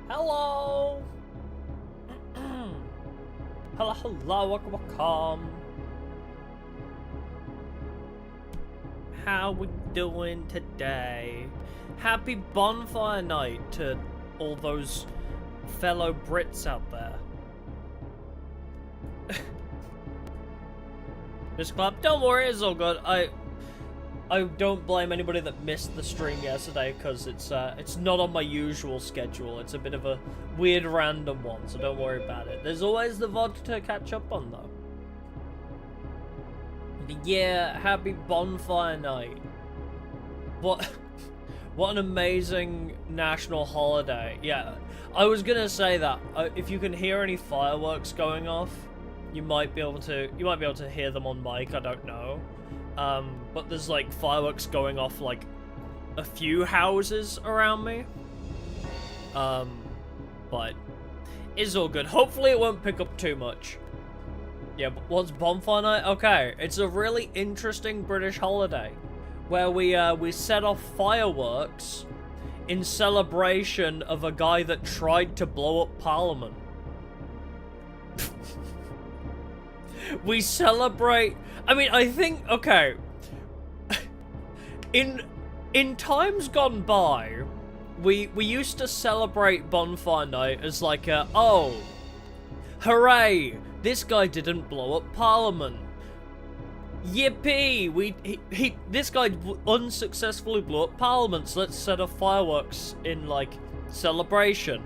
Hello! hello, welcome. How we doing today? Happy bonfire night to all those fellow Brits out there. Just clap. Don't worry, it's all good. I don't blame anybody that missed the stream yesterday, because it's not on my usual schedule. It's a bit of a weird random one, so don't worry about it. There's always the VOD to catch up on, though. Yeah, happy bonfire night. What an amazing national holiday. Yeah, I was gonna say that if you can hear any fireworks going off, you might be able to hear them on mic, I don't know. But there's like fireworks going off like a few houses around me. But it's all good. Hopefully it won't pick up too much. Yeah, but what's bonfire night? Okay, it's a really interesting British holiday where we set off fireworks in celebration of a guy that tried to blow up Parliament. We celebrate. I mean, I think, okay, in times gone by, we used to celebrate bonfire night as like a, oh, hooray, this guy didn't blow up Parliament. Yippee, this guy unsuccessfully blew up Parliament, so let's set off fireworks in, like, celebration.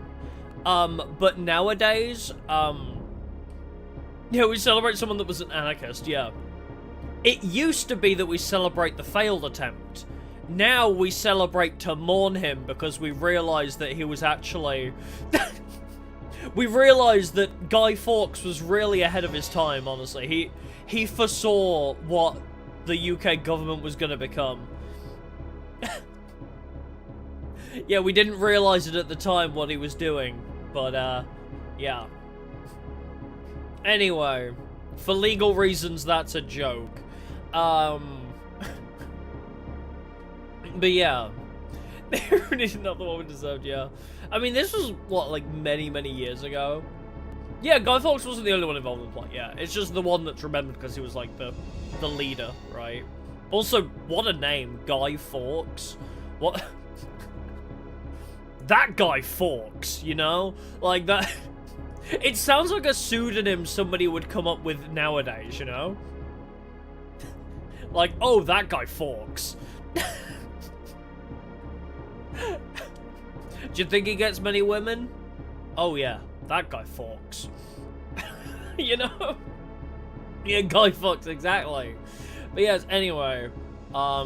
But nowadays, yeah, we celebrate someone that was an anarchist, yeah. It used to be that we celebrate the failed attempt. Now we celebrate to mourn him because we realised that he was actually... we realised that Guy Fawkes was really ahead of his time, honestly. He foresaw what the UK government was going to become. Yeah, we didn't realise it at the time what he was doing, but, yeah. Anyway, for legal reasons, that's a joke. But yeah. It's not the one we deserved, yeah. I mean, this was, what, like, many, many years ago? Yeah, Guy Fawkes wasn't the only one involved in the plot, yeah. It's just the one that's remembered because he was, like, the leader, right? Also, what a name, Guy Fawkes. What? That Guy Fawkes, you know? Like, that... It sounds like a pseudonym somebody would come up with nowadays, you know? Like, oh, that Guy Fawkes. Do you think he gets many women? Oh yeah, that Guy Fawkes. You know? Yeah, Guy Fawkes, exactly. But yes, anyway, yeah,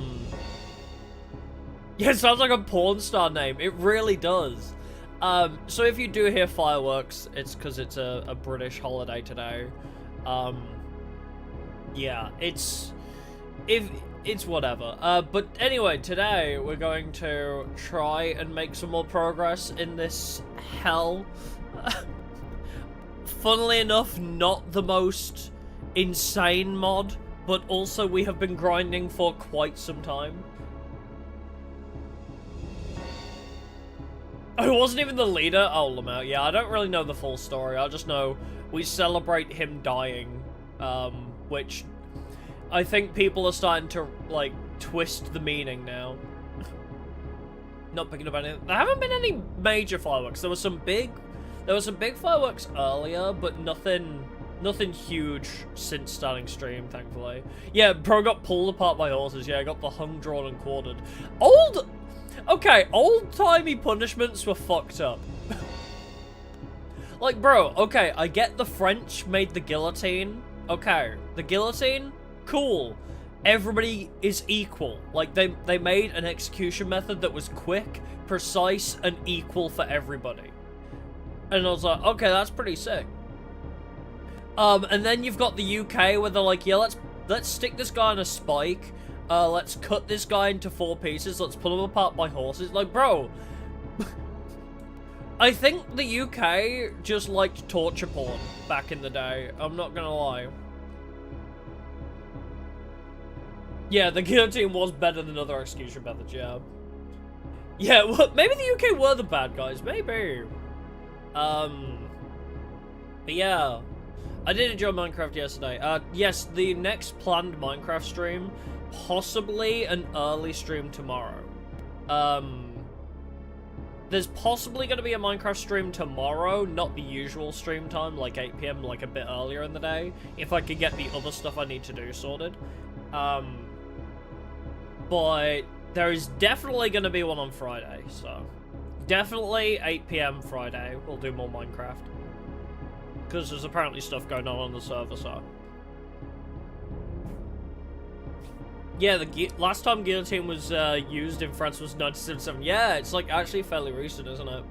it sounds like a porn star name. It really does. So if you do hear fireworks, it's because it's a British holiday today. Yeah, it's whatever. But anyway, today we're going to try and make some more progress in this hell. Funnily enough, not the most insane mod, but also we have been grinding for quite some time. I wasn't even the leader? Oh, Lamau. Yeah, I don't really know the full story. I just know we celebrate him dying, which I think people are starting to, like, twist the meaning now. Not picking up anything. There haven't been any major fireworks. There were some big fireworks earlier, but nothing huge since starting stream, thankfully. Yeah, bro got pulled apart by horses. Yeah, I got the hung, drawn, and quartered. Old-timey punishments were fucked up. Like, bro, okay, I get the French made the guillotine. Okay, the guillotine, cool. Everybody is equal. Like, they made an execution method that was quick, precise, and equal for everybody. And I was like, okay, that's pretty sick. And then you've got the UK where they're like, yeah, let's stick this guy on a spike. Let's cut this guy into 4 pieces. Let's pull him apart by horses. Like, bro. I think the UK just liked torture porn back in the day. I'm not gonna lie. Yeah, the guillotine was better than other execution methods, yeah. Yeah, well, maybe the UK were the bad guys. Maybe. But yeah, I did enjoy Minecraft yesterday. Yes, the next planned Minecraft stream, possibly an early stream tomorrow. There's possibly going to be a Minecraft stream tomorrow, not the usual stream time, like 8 PM, like a bit earlier in the day, if I could get the other stuff I need to do sorted. But there is definitely going to be one on Friday, so definitely 8 PM Friday, we'll do more Minecraft. Because there's apparently stuff going on the server, so. Yeah, the last time guillotine was used in France was 1977. Yeah, it's like actually fairly recent, isn't it?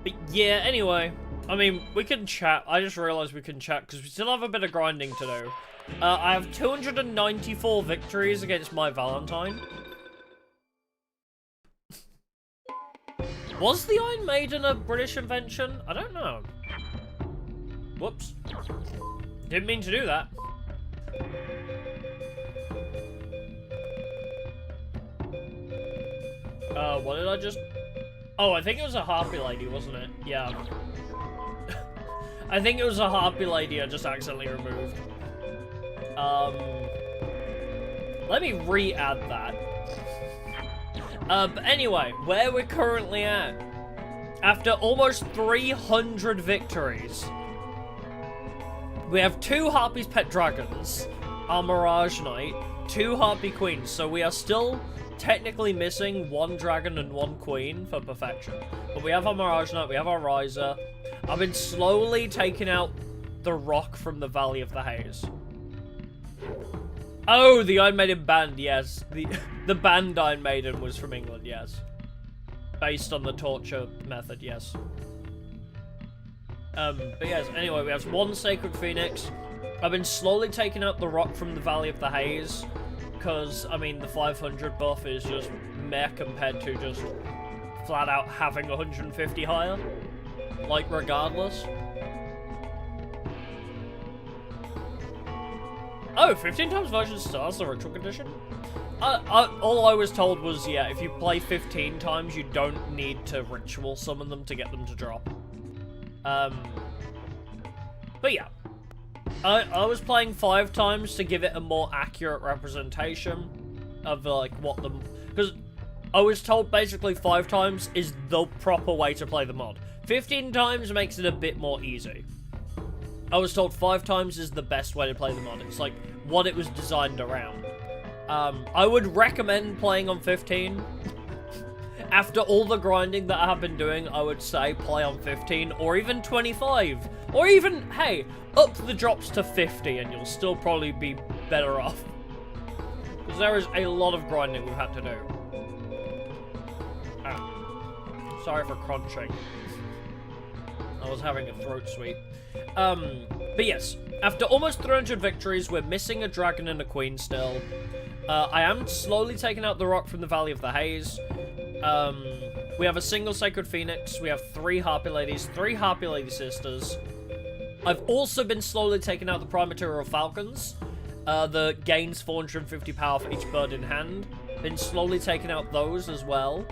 But yeah, anyway, I mean, we can chat. I just realized we can chat because we still have a bit of grinding to do. I have 294 victories against my Valentine. Was the Iron Maiden a British invention? I don't know. Whoops. Didn't mean to do that. What did I just... Oh, I think it was a harpy lady, wasn't it? Yeah. I think it was a harpy lady I just accidentally removed. Let me re-add that. But anyway, where we're currently at. After almost 300 victories, we have 2 Harpy's Pet Dragons, our Mirage Knight, 2 Harpy Queens, so we are still technically missing 1 Dragon and 1 Queen for perfection. But we have our Mirage Knight, we have our Riser. I've been slowly taking out the rock from the Valley of the Haze. Oh, the Iron Maiden band, yes. The band Iron Maiden was from England, yes. Based on the torture method, yes. But yes, anyway, we have 1 Sacred Phoenix. I've been slowly taking out the rock from the Valley of the Haze, because, I mean, the 500 buff is just meh compared to just flat out having 150 higher. Like, regardless. Oh, 15 times version stars, the ritual condition? All I was told was, yeah, if you play 15 times, you don't need to ritual summon them to get them to drop. But yeah. I was playing 5 times to give it a more accurate representation of, like, what the... Because I was told basically 5 times is the proper way to play the mod. 15 times makes it a bit more easy. I was told 5 times is the best way to play the mod. It's like what it was designed around. I would recommend playing on 15. After all the grinding that I have been doing, I would say play on 15 or even 25. Or even, hey, up the drops to 50 and you'll still probably be better off. Because there is a lot of grinding we've had to do. Sorry for crunching. I was having a throat sweep. But yes, after almost 300 victories, we're missing a dragon and a queen still. I am slowly taking out the rock from the Valley of the Haze. We have a single Sacred Phoenix. We have 3 Harpy Ladies, 3 Harpy Lady Sisters. I've also been slowly taking out the Prime Material Falcons. That gains 450 power for each bird in hand. Been slowly taking out those as well.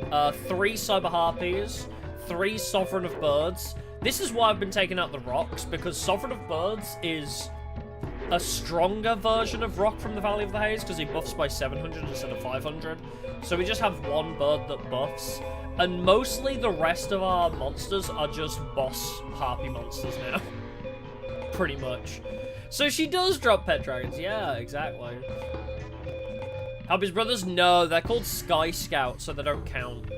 3 Cyber Harpies, 3 Sovereign of Birds. This is why I've been taking out the rocks, because Sovereign of Birds is a stronger version of Rock from the Valley of the Haze, because he buffs by 700 instead of 500. So we just have 1 bird that buffs, and mostly the rest of our monsters are just boss Harpy monsters now. Pretty much. So she does drop pet dragons, yeah, exactly. Harpy's brothers? No, they're called Sky Scout, so they don't count.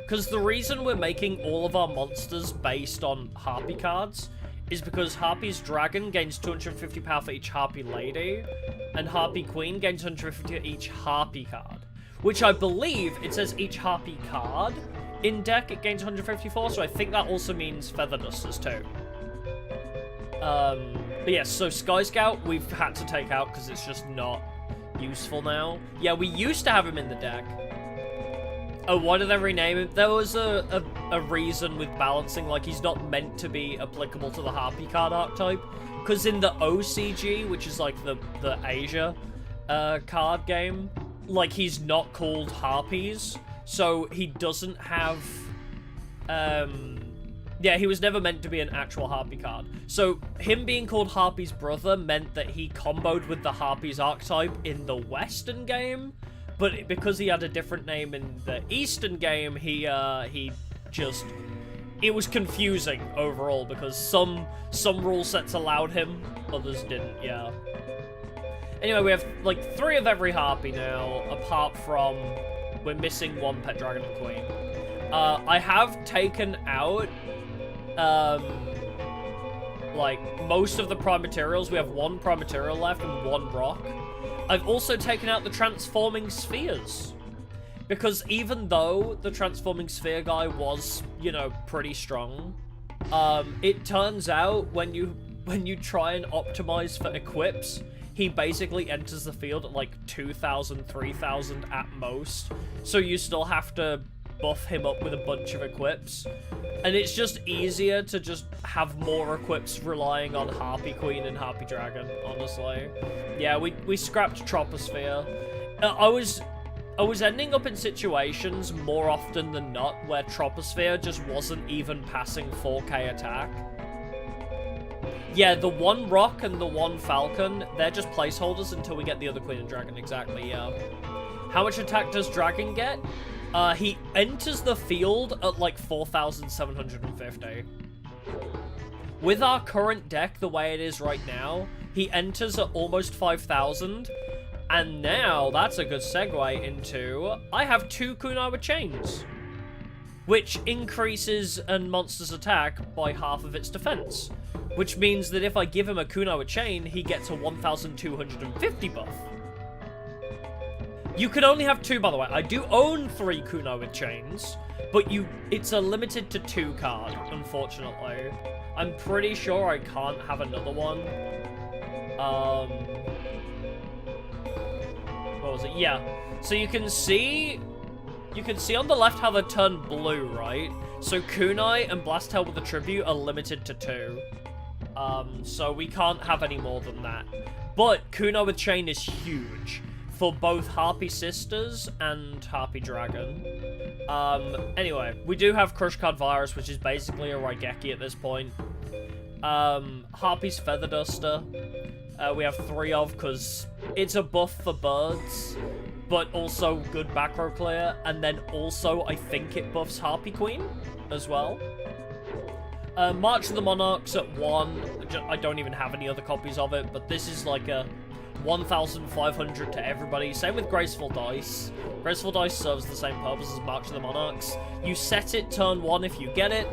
Because the reason we're making all of our monsters based on Harpy cards is because Harpy's Dragon gains 250 power for each Harpy Lady, and Harpy Queen gains 150 for each Harpy card. Which I believe it says each Harpy card in deck it gains 154, so I think that also means Feather Dusters too. But yes, so Sky Scout we've had to take out because it's just not useful now. Yeah, we used to have him in the deck. Oh, why did they rename him? There was a reason with balancing, like he's not meant to be applicable to the Harpy card archetype. Because in the OCG, which is like the Asia card game, like he's not called Harpies. So he doesn't have, yeah, he was never meant to be an actual Harpy card. So him being called Harpy's brother meant that he comboed with the Harpy's archetype in the Western game, but because he had a different name in the Eastern game, he just, it was confusing overall because some rule sets allowed him, others didn't, yeah. Anyway, we have like 3 of every Harpy now, apart from we're missing 1 Pet Dragon and Queen. I have taken out like most of the prime materials. We have 1 prime material left and 1 rock. I've also taken out the transforming spheres, because even though the transforming sphere guy was, you know, pretty strong, it turns out when you try and optimize for equips, he basically enters the field at like 2,000, 3,000 at most. So you still have to buff him up with a bunch of equips. And it's just easier to just have more equips relying on Harpy Queen and Harpy Dragon, honestly. Yeah, we scrapped Troposphere. I was ending up in situations more often than not where Troposphere just wasn't even passing 4K attack. Yeah, the 1 rock and the 1 falcon, they're just placeholders until we get the other Queen and Dragon, exactly, yeah. How much attack does Dragon get? He enters the field at like 4,750. With our current deck, the way it is right now, he enters at almost 5,000. And now, that's a good segue into, I have 2 Kunai with chains, which increases a monster's attack by half of its defense. Which means that if I give him a Kunai with chain, he gets a 1,250 buff. You can only have 2, by the way. I do own 3 Kunai with chains, but it's a limited to 2 card, unfortunately. I'm pretty sure I can't have another one. What was it? Yeah. So you can see on the left how they turn blue, right? So Kunai and Blast Tail with the Tribute are limited to 2. So we can't have any more than that. But Kunai with Chain is huge for both Harpy Sisters and Harpy Dragon. Anyway, we do have Crush Card Virus, which is basically a Raigeki at this point. Harpy's Feather Duster, we have 3 of, because it's a buff for birds, but also good back row clear, and then also I think it buffs Harpy Queen as well. March of the Monarchs at 1, I don't even have any other copies of it, but this is like a 1,500 to everybody. Same with Graceful Dice. Graceful Dice serves the same purpose as March of the Monarchs. You set it turn 1 if you get it.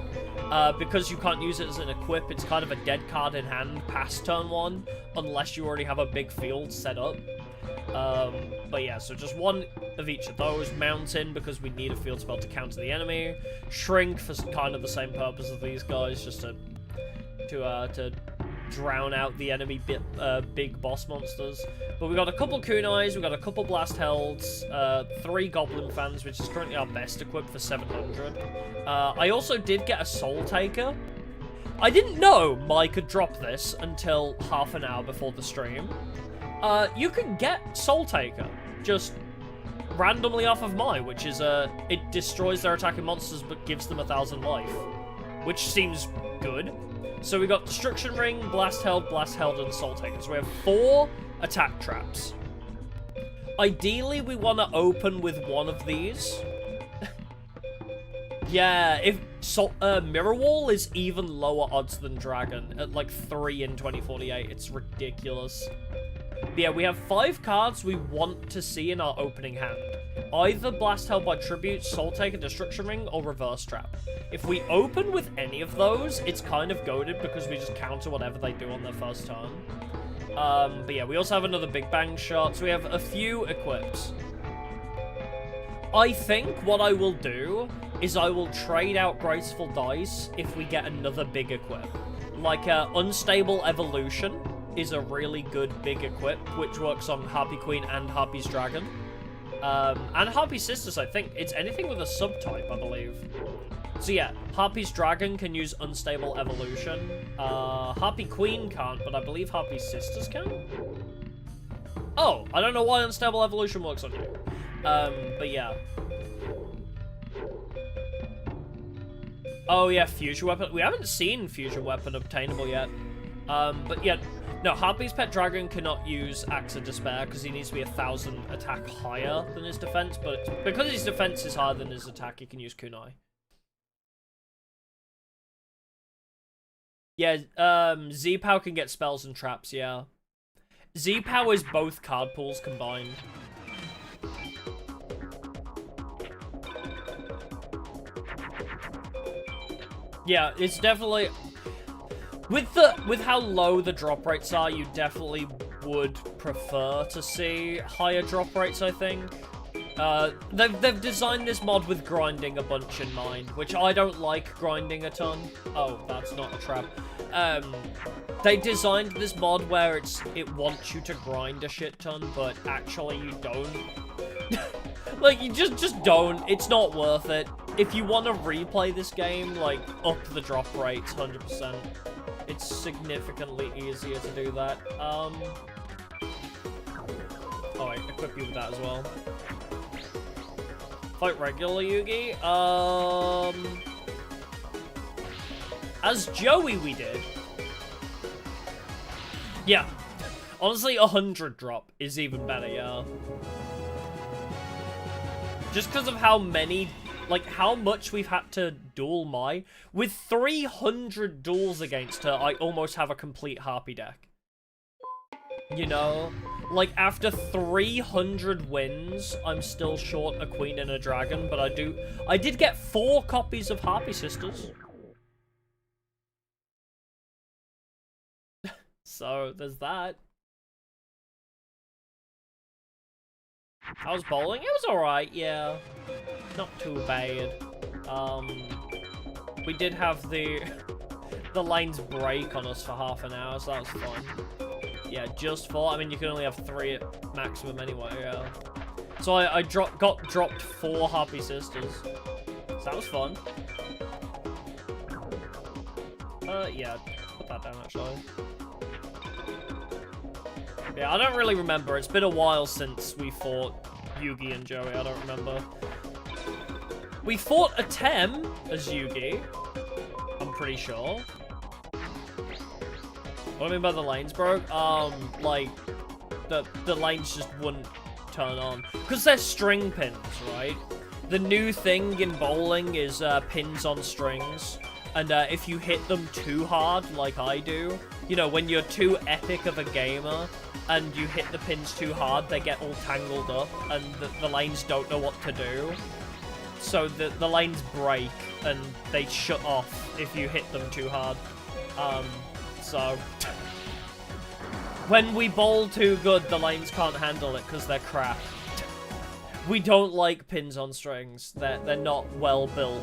Because you can't use it as an equip, it's kind of a dead card in hand past turn 1, unless you already have a big field set up. But yeah, so just 1 of each of those. Mountain, because we need a field spell to counter the enemy. Shrink, for kind of the same purpose as these guys, just to drown out the enemy big boss monsters. But we got a couple Kunais, we got a couple Blast Helds, 3 Goblin Fans, which is currently our best equipped for 700. I also did get a Soul Taker. I didn't know Mike could drop this until half an hour before the stream. You can get Soul Taker just randomly off of Mai, which is it destroys their attacking monsters but gives them 1,000 life, which seems good. So we got Destruction Ring, Blast Held, and Soul Taker. So we have 4 attack traps. Ideally, we want to open with one of these. Yeah, if Mirror Wall is even lower odds than Dragon, at like 3 in 2048. It's ridiculous. But yeah, we have 5 cards we want to see in our opening hand. Either Blast Held by Tribute, Soul Taker, Destruction Ring, or Reverse Trap. If we open with any of those, it's kind of goated because we just counter whatever they do on their first turn. But yeah, we also have another Big Bang Shot, so we have a few equips. I think what I will do is I will trade out Graceful Dice if we get another big equip. Like, Unstable Evolution is a really good big equip, which works on Harpy Queen and Harpy's Dragon. And Harpy Sisters, I think. It's anything with a subtype, I believe. So yeah, Harpy's Dragon can use Unstable Evolution. Harpy Queen can't, but I believe Harpy Sisters can? Oh, I don't know why Unstable Evolution works on you. But yeah. Oh yeah, fusion weapon. We haven't seen fusion weapon obtainable yet. But yeah, no, Harpy's pet dragon cannot use Axe of Despair because he needs to be 1,000 attack higher than his defense. But because his defense is higher than his attack, he can use kunai. Yeah, Z-Pow can get spells and traps. Yeah, Z-Pow is both card pools combined. Yeah, it's definitely with how low the drop rates are, you definitely would prefer to see higher drop rates, I think. They've designed this mod with grinding a bunch in mind, which I don't like grinding a ton. Oh, that's not a trap. They designed this mod where it wants you to grind a shit ton, but actually you don't. Like, you just don't. It's not worth it. If you want to replay this game, like, up the drop rates 100%. It's significantly easier to do that. Oh, wait, equip you with that as well. Fight regular Yugi? As Joey we did. Yeah. Honestly, 100 drop is even better, yeah. Just because of how many, like, how much we've had to duel Mai. With 300 duels against her, I almost have a complete Harpy deck. You know? Like, after 300 wins, I'm still short a Queen and a Dragon, but I did get 4 copies of Harpy Sisters. So, there's that. How's bowling? It was alright, yeah. Not too bad. We did have the lanes break on us for half an hour, so that was fun. Yeah, just 4. I mean, you can only have 3 at maximum anyway, yeah. So I got dropped 4 Harpy Sisters. So that was fun. Yeah, put that down, actually. Yeah, I don't really remember. It's been a while since we fought Yugi and Joey. I don't remember. We fought a Tem as Yugi. I'm pretty sure. What do I mean by the lanes broke? Like, the lanes just wouldn't turn on. Because they're string pins, right? The new thing in bowling is pins on strings. And if you hit them too hard, like I do, you know, when you're too epic of a gamer, and you hit the pins too hard, they get all tangled up, and the lanes don't know what to do. So the lanes break, and they shut off if you hit them too hard. So... when we bowl too good, the lanes can't handle it, because they're crap. We don't like pins on strings. They're not well built.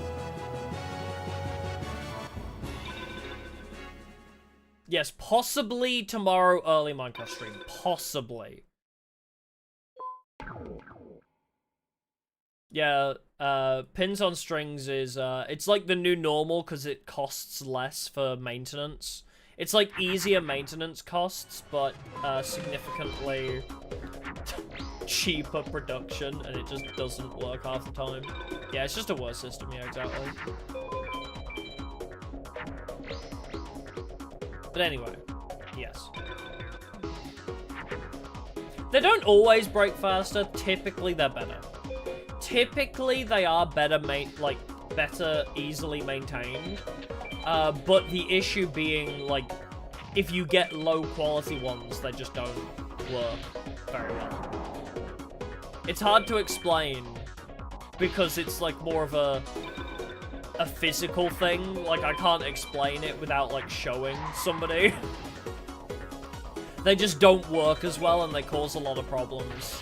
Yes, possibly tomorrow early Minecraft stream. Possibly. Yeah, pins on strings is, it's like the new normal because it costs less for maintenance. It's like easier maintenance costs, but significantly cheaper production, and it just doesn't work half the time. Yeah, it's just a worse system, yeah, exactly. But anyway, yes. They don't always break faster. Typically, they're better. Typically, they are better, better easily maintained. But the issue being, like, if you get low-quality ones, they just don't work very well. It's hard to explain, because it's, like, more of a physical thing. Like, I can't explain it without, like, showing somebody. They just don't work as well, and they cause a lot of problems.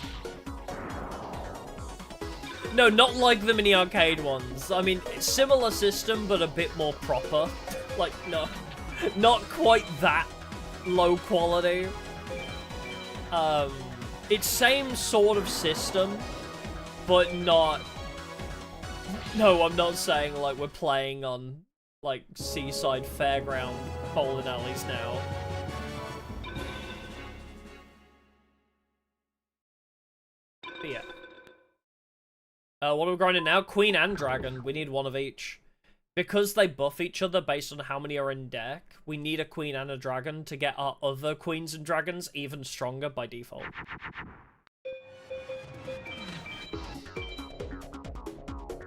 No, not like the mini arcade ones. I mean, similar system, but a bit more proper. Like, no, not quite that low quality. It's same sort of system, but not... No, I'm not saying, like, we're playing on, like, seaside fairground bowling alleys now. But yeah. What are we grinding now? Queen and Dragon. We need one of each. Because they buff each other based on how many are in deck, we need a queen and a dragon to get our other queens and dragons even stronger by default.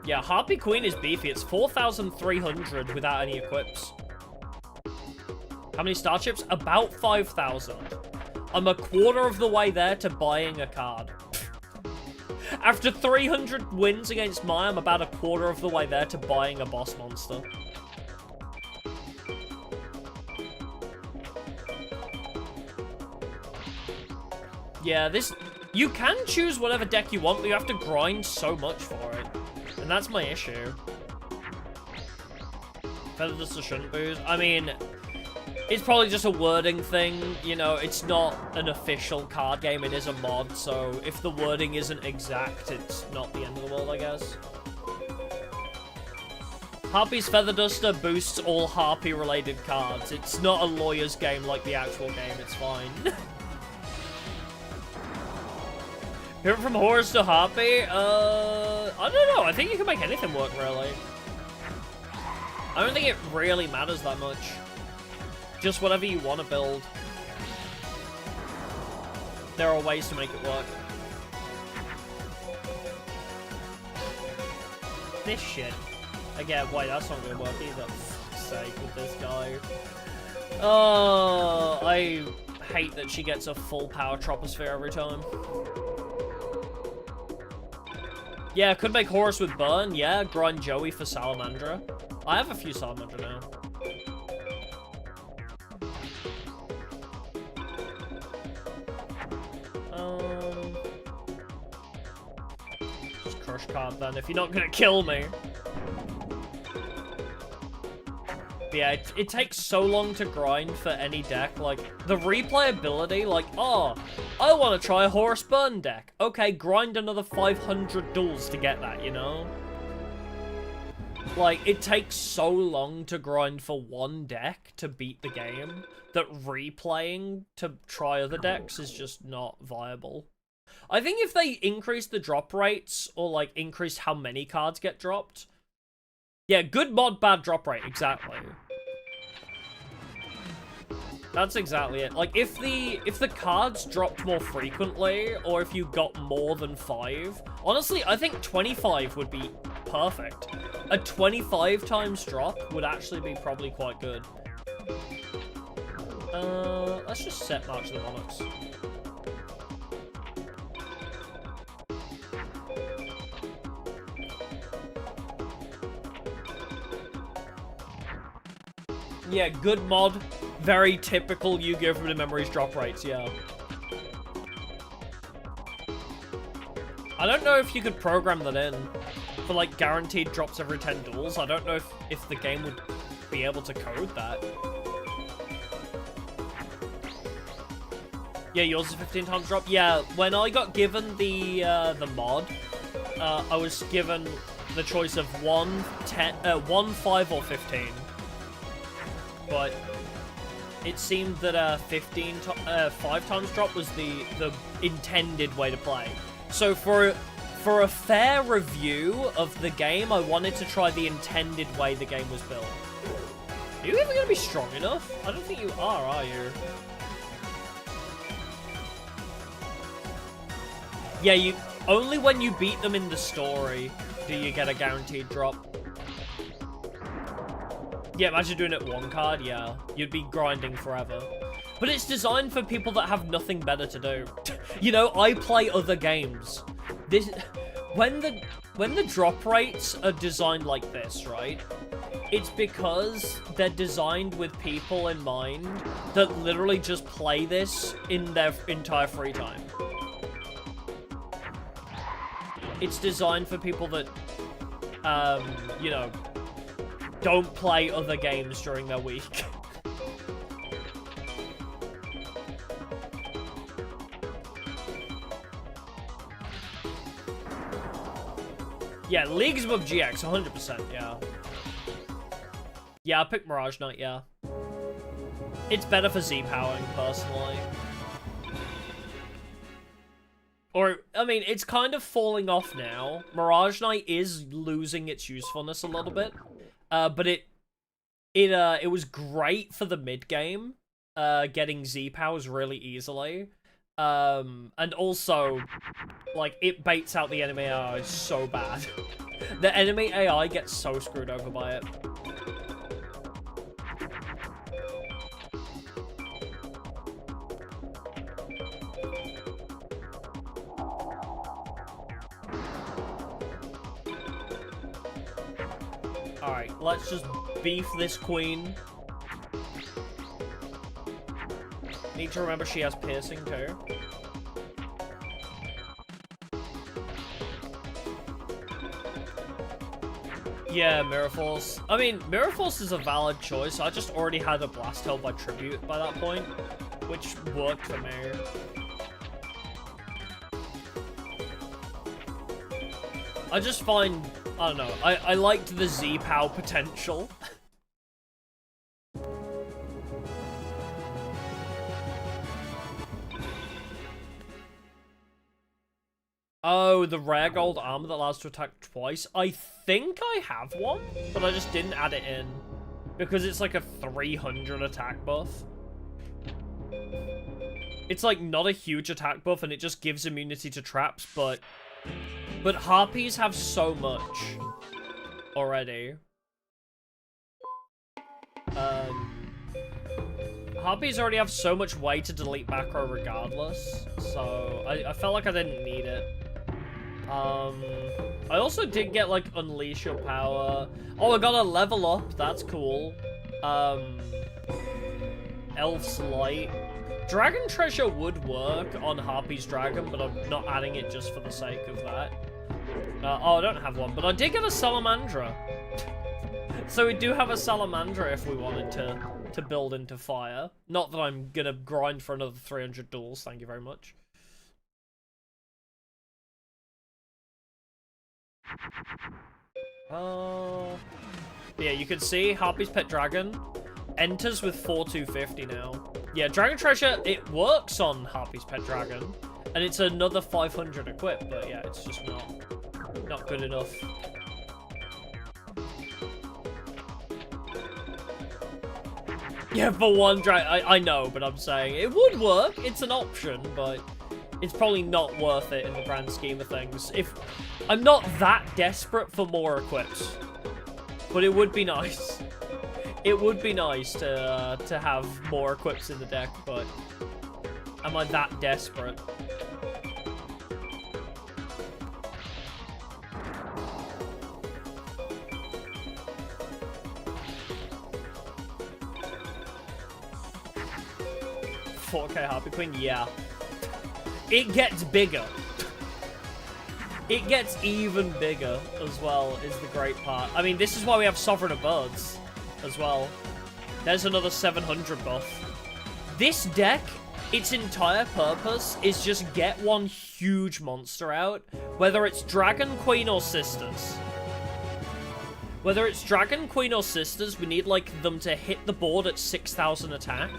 Yeah, Harpy Queen is beefy. It's 4,300 without any equips. How many star chips? About 5,000. I'm a quarter of the way there to buying a card. After 300 wins against Maya, I'm about a quarter of the way there to buying a boss monster. Yeah, this... You can choose whatever deck you want, but you have to grind so much for it. And that's my issue. Feather Duster shouldn't boost. I mean... It's probably just a wording thing, you know, it's not an official card game, it is a mod, so if the wording isn't exact, it's not the end of the world, I guess. Harpy's Feather Duster boosts all Harpy-related cards. It's not a lawyer's game like the actual game, it's fine. Pivot from Horus to Harpy? I don't know, I think you can make anything work, really. I don't think it really matters that much. Just whatever you want to build. There are ways to make it work. This shit. Again, wait, that's not gonna work either. For fuck's sake with this guy. Oh, I hate that she gets a full power troposphere every time. Yeah, could make Horus with Burn. Yeah, grind Joey for Salamandra. I have a few Salamandra now. Just crush card then, if you're not gonna kill me. But yeah, it takes so long to grind for any deck. Like, the replayability, like, oh, I want to try a Horus Burn deck. Okay, grind another 500 duels to get that, you know? Like, it takes so long to grind for one deck to beat the game that replaying to try other decks is just not viable. I think if they increase the drop rates, or, like, increase how many cards get dropped... Yeah, good mod, bad drop rate, exactly. That's exactly it. Like, if the cards dropped more frequently, or if you got more than 5... Honestly, I think 25 would be perfect. A 25 times drop would actually be probably quite good. Let's just set March of the Monarchs. Yeah, good mod. Very typical Yu-Gi-Oh! Forbidden Memories drop rates, yeah. I don't know if you could program that in for, like, guaranteed drops every 10 duels. I don't know if the game would be able to code that. Yeah, yours is 15 times drop. Yeah, when I got given the mod, I was given the choice of 1, 5, or 15. But it seemed that 5 times drop was the intended way to play. So for a fair review of the game, I wanted to try the intended way the game was built. Are you ever going to be strong enough? I don't think you are you? Yeah, only when you beat them in the story do you get a guaranteed drop. Yeah, imagine doing it one card, yeah. You'd be grinding forever. But it's designed for people that have nothing better to do. You know, I play other games. When the drop rates are designed like this, right? It's because they're designed with people in mind that literally just play this in their entire free time. It's designed for people that, you know, don't play other games during their week. Yeah, Leagues above GX, 100%, yeah. Yeah, I picked Mirage Knight, yeah. It's better for Z-powering, personally. Or, I mean, it's kind of falling off now. Mirage Knight is losing its usefulness a little bit. But it was great for the mid game, getting Z powers really easily. And also, like, it baits out the enemy AI so bad. The enemy AI gets so screwed over by it. Alright, let's just beef this queen. Need to remember she has piercing too. Yeah, Mirror Force. I mean, Mirror Force is a valid choice. I just already had a blast held by Tribute by that point, which worked for me. I just find, I don't know, I liked the Z-Pow potential. Oh, the rare gold armor that allows to attack twice. I think I have one, but I just didn't add it in. Because it's like a 300 attack buff. It's like not a huge attack buff, and it just gives immunity to traps, but harpies have so much already. Harpies already have so much way to delete macro regardless, so I felt like I didn't need it. I also did get, like, Unleash Your Power. Oh, I got a level up. That's cool. Elf's Light. Dragon Treasure would work on Harpy's Dragon, but I'm not adding it just for the sake of that. Oh, I don't have one, but I did get a Salamandra. So we do have a Salamandra if we wanted to build into fire. Not that I'm gonna grind for another 300 duels, thank you very much. Yeah, you can see Harpy's Pet Dragon enters with 4250 now. Yeah, Dragon Treasure, it works on Harpy's Pet Dragon, and it's another 500 equip, but yeah, it's just not good enough. Yeah, for one dragon, I know, but I'm saying it would work. It's an option, but it's probably not worth it in the grand scheme of things. If I'm not that desperate for more equips, but it would be nice. It would be nice to have more equips in the deck, but am I that desperate? $4K Harpy Queen, yeah. It gets bigger. It gets even bigger as well, is the great part. I mean, this is why we have Sovereign of Birds as well. There's another 700 buff. This deck, its entire purpose is just get one huge monster out, whether it's Dragon Queen or Sisters. Whether it's Dragon Queen or Sisters, we need, like, them to hit the board at 6,000 attack.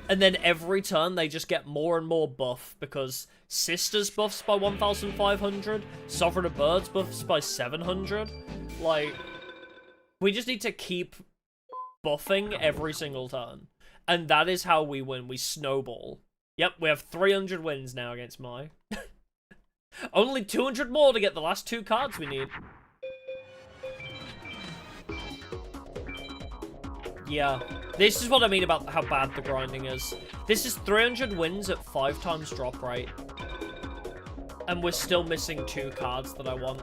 And then every turn, they just get more and more buff, because Sisters buffs by 1,500, Sovereign of Birds buffs by 700. Like, we just need to keep buffing every single turn. And that is how we win. We snowball. Yep, we have 300 wins now against Mai. Only 200 more to get the last 2 cards we need. Yeah, this is what I mean about how bad the grinding is. This is 300 wins at 5 times drop rate. And we're still missing 2 cards that I want.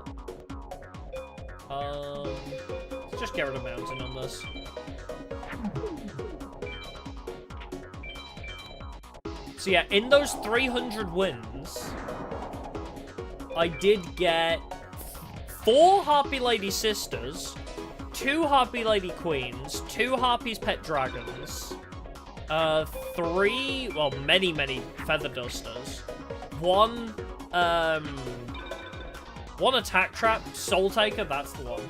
Let's just get rid of Mountain on this. So yeah, in those 300 wins, I did get 4 Harpy Lady Sisters, 2 Harpy Lady Queens, 2 Harpy's Pet Dragons, 3, well, many Feather Dusters, 1 Attack Trap, Soul Taker, that's the one.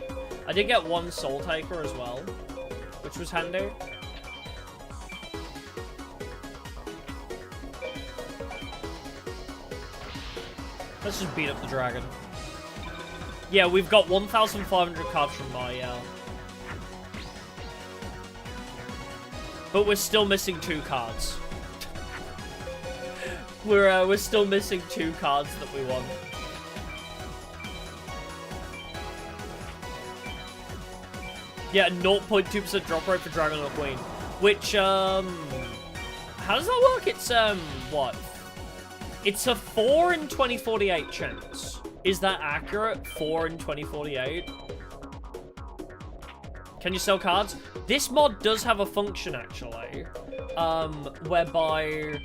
I did get 1 Soul Taker as well, which was handy. Let's just beat up the dragon. Yeah, we've got 1,500 cards from Mai, yeah. But we're still missing 2 cards. We're still missing 2 cards that we want. Yeah, 0.2% drop rate for Dragon or Queen. Which, how does that work? It's, what? It's a 4 in 2048 chance. Is that accurate? 4 in 2048? Can you sell cards? This mod does have a function, actually, whereby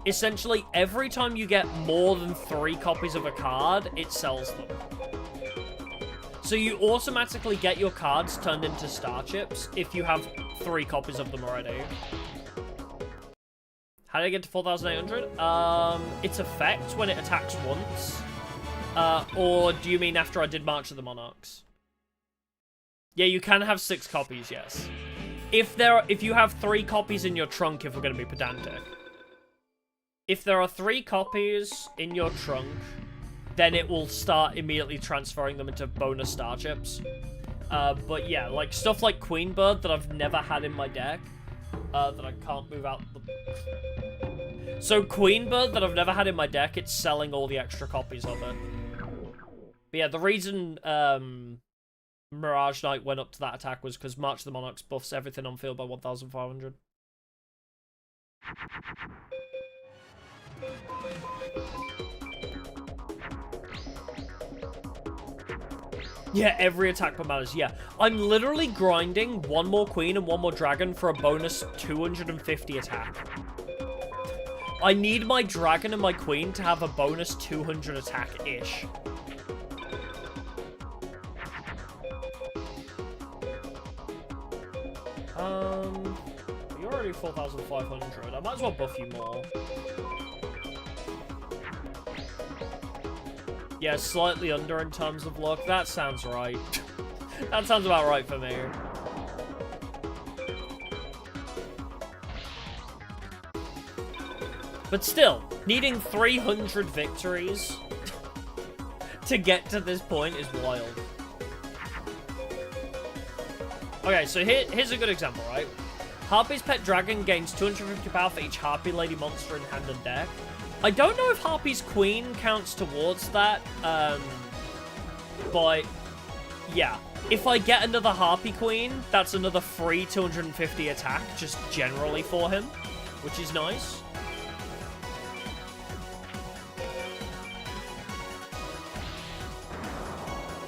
essentially every time you get more than 3 copies of a card, it sells them. So you automatically get your cards turned into star chips if you have 3 copies of them already. How did I get to 4,800? Its effect when it attacks once. Or do you mean after I did March of the Monarchs? Yeah, you can have 6 copies, yes. If you have 3 copies in your trunk, if we're going to be pedantic. If there are 3 copies in your trunk, then it will start immediately transferring them into bonus star chips. But yeah, like stuff like Queen Bird that I've never had in my deck, that I can't move out. So Queen Bird that I've never had in my deck, it's selling all the extra copies of it. But yeah, the reason Mirage Knight went up to that attack was because March of the Monarchs buffs everything on field by 1,500. Yeah, every attack per matters, yeah. I'm literally grinding 1 more Queen and 1 more Dragon for a bonus 250 attack. I need my Dragon and my Queen to have a bonus 200 attack-ish. You're already 4,500. I might as well buff you more. Yeah, slightly under in terms of luck. That sounds right. That sounds about right for me. But still, needing 300 victories to get to this point is wild. Okay, so here's a good example, right? Harpy's Pet Dragon gains 250 power for each Harpy Lady monster in hand and deck. I don't know if Harpy's Queen counts towards that, but yeah. If I get another Harpy Queen, that's another free 250 attack, just generally for him, which is nice.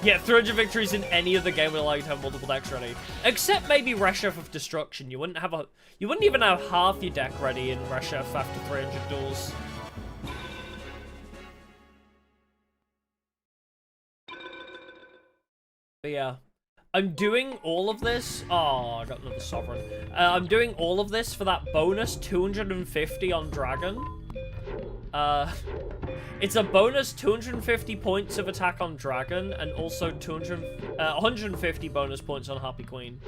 Yeah, 300 victories in any other game would allow you to have multiple decks ready. Except maybe Reshef of Destruction. You wouldn't even have half your deck ready in Reshef after 300 duels. But yeah. I'm doing all of this. Oh, I got another Sovereign. I'm doing all of this for that bonus 250 on Dragon. It's a bonus 250 points of attack on Dragon, and also 150 bonus points on Harpy Queen.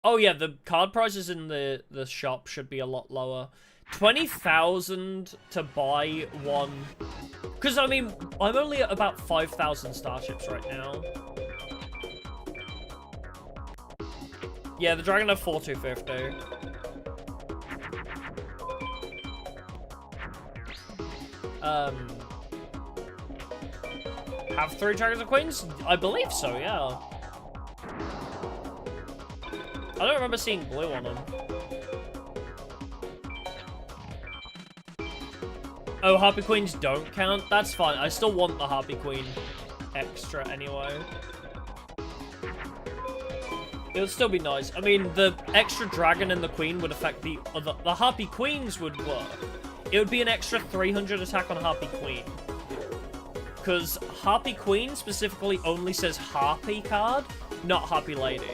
Oh yeah, the card prices in the shop should be a lot lower. 20,000 to buy one. Because, I mean, I'm only at about 5,000 starships right now. Yeah, the Dragon have 4,250. Have 3 Dragons and Queens? I believe so, yeah. I don't remember seeing blue on them. Oh, Harpy Queens don't count? That's fine. I still want the Harpy Queen extra anyway. It would still be nice. I mean, the extra Dragon and the Queen would affect the Harpy Queens would work. It would be an extra 300 attack on Harpy Queen. Because Harpy Queen specifically only says Harpy card, not Harpy Lady.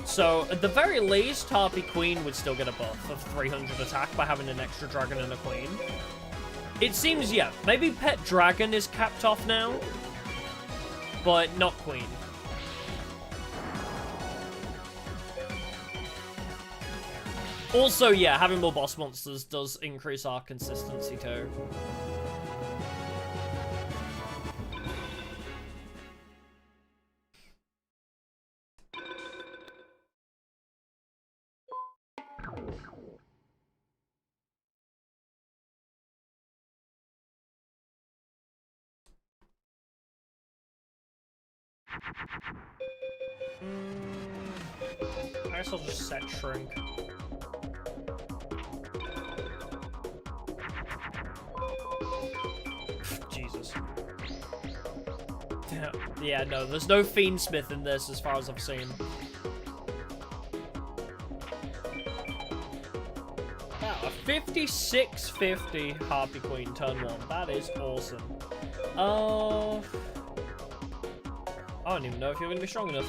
So, at the very least, Harpy Queen would still get a buff of 300 attack by having an extra Dragon and a Queen. It seems, yeah, maybe Pet Dragon is capped off now, but not Queen. Also, yeah, having more boss monsters does increase our consistency too. I guess I'll just set shrink. Jesus. Yeah, no, there's no Fiendsmith in this as far as I've seen. Wow, a 5650 Harpy Queen turn 1. That is awesome. I don't even know if you're going to be strong enough.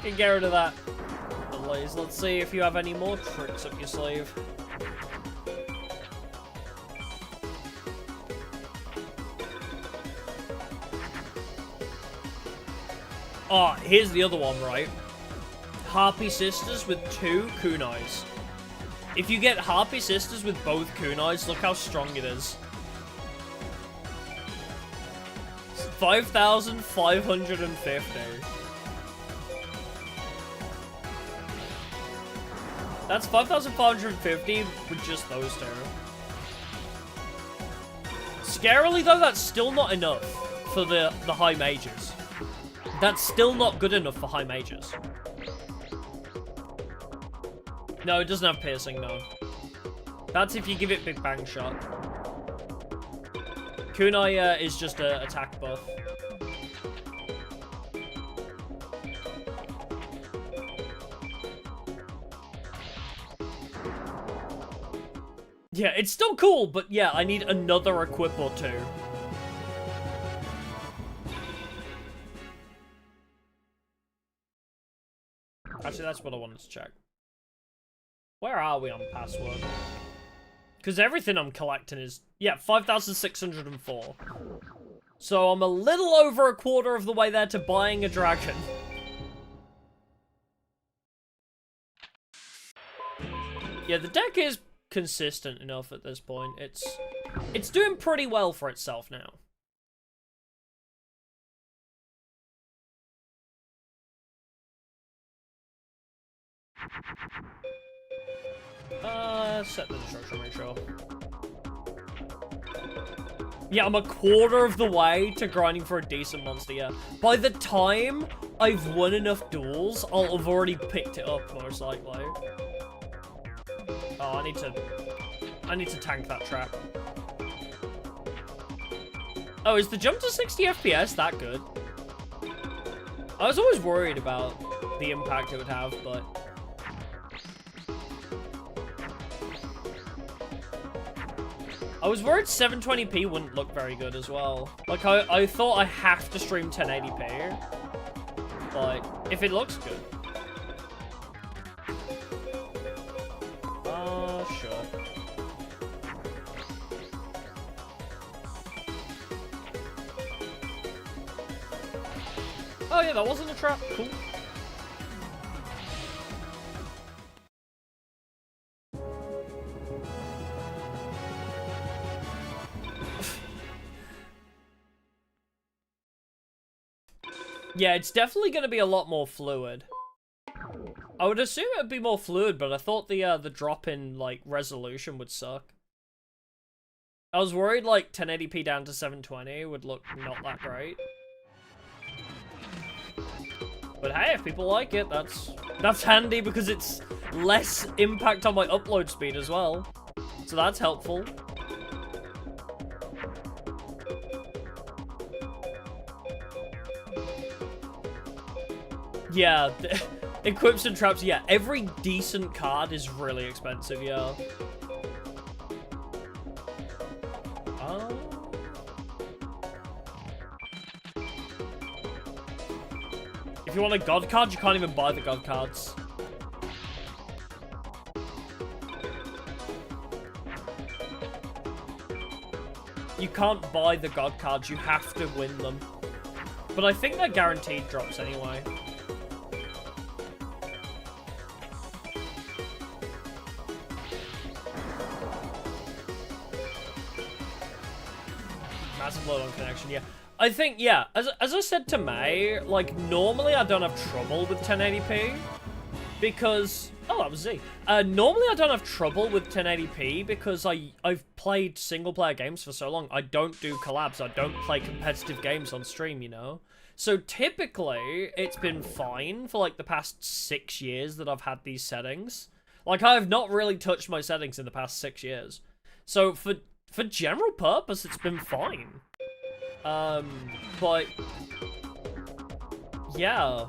Can get rid of that. Let's see if you have any more tricks up your sleeve. Oh, here's the other one, right? Harpy Sisters with 2 kunais. If you get Harpy Sisters with both kunais, look how strong it is. 5,550. That's 5,550 with just those 2. Scarily though, that's still not enough for the high mages. That's still not good enough for high mages. No, it doesn't have piercing, no. That's if you give it Big Bang Shot. Kunai is just an attack buff. Yeah, it's still cool, but yeah, I need another equip or 2. Actually, that's what I wanted to check. Where are we on password? Because everything I'm collecting is, yeah, 5,604. So I'm a little over a quarter of the way there to buying a dragon. Yeah, the deck is consistent enough at this point. It's doing pretty well for itself now. Set the destruction ratio. Yeah, I'm a quarter of the way to grinding for a decent monster, yeah. By the time I've won enough duels, I'll have already picked it up, most likely. Oh, I need to tank that trap. Oh, is the jump to 60 FPS that good? I was always worried about the impact it would have, but... I was worried 720p wouldn't look very good as well. Like, I thought I have to stream 1080p. But, if it looks good. Sure. Oh yeah, that wasn't a trap. Cool. Yeah, it's definitely going to be a lot more fluid. I would assume it would be more fluid, but I thought the drop in, like, resolution would suck. I was worried, like, 1080p down to 720 would look not that great. But hey, if people like it, that's handy because it's less impact on my upload speed as well. So that's helpful. Yeah, equips and traps, yeah, every decent card is really expensive, yeah. If you want a god card, you can't even buy the god cards. You can't buy the god cards, you have to win them. But I think they're guaranteed drops anyway. load on connection, yeah. I think, yeah, as I said to May, like, normally I don't have trouble with 1080p, because... Oh, that was Z. Normally I don't have trouble with 1080p, because I've played single-player games for so long. I don't do collabs, I don't play competitive games on stream, you know? So typically, it's been fine for, like, the past 6 years that I've had these settings. Like, I have not really touched my settings in the past 6 years. So, for general purpose, it's been fine. But... yeah.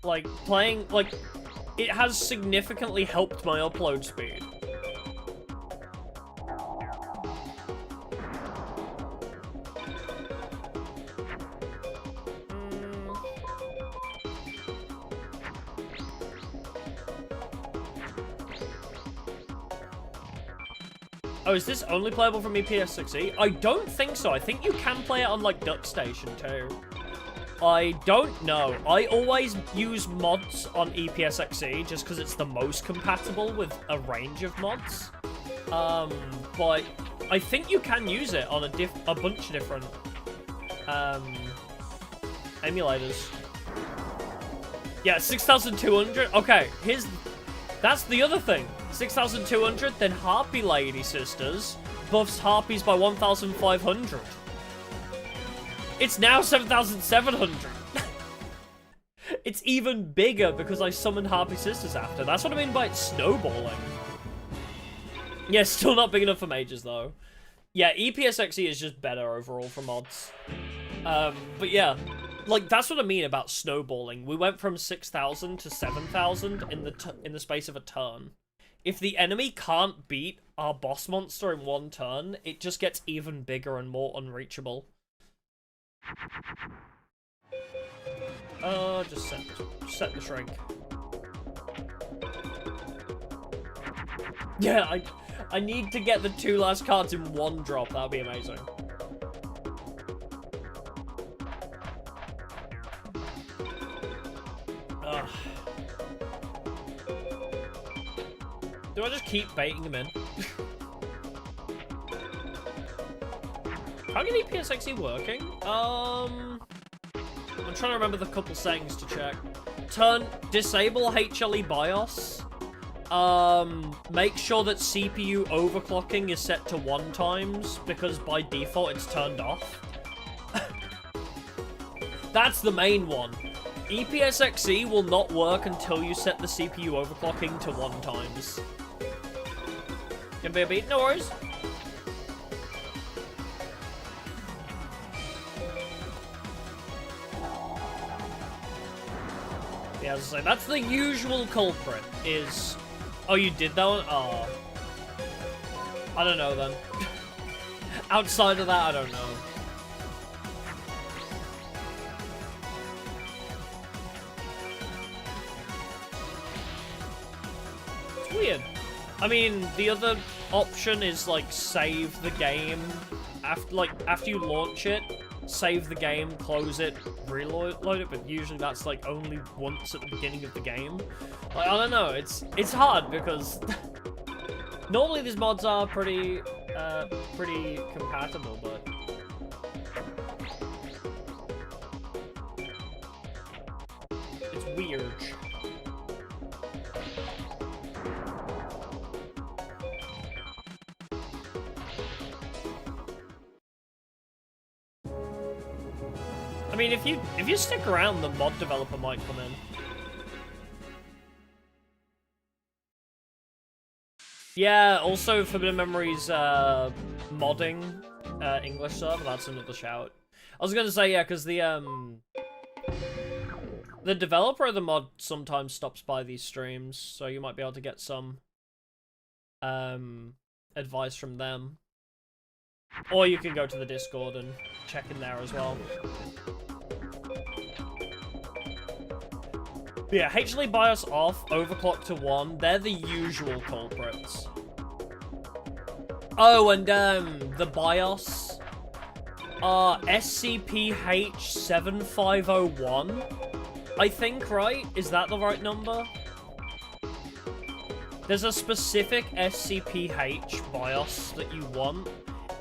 Like, playing... like, it has significantly helped my upload speed. Oh, is this only playable from EPS6e? I don't think so. I think you can play it on, like, DuckStation, too. I don't know. I always use mods on EPS6e just because it's the most compatible with a range of mods. But I think you can use it on a bunch of different, emulators. Yeah, 6,200. Okay, that's the other thing. 6,200, then Harpy Lady Sisters buffs Harpies by 1,500. It's now 7,700. It's even bigger because I summoned Harpy Sisters after. That's what I mean by it's snowballing. Yeah, still not big enough for mages, though. Yeah, EPSXE is just better overall for mods. But yeah, like, that's what I mean about snowballing. We went from 6,000 to 7,000 in the space of a turn. If the enemy can't beat our boss monster in one turn, it just gets even bigger and more unreachable. Just set the shrink. Yeah, I need to get the 2 last cards in one drop. That would be amazing. Ugh. Do I just keep baiting him in? How can EPSXE working? I'm trying to remember the couple settings to check. Disable HLE BIOS. Make sure that CPU overclocking is set to 1 times, because by default it's turned off. That's the main one. EPSXE will not work until you set the CPU overclocking to 1 times. Gonna be a beat? No worries. Yeah, as I say, that's the usual culprit, is... Oh, you did that one? Oh. I don't know, then. Outside of that, I don't know. It's weird. I mean, the other option is, like, save the game. After you launch it, save the game, close it, reload it, but usually that's, like, only once at the beginning of the game. Like, I don't know, it's hard, because normally these mods are pretty compatible, but... it's weird. I mean, if you stick around, the mod developer might come in. Yeah, also Forbidden Memories modding English server, that's another shout. I was gonna say, yeah, because the developer of the mod sometimes stops by these streams, so you might be able to get some advice from them. Or you can go to the Discord and check in there as well. But yeah, HLE BIOS off, overclock to 1. They're the usual culprits. Oh, and the BIOS. SCPH7501. I think, right? Is that the right number? There's a specific SCPH BIOS that you want.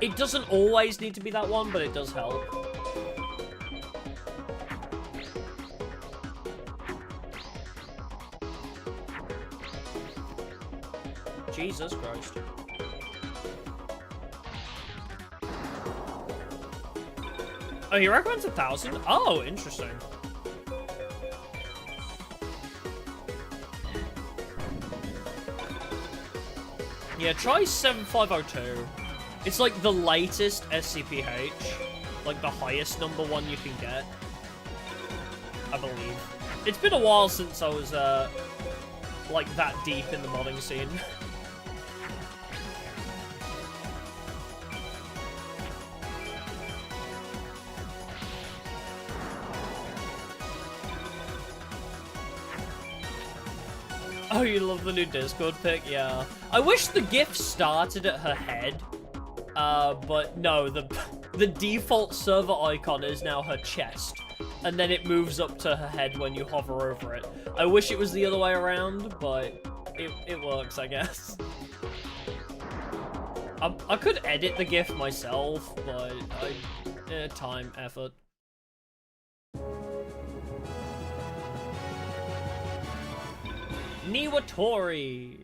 It doesn't always need to be that one, but it does help. Jesus Christ. Oh, he recommends 1,000? Oh, interesting. Yeah, try 7502. It's like the latest SCPH. Like the highest number one you can get. I believe. It's been a while since I was, like that deep in the modding scene. Oh, you love the new Discord pic? Yeah. I wish the GIF started at her head. But no, the default server icon is now her chest. And then it moves up to her head when you hover over it. I wish it was the other way around, but it works, I guess. I could edit the GIF myself, but time, effort. Niwatori.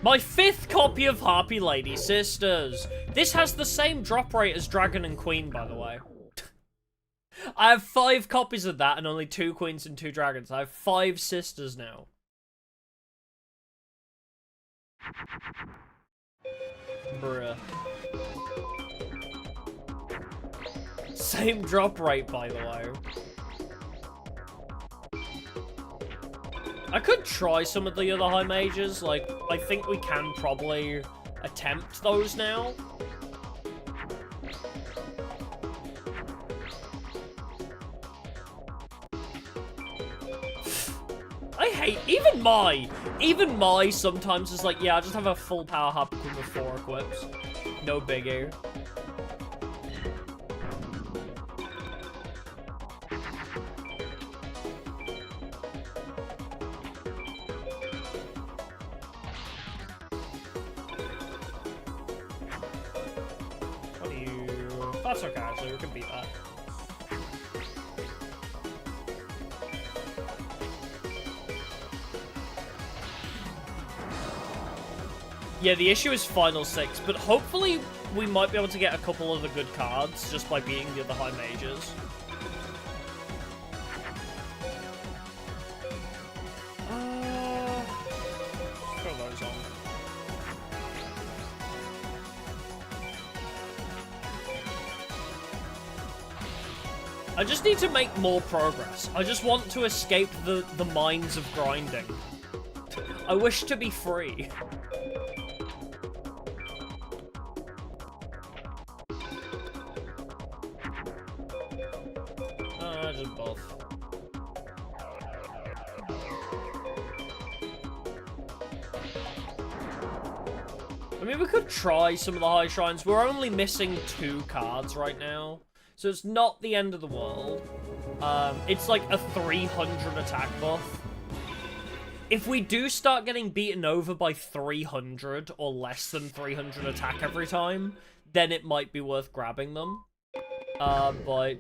My 5th copy of Harpy Lady Sisters. This has the same drop rate as Dragon and Queen, by the way. I have 5 copies of that and only 2 queens and 2 dragons. I have 5 sisters now. Bruh. Same drop rate, by the way. I could try some of the other high mages. Like, I think we can probably attempt those now. I hate, even my sometimes is like, yeah, I just have a full power hub with 4 equips. No biggie. That's okay, actually, we can beat that. Yeah, the issue is Final 6, but hopefully we might be able to get a couple of the good cards just by beating the other high mages. Throw those on. I just need to make more progress. I just want to escape the mines of grinding. I wish to be free. Just both. I mean, we could try some of the high shrines. We're only missing 2 cards right now. So it's not the end of the world. It's like a 300 attack buff. If we do start getting beaten over by 300 or less than 300 attack every time, then it might be worth grabbing them. But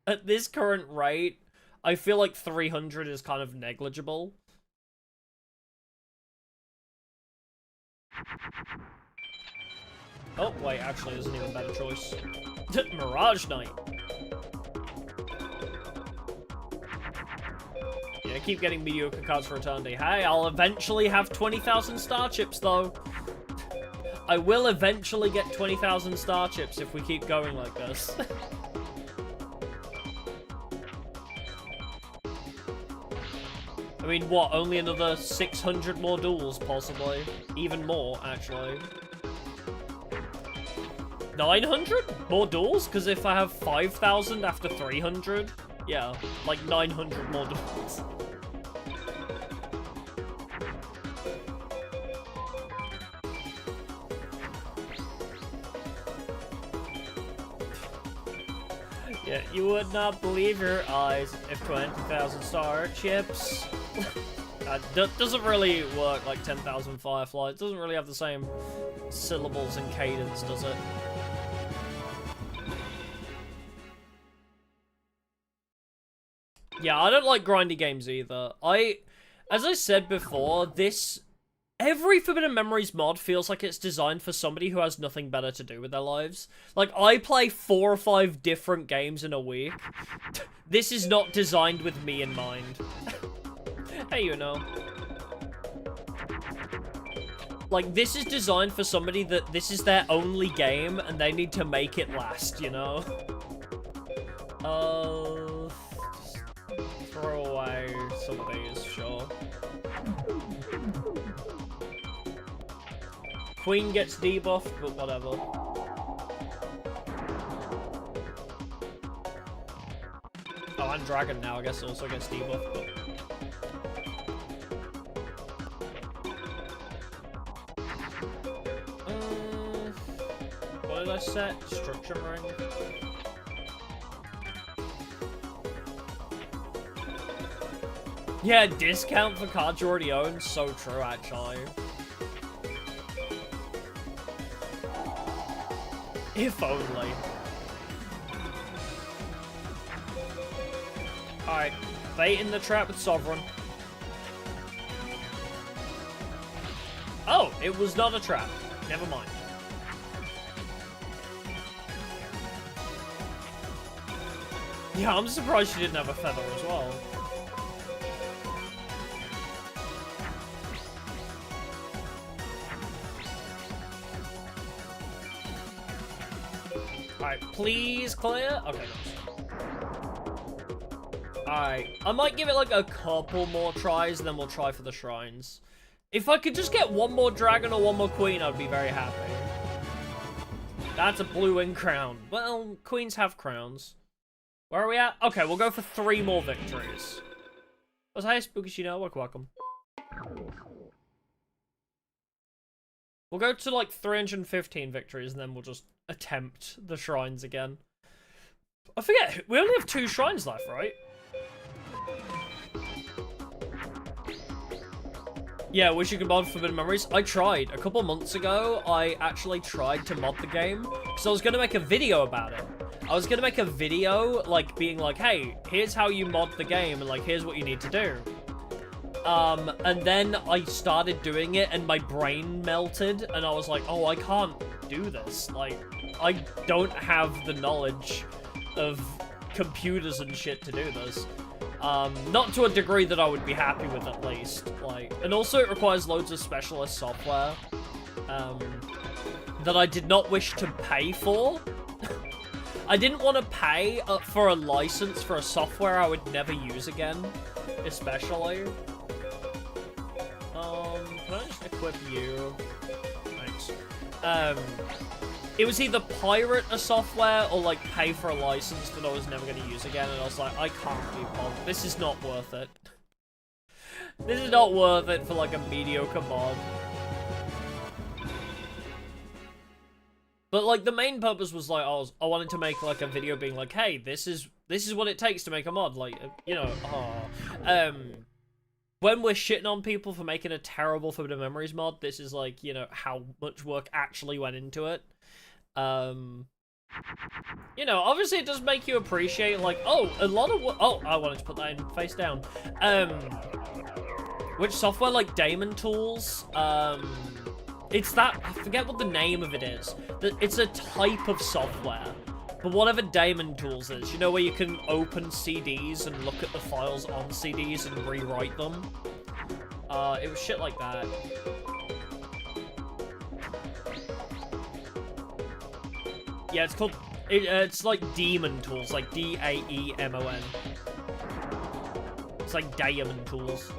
at this current rate, I feel like 300 is kind of negligible. Oh, wait, actually, there's an even better choice. Mirage Knight. Yeah, keep getting mediocre cards for Eternity. Hey, I'll eventually have 20,000 star chips, though. I will eventually get 20,000 star chips if we keep going like this. I mean, what, only another 600 more duels, possibly? Even more, actually. 900 more duels? Because if I have 5,000 after 300, yeah, like 900 more duels. Yeah, you would not believe your eyes if 20,000 star chips. Doesn't really work like 10,000 Firefly. It doesn't really have the same syllables and cadence, does it? Yeah, I don't like grindy games either. As I said before, every Forbidden Memories mod feels like it's designed for somebody who has nothing better to do with their lives. Like, I play 4 or 5 different games in a week. This is not designed with me in mind. Hey, you know. Like, this is designed for somebody that this is their only game, and they need to make it last, you know? Throw away some of these, sure. Queen gets debuffed, but whatever. Oh, and Dragon now, I guess, also gets debuffed, but... what did I set? Destruction Ring? Yeah, discount for cards you already own. So true, actually. If only. Alright, bait in the trap with Sovereign. Oh, it was not a trap. Never mind. Yeah, I'm surprised she didn't have a feather as well. Alright, please clear. Okay, nice. Alright, I might give it like a couple more tries and then we'll try for the shrines. If I could just get one more dragon or one more queen, I'd be very happy. That's a blue wing crown. Well, queens have crowns. Where are we at? Okay, we'll go for 3 more victories. Oh, hey, Spooky Shino, welcome. We'll go to like 315 victories and then we'll just attempt the shrines again. I forget, we only have 2 shrines left, right? Yeah, wish you could mod Forbidden Memories. I tried. A couple months ago, I actually tried to mod the game. Because I was going to make a video about it. I was going to make a video, like, being like, hey, here's how you mod the game, and, like, here's what you need to do. And then I started doing it, and my brain melted, and I was like, oh, I can't do this. Like, I don't have the knowledge of computers and shit to do this. Not to a degree that I would be happy with, at least. Like, and also it requires loads of specialist software, that I did not wish to pay for. I didn't want to pay for a license for a software I would never use again, especially. Can I just equip you? Thanks. It was either pirate a software or, like, pay for a license that I was never going to use again, and I was like, I can't be bothered. This is not worth it. This is not worth it for, like, a mediocre mod. But, like, the main purpose was, like, I wanted to make, like, a video being like, hey, this is what it takes to make a mod. Like, you know, when we're shitting on people for making a terrible Forbidden Memories mod, this is, like, you know, how much work actually went into it. You know, obviously it does make you appreciate, like, oh, a lot of oh, I wanted to put that in face down. Which software, like Daemon Tools, it's that, I forget what the name of it is. It's a type of software. But whatever Daemon Tools is, you know, where you can open CDs and look at the files on CDs and rewrite them. It was shit like that. Yeah, it's called, it's like Daemon Tools, like D-A-E-M-O-N. It's like Daemon Tools.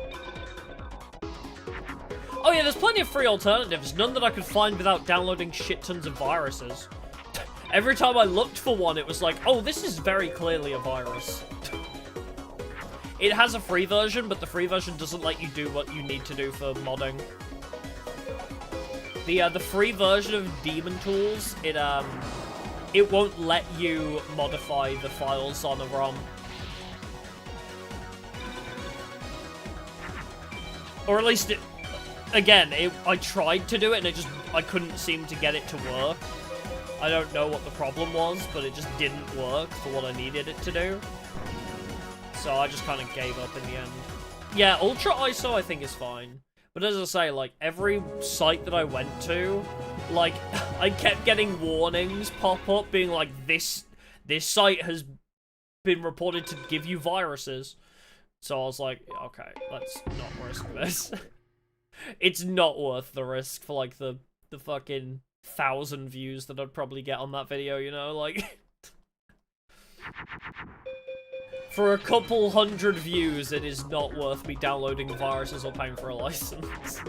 Oh yeah, there's plenty of free alternatives, none that I could find without downloading shit tons of viruses. Every time I looked for one, it was like, oh, this is very clearly a virus. It has a free version, but the free version doesn't let you do what you need to do for modding. The free version of Daemon Tools, it won't let you modify the files on a ROM. Or at least, I tried to do it, and I couldn't seem to get it to work. I don't know what the problem was, but it just didn't work for what I needed it to do. So I just kind of gave up in the end. Yeah, Ultra ISO I think is fine. But as I say, like, every site that I went to, like, I kept getting warnings pop up being like, this site has been reported to give you viruses. So I was like, okay, let's not risk this. It's not worth the risk for, like, the fucking 1,000 views that I'd probably get on that video, you know? Like, for a couple hundred views, it is not worth me downloading viruses or paying for a license.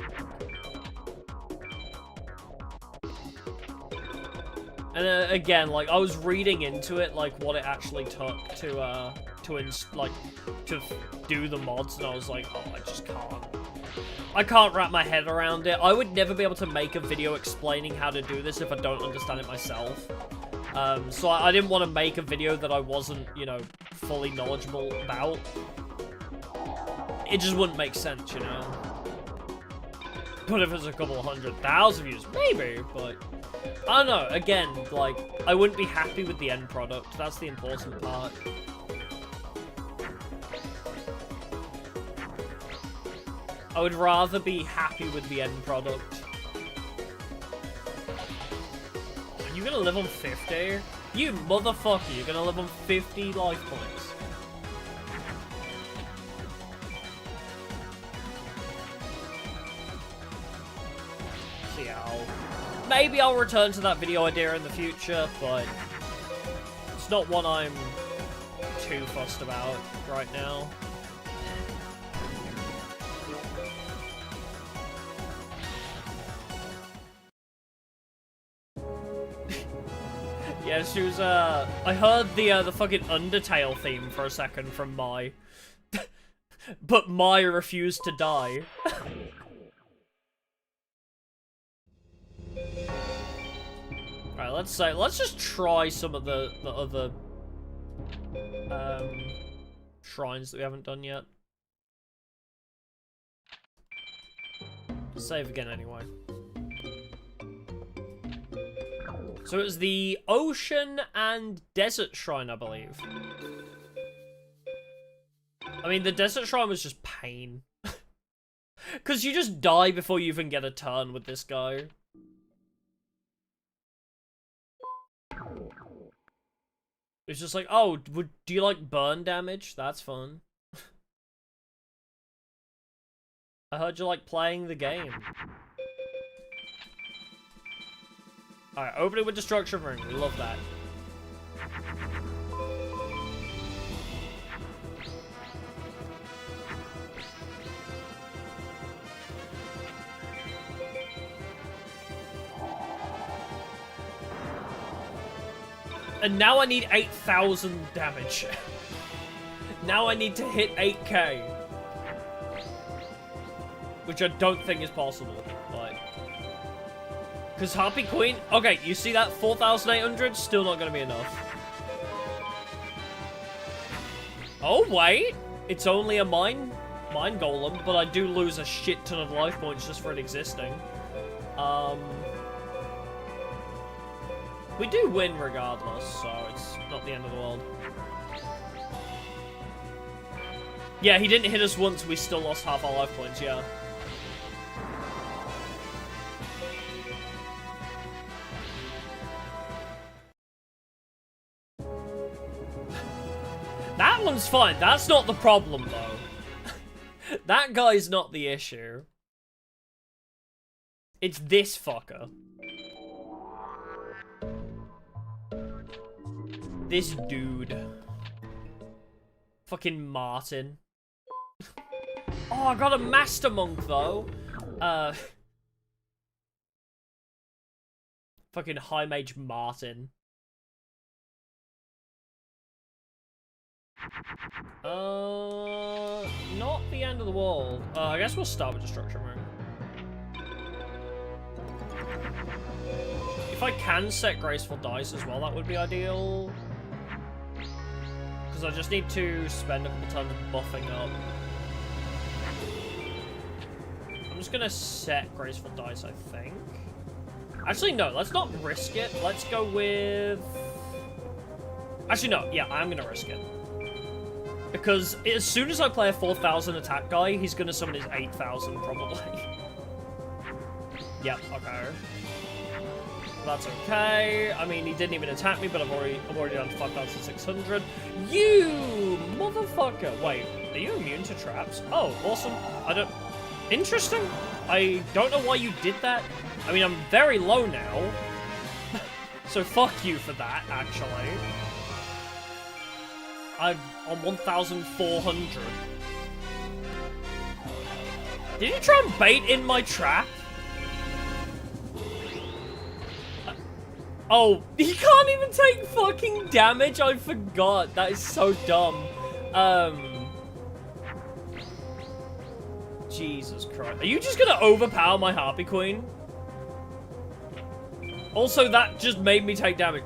And again, like, I was reading into it, like, what it actually took to do the mods, and I was like, oh, I just can't. I can't wrap my head around it. I would never be able to make a video explaining how to do this if I don't understand it myself. So I didn't want to make a video that I wasn't, you know, fully knowledgeable about. It just wouldn't make sense, you know? But if it's a couple 100,000 views, maybe, but I don't know. Again, like, I wouldn't be happy with the end product. That's the important part. I would rather be happy with the end product. Are you gonna live on 50? You motherfucker, you're gonna live on 50 life points. See how... Maybe I'll return to that video idea in the future, but it's not one I'm too fussed about right now. Yeah, she was, I heard the fucking Undertale theme for a second from Mai. But Mai refused to die. Alright, let's just try some of the other, shrines that we haven't done yet. Save again anyway. So it was the Ocean and Desert Shrine, I believe. I mean, the Desert Shrine was just pain. Because you just die before you even get a turn with this guy. It's just like, oh, do you like burn damage? That's fun. I heard you like playing the game. Alright, opening with Destruction Ring. We love that. And now I need 8,000 damage. Now I need to hit 8k. Which I don't think is possible, but... Because Harpy Queen... Okay, you see that 4,800? Still not going to be enough. Oh, wait. It's only a mine golem, but I do lose a shit ton of life points just for it existing. We do win regardless, so it's not the end of the world. Yeah, he didn't hit us once, we still lost half our life points, yeah. That one's fine. That's not the problem, though. That guy's not the issue. It's this fucker. This dude. Fucking Martin. Oh, I got a Master Monk, though. Fucking High Mage Martin. Not the end of the world. I guess we'll start with Destruction Ring. If If I can set graceful dice as well, that would be ideal. Because I just need to spend a couple times buffing up. I'm just gonna set graceful dice, I think. Actually, no, let's not risk it. Let's go with... Actually, no, yeah, I'm gonna risk it. Because as soon as I play a 4,000 attack guy, he's gonna summon his 8,000, probably. Yep, okay. That's okay. I mean, he didn't even attack me, but I'm already down to 5,600. You motherfucker! Wait, are you immune to traps? Oh, awesome. I don't... Interesting. I don't know why you did that. I mean, I'm very low now. So fuck you for that, actually. I'm on 1,400. Did you try and bait in my trap? Oh, he can't even take fucking damage? I forgot. That is so dumb. Jesus Christ. Are you just gonna overpower my Harpy Queen? Also, that just made me take damage.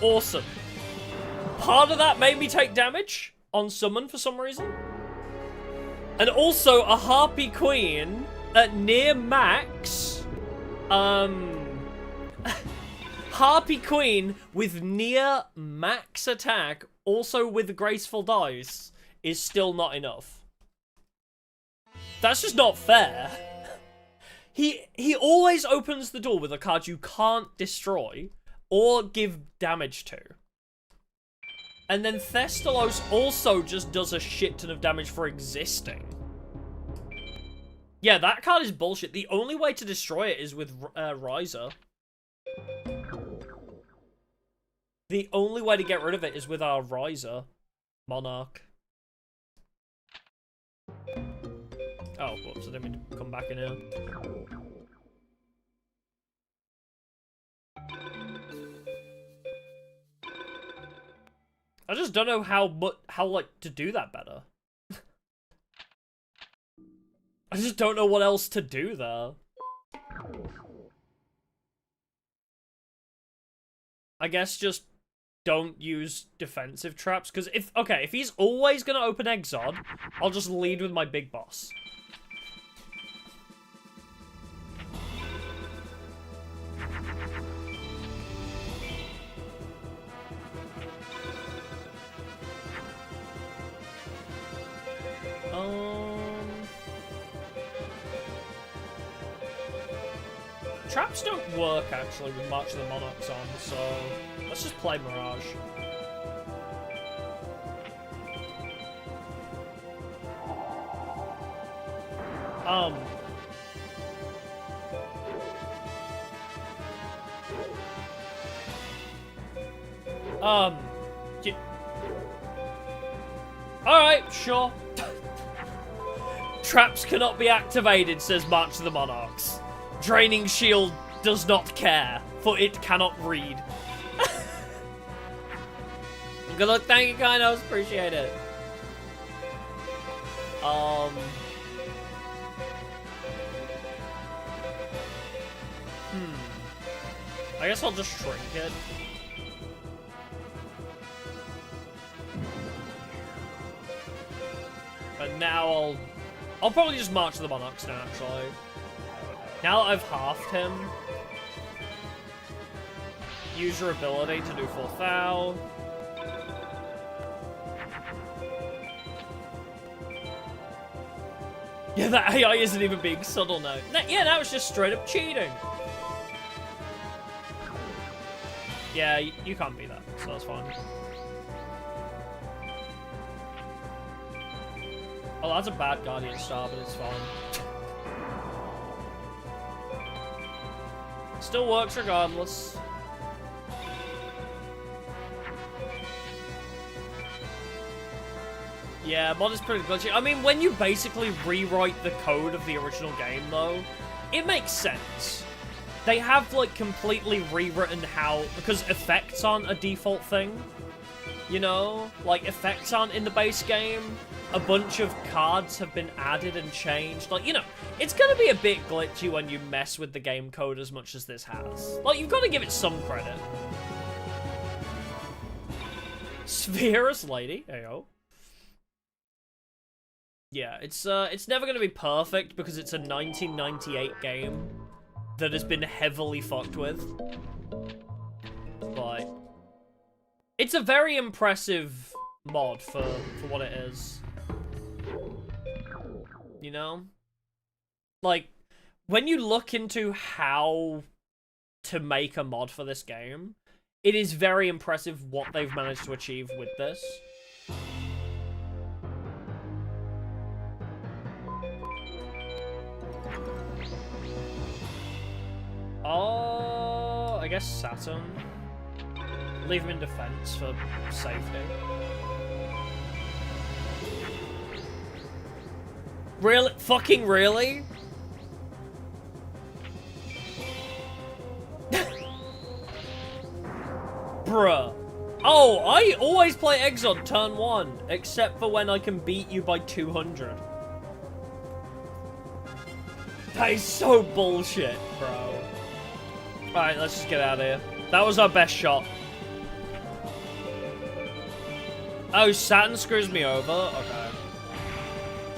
Awesome. Part of that made me take damage on summon for some reason. And also, a Harpy Queen at near max. Harpy Queen with near max attack, also with graceful dice, is still not enough. That's just not fair. He always opens the door with a card you can't destroy or give damage to. And then Thestalos also just does a shit ton of damage for existing. Yeah, that card is bullshit. The only way to destroy it is with Riser. The only way to get rid of it is with our Riser Monarch. Oh, whoops, I didn't mean to come back in here. I just don't know how like, to do that better. I just don't know what else to do there. I guess just don't use defensive traps, because if he's always gonna open Exod, I'll just lead with my big boss. Traps don't work, actually, with March of the Monarchs on, so let's just play Mirage. Alright, sure. Traps cannot be activated, says March of the Monarchs. Draining Shield does not care, for it cannot read. Good luck, thank you, Kynos, appreciate it. I guess I'll just shrink it. And now I'll probably just march to the Monarchs now, actually. Now that I've halved him, use your ability to do full foul. Yeah, that AI isn't even being subtle now. Yeah, that was just straight up cheating. Yeah, you can't be that, so that's fine. Oh, that's a bad Guardian Star, but it's fine. Still works regardless. Yeah, mod is pretty glitchy. I mean, when you basically rewrite the code of the original game, though, it makes sense. They have, like, completely rewritten how... Because effects aren't a default thing. You know? Like, effects aren't in the base game. a bunch of cards have been added and changed. Like, you know, it's gonna be a bit glitchy when you mess with the game code as much as this has. Like, you've got to give it some credit. Spherus Lady, ayo. Yeah, it's never gonna be perfect because it's a 1998 game that has been heavily fucked with. But it's a very impressive mod for what it is. You know? Like, when you look into how to make a mod for this game, it is very impressive what they've managed to achieve with this. Oh, I guess Saturn. Leave him in defense for safety. Really? Fucking really? Bruh. Oh, I always play Exxon turn 1, except for when I can beat you by 200. That is so bullshit, bro. Alright, let's just get out of here. That was our best shot. Oh, Saturn screws me over? Okay.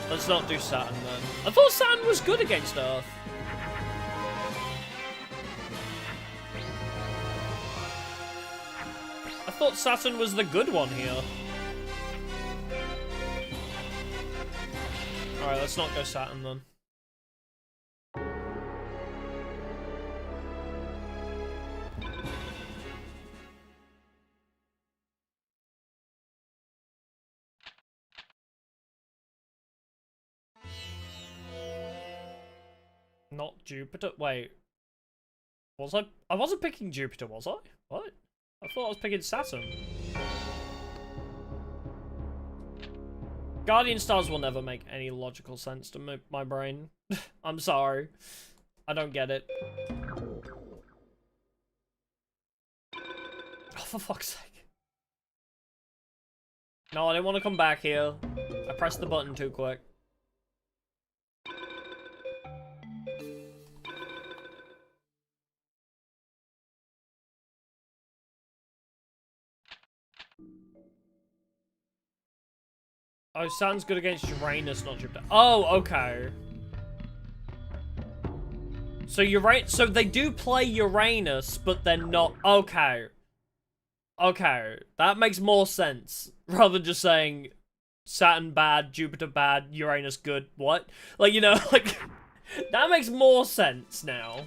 Let's not do Saturn then. I thought Saturn was good against Earth. I thought Saturn was the good one here. Alright, let's not go Saturn then. Not Jupiter? Wait. Was I? I wasn't picking Jupiter, was I? What? I thought I was picking Saturn. Guardian stars will never make any logical sense to my brain. I'm sorry. I don't get it. Oh, for fuck's sake. No, I didn't want to come back here. I pressed the button too quick. Oh, Saturn's good against Uranus, not Jupiter. Oh, okay. So they do play Uranus, but they're not. Okay. Okay, that makes more sense. Rather than just saying Saturn bad, Jupiter bad, Uranus good. What? Like, you know, like, that makes more sense now.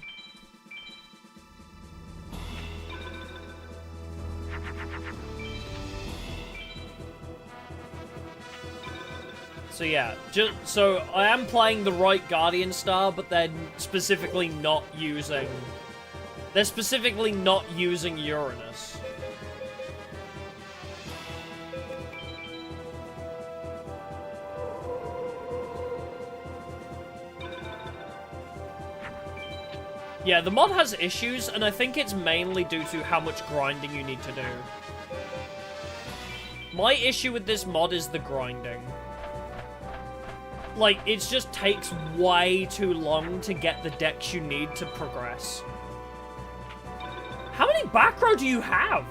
So yeah, so I am playing the right Guardian Star, but they're specifically not using... They're specifically not using Uranus. Yeah, the mod has issues, and I think it's mainly due to how much grinding you need to do. My issue with this mod is the grinding. Like, it just takes way too long to get the decks you need to progress. How many back row do you have?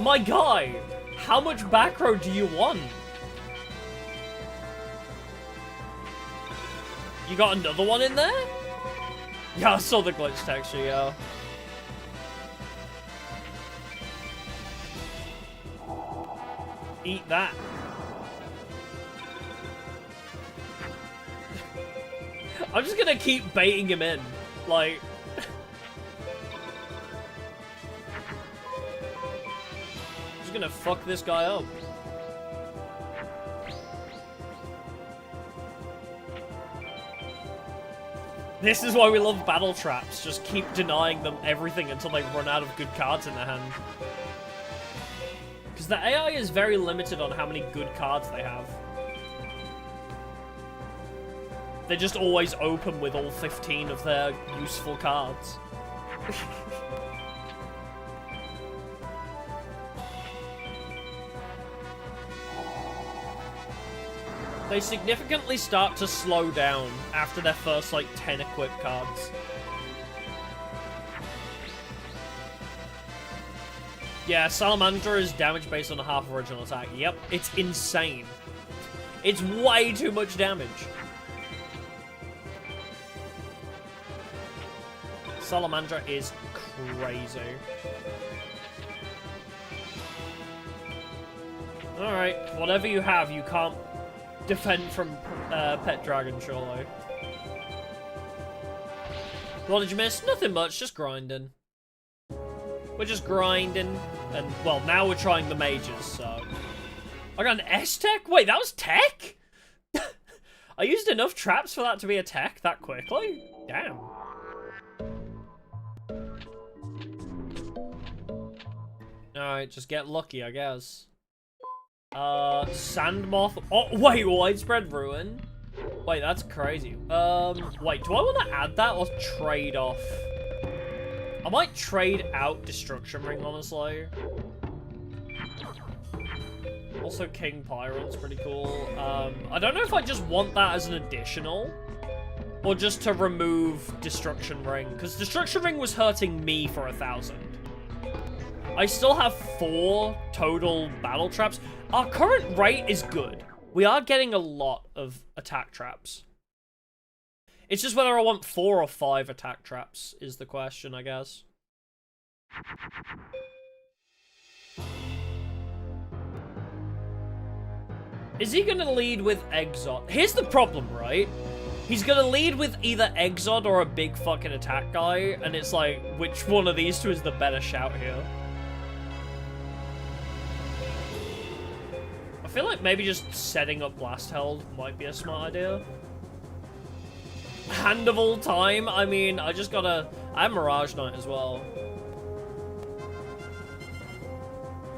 My guy, how much back row do you want? You got another one in there? Yeah, I saw the glitch texture, yeah. Eat that. I'm just gonna keep baiting him in, like... just gonna fuck this guy up. This is why we love battle traps. Just keep denying them everything until they run out of good cards in their hand. Because the AI is very limited on how many good cards they have. They just always open with all 15 of their useful cards. They significantly start to slow down after their first, like, 10 equipped cards. Yeah, Salamander is damage based on a half original attack. Yep, it's insane. It's way too much damage. Salamander is crazy. Alright, whatever you have, you can't defend from Pet Dragon, surely. What did you miss? Nothing much, just grinding. We're just grinding, and, well, now we're trying the mages, so... I got an S-Tech? Wait, that was tech? I used enough traps for that to be a tech that quickly? Damn. Alright, just get lucky, I guess. Sandmoth. Oh, wait, Widespread Ruin? Wait, that's crazy. Wait, do I want to add that or trade off? I might trade out Destruction Ring, honestly. Also, King Pyron's pretty cool. I don't know if I just want that as an additional, or just to remove Destruction Ring, because Destruction Ring was hurting me for 1,000. I still have 4 total battle traps. Our current rate is good. We are getting a lot of attack traps. It's just whether I want 4 or 5 attack traps is the question, I guess. Is he gonna lead with Exod? Here's the problem, right? He's gonna lead with either Exod or a big fucking attack guy, and it's like, which one of these two is the better shout here? I feel like maybe just setting up Blast Held might be a smart idea. Hand of all time? I mean, I have Mirage Knight as well.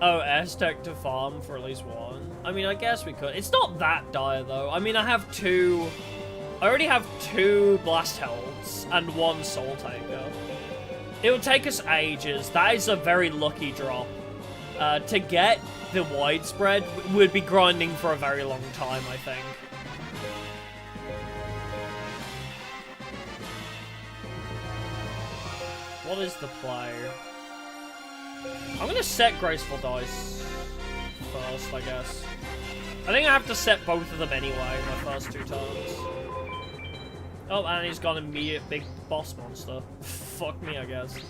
Oh, S-Tech to farm for at least 1. I mean, I guess we could. It's not that dire, though. I mean, I already have 2 Blast Helds and 1 Soul Taker. It would take us ages. That is a very lucky drop. To get the Widespread, we'd be grinding for a very long time, I think. What is the play? I'm gonna set Graceful Dice first, I guess. I think I have to set both of them anyway, my first 2 turns. Oh, and he's got an immediate big boss monster. Fuck me, I guess.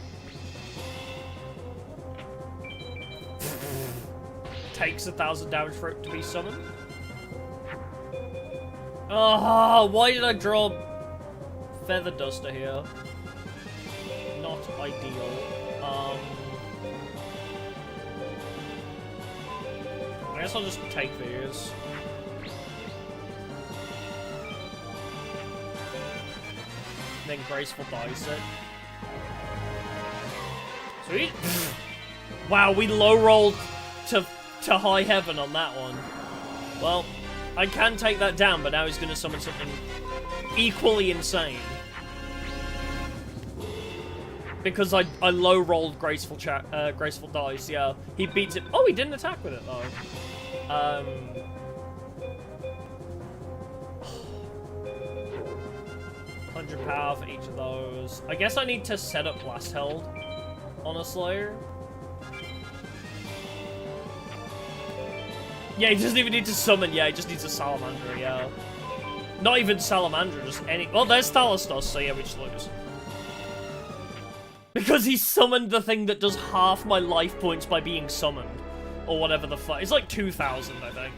Takes 1,000 damage for it to be summoned. Oh, why did I draw Feather Duster here? Not ideal. I guess I'll just take these. Then Graceful Dice it. Sweet. Wow, we low rolled to high heaven on that one. Well, I can take that down, but now he's going to summon something equally insane. Because I low rolled Graceful Dice, yeah. He beats it. Oh, he didn't attack with it though. 100 power for each of those. I guess I need to set up Blast Held, honestly. Yeah, he doesn't even need to summon. Yeah, he just needs a Salamander, yeah. Not even Salamander, just any... Well, there's Thalastos, so yeah, we just lose. Because he summoned the thing that does half my life points by being summoned. Or whatever the fuck. It's like 2,000, I think.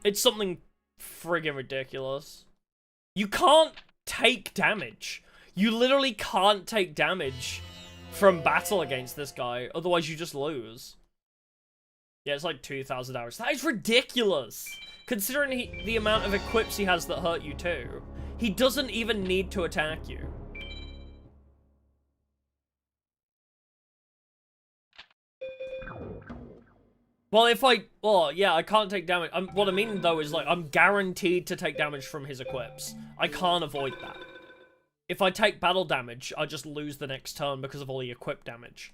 It's something friggin' ridiculous. You can't take damage. You literally can't take damage from battle against this guy. Otherwise, you just lose. Yeah, it's like 2,000 hours. That is ridiculous! Considering the amount of equips he has that hurt you too. He doesn't even need to attack you. Well, well, yeah, I can't take damage. What I mean, though, is, like, I'm guaranteed to take damage from his equips. I can't avoid that. If I take battle damage, I just lose the next turn because of all the equip damage.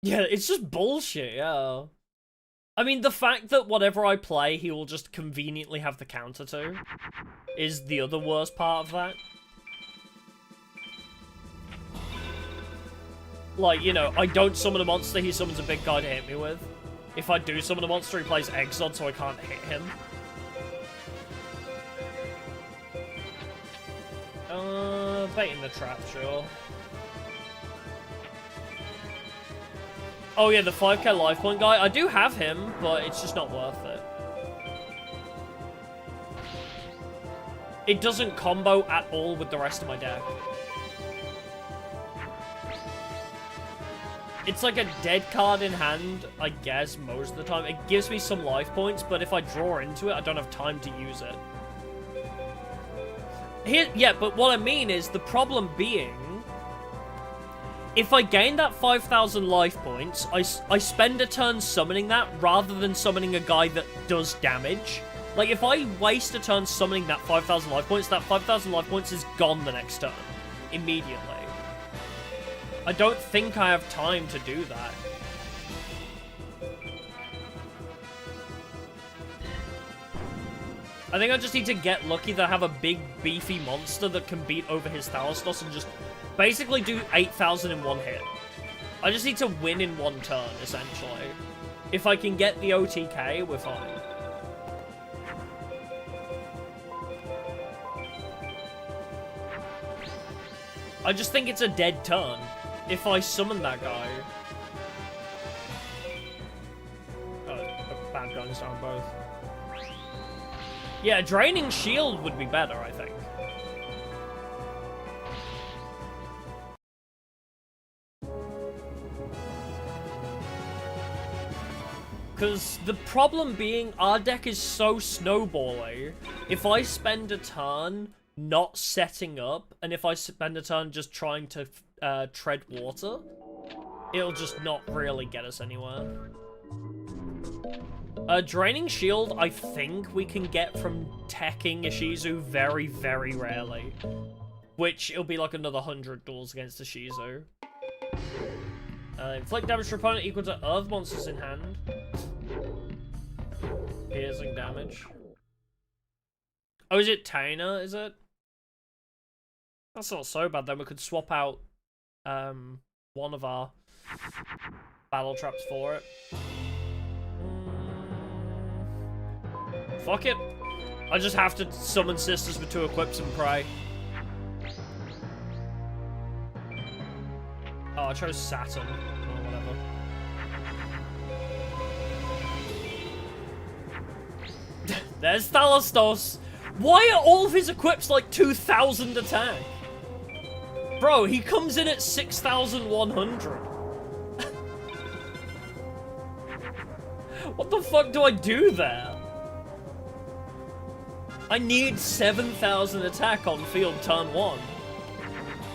Yeah, it's just bullshit, yeah. I mean, the fact that whatever I play, he will just conveniently have the counter to is the other worst part of that. Like, you know, I don't summon a monster, he summons a big guy to hit me with. If I do summon a monster, he plays Exod, so I can't hit him. Baiting the trap, sure. Oh yeah, the 5k life point guy. I do have him, but it's just not worth it. It doesn't combo at all with the rest of my deck. It's like a dead card in hand, I guess, most of the time. It gives me some life points, but if I draw into it, I don't have time to use it. Yeah, but what I mean is, the problem being, if I gain that 5,000 life points, I spend a turn summoning that, rather than summoning a guy that does damage. Like, if I waste a turn summoning that 5,000 life points, that 5,000 life points is gone the next turn. Immediately. I don't think I have time to do that. I think I just need to get lucky that I have a big, beefy monster that can beat over his Thalastos and just basically do 8,000 in one hit. I just need to win in one turn, essentially. If I can get the OTK, we're fine. I just think it's a dead turn if I summon that guy. Oh, bad guns down both. Yeah, Draining Shield would be better, I think. Because the problem being, our deck is so snowbally. If I spend a turn not setting up, and if I spend a turn just trying to tread water, it'll just not really get us anywhere. Draining Shield, I think we can get from teching Ishizu very, very rarely. Which, it'll be like another 100 duels against Ishizu. Inflict damage to opponent equal to Earth monsters in hand. Piercing damage. Oh, is it Taina, is it? That's not so bad, then we could swap out one of our battle traps for it. Fuck it. I just have to summon Sisters with 2 equips and pray. Oh, I chose Saturn. Or whatever. There's Thalastos. Why are all of his equips like 2,000 attack? Bro, he comes in at 6,100. What the fuck do I do there? I need 7,000 attack on field turn 1.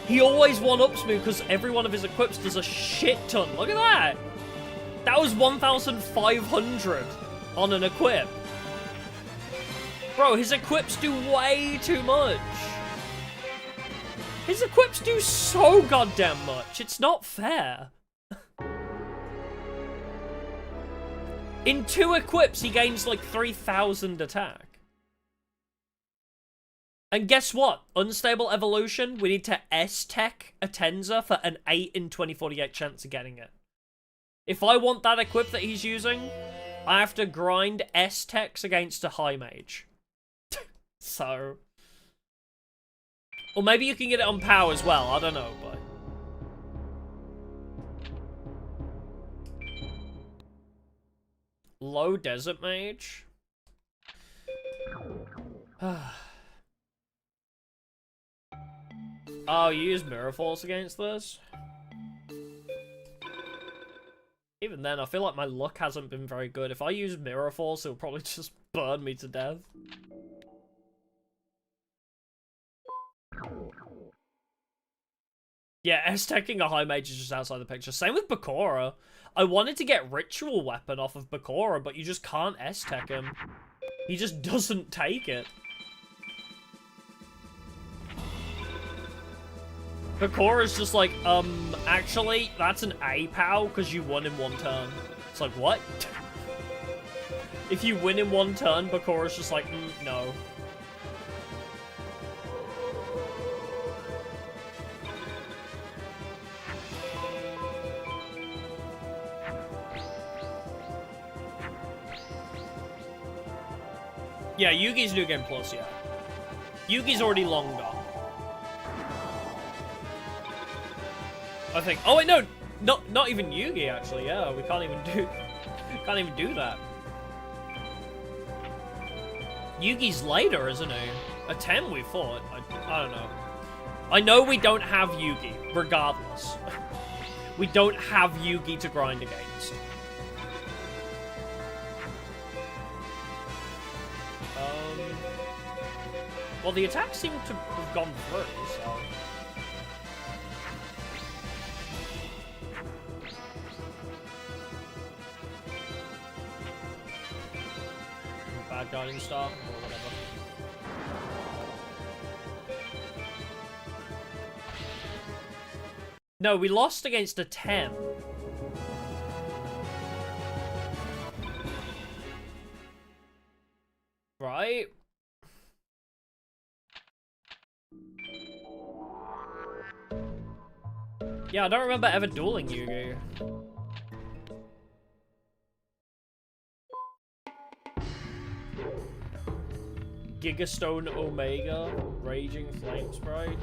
He always one-ups me because every one of his equips does a shit ton. Look at that! That was 1,500 on an equip. Bro, his equips do way too much. His equips do so goddamn much. It's not fair. In 2 equips, he gains like 3,000 attack. And guess what? Unstable Evolution, we need to S-Tech a Tenza for an 8 in 2048 chance of getting it. If I want that equip that he's using, I have to grind S-Techs against a High Mage. So... Or maybe you can get it on POW as well, I don't know, but... Low Desert Mage? Oh, you use Mirror Force against this? Even then, I feel like my luck hasn't been very good. If I use Mirror Force, it'll probably just burn me to death. Yeah, S-Teching a High Mage is just outside the picture. Same with Bakura. I wanted to get Ritual Weapon off of Bakura, but you just can't S-Tech him. He just doesn't take it. Bakura's just like, actually, that's an A POW because you won in one turn. It's like, what? If you win in one turn, Bakura's just like, no. Yeah, Yugi's New Game Plus, yeah. Yugi's already long gone. I think. Oh wait, no, not even Yugi actually. Yeah, we can't even do that. Yugi's later, isn't he? A 10 we fought. I don't know. I know we don't have Yugi, regardless. We don't have Yugi to grind against. Well, the attacks seem to have gone through, so... Bad Guiding Star, or whatever. No, we lost against a 10. Right? Yeah, I don't remember ever dueling Yugi. Gigastone Omega, Raging Flame Sprite.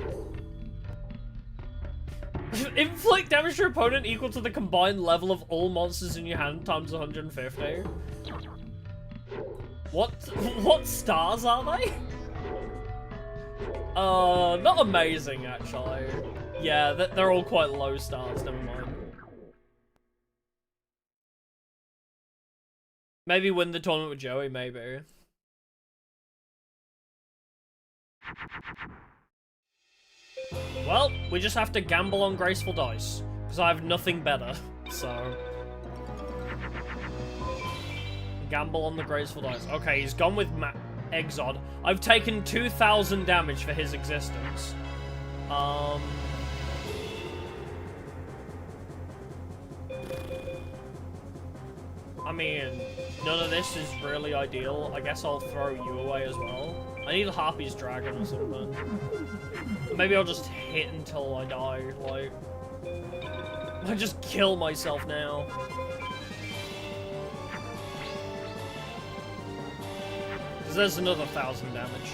Inflict damage to your opponent equal to the combined level of all monsters in your hand times 150. What stars are they? Not amazing actually. Yeah, they're all quite low stars, never mind. Maybe win the tournament with Joey, maybe. Well, we just have to gamble on Graceful Dice, because I have nothing better, so... Gamble on the Graceful Dice. Okay, he's gone with Exod. I've taken 2,000 damage for his existence. I mean, none of this is really ideal. I guess I'll throw you away as well. I need a Harpy's Dragon or something. Maybe I'll just hit until I die, like... I just kill myself now. Because there's another 1,000 damage.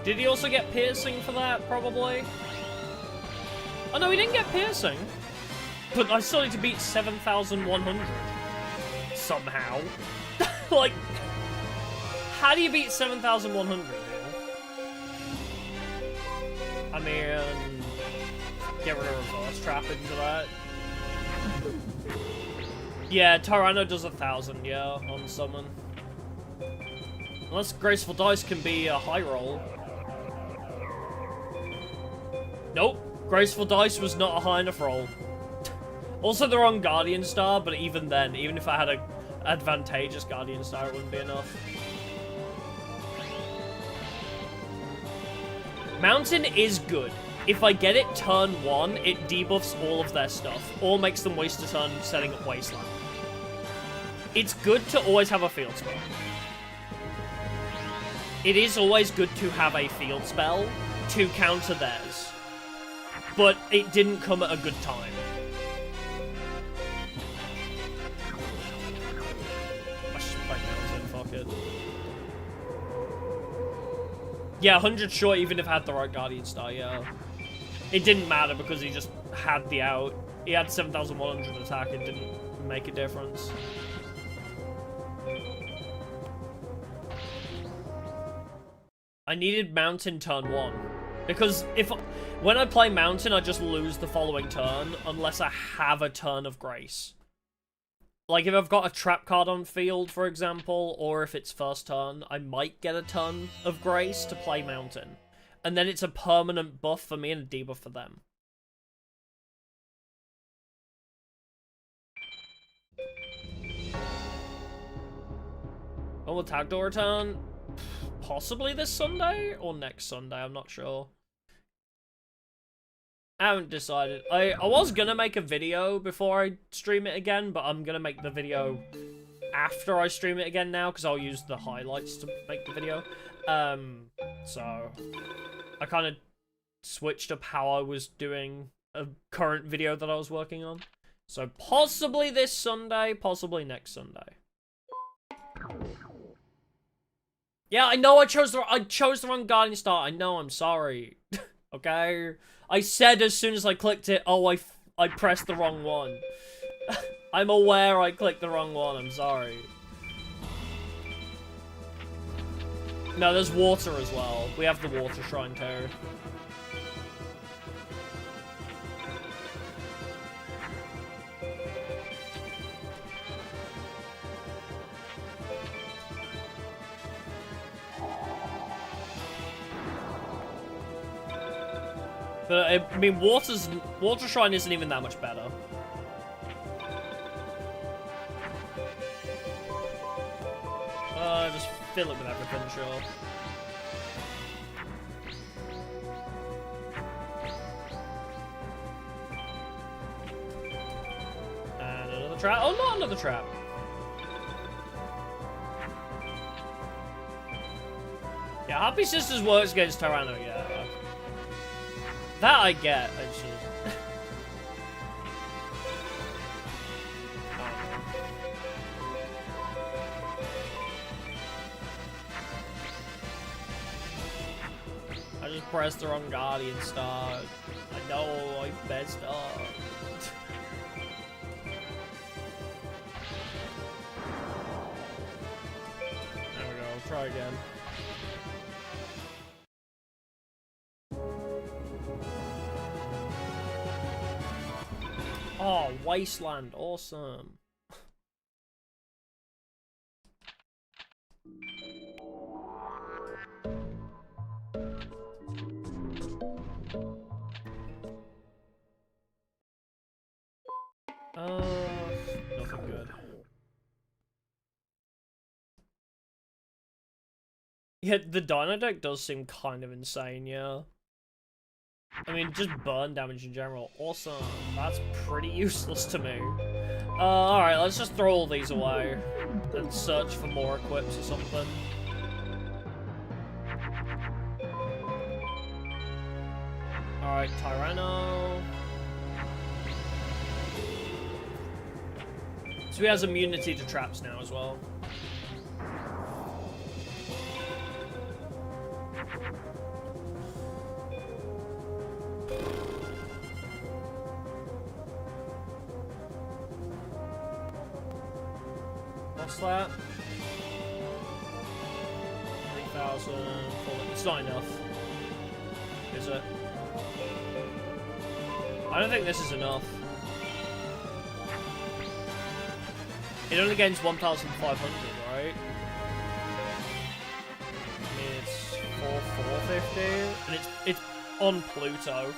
Did he also get piercing for that, probably? Oh no, he didn't get piercing. But I still need to beat 7,100. Somehow. Like, how do you beat 7,100 here? I mean, get rid of reverse trap into that. Yeah, Tyranno does 1,000, yeah, on summon. Unless Graceful Dice can be a high roll. Nope, Graceful Dice was not a high enough roll. Also, they're on Guardian Star, but even then, even if I had an advantageous Guardian Star, it wouldn't be enough. Mountain is good. If I get it turn 1, it debuffs all of their stuff, or makes them waste a turn setting up Wasteland. It's good to always have a field spell. It is always good to have a field spell to counter theirs. But it didn't come at a good time. I should play Mountain, fuck it. Yeah, 100 short even if I had the right Guardian Star, yeah. It didn't matter because he just had the out. He had 7,100 attack, it didn't make a difference. I needed Mountain turn 1. Because when I play Mountain, I just lose the following turn unless I have a turn of Grace. Like, if I've got a trap card on field, for example, or if it's first turn, I might get a turn of Grace to play Mountain. And then it's a permanent buff for me and a debuff for them. When will Tag Door return? Possibly this Sunday or next Sunday, I'm not sure. I haven't decided. I was gonna make a video before I stream it again, but I'm gonna make the video after I stream it again now, because I'll use the highlights to make the video. So I kind of switched up how I was doing a current video that I was working on. So possibly this Sunday, possibly next Sunday. Yeah, I know I chose the wrong Guardian Star. I know, I'm sorry. Okay? I said as soon as I clicked it, oh, I pressed the wrong one. I'm aware I clicked the wrong one, I'm sorry. No, there's water as well. We have the water shrine too. But, I mean, Water Shrine isn't even that much better. Just fill it with everything, sure. And another trap. Oh, not another trap. Yeah, Happy Sisters works against Tyranno, yeah. That I get, I just... I just pressed the wrong Guardian Star. I know, I messed up. There we go, try again. Oh, Wasteland, awesome. Nothing good. Yeah, the Dino deck does seem kind of insane, yeah. I mean, just burn damage in general. Awesome. That's pretty useless to me. Alright, let's just throw all these away. And search for more equips or something. Alright, Tyranno. So he has immunity to traps now as well. What's that? 3,000. It's not enough. Is it? I don't think this is enough. It only gains 1,500, right? I mean, it's 450, and it's on Pluto.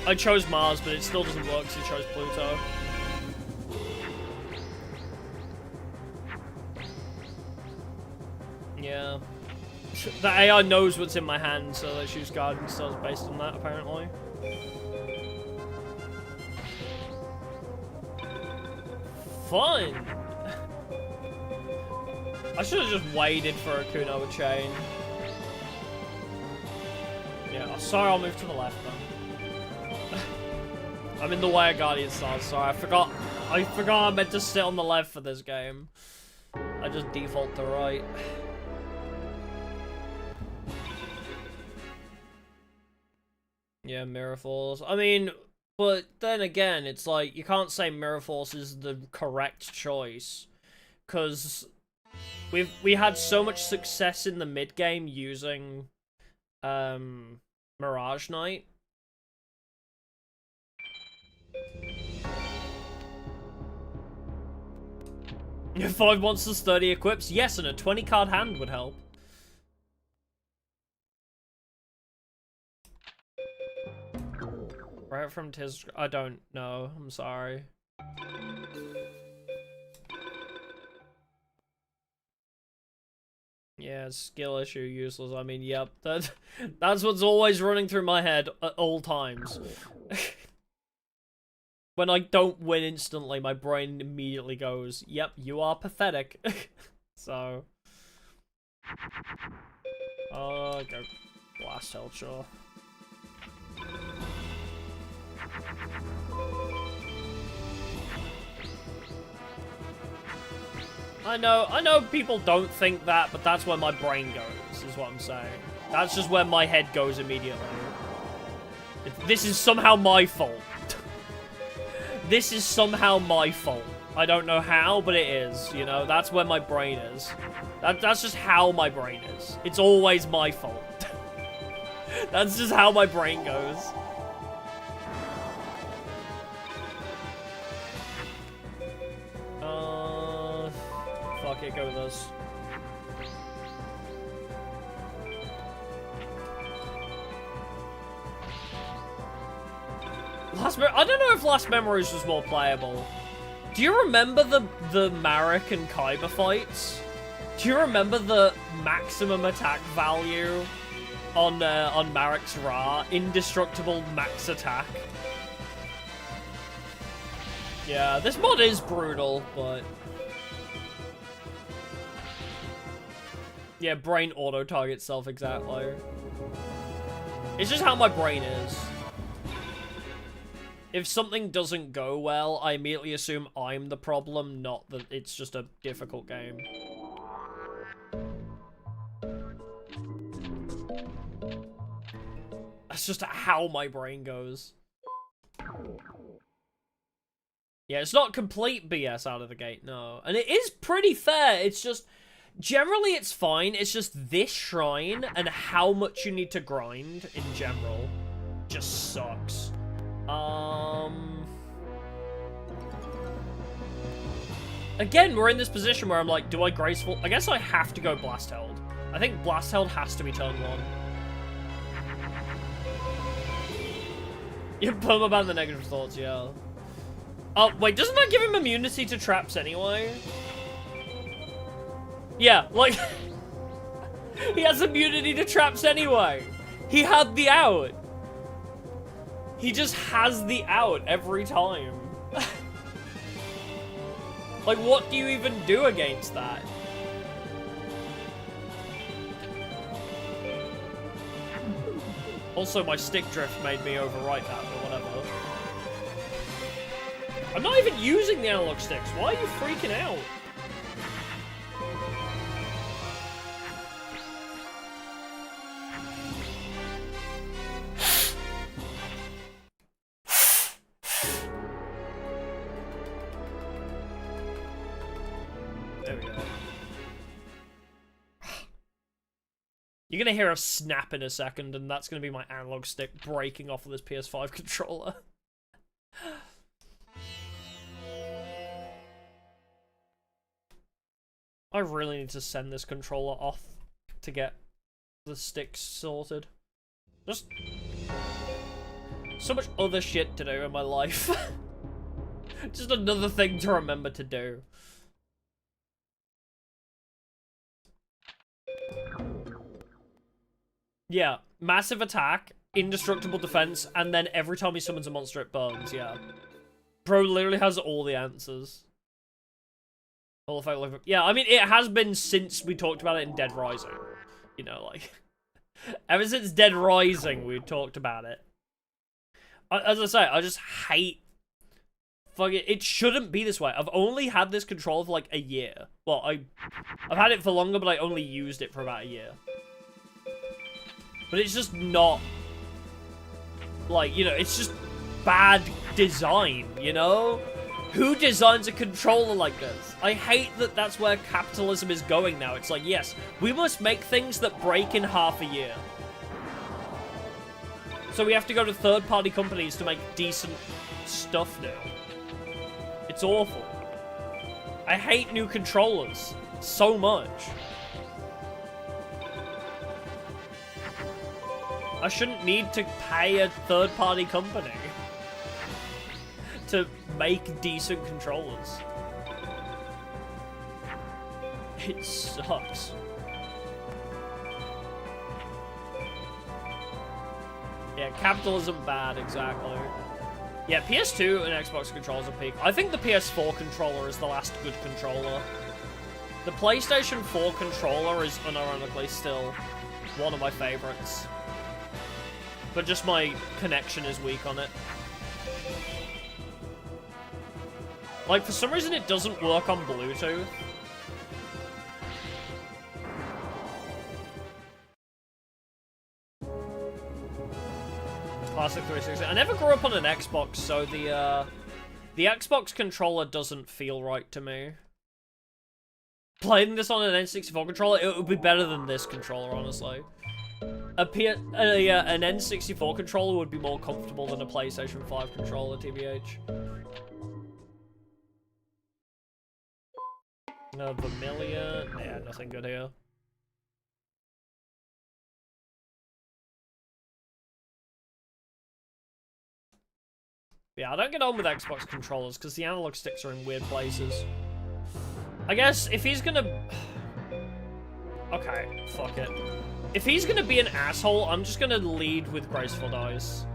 I chose Mars, but it still doesn't work because he chose Pluto. Yeah. The AI knows what's in my hand, so they choose Guardian Stars based on that, apparently. Fun! I should have just waited for a Kuno chain. Yeah, oh, sorry, I'll move to the left then. I'm in the way of Guardian Stars, sorry, I forgot I meant to sit on the left for this game. I just default to right. Yeah, Mirror Force. I mean, but then again, it's like, you can't say Mirror Force is the correct choice. Because we had so much success in the mid-game using Mirage Knight. If 5 monsters, 30 equips, yes, and a 20-card hand would help. Right from Tis... I don't know. I'm sorry. Yeah, skill issue, useless. I mean, yep. That's what's always running through my head at all times. When I don't win instantly, my brain immediately goes, yep, you are pathetic. So... go blast hell, sure. I know people don't think that, but that's where my brain goes, is what I'm saying. That's just where my head goes immediately. This is somehow my fault. This is somehow my fault. I don't know how, but it is, you know? That's where my brain is. That's just how my brain is. It's always my fault. That's just how my brain goes. Fuck it, go with this. I don't know if Last Memories was more playable. Do you remember the Marek and Kaiba fights? Do you remember the maximum attack value on Marek's Ra? Indestructible max attack. Yeah, this mod is brutal, but... Yeah, brain auto-targets self, exactly. It's just how my brain is. If something doesn't go well, I immediately assume I'm the problem, not that it's just a difficult game. That's just how my brain goes. Yeah, it's not complete BS out of the gate, no. And it is pretty fair, it's just... Generally, it's fine. It's just this shrine and how much you need to grind in general just sucks. Again, we're in this position where I'm like, do I graceful? I guess I have to go Blast Held. I think Blast Held has to be turn 1. You permaban the negative thoughts, yeah. Oh, wait, doesn't that give him immunity to traps anyway? Yeah, like... he has immunity to traps anyway. He had the out. He just has the out every time. Like, what do you even do against that? Also, my stick drift made me overwrite that, but whatever. I'm not even using the analog sticks. Why are you freaking out? There we go. You're gonna hear a snap in a second, and that's gonna be my analog stick breaking off of this PS5 controller. I really need to send this controller off to get the sticks sorted. Just so much other shit to do in my life. Just another thing to remember to do. Yeah, massive attack, indestructible defense, and then every time he summons a monster it burns, yeah. Bro literally has all the answers. All the fact, yeah, I mean, it has been since we talked about it in Dead Rising. You know, like... ever since Dead Rising, we talked about it. As I say, I just hate... Fuck it, it shouldn't be this way. I've only had this controller for, like, a year. Well, I've had it for longer, but I only used it for about a year. But it's just not... like, you know, it's just bad design, you know? Who designs a controller like this? I hate that that's where capitalism is going now. It's like, yes, we must make things that break in half a year. So we have to go to third-party companies to make decent stuff now. It's awful. I hate new controllers so much. I shouldn't need to pay a third-party company to make decent controllers. It sucks. Yeah, capitalism bad, exactly. Yeah, PS2 and Xbox controllers are peak. I think the PS4 controller is the last good controller. The PlayStation 4 controller is unironically still one of my favorites. But just my connection is weak on it. Like, for some reason it doesn't work on Bluetooth. Classic 360. I never grew up on an Xbox, so the Xbox controller doesn't feel right to me. Playing this on an N64 controller, it would be better than this controller, honestly. An N64 controller would be more comfortable than a PlayStation 5 controller, TBH. No, Vermilion. Yeah, nothing good here. Yeah, I don't get on with Xbox controllers because the analog sticks are in weird places. I guess if he's gonna... Okay, fuck it. If he's gonna be an asshole, I'm just gonna lead with graceful dice.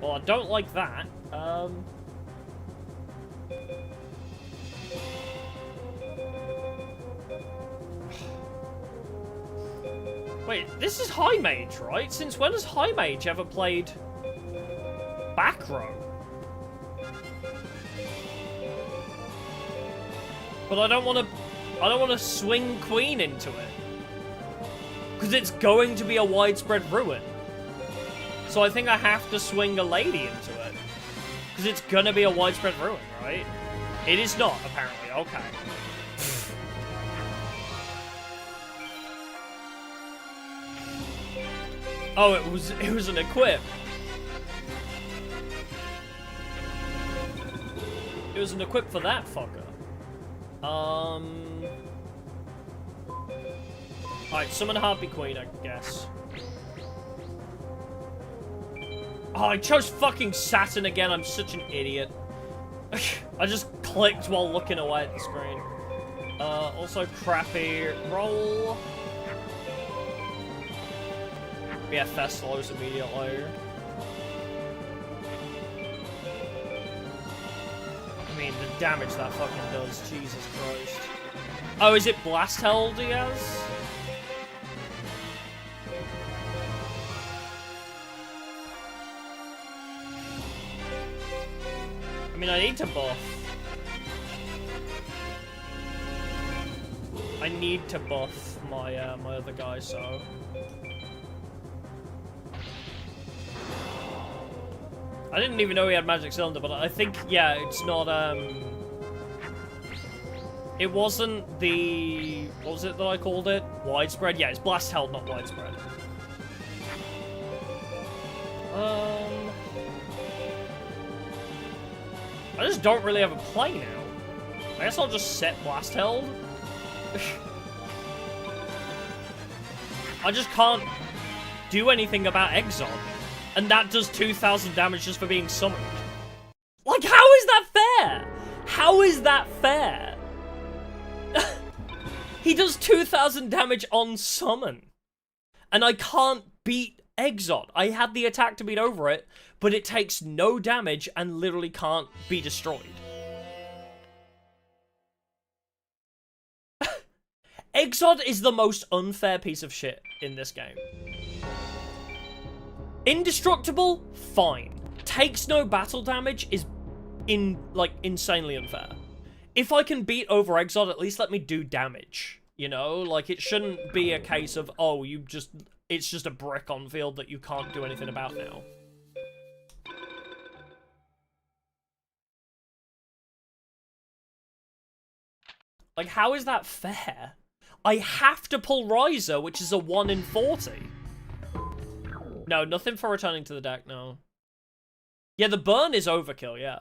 Well, I don't like that. Wait, this is High Mage, right? Since when has High Mage ever played back row? But I don't want to swing Queen into it. Because it's going to be a widespread ruin. So I think I have to swing a lady into it. Because it's gonna be a widespread ruin, right? It is not, apparently. Okay. Oh, it was an equip. It was an equip for that fucker. Alright, summon Harpy Queen, I guess. Oh, I chose fucking Saturn again. I'm such an idiot. I just clicked while looking away at the screen. Also crappy roll. Yeah, Thessalos immediately. I mean, the damage that fucking does, Jesus Christ. Oh, is it Blast Hell Diaz? I mean, I need to buff. I need to buff my my other guy, so... I didn't even know he had Magic Cylinder, but I think, yeah, it's not, it wasn't the... What was it that I called it? Widespread? Yeah, it's Blast Held, not Widespread. I just don't really have a play now. I guess I'll just set Blast Held. I just can't do anything about Exxon. And that does 2,000 damage just for being summoned. Like, how is that fair? How is that fair? He does 2,000 damage on summon. And I can't beat Exot. I had the attack to beat over it, but it takes no damage and literally can't be destroyed. Exot is the most unfair piece of shit in this game. Indestructible? Fine. Takes no battle damage is insanely unfair. If I can beat over Exot, at least let me do damage. You know? Like, it shouldn't be a case of, oh, it's just a brick on field that you can't do anything about now. Like, how is that fair? I have to pull Riser, which is a 1 in 40. No, nothing for returning to the deck, no. Yeah, the burn is overkill, yeah.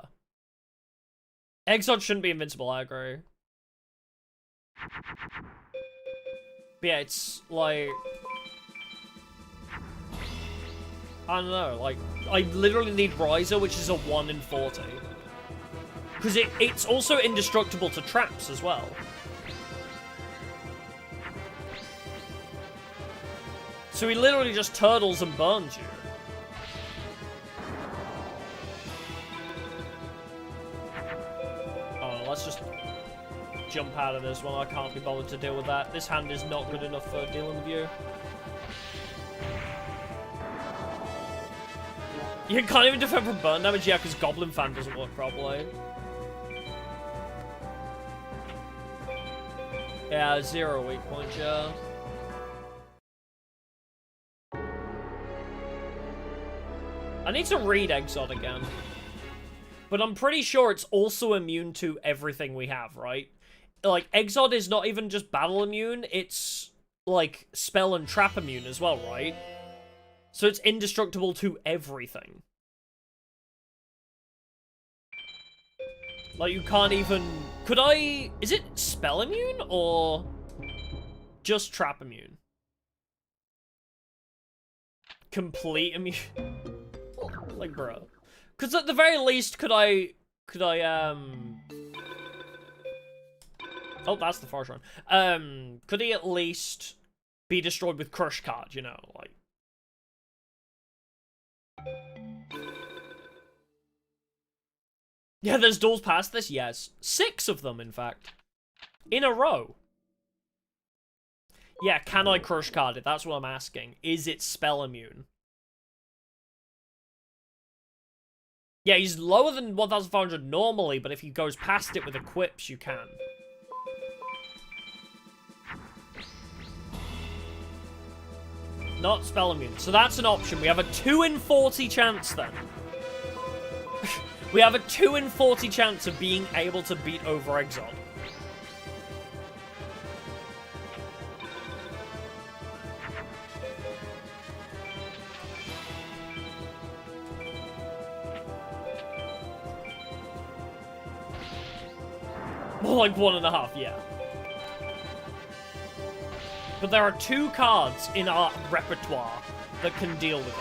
Exod shouldn't be invincible, I agree. But yeah, it's like... I don't know, like, I literally need Riser, which is a 1 in 40. Because it's also indestructible to traps as well. So he literally just turtles and burns you. Oh, let's just jump out of this one. I can't be bothered to deal with that. This hand is not good enough for dealing with you. You can't even defend from burn damage, yeah, because Goblin Fan doesn't work properly. Yeah, 0 weak points, yeah. I need to read Exod again. But I'm pretty sure it's also immune to everything we have, right? Like, Exod is not even just battle immune, it's, like, spell and trap immune as well, right? So it's indestructible to everything. Like, you can't even... Could I... Is it spell immune, or just trap immune? Complete immune? Like, bro. Because at the very least, could I, Oh, that's the first one. Could he at least be destroyed with Crush Card, you know, like... Yeah, there's duels past this, yes. 6 of them, in fact. In a row. Yeah, can I Crush Card it? That's what I'm asking. Is it spell immune? Yeah, he's lower than 1,500 normally, but if he goes past it with equips, you can. Not spell immune. So that's an option. We have a 2 in 40 chance then. We have a 2 in 40 chance of being able to beat over Exod. More like 1.5, yeah. But there are 2 cards in our repertoire that can deal with it.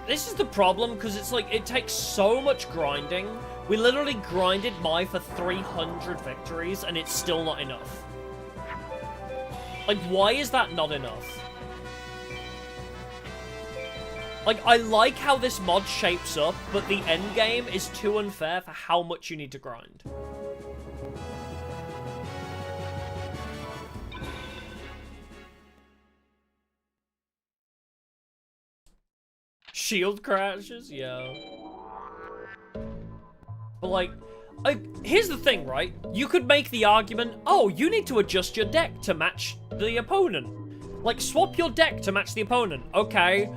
This is the problem, because it's like, it takes so much grinding. We literally grinded Mai for 300 victories, and it's still not enough. Like, why is that not enough? Like, I like how this mod shapes up, but the end game is too unfair for how much you need to grind. Shield crashes? Yeah. But, like, here's the thing, right? You could make the argument, oh, you need to adjust your deck to match the opponent. Like, swap your deck to match the opponent. Okay.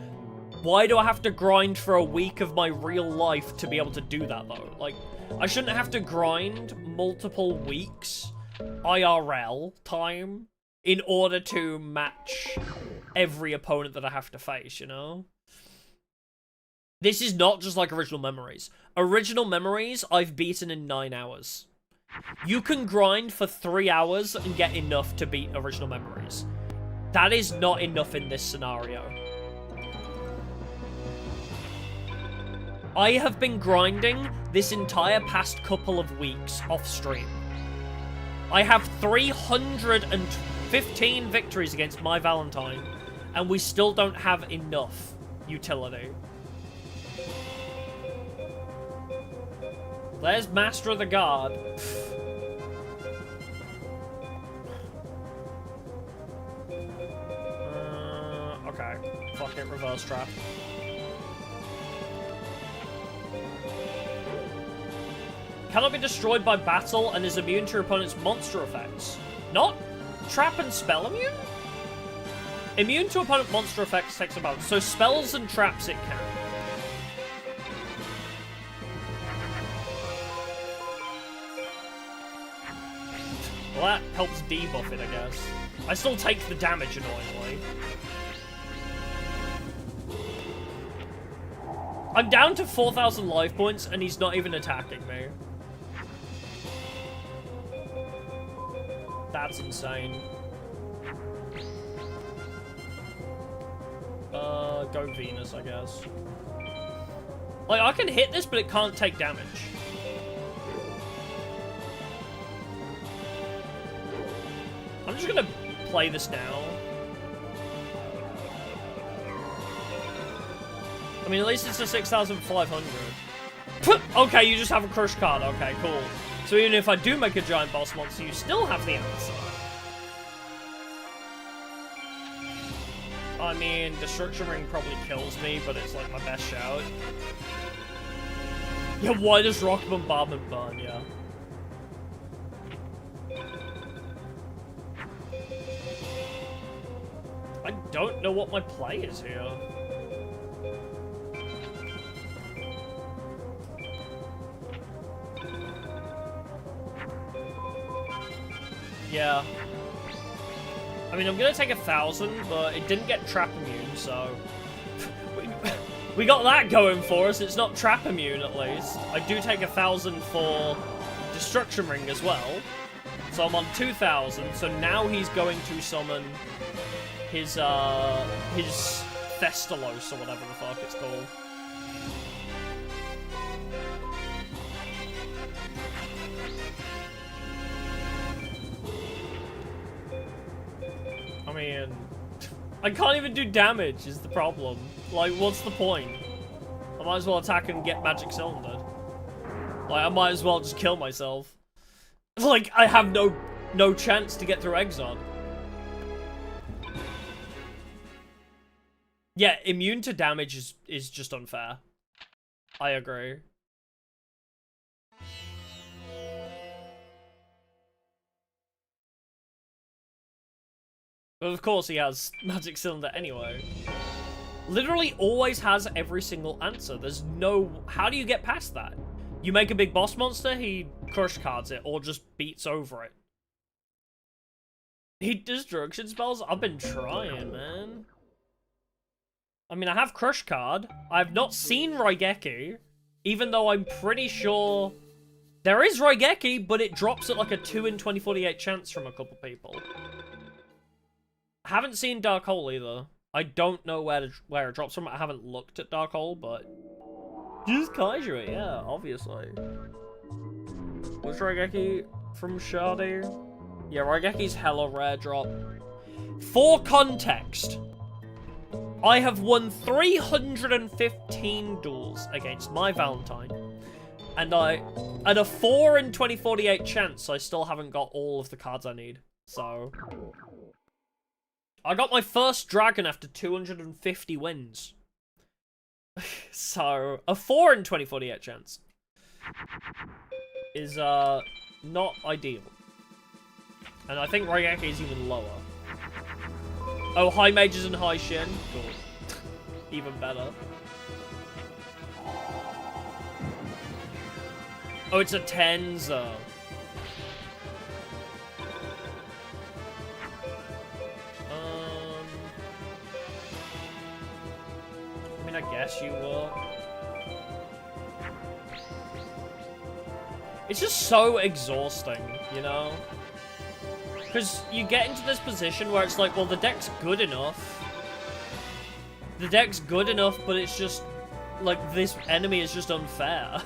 Why do I have to grind for a week of my real life to be able to do that, though? Like, I shouldn't have to grind multiple weeks IRL time in order to match every opponent that I have to face, you know? This is not just like Original Memories. Original Memories, I've beaten in 9 hours. You can grind for 3 hours and get enough to beat Original Memories. That is not enough in this scenario. I have been grinding this entire past couple of weeks off stream. I have 315 victories against my Valentine, and we still don't have enough utility. There's Master of the Guard. Okay. Fuck it, reverse trap. Cannot be destroyed by battle and is immune to your opponent's monster effects. Not trap and spell immune? Immune to opponent monster effects takes about. So spells and traps it can. Well, that helps debuff it, I guess. I still take the damage, annoyingly. I'm down to 4,000 life points, and he's not even attacking me. That's insane. Go Venus, I guess. Like, I can hit this, but it can't take damage. just gonna play this now. I mean, at least it's a 6,500. Okay, you just have a crush card. Okay, cool. So even if I do make a giant boss monster, you still have the answer. I mean, Destruction Ring probably kills me, but it's like my best shout. Yeah, why does Rock Bombardment burn? Yeah. I don't know what my play is here. Yeah. I mean, I'm gonna take 1,000, but it didn't get trap immune, so... we got that going for us. It's not trap immune, at least. I do take 1,000 for Destruction Ring as well. So I'm on 2,000, so now he's going to summon his Thestalos, or whatever the fuck it's called. I mean, I can't even do damage is the problem. Like, what's the point? I might as well attack and get Magic Cylinder. Like, I might as well just kill myself. Like, I have no chance to get through Exod. Yeah, immune to damage is just unfair. I agree. But of course he has Magic Cylinder anyway. Literally always has every single answer. There's no... How do you get past that? You make a big boss monster, he crush cards it, or just beats over it. He destruction spells? I've been trying, man. I mean, I have crush card. I've not seen Raigeki, even though I'm pretty sure... There is Raigeki, but it drops at like a 2 in 2048 chance from a couple people. I haven't seen Dark Hole either. I don't know where it drops from. I haven't looked at Dark Hole, but... Just Kaiju, yeah, obviously. Was Raigeki from Shardy? Yeah, Raigeki's hella rare drop. For context, I have won 315 duels against my Valentine. And at a 4 in 2048 chance, I still haven't got all of the cards I need. So... I got my first dragon after 250 wins. So, a 4 in 2048 chance is, not ideal. And I think Raigeki is even lower. Oh, high mages and high shin? Cool. Even better. Oh, it's a Tenza. I guess you will. It's just so exhausting, you know? Because you get into this position where it's like, well, the deck's good enough. The deck's good enough, but it's just, like, this enemy is just unfair.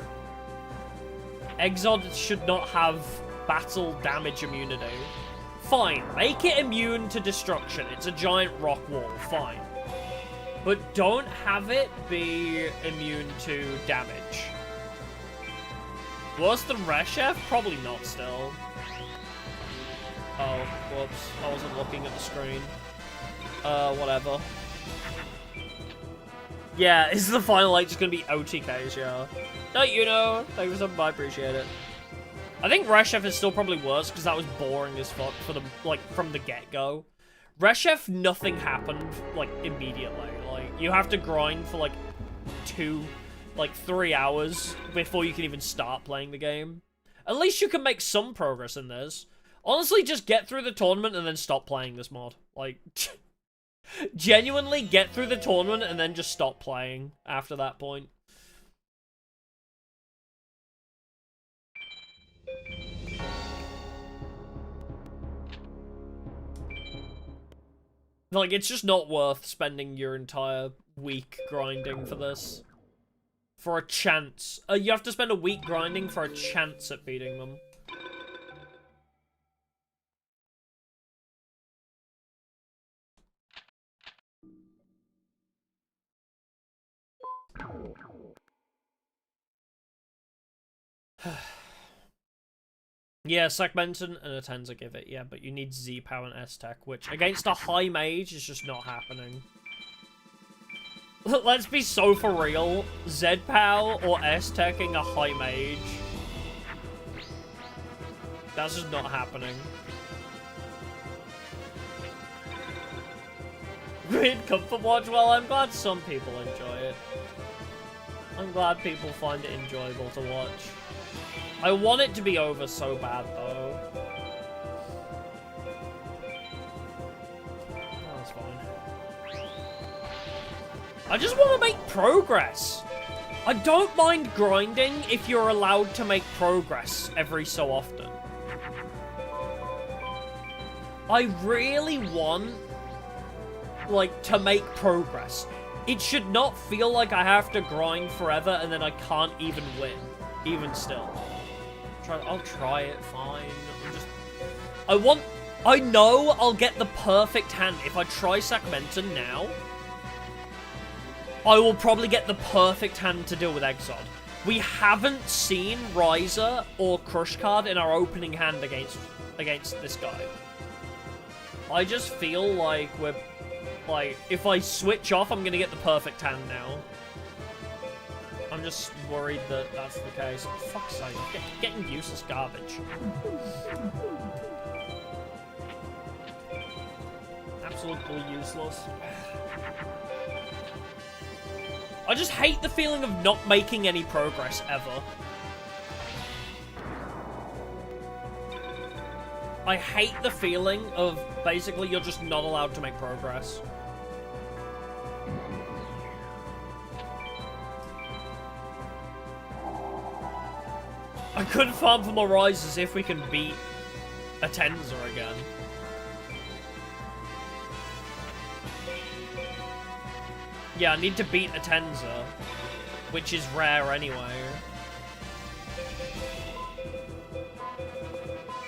Exod should not have battle damage immunity. Fine, make it immune to destruction. It's a giant rock wall, fine. But don't have it be immune to damage. Worse than Reshef? Probably not still. Oh, whoops. I wasn't looking at the screen. Whatever. Yeah, is the final like just gonna be OTKs, yeah. No, you know. Thank you for something, I appreciate it. I think Reshef is still probably worse because that was boring as fuck for the like from the get-go. Reshef, nothing happened like immediately. You have to grind for, like, 3 hours before you can even start playing the game. At least you can make some progress in this. Honestly, just get through the tournament and then stop playing this mod. Like, genuinely get through the tournament and then just stop playing after that point. Like, it's just not worth spending your entire week grinding for this. For a chance. You have to spend a week grinding for a chance at beating them. Yeah, Segmenton and a Tenza give it, yeah, but you need Z-Power and S-Tech, which against a high mage is just not happening. Let's be so for real. Z-Power or S-Teching a high mage. That's just not happening. Great comfort watch, well, I'm glad some people enjoy it. I'm glad people find it enjoyable to watch. I want it to be over so bad, though. Oh, that's fine. I just want to make progress. I don't mind grinding if you're allowed to make progress every so often. I really want, like, to make progress. It should not feel like I have to grind forever and then I can't even win, even still. I'll try it, fine. I know I'll get the perfect hand. If I try Segmenton now, I will probably get the perfect hand to deal with Exod. We haven't seen Riser or Crush Card in our opening hand against this guy. I just feel like we're, like, if I switch off, I'm gonna get the perfect hand now. I'm just worried that that's the case. For fuck's sake, getting useless garbage. Absolutely useless. I just hate the feeling of not making any progress ever. I hate the feeling of basically you're just not allowed to make progress. I could farm for more rises if we can beat a Tenza again. Yeah, I need to beat a Tenza, which is rare anyway.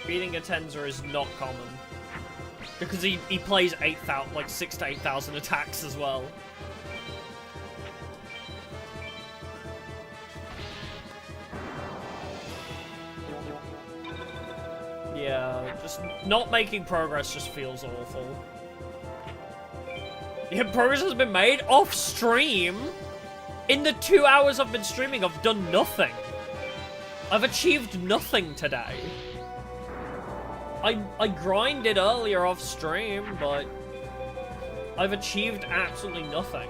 Beating a Tenza is not common. Because he plays 8,000, like 6,000 to 8,000 attacks as well. Yeah, just not making progress just feels awful. Yeah, progress has been made off stream. In the 2 hours I've been streaming, I've done nothing. I've achieved nothing today. I grinded earlier off stream, but I've achieved absolutely nothing.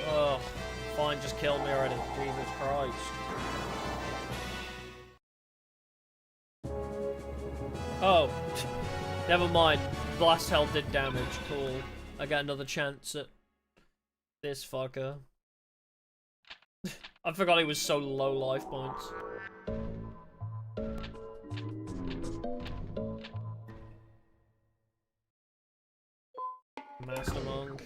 Oh, fine, just kill me already. Jesus Christ. Oh, never mind. Blast Hell did damage. Cool. I got another chance at this fucker. I forgot he was so low life points. Master Monk.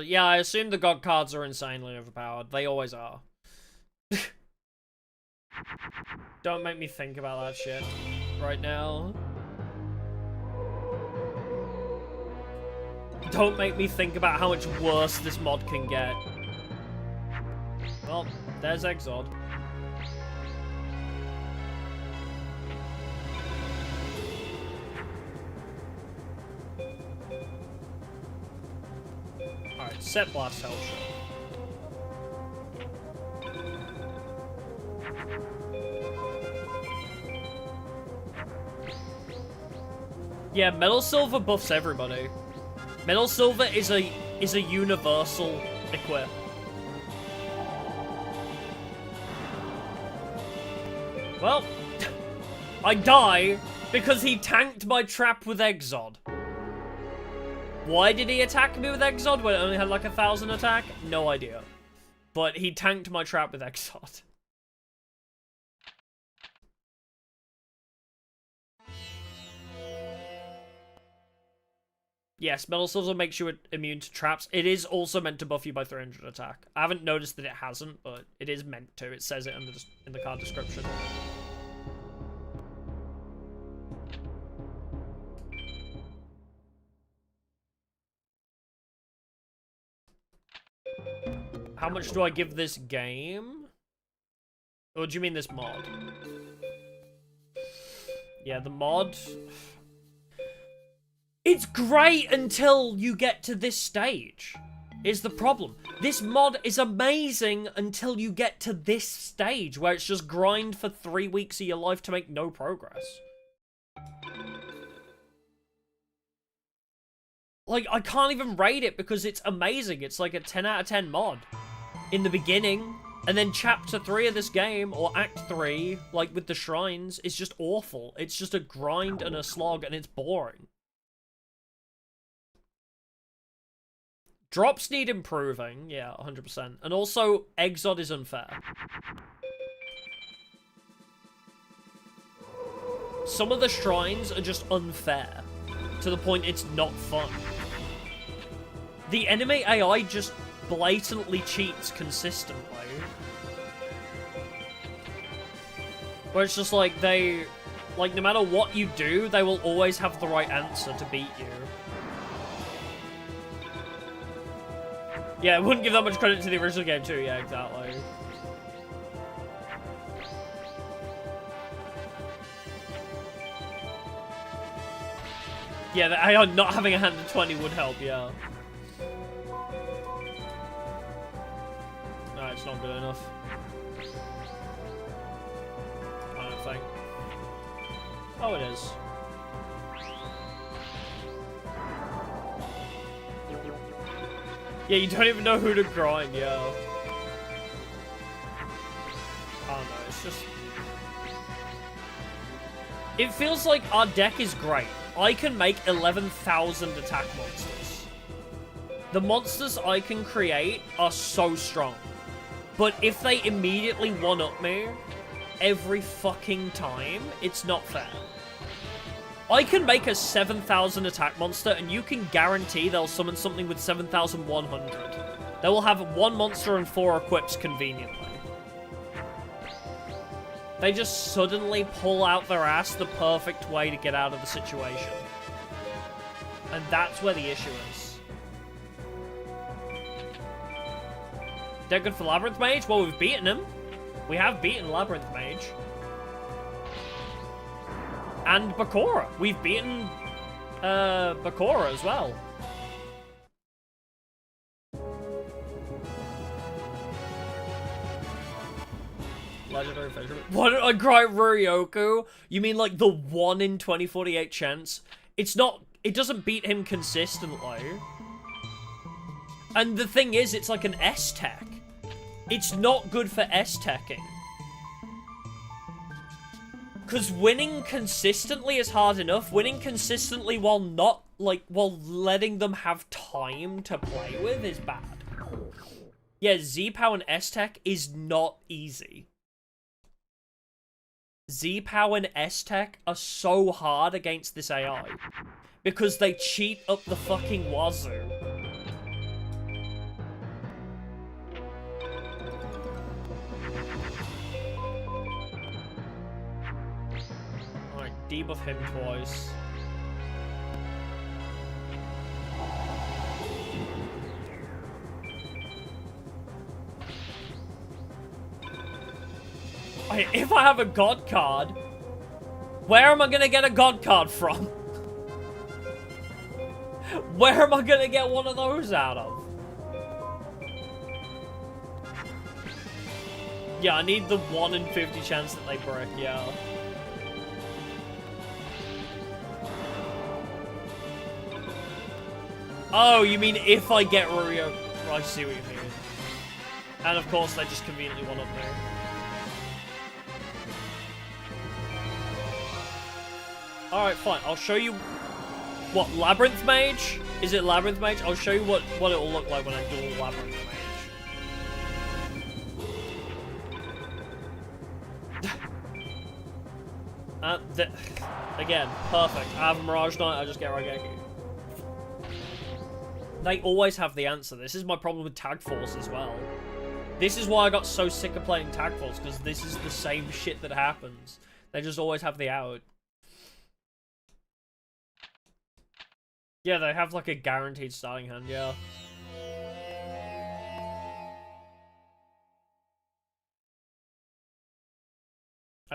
Yeah, I assume the god cards are insanely overpowered. They always are. Don't make me think about that shit right now. Don't make me think about how much worse this mod can get. Well, there's Exod. Alright, set Blast Hell shot. Yeah, Metal Silver buffs everybody. Metal Silver is a universal equip. Well, I die because he tanked my trap with Exod. Why did he attack me with Exod when it only had like 1,000 attack? No idea. But he tanked my trap with Exod. Yes, Metal Silver makes you immune to traps. It is also meant to buff you by 300 attack. I haven't noticed that it hasn't, but it is meant to. It says it in the card description. How much do I give this game? Or do you mean this mod? Yeah, the mod... It's great until you get to this stage, is the problem. This mod is amazing until you get to this stage, where it's just grind for 3 weeks of your life to make no progress. Like, I can't even rate it because it's amazing. It's like a 10 out of 10 mod in the beginning. And then chapter 3 of this game, or act 3, like with the shrines, is just awful. It's just a grind and a slog, and it's boring. Drops need improving, yeah, 100%. And also, Exod is unfair. Some of the shrines are just unfair, to the point it's not fun. The enemy AI just blatantly cheats consistently. Where it's just like, like, no matter what you do, they will always have the right answer to beat you. Yeah, I wouldn't give that much credit to the original game too, yeah, exactly. Yeah, the AI not having a hand of 20 would help, yeah. No, it's not good enough. I don't think. Oh, it is. Yeah, you don't even know who to grind, yeah. I don't know, it's just... It feels like our deck is great. I can make 11,000 attack monsters. The monsters I can create are so strong. But if they immediately one-up me every fucking time, it's not fair. I can make a 7,000 attack monster, and you can guarantee they'll summon something with 7,100. They will have 1 monster and 4 equips conveniently. They just suddenly pull out their ass the perfect way to get out of the situation. And that's where the issue is. They're good for Labyrinth Mage? Well, we've beaten him. We have beaten Labyrinth Mage. And Bakura. We've beaten Bakura as well. Legendary Fisherman. Why don't I cry Ruryoku? You mean like the 1 in 2048 chance? It's not... It doesn't beat him consistently. And the thing is, it's like an S-Tech. It's not good for S-Teching. Because winning consistently is hard enough. Winning consistently while not, like, while letting them have time to play with is bad. Yeah, Z-Pow and S-Tech is not easy. Z-Pow and S-Tech are so hard against this AI. Because they cheat up the fucking wazoo. Alright, debuff him twice. If I have a god card, where am I gonna get a god card from? Where am I gonna get one of those out of? Yeah, I need the 1 in 50 chance that they break, yeah. Oh, you mean if I get Rurio? I see what you mean. And of course, they just conveniently one up there. Alright, fine. I'll show you... What, Labyrinth Mage? Is it Labyrinth Mage? I'll show you what it will look like when I duel Labyrinth Mage. Again, perfect. I have Mirage Knight, I just get Raigeki. They always have the answer. This is my problem with Tag Force as well. This is why I got so sick of playing Tag Force, because this is the same shit that happens. They just always have the out. Yeah, they have like a guaranteed starting hand, yeah.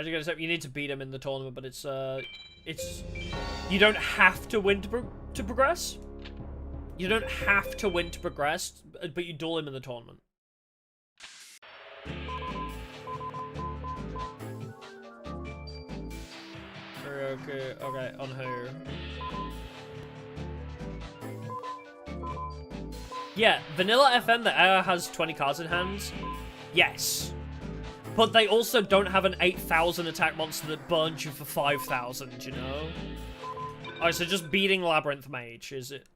As you you need to beat him in the tournament, but it's you don't have to win to progress. You don't have to win to progress, but you duel him in the tournament. Okay, on who? Yeah, Vanilla FM that has 20 cards in hand. Yes. But they also don't have an 8,000 attack monster that burns you for 5,000, you know? Alright, so just beating Labyrinth Mage, is it?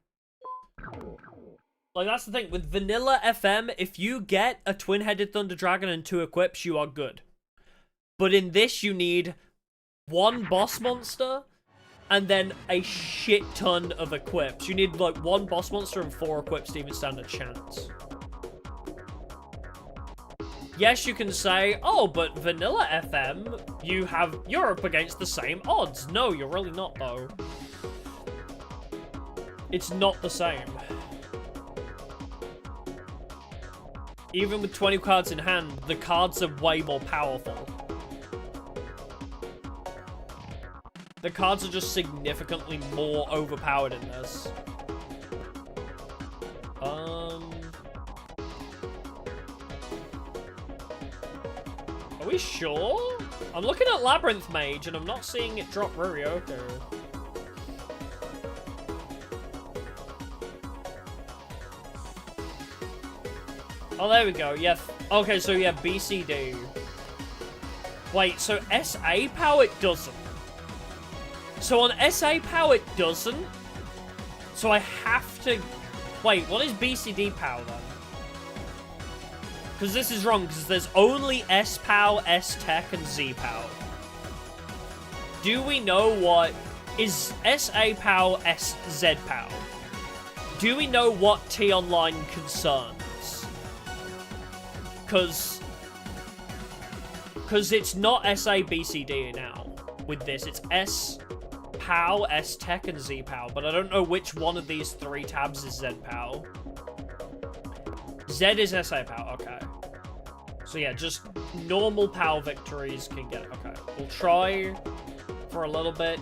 Like, that's the thing. With Vanilla FM, if you get a Twin-Headed Thunder Dragon and 2 equips, you are good. But in this, you need 1 boss monster and then a shit ton of equips. You need, like, 1 boss monster and 4 equips to even stand a chance. Yes, you can say, oh, but Vanilla FM, you're up against the same odds. No, you're really not, though. It's not the same. Even with 20 cards in hand, the cards are way more powerful. The cards are just significantly more overpowered in this. Are we sure? I'm looking at Labyrinth Mage and I'm not seeing it drop Rurioku. Oh, there we go. Yeah. Okay, so yeah, BCD. Wait, so SA POW it doesn't. So on SA POW it doesn't. So I have to... Wait, what is BCD POW then? Because this is wrong, because there's only S POW, S Tech, and Z POW. Do we know what is SA POW, SZ POW? Do we know what T Online concerns? Because it's not SABCD now with this. It's S POW, S Tech, and Z POW. But I don't know which one of these 3 tabs is Z POW. Z is SA POW, okay. So yeah, just normal POW victories can get it. Okay, we'll try for a little bit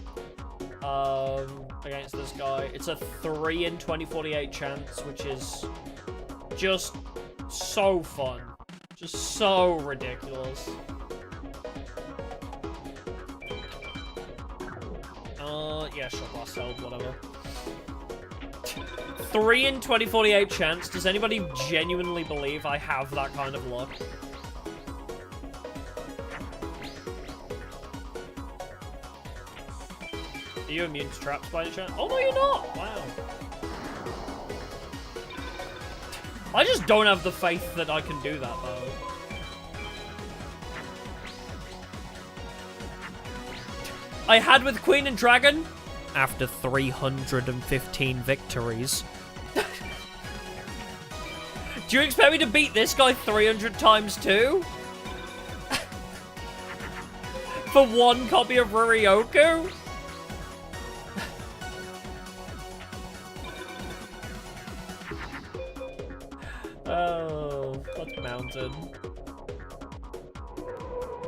against this guy. It's a 3 in 2048 chance, which is just so fun. Just so ridiculous. Yeah, sure, blast held, whatever. 3 in 2048 chance. Does anybody genuinely believe I have that kind of luck? Are you immune to traps by any chance? Oh, no, you're not! Wow. I just don't have the faith that I can do that, though. I had with Queen and Dragon after 315 victories. Do you expect me to beat this guy 300 times too? For 1 copy of Rurioku? Oh, that's mountain.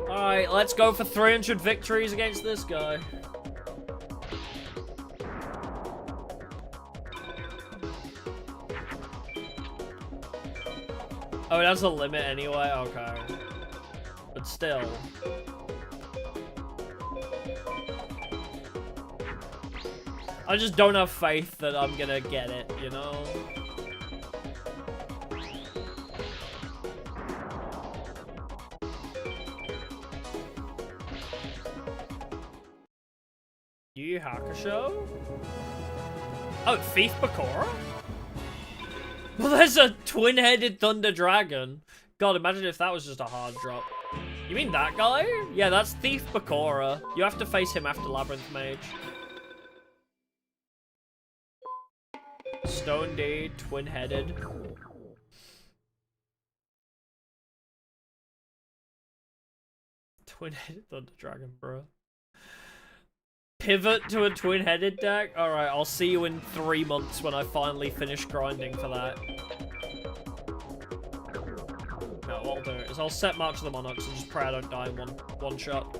Alright, let's go for 300 victories against this guy. Oh, it has a limit anyway? Okay. But still. I just don't have faith that I'm gonna get it, you know? Yu Yu Hakusho? Oh, Thief Bakura? Well, there's a twin-headed Thunder Dragon. God, imagine if that was just a hard drop. You mean that guy? Yeah, that's Thief Bakura. You have to face him after Labyrinth Mage. Stone D, twin-headed. Twin-headed Thunder Dragon, bro. Pivot to a twin-headed deck? Alright, I'll see you in 3 months when I finally finish grinding for that. No, what I'll do is I'll set March of the Monarchs and just pray I don't die in one shot.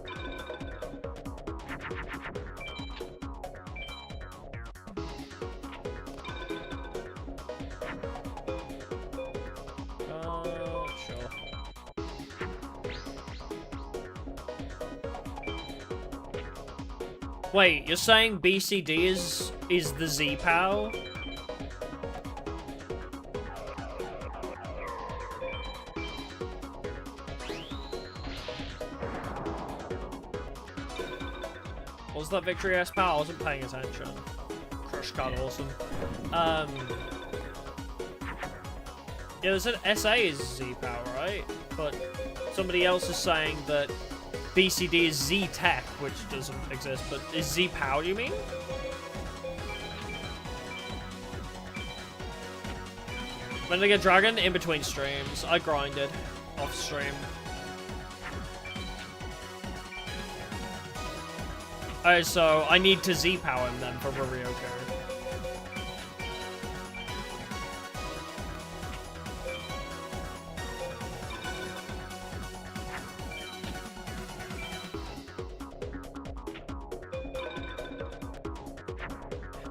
Wait, you're saying BCD is the Z-POW? What was that Victory S-POW? I wasn't paying attention. Crush card, awesome. Yeah, there's an SA is Z-POW, right? But somebody else is saying that BCD is Z-Tech, which doesn't exist, but is Z-POW, do you mean? When did I get Dragon? In between streams. I grinded off stream. Alright, so I need to Z-POW him then for Ryoko.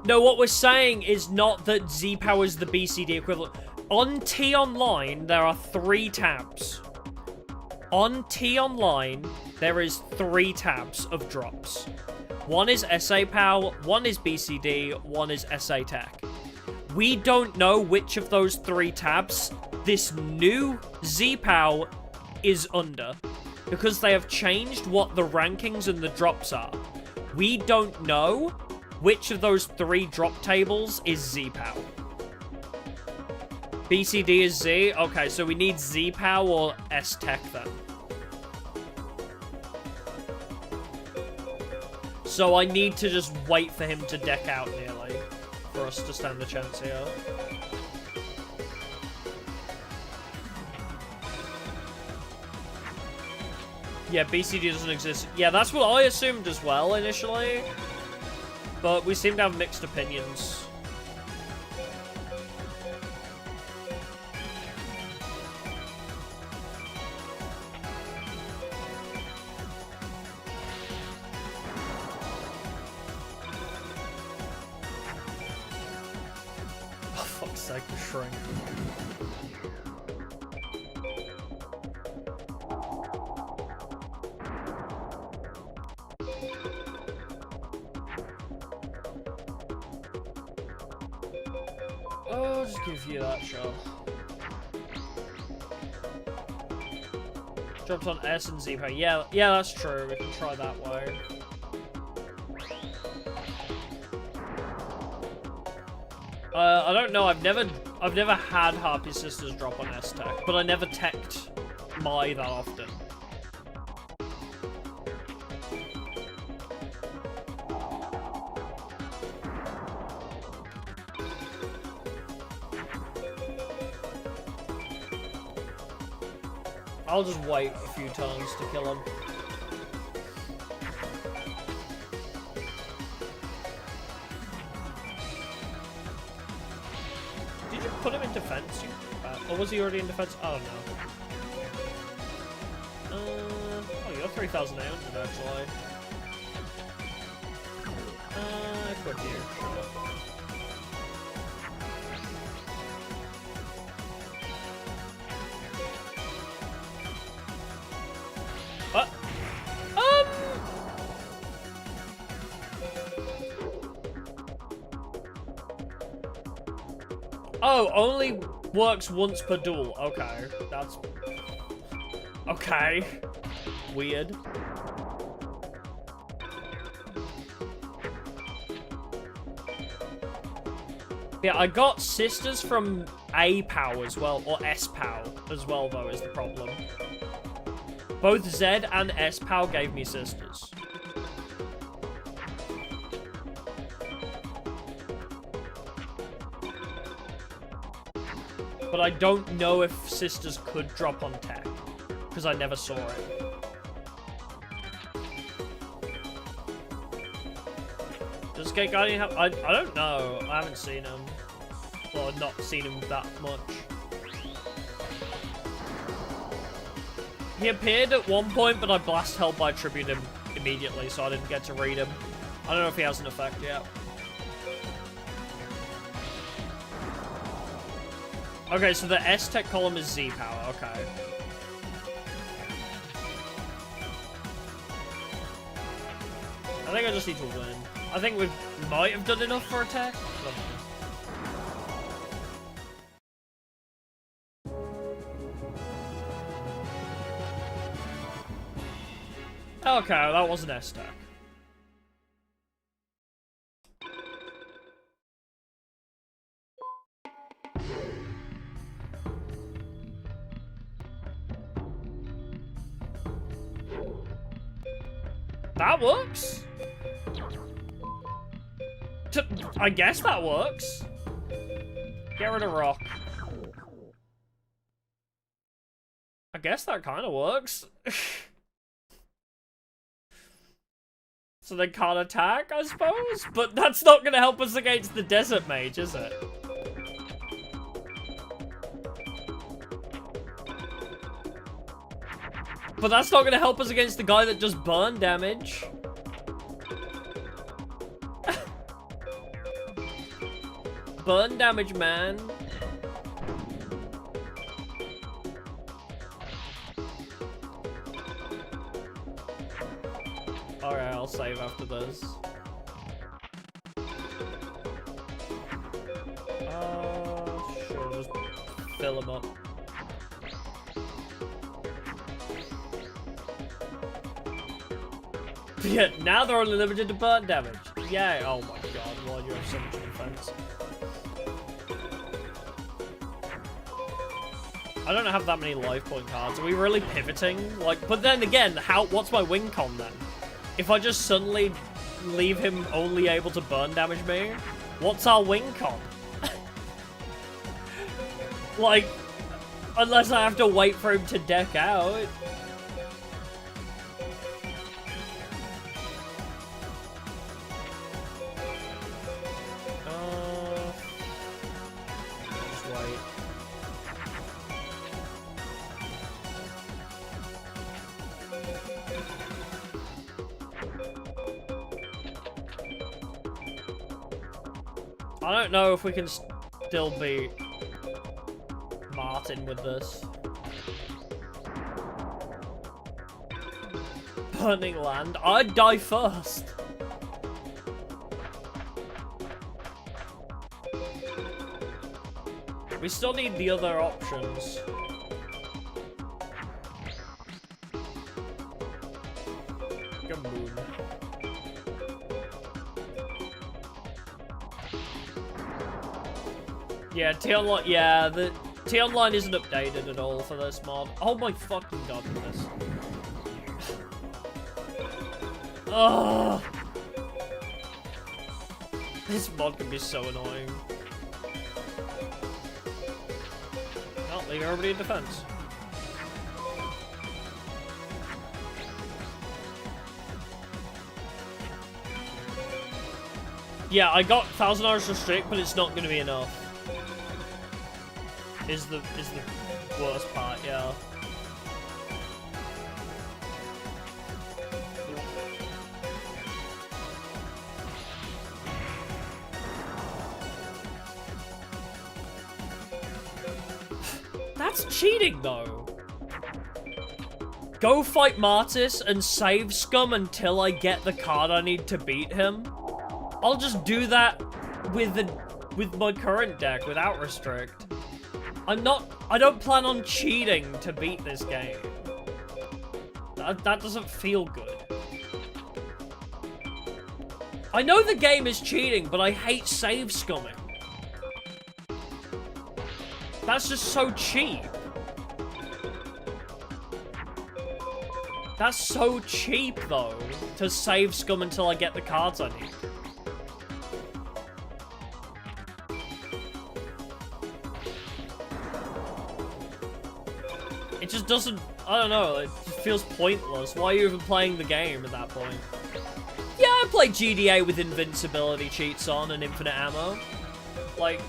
No, what we're saying is not that Z-POW is the BCD equivalent. On T Online, there are 3 tabs. On T Online, there is 3 tabs of drops. One is SA POW, one is BCD, one is SA Tech. We don't know which of those 3 tabs this new Z-POW is under, because they have changed what the rankings and the drops are. We don't know which of those 3 drop tables is Z-POW. BCD is Z? Okay, so we need Z-POW or S-Tech then. So I need to just wait for him to deck out nearly for us to stand a chance here. Yeah, BCD doesn't exist. Yeah, that's what I assumed as well initially. But we seem to have mixed opinions. Oh, fuck's sake, the shrink. I'll just give you that shot. Drops on S and Z-POW. Yeah, that's true. We can try that way. I don't know. I've never had Harpy Sisters drop on S-Tech, but I never teched my that often. I'll just wait a few turns to kill him. Did you put him in defense? Or was he already in defense? I don't know. Oh, you got 3,800 actually. Equip you. Sure. What? Oh, only works once per duel. Okay, that's... Okay. Weird. Yeah, I got Sisters from A-POW as well, or S-POW as well, though, is the problem. Both Z and S-POW gave me Sisters. But I don't know if Sisters could drop on Tech, because I never saw it. Does Gate Guardian have... I don't know. I haven't seen him. Well, not seen him that much. He appeared at one point, but I blast held by Tribute him immediately, so I didn't get to read him. I don't know if he has an effect yet. Okay, so the S-Tech column is Z-POW, okay. I think I just need to win. I think we might have done enough for attack. Okay, that was an S-stack. That works? I guess that works. Get rid of rock. I guess that kind of works. So they can't attack, I suppose? But that's not going to help us against the Desert Mage, is it? But that's not going to help us against the guy that does burn damage. Burn damage, man. Alright, I'll save after this. Sure, just fill him up. Yeah, now they're only limited to burn damage. Yay! Oh my god, why do you have so much defense? I don't have that many life point cards. Are we really pivoting? Like, but then again, what's my win con then? If I just suddenly leave him only able to burn damage me, what's our win con? Like, unless I have to wait for him to deck out. Just wait. I don't know if we can still beat Martin with this. Burning land. I'd die first. We still need the other options. Good moon. Yeah, T-Online, yeah, the T-Online isn't updated at all for this mod. Oh my fucking god, this. Ugh. This mod can be so annoying. Not leave everybody in defense. Yeah, I got 1,000 hours restrict, but it's not gonna be enough. Is the worst part, yeah. That's cheating, though. Go fight Martis and save Scum until I get the card I need to beat him. I'll just do that with my current deck without restrict. I don't plan on cheating to beat this game. That doesn't feel good. I know the game is cheating, but I hate save scumming. That's just so cheap. That's so cheap, though, to save scum until I get the cards I need. It just doesn't, I don't know, it just feels pointless. Why are you even playing the game at that point? Yeah, I play GDA with invincibility cheats on and infinite ammo. Like,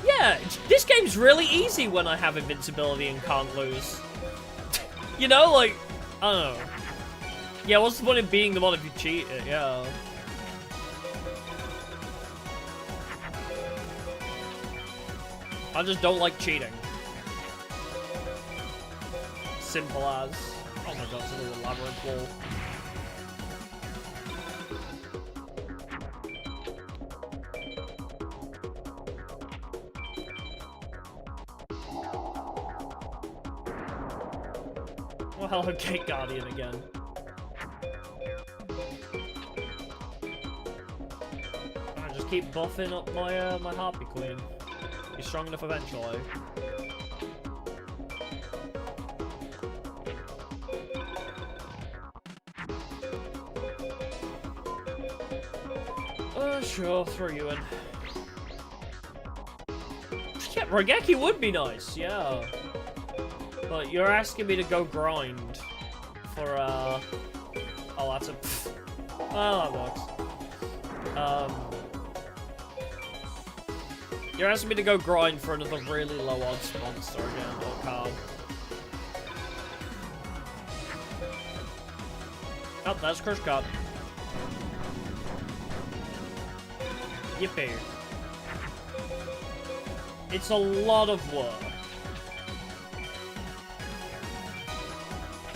yeah, this game's really easy when I have invincibility and can't lose. You know, like, I don't know. Yeah, what's the point of beating the mod if you cheat it? Yeah. I just don't like cheating. Simple as. Oh my god, it's a little labyrinth wall. Well, okay, Guardian again. I just keep buffing up my my Harpy Queen. He's strong enough eventually. Sure, throw you in. Yeah, Rogeki would be nice, yeah. But you're asking me to go grind for, oh, that's a... Well, that works. You're asking me to go grind for another really low odds monster again, or card. Oh, that's Crush Card. Yippee. It's a lot of work.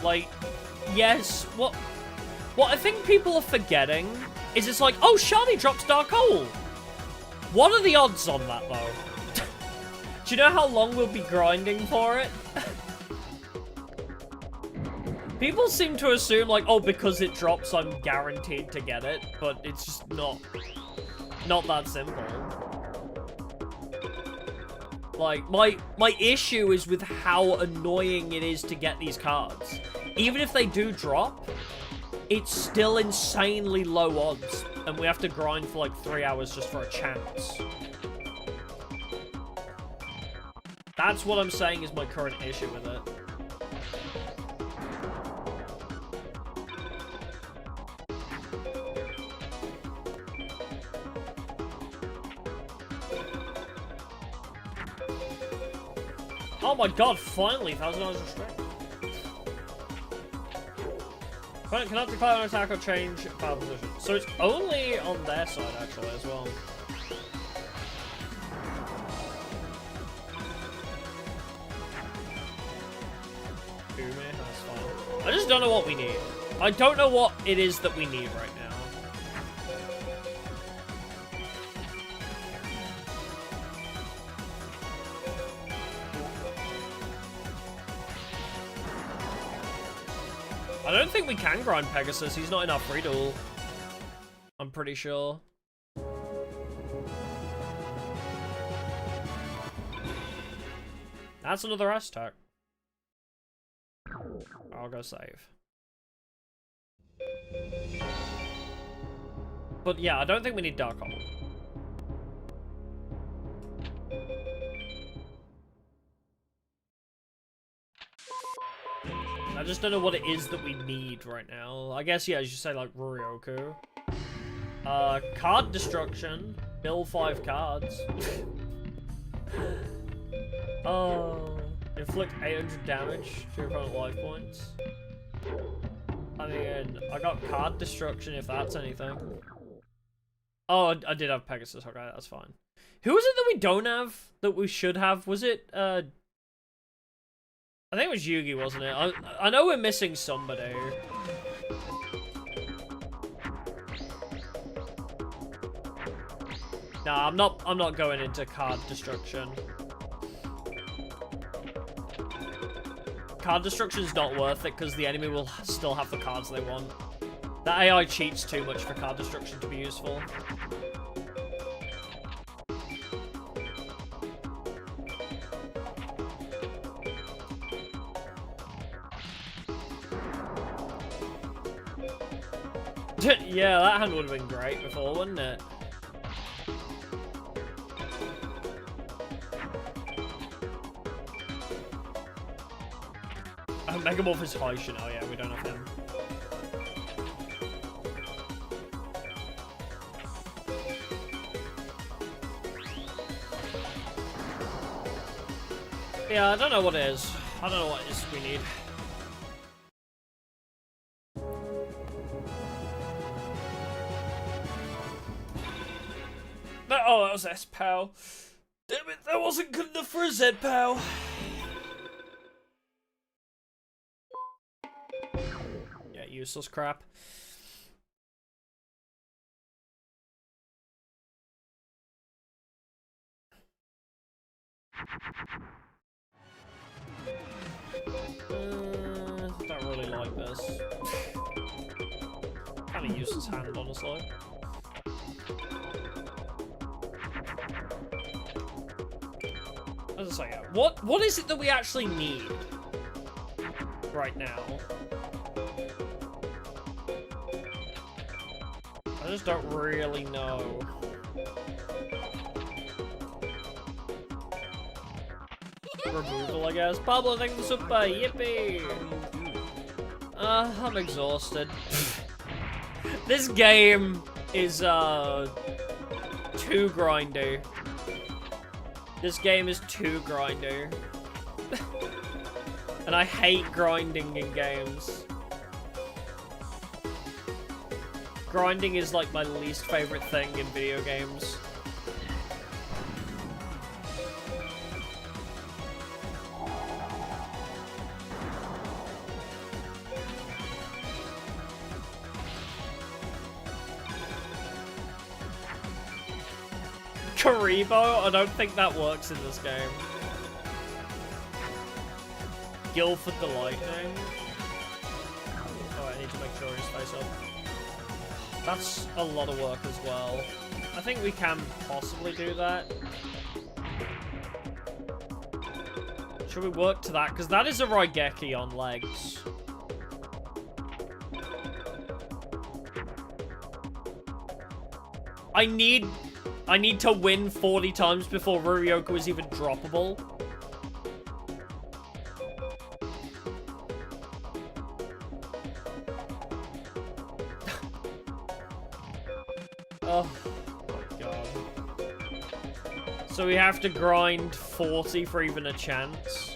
Like, yes, what I think people are forgetting is it's like, oh, Shani drops Dark Hole. What are the odds on that, though? Do you know how long we'll be grinding for it? People seem to assume, like, oh, because it drops, I'm guaranteed to get it, but it's just not that simple. Like, my issue is with how annoying it is to get these cards. Even if they do drop, it's still insanely low odds, and we have to grind for like 3 hours just for a chance. That's what I'm saying is my current issue with it. Oh my god, finally, $1,000 of strength. Cannot declare an attack or change power position. So it's only on their side, actually, as well. That's fine. I just don't know what we need. I don't know what it is that we need right now. I don't think we can grind Pegasus. He's not in our free duel. I'm pretty sure. That's another S-Tech. I'll go save. But yeah, I don't think we need Dark Hole. I just don't know what it is that we need right now. I guess, yeah, as you say, like, Rurioku. Card destruction. Mill 5 cards. Oh. Inflict 800 damage to your opponent life points. I mean, I got card destruction if that's anything. Oh, I did have Pegasus. Okay, that's fine. Who is it that we don't have that we should have? Was it, I think it was Yugi, wasn't it? I know we're missing somebody. Nah, I'm not going into card destruction. Card destruction's not worth it because the enemy will still have the cards they want. The AI cheats too much for card destruction to be useful. Yeah, that hand would have been great before, wouldn't it? Oh, Megamorph is Haishin. Oh yeah, we don't have him. Yeah, I don't know what it is. I don't know what it is we need. Oh, that was S-Pow. Damn it, that wasn't good enough for a Z-Pow. Yeah, useless crap. Don't like this. Kind of useless hand, honestly. As I say, what is it that we actually need right now? I just don't really know. Removal, I guess. Pablo, thank you super. Yippee! I'm exhausted. This game is, too grindy. This game is too grindy. And I hate grinding in games. Grinding is like my least favorite thing in video games. Karibo? I don't think that works in this game. Guildford the Lightning. Oh, I need to make sure he's face up. That's a lot of work as well. I think we can possibly do that. Should we work to that? Because that is a Raigeki on legs. I need to win 40 times before Rurioku is even droppable. Oh my god. So we have to grind 40 for even a chance.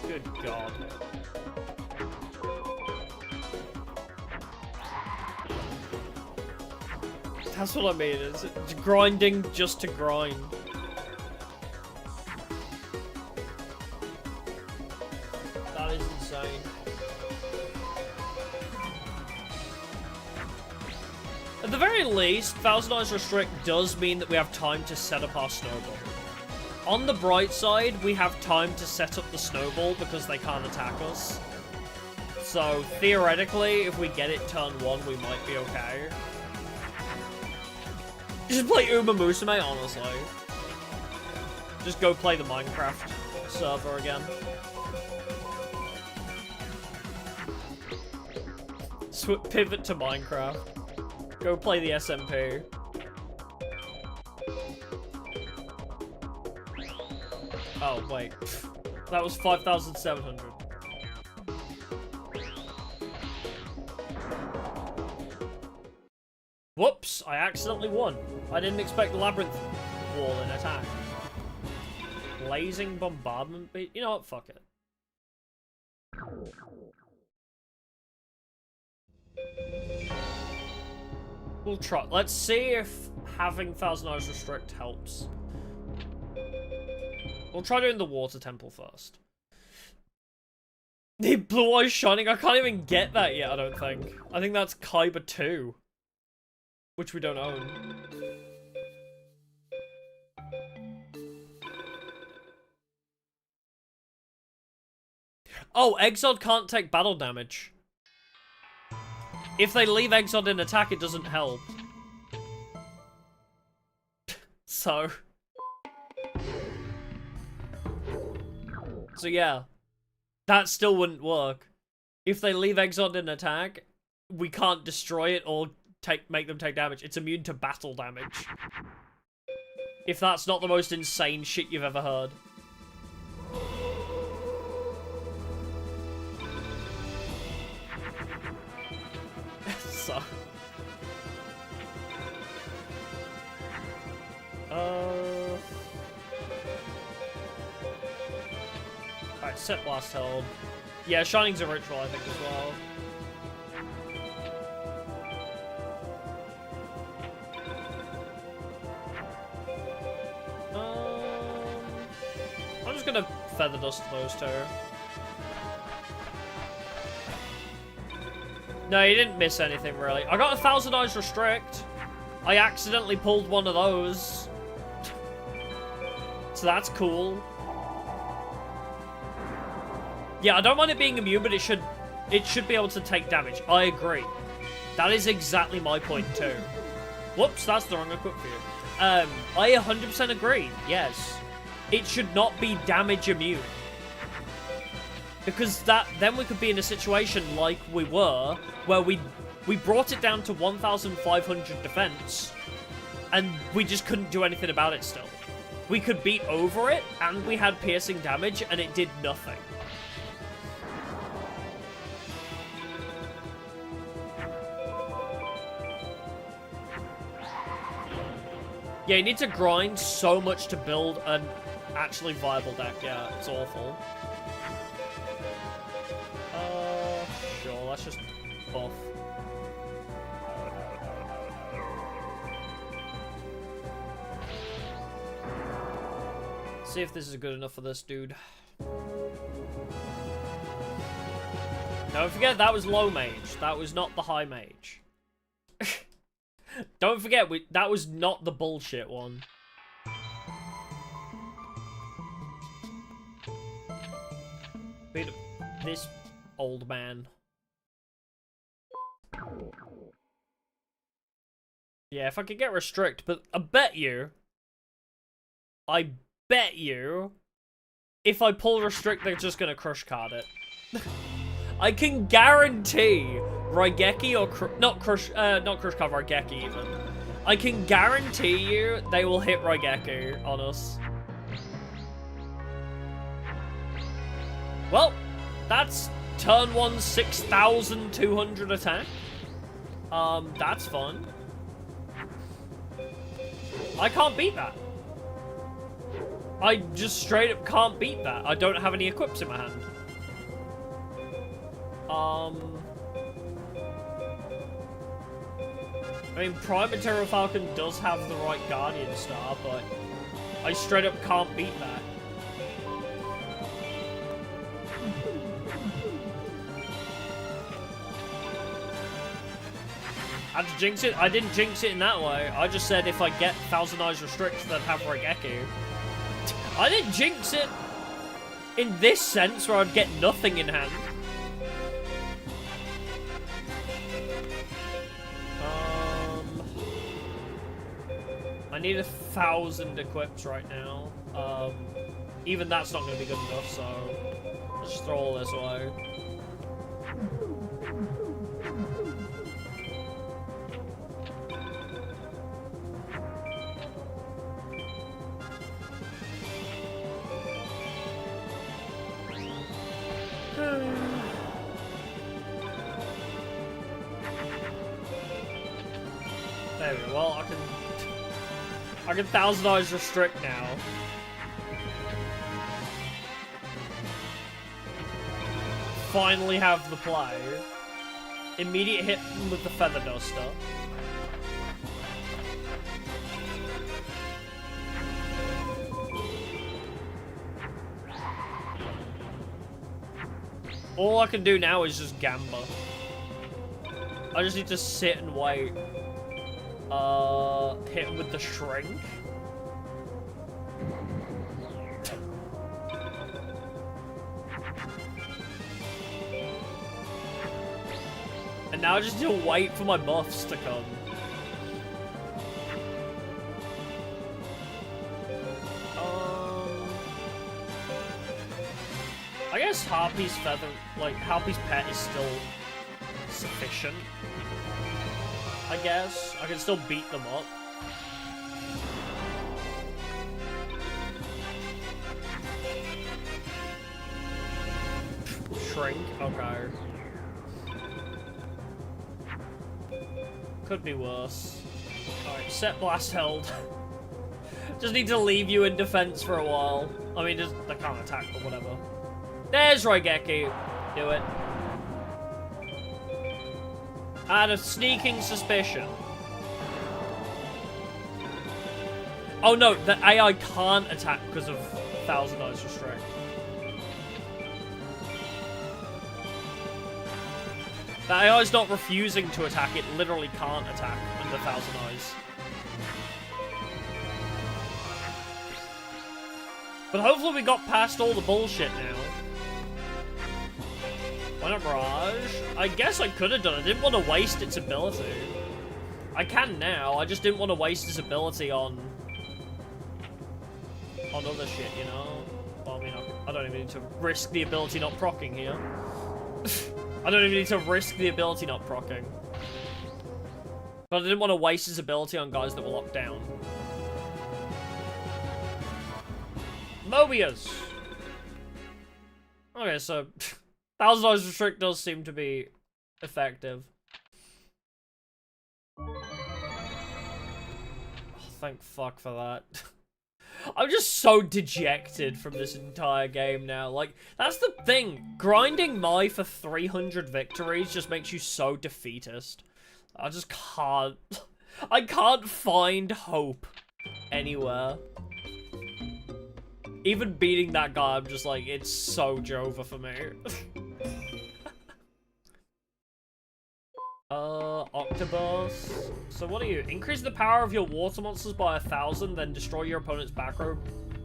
Good god. That's what I mean, it's grinding just to grind. That is insane. At the very least, Thousand Eyes Restrict does mean that we have time to set up our snowball. On the bright side, we have time to set up the snowball because they can't attack us. So, theoretically, if we get it turn 1, we might be okay. Just play Uma Musume, honestly. Just go play the Minecraft server again. Pivot to Minecraft. Go play the SMP. Oh, wait. That was 5,700. Whoops, I accidentally won. I didn't expect the Labyrinth Wall in attack. Blazing Bombardment beat? You know what, fuck it. We'll try. Let's see if having Thousand Eyes Restrict helps. We'll try doing the Water Temple first. The Blue Eyes Shining? I can't even get that yet, I don't think. I think that's Kaiba 2. Which we don't own. Oh, Exod can't take battle damage. If they leave Exod in attack, it doesn't help. So yeah. That still wouldn't work. If they leave Exod in attack, we can't destroy it or make them take damage. It's immune to battle damage. If that's not the most insane shit you've ever heard. So. Alright, set blast held. Yeah, Shining's a ritual, I think, as well. I'm just gonna feather dust those two. No, you didn't miss anything, really. I got a Thousand Eyes Restrict. I accidentally pulled one of those. So that's cool. Yeah, I don't mind it being immune, but it should be able to take damage. I agree. That is exactly my point too. Whoops, that's the wrong equip for you. I 100% agree. Yes, it should not be damage immune. Because then we could be in a situation like we were, where we brought it down to 1,500 defense, and we just couldn't do anything about it still. We could beat over it, and we had piercing damage, and it did nothing. Yeah, you need to grind so much to build an actually viable deck. Yeah, it's awful. Sure, let's just buff. See if this is good enough for this dude. Don't forget, that was low mage. That was not the high mage. Don't forget, that was not the bullshit one. Beat this old man. Yeah, if I could get restrict, but I bet you, if I pull restrict, they're just gonna crush card it. I can guarantee Raigeki or not crush card Raigeki even. I can guarantee you they will hit Raigeki on us. Well, that's turn 1 6,200 attack. That's fun. I can't beat that. I just straight up can't beat that. I don't have any equips in my hand. I mean, Prime Material Falcon does have the right Guardian Star, but I straight up can't beat that. I had to jinx it. I didn't jinx it in that way. I just said if I get Thousand Eyes Restrict, then have Raigeki. I didn't jinx it in this sense where I'd get nothing in hand. I need 1,000 equips right now. Even that's not going to be good enough, so let's just throw all this away. There we go. Well, I can Thousand Eyes Restrict now. Finally have the play. Immediate hit with the Feather Duster. All I can do now is just Gamba. I just need to sit and wait. Hit him with the Shrink. And now I just need to wait for my buffs to come. I guess Harpy's feather, like, Harpy's pet is still sufficient. I guess. I can still beat them up. Shrink? Okay. Could be worse. Alright, set blast held. Just need to leave you in defense for a while. I mean, just, they can't attack, but whatever. There's Raigeki. Do it. I had a sneaking suspicion. Oh no, the AI can't attack because of Thousand Eyes Restrict. The AI is not refusing to attack, it literally can't attack under Thousand Eyes. But hopefully we got past all the bullshit now. Planet Mirage? I guess I could have done it. I didn't want to waste its ability. I can now, I just didn't want to waste its ability on other shit, you know? Well, I mean, I don't even need to risk the ability not proccing here. I don't even need to risk the ability not proccing. But I didn't want to waste his ability on guys that were locked down. Mobius! Okay, so... Thousand Eyes Restrict does seem to be effective. Oh, thank fuck for that. I'm just so dejected from this entire game now. Like, that's the thing. Grinding Mai for 300 victories just makes you so defeatist. I just can't... I can't find hope anywhere. Even beating that guy, I'm just like, it's so Jova for me. Octobus. So what are you? Increase the power of your water monsters by 1,000, then destroy your opponent's back row.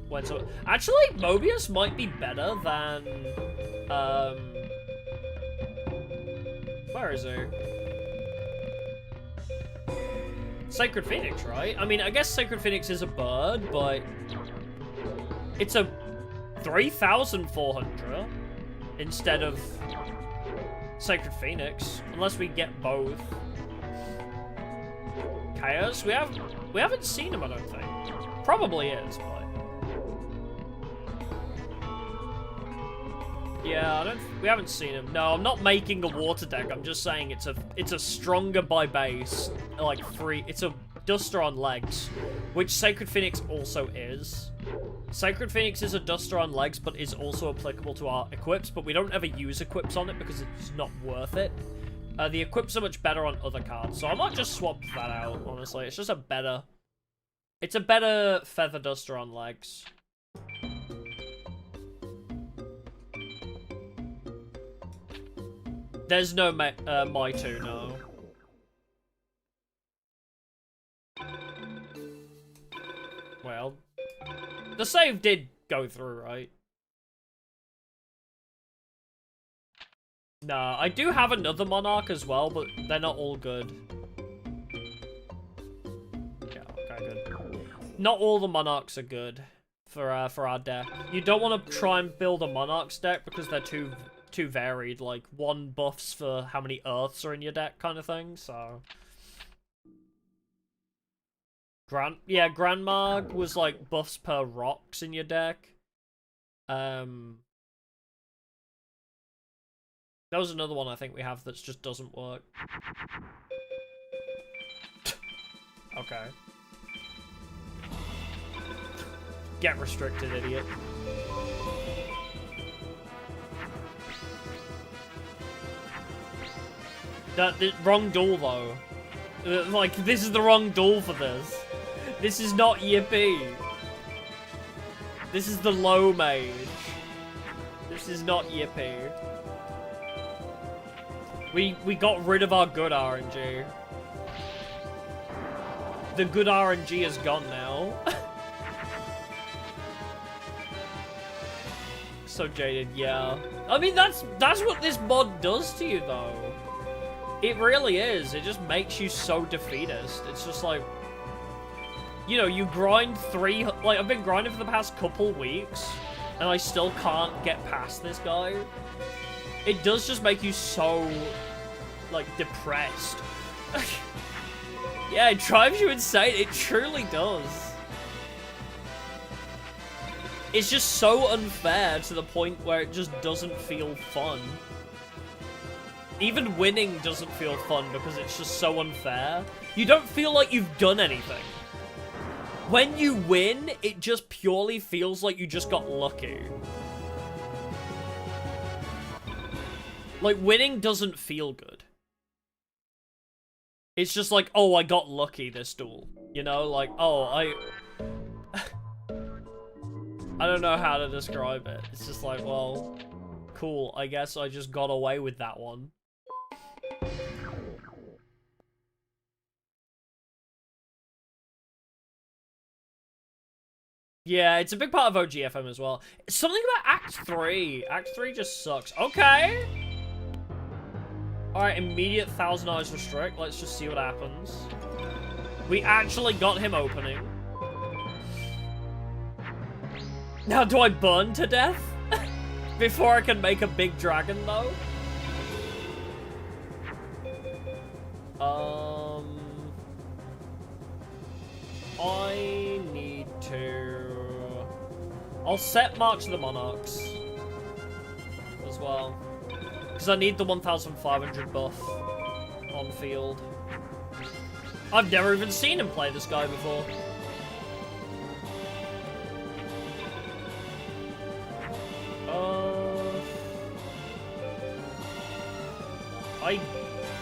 When so actually, Mobius might be better than where is he? Sacred Phoenix, right? I mean, I guess Sacred Phoenix is a bird, but it's a 3,400 instead of Sacred Phoenix, unless we get both. Chaos? We haven't seen him, I don't think. Probably is, but yeah, we haven't seen him. No, I'm not making a water deck. I'm just saying it's a stronger by base, like it's a Duster on legs, which Sacred Phoenix also is. Sacred Phoenix is a Duster on legs, but is also applicable to our equips, but we don't ever use equips on it because it's not worth it. The equips are much better on other cards, so I might just swap that out, honestly. It's just a better... It's a better Feather Duster on legs. There's no Maitu, no. Well, the save did go through, right? Nah, I do have another Monarch as well, but they're not all good. Yeah, okay, good. Not all the Monarchs are good for our deck. You don't want to try and build a Monarchs deck because they're too varied. Like, one buffs for how many Earths are in your deck kind of thing, so... Grandmag was like buffs per rocks in your deck. That was another one I think we have that just doesn't work. Okay. Get restricted, idiot. Wrong duel though. Like, this is the wrong duel for this. This is not Yippee. This is the low mage. This is not Yippee. We got rid of our good RNG. The good RNG is gone now. So jaded, yeah. I mean, that's what this mod does to you, though. It really is. It just makes you so defeatist. It's just like, you know, you grind like, I've been grinding for the past couple weeks, and I still can't get past this guy. It does just make you so, like, depressed. Yeah, it drives you insane. It truly does. It's just so unfair to the point where it just doesn't feel fun. Even winning doesn't feel fun because it's just so unfair. You don't feel like you've done anything. When you win, it just purely feels like you just got lucky. Like, winning doesn't feel good. It's just like, oh, I got lucky this duel. You know, like, oh, I don't know how to describe it. It's just like, well, cool. I guess I just got away with that one. Yeah, it's a big part of OGFM as well. Something about Act 3. Act 3 just sucks. Okay. Alright, immediate 1,000 eyes restrict. Let's just see what happens. We actually got him opening. Now, do I burn to death? Before I can make a big dragon, though? I need to... I'll set March of the Monarchs. As well. Because I need the 1,500 buff on field. I've never even seen him play this guy before. I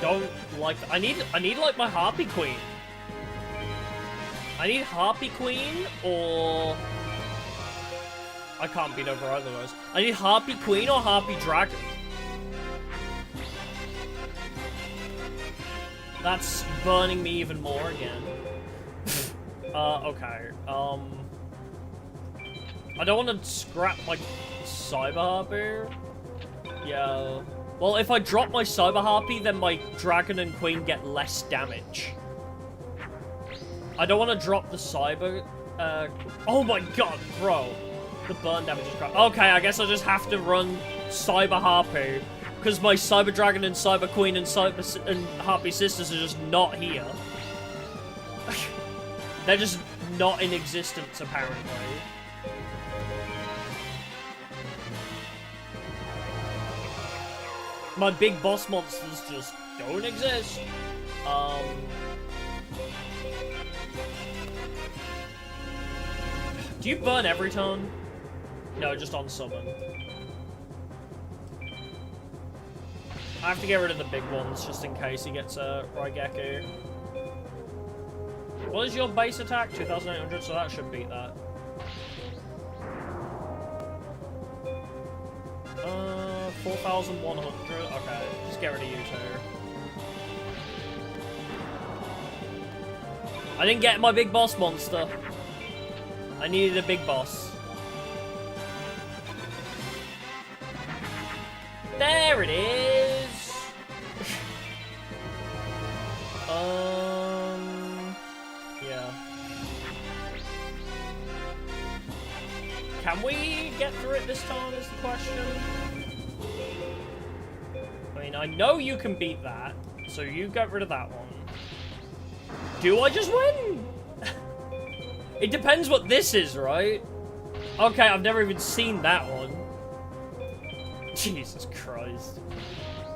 don't like... I need like my Harpy Queen. I need Harpy Queen or... I can't beat over either of those. I need Harpy Queen or Harpy Dragon. That's burning me even more again. Okay. I don't want to scrap my Cyber Harpy. Yeah. Well, if I drop my Cyber Harpy, then my Dragon and Queen get less damage. I don't want to drop the Cyber... oh my god, bro. The burn damage is crap. Okay, I guess I just have to run Cyber Harpy. Because my Cyber Dragon and Cyber Queen and Harpy Sisters are just not here. They're just not in existence, apparently. My big boss monsters just don't exist. Do you burn every turn? No, just on summon. I have to get rid of the big ones just in case he gets a Raigeki. What is your base attack? 2,800, so that should beat that. 4,100. Okay, just get rid of you two. I didn't get my big boss monster. I needed a big boss. There it is. Yeah. Can we get through it this time is the question. I mean, I know you can beat that, so you get rid of that one. Do I just win? It depends what this is, right? Okay, I've never even seen that one. Jesus Christ.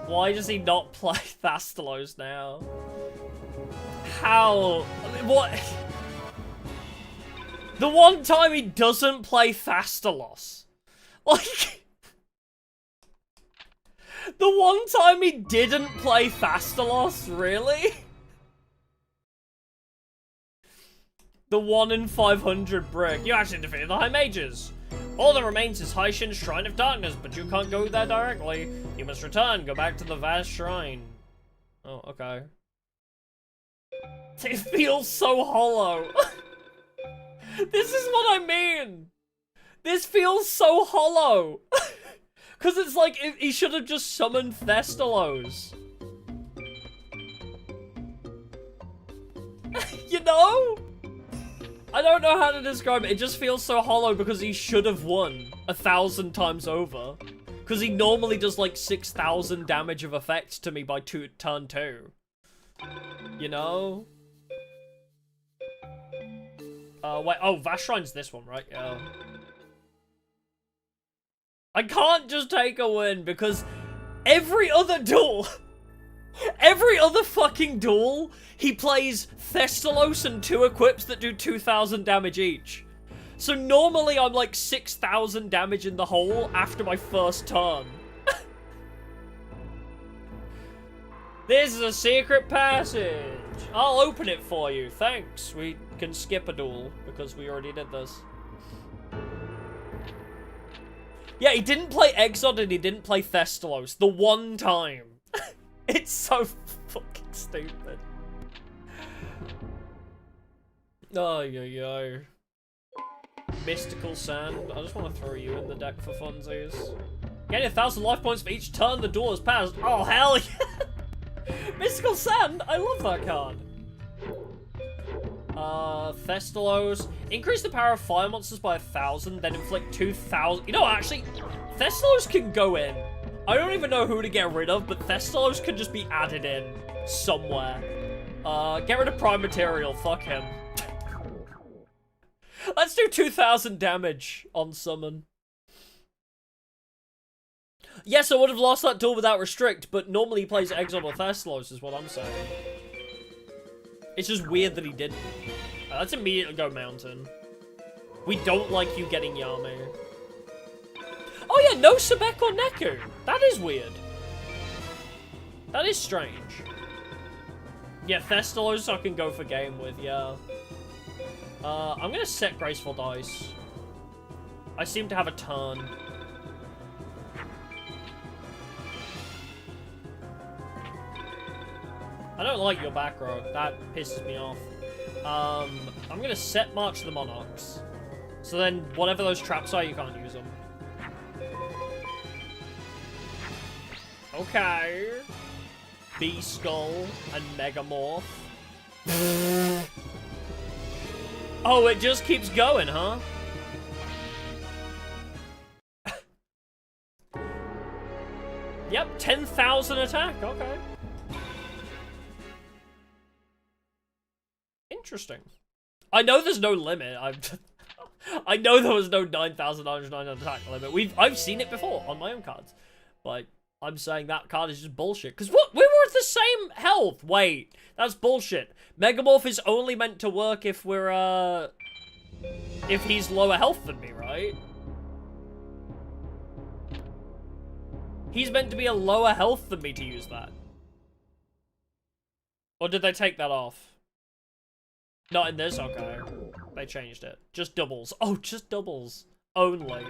Why does he not play Thastalos now? How? What? The one time he doesn't play Thastalos. Like... The one time he didn't play Thastalos, really? The 1 in 500 brick. You actually defeated the High Mages. All that remains is Haishin's Shrine of Darkness, but you can't go there directly. You must return, go back to the vast shrine. Oh, okay. It feels so hollow. This is what I mean. This feels so hollow. Because it's like, he should have just summoned Thestalos. You know? I don't know how to describe it. It just feels so hollow because he should have won 1,000 times over. Because he normally does like 6,000 damage of effect to me by turn 2. You know? Wait. Oh, Vashrine's this one, right? Yeah. I can't just take a win because every other duel... Every other fucking duel, he plays Thestalos and 2 equips that do 2,000 damage each. So normally I'm like 6,000 damage in the hole after my first turn. This is a secret passage. I'll open it for you, thanks. We can skip a duel because we already did this. Yeah, he didn't play Exod and he didn't play Thestalos. The one time. It's so fucking stupid. Oh, yo. Mystical Sand. I just want to throw you in the deck for funsies. Getting 1,000 life points for each turn the duel has passed. Oh, hell yeah. Mystical Sand! I love that card. Thestalos. Increase the power of fire monsters by 1,000, then inflict 2,000. You know, actually, Thestalos can go in. I don't even know who to get rid of, but Thestalos could just be added in somewhere. Get rid of Prime Material. Fuck him. Let's do 2,000 damage on summon. Yes, I would have lost that duel without Restrict, but normally he plays Exile or Thestalos, is what I'm saying. It's just weird that he didn't. Let's immediately go Mountain. We don't like you getting Yami. Oh yeah, no Sebek or Neku. That is weird. That is strange. Yeah, Thestalos I can go for game with, yeah. I'm gonna set Graceful Dice. I seem to have a turn. I don't like your back row. That pisses me off. I'm gonna set March of the Monarchs. So then, whatever those traps are, you can't use them. Okay. B-Skull and Megamorph. Oh, it just keeps going, huh? Yep, 10,000 attack. Okay. Interesting. I know there's no limit. I know there was no 9,999 attack limit. I've seen it before on my own cards, but I'm saying that card is just bullshit. Because what? We were at the same health. Wait, that's bullshit. Megamorph is only meant to work if we're if he's lower health than me, right? He's meant to be a lower health than me to use that. Or did they take that off? Not in this, okay. They changed it. Just doubles. Oh, just doubles. Only.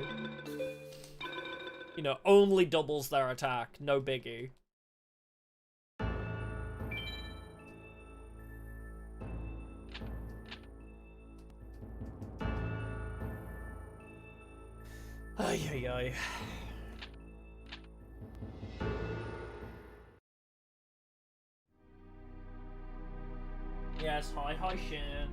You know, only doubles their attack. No biggie. Ay, ay, ay. Yes, hi, Shin.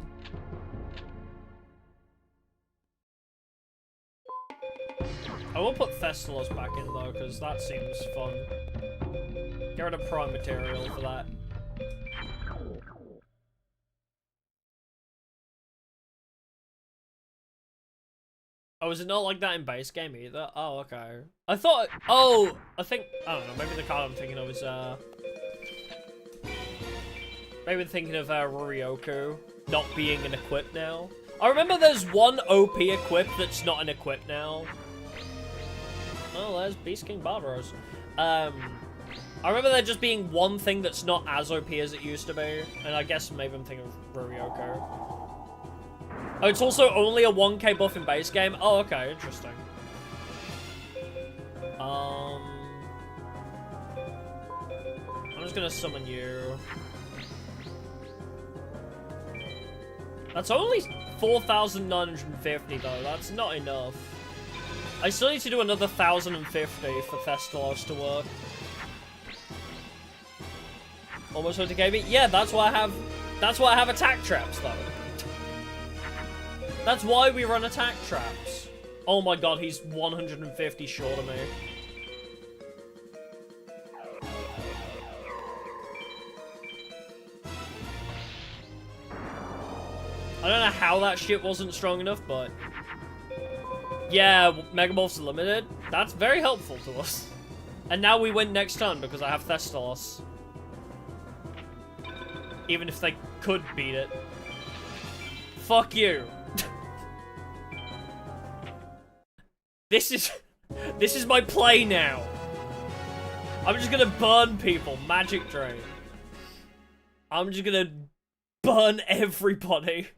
I will put Thestalos back in though, because that seems fun. Get rid of Prime Material for that. Oh, is it not like that in base game either? Oh, okay. I thought, oh, I think, I don't know, maybe the card I'm thinking of is, maybe I'm thinking of Rurioku not being an equip now. I remember there's one OP equip that's not an equip now. Oh, there's Beast King Barbaros. I remember there just being one thing that's not as OP as it used to be. And I guess maybe I'm thinking of Rurioku. Oh, it's also only a 1k buff in base game? Oh, okay, interesting. I'm just gonna summon you. That's only 4,950 though, that's not enough. I still need to do another 1,050 for Thestalos to work. Almost what to gave me? Yeah, that's why I have attack traps though. That's why we run attack traps. Oh my god, he's 150 short of me. I don't know how that shit wasn't strong enough, but... yeah, Megamorph's limited. That's very helpful to us. And now we win next turn because I have Thestalos. Even if they could beat it. Fuck you. This is my play now. I'm just gonna burn people. Magic Drain. I'm just gonna burn everybody.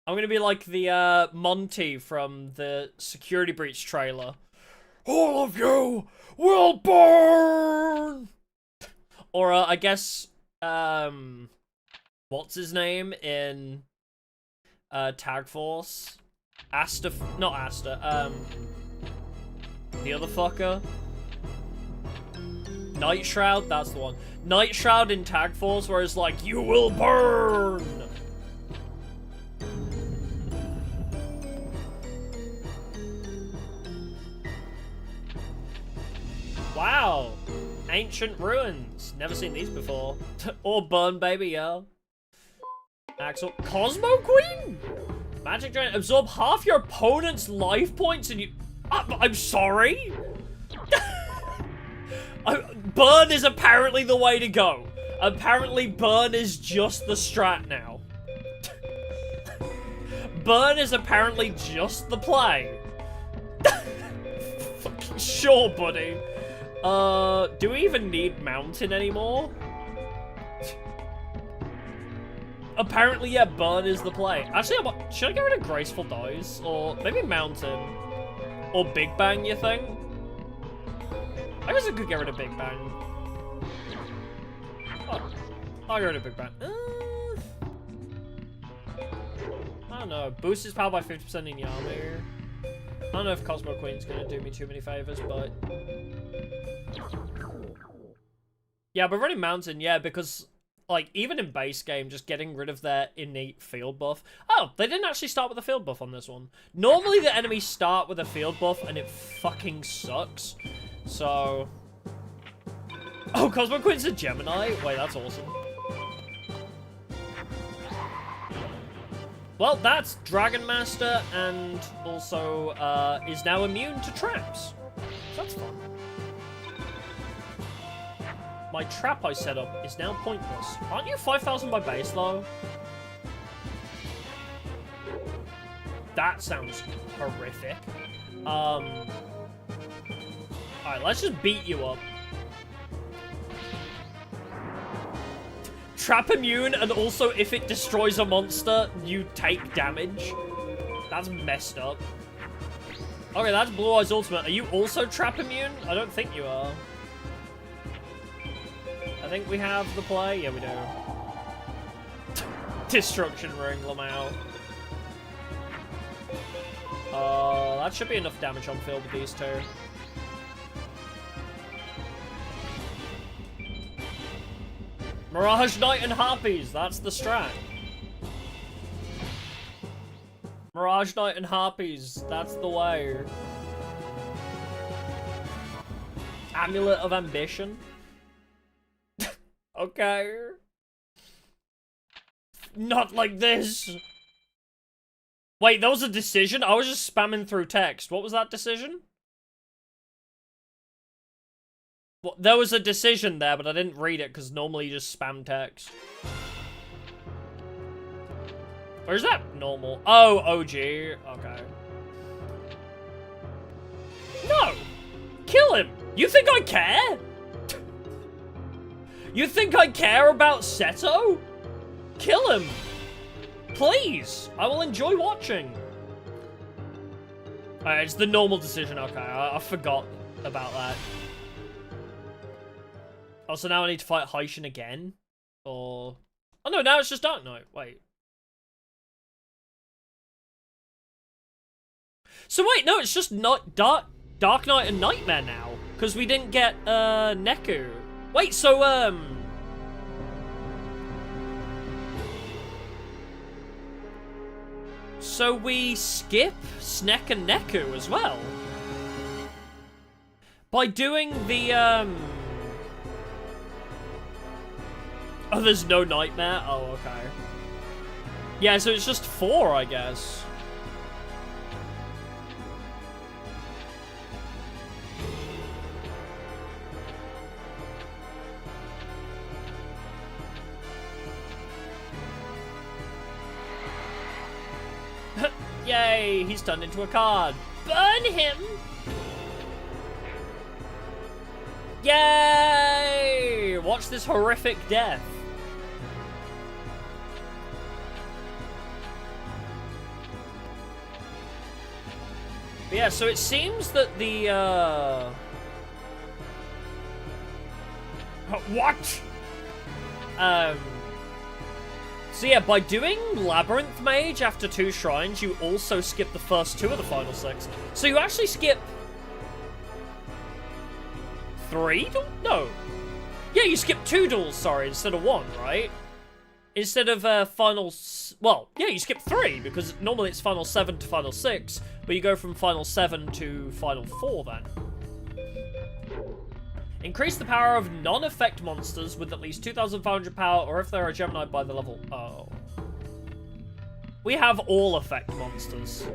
I'm gonna be like the Monty from the Security Breach trailer. All of you will burn! Or I guess what's his name in Tag Force? Asta, not Asta, the other fucker. Night Shroud, that's the one. Night Shroud in Tag Force, where it's like, you will burn! Wow. Ancient ruins. Never seen these before. Or burn, baby, yo. Axel. Cosmo Queen? Magic Drain. Absorb half your opponent's life points and you... I'm sorry? Burn is apparently the way to go. Apparently burn is just the strat now. Burn is apparently just the play. Fucking sure, buddy. Do we even need Mountain anymore? Apparently, yeah, Burn is the play. Actually, should I get rid of Graceful Dice? Or maybe Mountain? Or Big Bang, you think? I guess I could get rid of Big Bang. Oh, I'll get rid of Big Bang. I don't know. Boost his power by 50% in Yami. I don't know if Cosmo Queen's gonna do me too many favors, but... Yeah, but running Mountain, yeah, because, like, even in base game, just getting rid of their innate field buff. Oh, they didn't actually start with a field buff on this one. Normally, the enemies start with a field buff, and it fucking sucks. So... Oh, Cosmo Queen's a Gemini? Wait, that's awesome. Well, that's Dragon Master, and also, is now immune to traps. So that's fun. My trap I set up is now pointless. Aren't you 5,000 by base, though? That sounds horrific. Alright, let's just beat you up. Trap immune, and also if it destroys a monster, you take damage. That's messed up. Okay, that's Blue Eyes Ultimate. Are you also trap immune? I don't think you are. I think we have the play. Yeah, we do. Destruction Ring, Lamau. That should be enough damage on field with these two. Mirage Knight and Harpies, that's the strat. Mirage Knight and Harpies, that's the way. Amulet of Ambition. Okay. Not like this. Wait, that was a decision? I was just spamming through text. What was that decision? Well, there was a decision there, but I didn't read it because normally you just spam text. Or is that normal? Oh, OG. Okay. No! Kill him! You think I care? You think I care about Seto? Kill him! Please! I will enjoy watching. Alright, it's the normal decision. Okay, I forgot about that. Oh, so now I need to fight Haishin again? Or... Oh no, now it's just Dark Knight. Wait. So wait, no, it's just not Dark Knight and Nightmare now. Because we didn't get, Neku. Wait, so, so we skip Snek and Neku as well? By doing the, Oh, there's no Nightmare? Oh, okay. Yeah, so it's just 4, I guess. Yay, he's turned into a card. Burn him! Yay! Watch this horrific death. But yeah, so it seems that the, What? So yeah, by doing Labyrinth Mage after 2 shrines, you also skip the first 2 of the final 6. So you actually skip 3? No. Yeah, you skip 2 duels, sorry, instead of 1, right? Instead of well, yeah, you skip 3, because normally it's Final 7 to Final 6, but you go from Final 7 to Final 4 then. Increase the power of non-effect monsters with at least 2,500 power, or if they're a Gemini by the level... Oh. We have all effect monsters.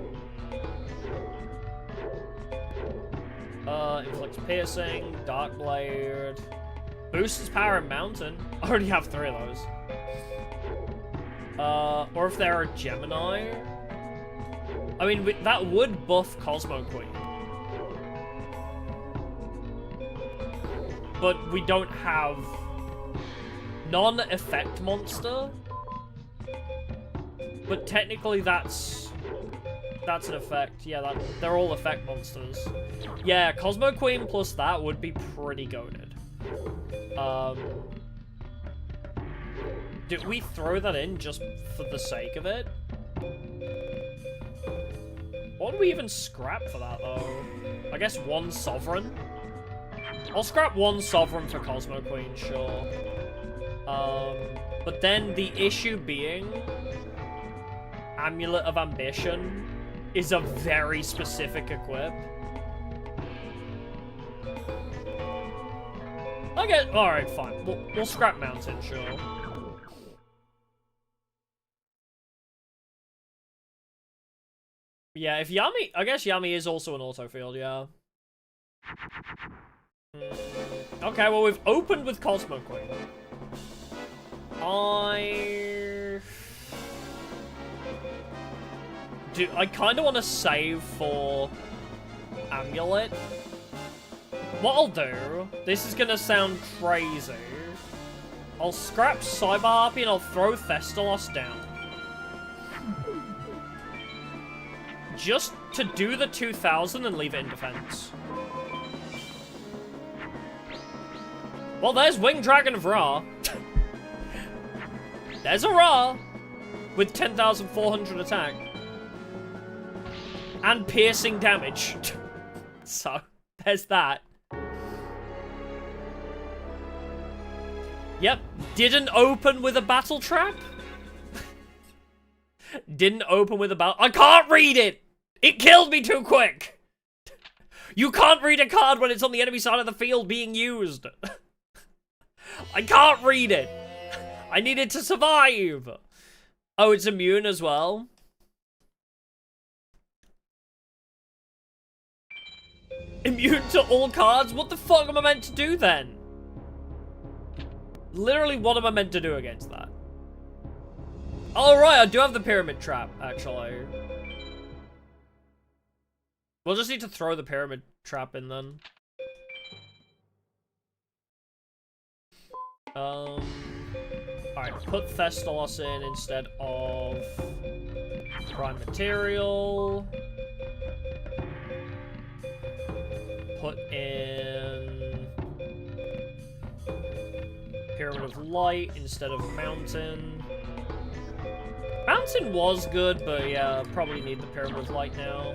Inflicts piercing, dark blade... Boosts his power in mountain. I already have 3 of those. Or if they're a Gemini. I mean, that would buff Cosmo Queen. But we don't have non-effect monster. But technically that's an effect. Yeah, they're all effect monsters. Yeah, Cosmo Queen plus that would be pretty goated. Did we throw that in just for the sake of it? What do we even scrap for that, though? I guess 1 Sovereign? I'll scrap 1 Sovereign for Cosmo Queen, sure. But then the issue being... Amulet of Ambition is a very specific equip. Okay, alright, fine. We'll scrap Mountain, sure. Yeah, if Yami... I guess Yami is also an auto field, yeah. Okay, well, we've opened with Cosmo Queen. I kind of want to save for Amulet. What I'll do... This is going to sound crazy. I'll scrap Cyber Harpy and I'll throw Thestalos down. Just to do the 2,000 and leave it in defense. Well, there's Winged Dragon of Ra. There's a Ra with 10,400 attack. And piercing damage. So, there's that. Yep, didn't open with a battle trap. Didn't open with a battle... I can't read it! It killed me too quick! You can't read a card when it's on the enemy side of the field being used. I can't read it. I need it to survive. Oh, it's immune as well? Immune to all cards? What the fuck am I meant to do then? Literally, what am I meant to do against that? Oh, right, I do have the Pyramid Trap, actually. We'll just need to throw the Pyramid Trap in then. Alright, put Thestalos in instead of Prime Material. Put in Pyramid of Light instead of Mountain. Mountain was good, but yeah, probably need the Pyramid of Light now.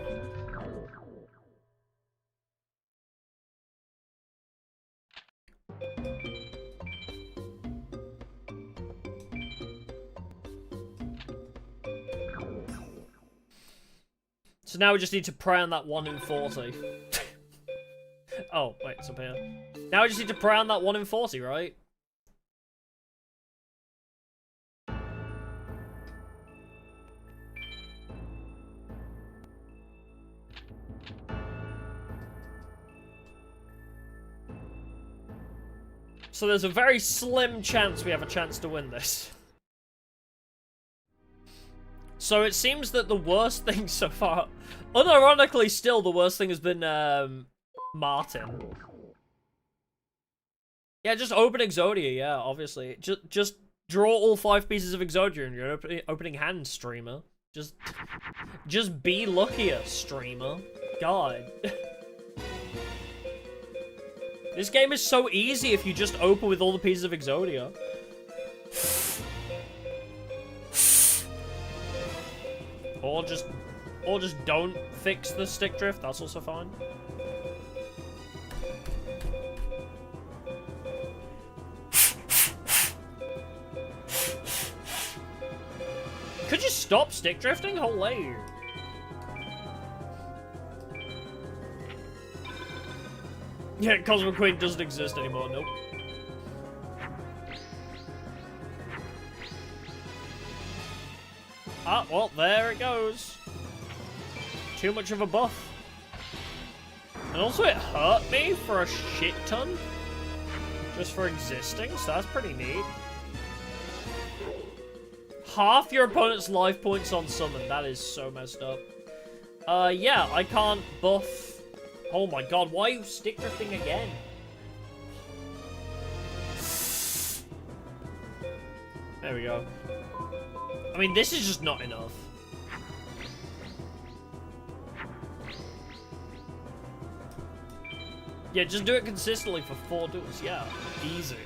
So now we just need to pray on that 1 in 40. Oh, wait, it's up here. Now we just need to pray on that 1 in 40, right? So there's a very slim chance we have a chance to win this. So it seems that the worst thing so far... Unironically, still, the worst thing has been, Martin. Yeah, just open Exodia, yeah, obviously. Just draw all 5 pieces of Exodia in your opening hand, streamer. Just be luckier, streamer. God. This game is so easy if you just open with all the pieces of Exodia. Or just don't fix the stick drift, that's also fine. stop stick drifting? Holy. Yeah, Cosmo Queen doesn't exist anymore, nope. Ah, well, there it goes. Too much of a buff. And also it hurt me for a shit ton. Just for existing, so that's pretty neat. Half your opponent's life points on summon. That is so messed up. Yeah, I can't buff. Oh my god, why are you stick drifting again? There we go. I mean, this is just not enough. Yeah, just do it consistently for 4 duels. Yeah, easy.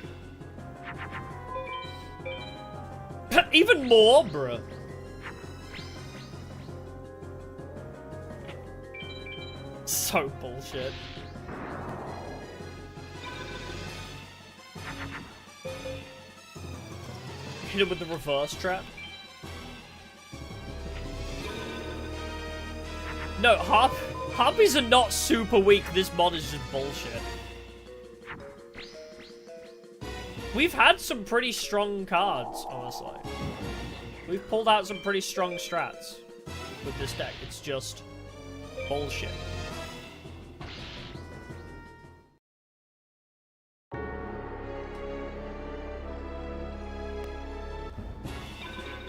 Even more, bruh. So bullshit. Hit him with the reverse trap. No, Harpies are not super weak. This mod is just bullshit. We've had some pretty strong cards, honestly. We've pulled out some pretty strong strats with this deck. It's just bullshit.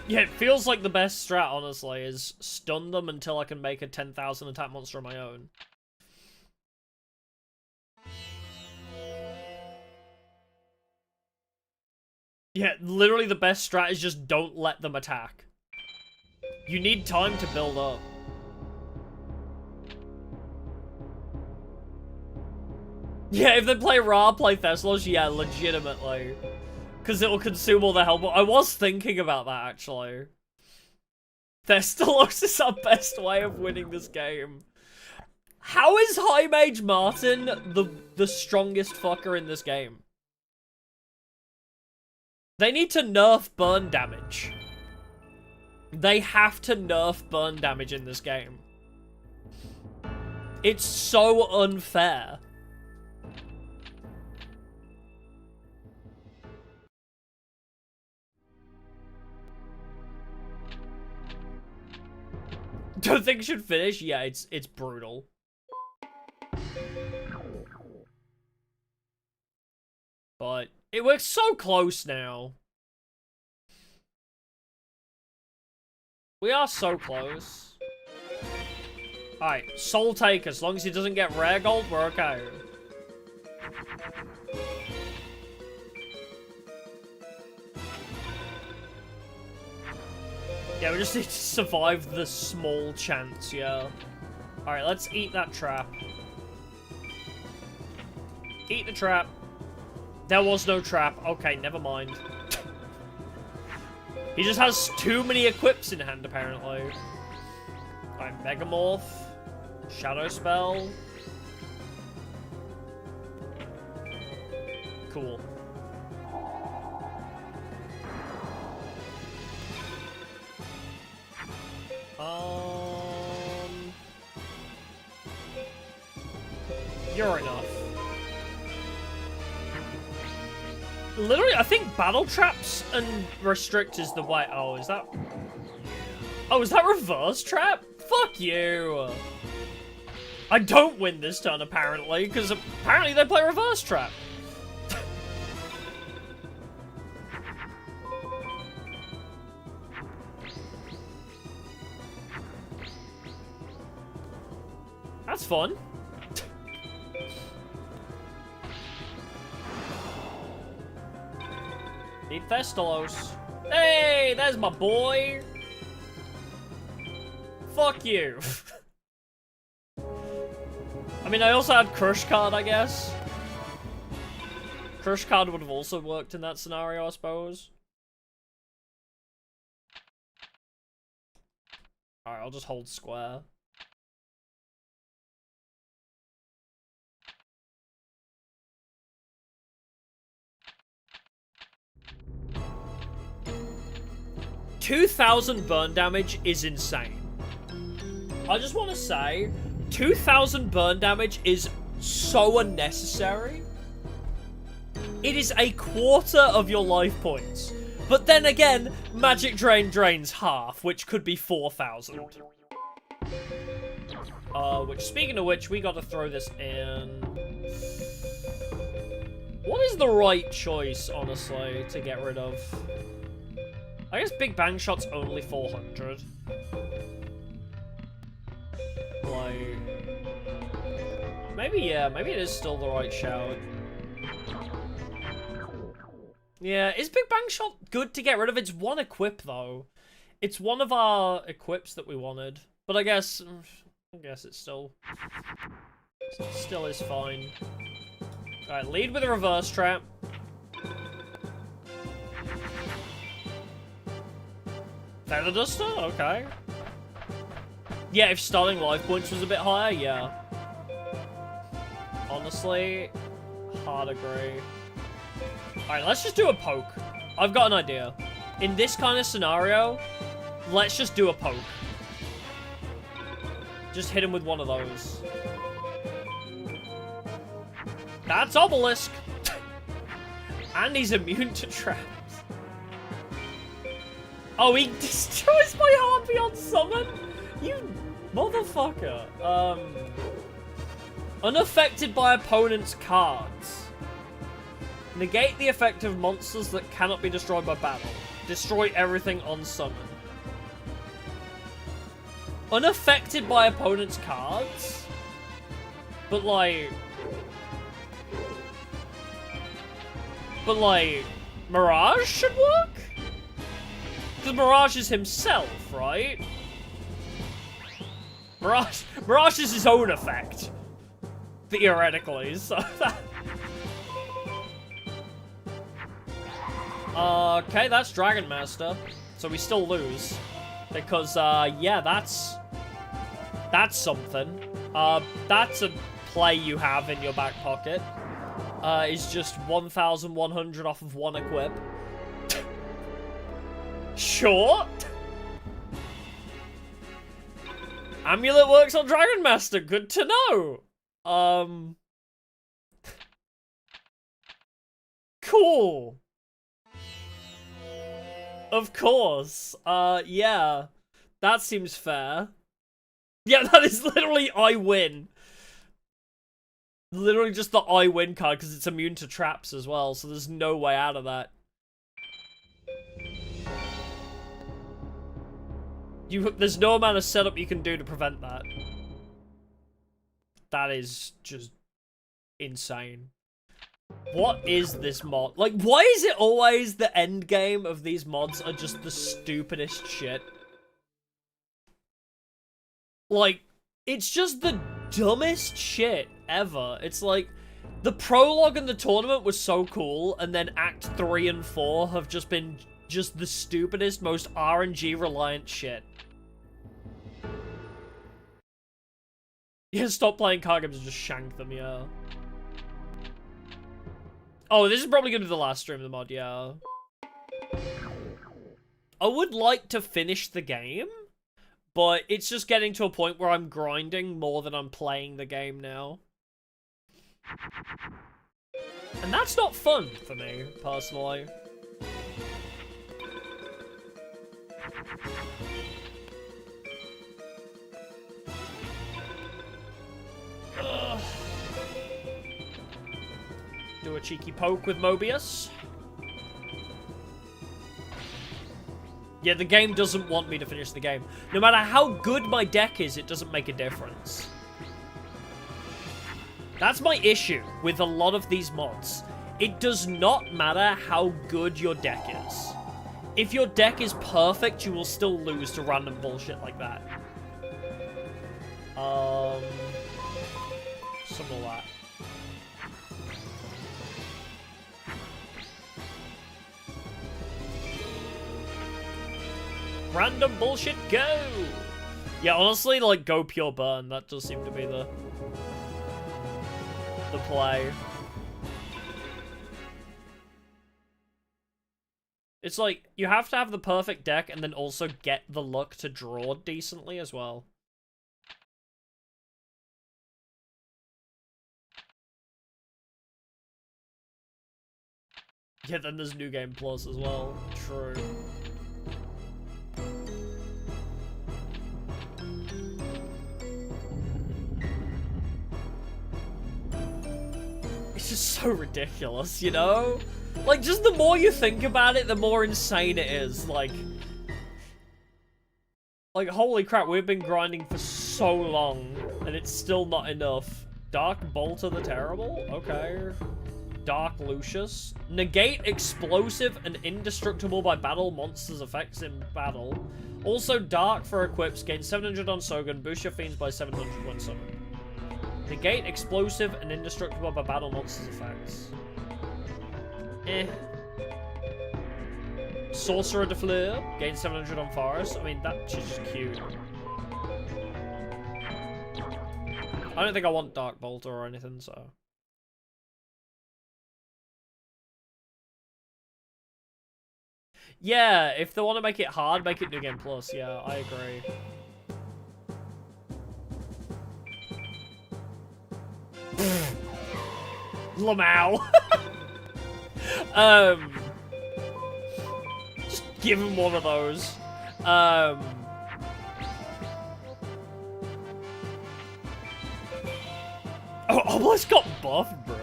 Yeah, it feels like the best strat, honestly, is stun them until I can make a 10,000 attack monster of my own. Yeah, literally the best strat is just don't let them attack. You need time to build up. Yeah, if they play Ra, play Thessalos, yeah, legitimately. Because it will consume all the health. I was thinking about that, actually. Thessalos is our best way of winning this game. How is High Mage Martin the strongest fucker in this game? They need to nerf burn damage. They have to nerf burn damage in this game. It's so unfair. Don't think it should finish? Yeah, it's brutal. But it works so close now. We are so close. Alright, Soul Take. As long as he doesn't get rare gold, we're okay. Yeah, we just need to survive the small chance, yeah. Alright, let's eat that trap. Eat the trap. There was no trap. Okay, never mind. He just has too many equips in hand, apparently. Alright, Megamorph. Shadow Spell. Cool. You're enough. Literally, I think battle traps and restrict is the way. Oh, is that? Oh, is that reverse trap? Fuck you. I don't win this turn, apparently, because apparently they play reverse trap. That's fun. Need Thessalos. Hey, there's my boy. Fuck you. I mean, I also had Crush Card, I guess. Crush Card would have also worked in that scenario, I suppose. Alright, I'll just hold square. 2,000 burn damage is insane. I just want to say, 2,000 burn damage is so unnecessary. It is a quarter of your life points. But then again, Magic Drain drains half, which could be 4,000. Which, speaking of which, we gotta throw this in. What is the right choice, honestly, to get rid of? I guess Big Bang Shot's only 400. Like... Maybe, yeah, maybe it is still the right shout. Yeah, is Big Bang Shot good to get rid of? It's one equip, though. It's one of our equips that we wanted. But I guess it still is fine. Alright, lead with a reverse trap. Feather Duster? Okay. Yeah, if starting life points was a bit higher, yeah. Honestly, hard agree. Alright, let's just do a poke. I've got an idea. In this kind of scenario, let's just do a poke. Just hit him with one of those. That's Obelisk! And he's immune to traps. Oh, he destroys my Harpy on summon? You motherfucker. Unaffected by opponent's cards. Negate the effect of monsters that cannot be destroyed by battle. Destroy everything on summon. Unaffected by opponent's cards? But like... Mirage should work? Because Mirage is himself, right? Mirage is his own effect. Theoretically, so that... Okay, that's Dragon Master. So we still lose. Because, yeah, that's something. That's a play you have in your back pocket. Is just 1,100 off of one equip. Sure. Amulet works on Dragon Master. Good to know. Cool. Of course. Yeah. That seems fair. Yeah, that is literally I win. Literally just the I win card because it's immune to traps as well, so there's no way out of that. There's no amount of setup you can do to prevent that. That is just insane. What is this mod? Like, why is it always the end game of these mods are just the stupidest shit? Like, it's just the dumbest shit ever. It's like, the prologue and the tournament was so cool, and then Act 3 and 4 have just been just the stupidest, most RNG-reliant shit. Yeah, stop playing card games and just shank them, yeah. Oh, this is probably gonna be the last stream of the mod, yeah. I would like to finish the game, but it's just getting to a point where I'm grinding more than I'm playing the game now. And that's not fun for me, personally. Ugh. Do a cheeky poke with Mobius. Yeah, the game doesn't want me to finish the game. No matter how good my deck is, it doesn't make a difference. That's my issue with a lot of these mods. It does not matter how good your deck is. If your deck is perfect, you will still lose to random bullshit like that. Some of that. Random bullshit, go! Yeah, honestly, like, go pure burn. That does seem to be the play. It's like, you have to have the perfect deck and then also get the luck to draw decently as well. Yeah, then there's New Game Plus as well. True. It's just so ridiculous, you know? Like, just the more you think about it, the more insane it is. Like, holy crap, we've been grinding for so long, and it's still not enough. Dark Bolter the Terrible? Okay. Dark Lucius. Negate explosive and indestructible by battle monsters' effects in battle. Also, Dark for equips. Gain 700 on Sogun. Boost your fiends by 700 when summoned. Negate explosive and indestructible by battle monsters' effects. Sorcerer de Fleur. Gain 700 on Forest. I mean, that's just cute. I don't think I want Dark Bolter or anything, so... Yeah, if they want to make it hard, make it New Game Plus. Yeah, I agree. Lamau. Just give him one of those. Oh, almost got buffed, bro.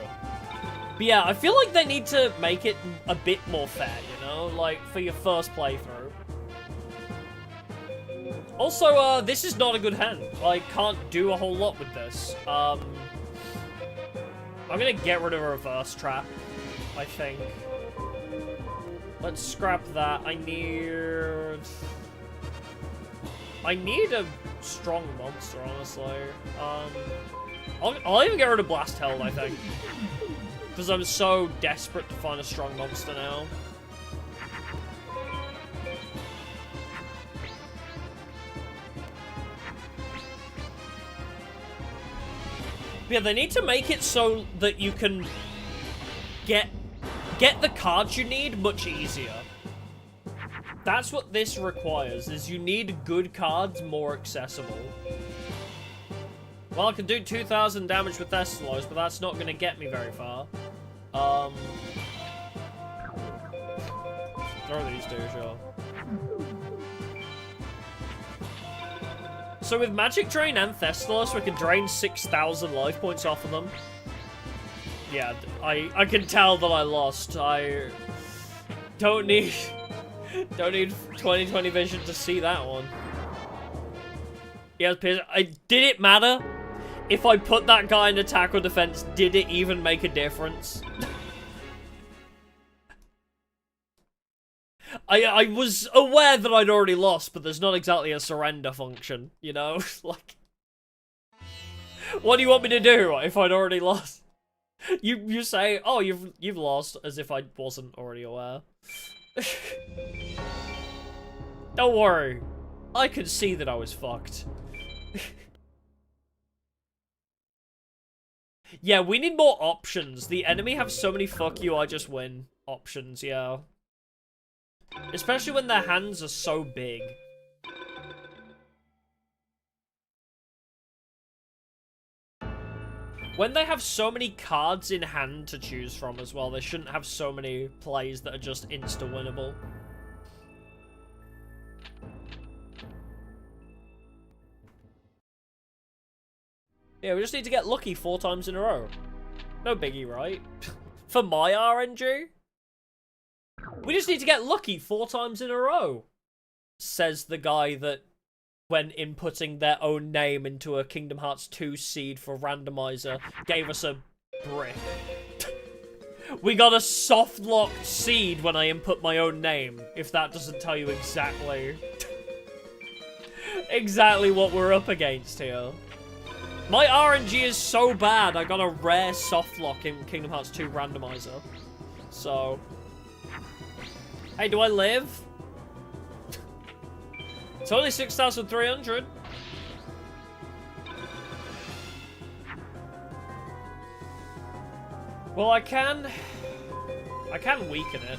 But yeah, I feel like they need to make it a bit more fair, you know? Like, for your first playthrough. Also, this is not a good hand. I can't do a whole lot with this. I'm gonna get rid of a reverse trap, I think. Let's scrap that. I need a strong monster, honestly. I'll even get rid of Blast Held, I think. Because I'm so desperate to find a strong monster now. Yeah, they need to make it so that you can get the cards you need much easier. That's what this requires, is you need good cards more accessible. Well, I can do 2,000 damage with Thessalos, but that's not going to get me very far. Throw these two, sure. So with Magic Drain and Thessalos, we can drain 6,000 life points off of them. Yeah, I can tell that I lost. I don't need 20/20 vision to see that one. Yeah, did it matter? If I put that guy in attack or defense, did it even make a difference? I was aware that I'd already lost, but there's not exactly a surrender function, you know? Like, what do you want me to do if I'd already lost? You say, oh, you've lost, as if I wasn't already aware. Don't worry. I could see that I was fucked. Yeah, we need more options. The enemy have so many fuck you, I just win options, yeah. Especially when their hands are so big. When they have so many cards in hand to choose from as well, they shouldn't have so many plays that are just insta-winnable. Yeah, we just need to get lucky 4 times in a row. No biggie, right? For my RNG? We just need to get lucky 4 times in a row. Says the guy that, when inputting their own name into a Kingdom Hearts 2 seed for randomizer, gave us a brick. We got a soft-locked seed when I input my own name, if that doesn't tell you exactly... exactly what we're up against here. My RNG is so bad, I got a rare softlock in Kingdom Hearts 2 randomizer. So... Hey, do I live? It's only 6,300. Well, I can weaken it.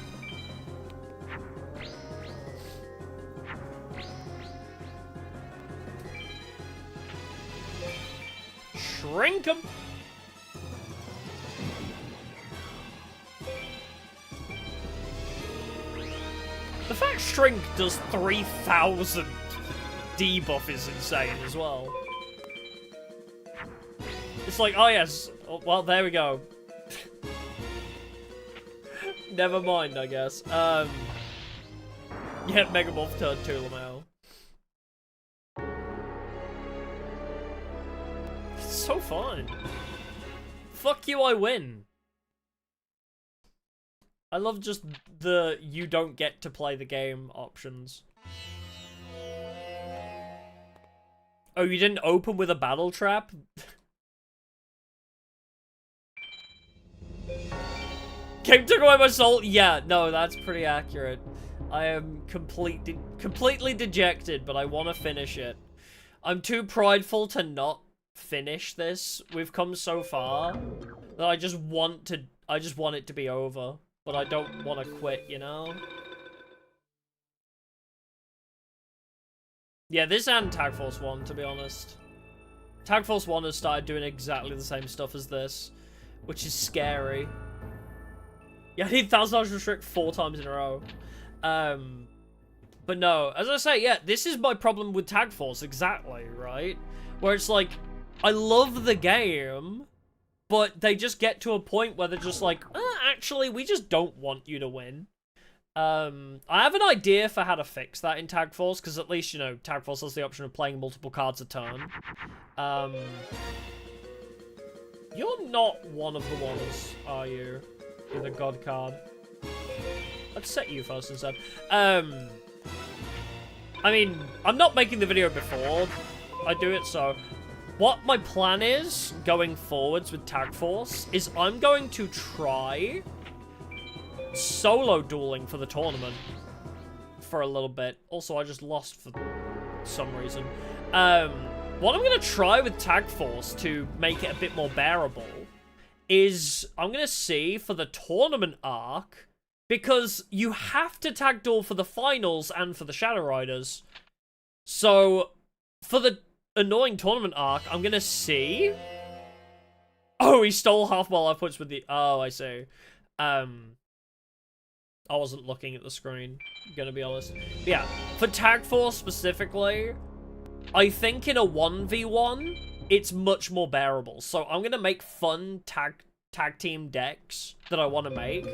Shrink 'em! The fact Shrink does 3,000 debuff is insane as well. It's like, oh yes, oh, well, there we go. Never mind, I guess. Yeah, Megamorph turned 2 Lamau. It's so fun. Fuck you, I win. I love just the you don't get to play the game options. Oh, you didn't open with a battle trap? Game took away my soul? Yeah, no, that's pretty accurate. I am completely dejected, but I want to finish it. I'm too prideful to not finish this. We've come so far that I just want it to be over. But I don't want to quit, you know? Yeah, this and Tag Force 1, to be honest. Tag Force 1 has started doing exactly the same stuff as this, which is scary. Yeah, I need 1,000 Hours Restrict 4 times in a row. But no, as I say, yeah, this is my problem with Tag Force, exactly, right? Where it's like, I love the game, but they just get to a point where they're just like, actually, we just don't want you to win. I have an idea for how to fix that in Tag Force, because at least, you know, Tag Force has the option of playing multiple cards a turn. You're not one of the ones, are you? With a god card. Let's set you first instead. I mean, I'm not making the video before I do it, so... What my plan is, going forwards with Tag Force, is I'm going to try solo dueling for the tournament for a little bit. Also, I just lost for some reason. What I'm going to try with Tag Force to make it a bit more bearable is I'm going to see for the tournament arc, because you have to tag duel for the finals and for the Shadow Riders. So, for the annoying tournament arc, I'm gonna see... Oh, he stole half my life points with the... Oh, I see. I wasn't looking at the screen, gonna be honest. But yeah, for Tag Force specifically, I think in a 1v1, it's much more bearable. So I'm gonna make fun tag team decks that I want to make.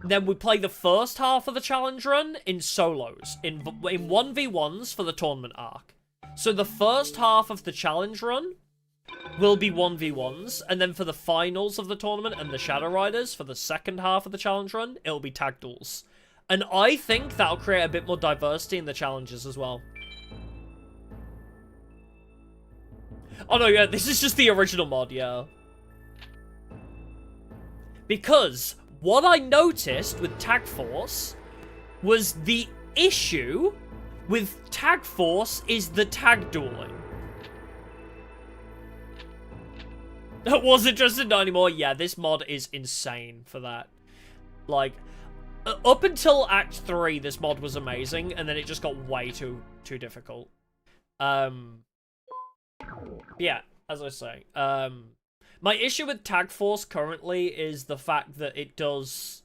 Then we play the first half of the challenge run in solos, in 1v1s for the tournament arc. So the first half of the challenge run will be 1v1s, and then for the finals of the tournament and the Shadow Riders, for the second half of the challenge run, it'll be tag duels. And I think that'll create a bit more diversity in the challenges as well. Oh no, yeah, this is just the original mod, yeah. Because what I noticed with Tag Force was the issue with Tag Force is the tag dueling. I wasn't interested anymore. Yeah, this mod is insane for that. Like, up until Act 3, this mod was amazing, and then it just got way too difficult. Yeah, as I was saying, my issue with Tag Force currently is the fact that it does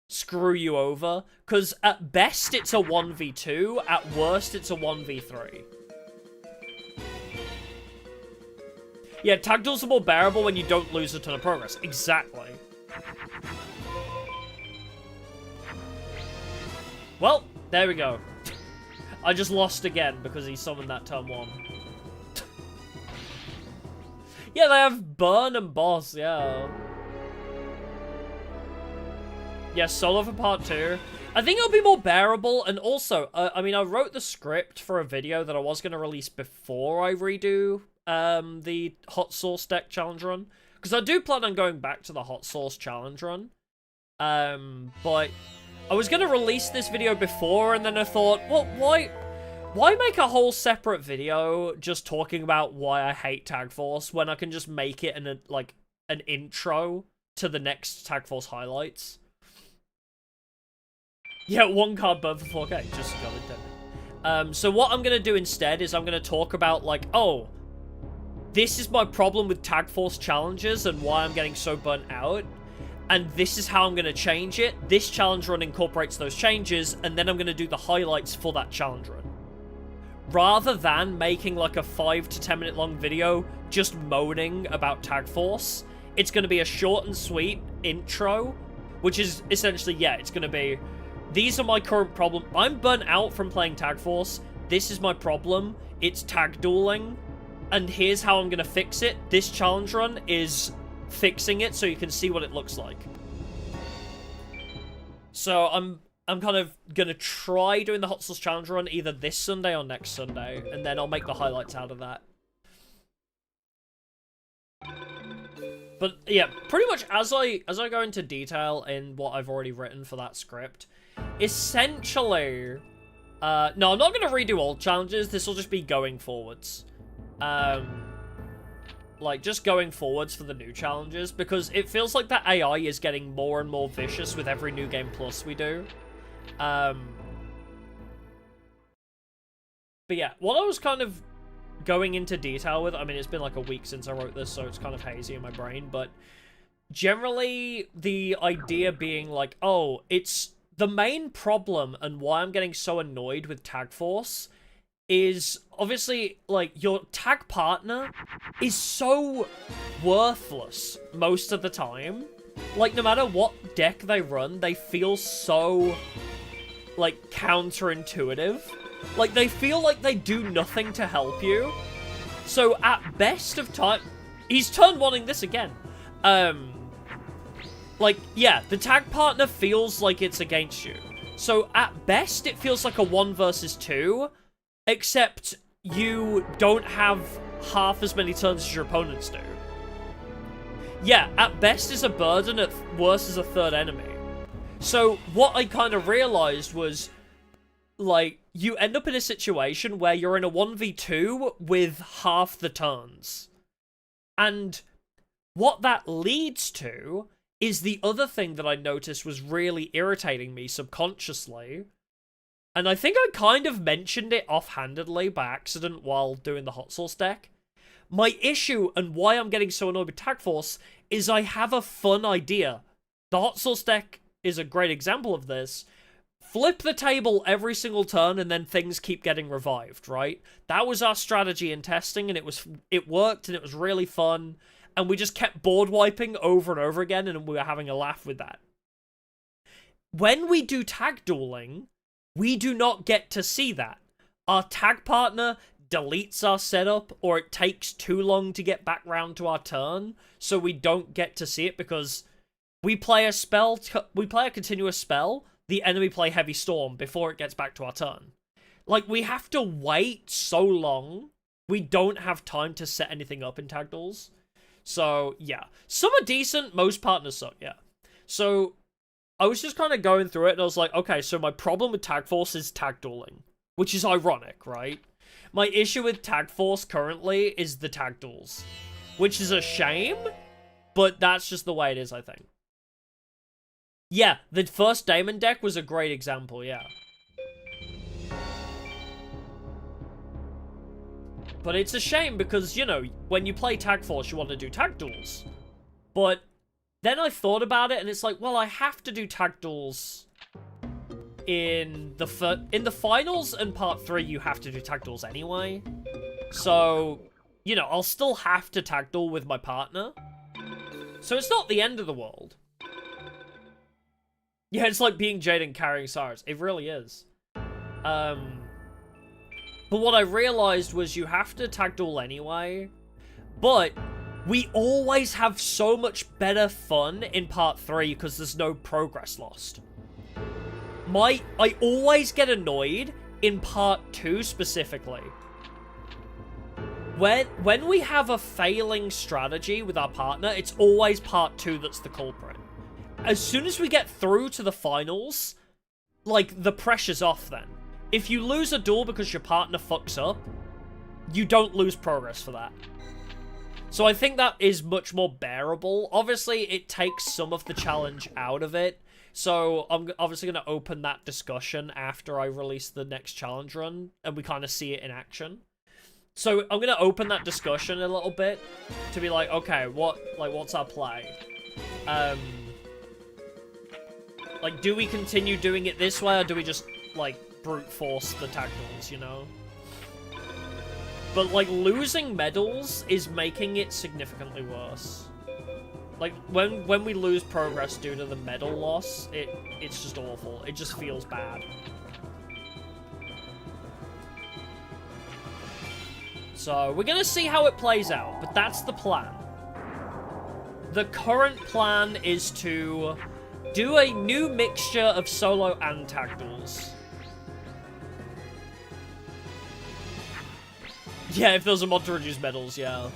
screw you over, because at best it's a 1v2, at worst it's a 1v3. Yeah, tag duels are more bearable when you don't lose a ton of progress. Exactly. Well, there we go. I just lost again because he summoned that turn 1. Yeah, they have Burn and Boss, yeah. Yeah, solo for part 2. I think it'll be more bearable, and also, I mean, I wrote the script for a video that I was going to release before I redo the Hot Sauce deck challenge run. Because I do plan on going back to the Hot Sauce challenge run. But I was going to release this video before, and then I thought, well, why make a whole separate video just talking about why I hate Tag Force when I can just make it an intro to the next Tag Force highlights? Yeah, 1 card burn for 4K. Just got it done. So what I'm going to do instead is I'm going to talk about, like, oh, this is my problem with Tag Force challenges and why I'm getting so burnt out. And this is how I'm going to change it. This challenge run incorporates those changes, and then I'm going to do the highlights for that challenge run. Rather than making like a 5 to 10 minute long video just moaning about Tag Force, it's going to be a short and sweet intro, which is essentially, yeah, it's going to be, these are my current problem. I'm burnt out from playing Tag Force. This is my problem. It's tag dueling. And here's how I'm going to fix it. This challenge run is fixing it so you can see what it looks like. So I'm kind of gonna try doing the Hot Sauce Challenge run either this Sunday or next Sunday, and then I'll make the highlights out of that. But yeah, pretty much as I go into detail in what I've already written for that script, essentially, no, I'm not gonna redo all challenges. This will just be going forwards. Like, just going forwards for the new challenges, because it feels like that AI is getting more and more vicious with every New Game Plus we do. But yeah, what I was kind of going into detail with, I mean, it's been like a week since I wrote this, so it's kind of hazy in my brain, but generally the idea being like, oh, it's the main problem and why I'm getting so annoyed with Tag Force is obviously, like, your tag partner is so worthless most of the time. Like, no matter what deck they run, they feel so, like, counterintuitive. Like, they feel like they do nothing to help you. So, at best of time... He's turn wanting this again. Like, yeah, the tag partner feels like it's against you. So, at best, it feels like a 1 versus 2... Except you don't have half as many turns as your opponents do. Yeah, at best is a burden, at worst is a third enemy. So what I kind of realized was, like, you end up in a situation where you're in a 1v2 with half the turns. And what that leads to is the other thing that I noticed was really irritating me subconsciously. And I think I kind of mentioned it offhandedly by accident while doing the Hot Sauce deck. My issue and why I'm getting so annoyed with Tag Force is I have a fun idea. The Hot Sauce deck is a great example of this. Flip the table every single turn and then things keep getting revived, right? That was our strategy in testing, and it worked and it was really fun. And we just kept board wiping over and over again, and we were having a laugh with that. When we do tag dueling, we do not get to see that. Our tag partner deletes our setup, or it takes too long to get back round to our turn, so we don't get to see it because we play a continuous spell, the enemy play Heavy Storm before it gets back to our turn. Like, we have to wait so long, we don't have time to set anything up in tag duels. So, yeah. Some are decent, most partners suck, yeah. So, I was just kind of going through it, and I was like, okay, so my problem with Tag Force is tag dueling, which is ironic, right? My issue with Tag Force currently is the tag duels, which is a shame, but that's just the way it is, I think. Yeah, the first Daemon deck was a great example, yeah. But it's a shame because, you know, when you play Tag Force, you want to do tag duels. But then I thought about it, and it's like, well, I have to do tag duels in the finals and part 3. You have to do tag duels anyway, so you know I'll still have to tag duel with my partner. So it's not the end of the world. Yeah, it's like being Jaden carrying Cyrus. It really is. But what I realized was you have to tag duel anyway, but we always have so much better fun in part 3 because there's no progress lost. I always get annoyed in part 2 specifically. When we have a failing strategy with our partner, it's always part 2 that's the culprit. As soon as we get through to the finals, like, the pressure's off then. If you lose a duel because your partner fucks up, you don't lose progress for that. So I think that is much more bearable. Obviously, it takes some of the challenge out of it. So I'm obviously going to open that discussion after I release the next challenge run, and we kind of see it in action. So I'm gonna open that discussion a little bit to be like, okay, what's our play? Like, do we continue doing it this way, or do we just, like, brute force the tag duels, you know? But, like, losing medals is making it significantly worse. Like, when we lose progress due to the medal loss, it's just awful. It just feels bad. So, we're gonna see how it plays out, but that's the plan. The current plan is to do a new mixture of solo and tag duels. Yeah, if there's a mod to reduce medals, yeah.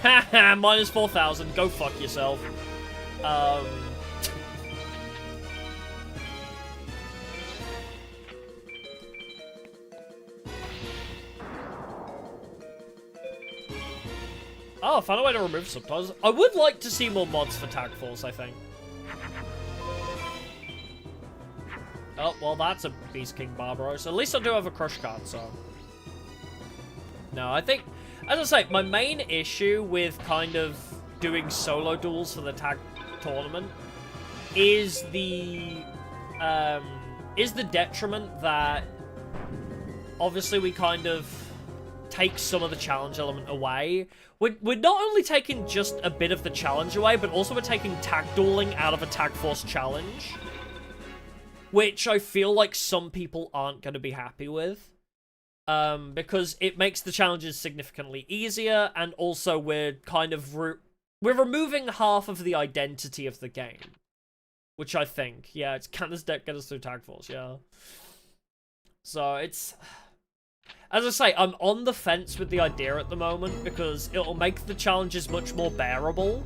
Haha, minus 4,000. Go fuck yourself. Oh, I found a way to remove subtitles. I would like to see more mods for Tag Force, I think. Oh, well, that's a Beast King Barbaros. At least I do have a Crush card, so... No, I think... As I say, my main issue with kind of doing solo duels for the tag tournament is the detriment that obviously we kind of take some of the challenge element away. We're not only taking just a bit of the challenge away, but also we're taking tag dueling out of a Tag Force challenge, which I feel like some people aren't going to be happy with. Because it makes the challenges significantly easier, and also we're kind of we're removing half of the identity of the game, which I think, yeah, it's can this deck get us through Tag Force, yeah. So it's, as I say, I'm on the fence with the idea at the moment because it'll make the challenges much more bearable.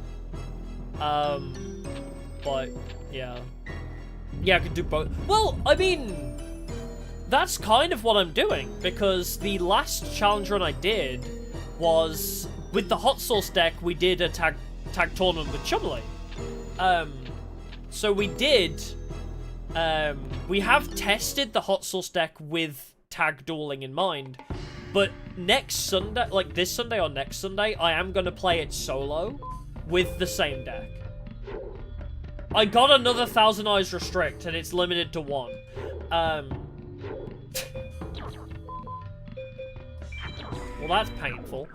But yeah, I could do both. Well, I mean, that's kind of what I'm doing, because the last challenge run I did was, with the Hot Sauce deck, we did a tag tournament with Chumley. So we did, we have tested the Hot Sauce deck with tag dueling in mind, but next Sunday, like this Sunday or next Sunday, I am going to play it solo with the same deck. I got another Thousand Eyes Restrict, and it's limited to 1. Well, that's painful.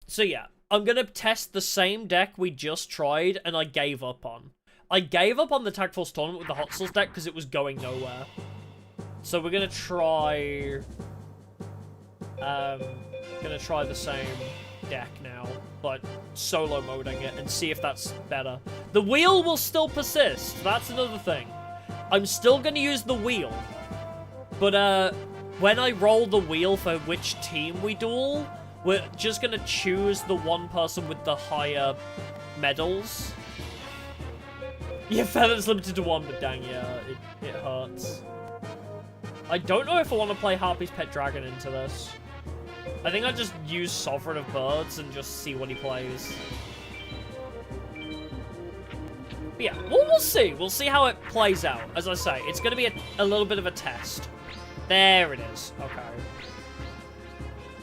So yeah, I'm gonna test the same deck we just tried and I gave up on. I gave up on the Tag Force tournament with the Hot Sauce deck because it was going nowhere. So we're gonna try... gonna try the same deck now, but solo moding it and see if that's better. The wheel will still persist, that's another thing. I'm still gonna use the wheel, but when I roll the wheel for which team we duel, we're just gonna choose the one person with the higher medals. Yeah, Feather's limited to 1, but dang, yeah, it hurts. I don't know if I want to play Harpy's Pet Dragon into this. I think I just use Sovereign of Birds and just see what he plays. But yeah, we'll see. We'll see how it plays out. As I say, it's going to be a little bit of a test. There it is. Okay.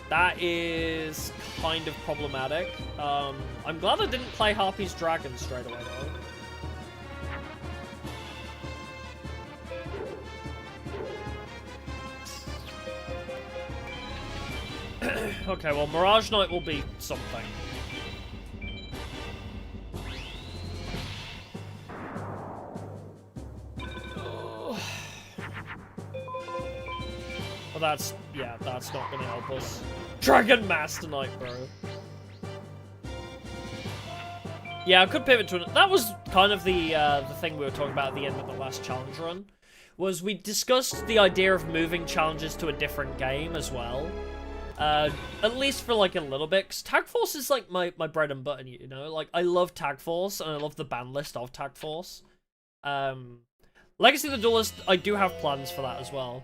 That is kind of problematic. I'm glad I didn't play Harpy's Dragon straight away, though. Okay, well, Mirage Knight will be something. Well, that's not gonna help us. Dragon Master Knight, bro. Yeah, I could pivot to that was kind of the thing we were talking about at the end of the last challenge run. Was we discussed the idea of moving challenges to a different game as well. At least for like a little bit, because Tag Force is like my bread and butter, you know? Like, I love Tag Force, and I love the ban list of Tag Force. Legacy of the Duelist, I do have plans for that as well.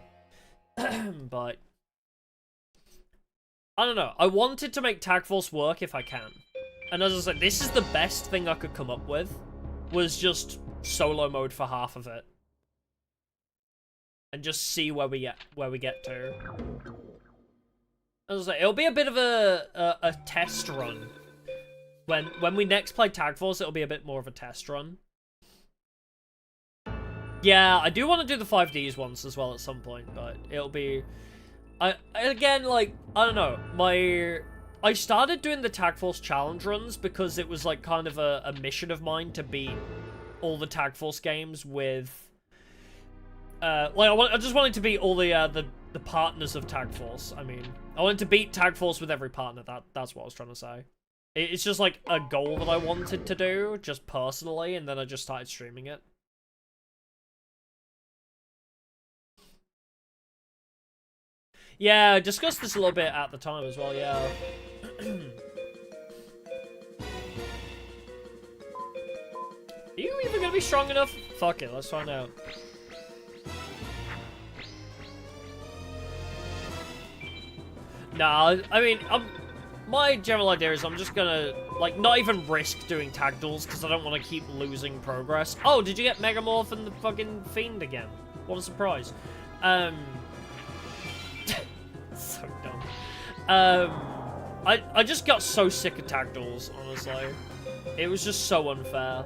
But I don't know. I wanted to make Tag Force work if I can. And as I said, this is the best thing I could come up with, was just solo mode for half of it. and just see where we get to. As I say, it'll be a bit of a test run. When we next play Tag Force, it'll be a bit more of a test run. Yeah, I do want to do the 5Ds once as well at some point, but it'll be... Again, like, I don't know, I started doing the Tag Force challenge runs because it was, like, kind of a mission of mine to beat all the Tag Force games with... I just wanted to beat all the partners of Tag Force, I mean. I wanted to beat Tag Force with every partner, that's what I was trying to say. It's just, like, a goal that I wanted to do, just personally, and then I just started streaming it. Yeah, I discussed this a little bit at the time as well, yeah. Are you even gonna be strong enough? Fuck it, let's find out. Nah, I mean, my general idea is I'm just gonna, like, not even risk doing tag duels because I don't want to keep losing progress. Oh, did you get Megamorph and the fucking Fiend again? What a surprise. So dumb. I just got so sick of tag duels, honestly. It was just so unfair.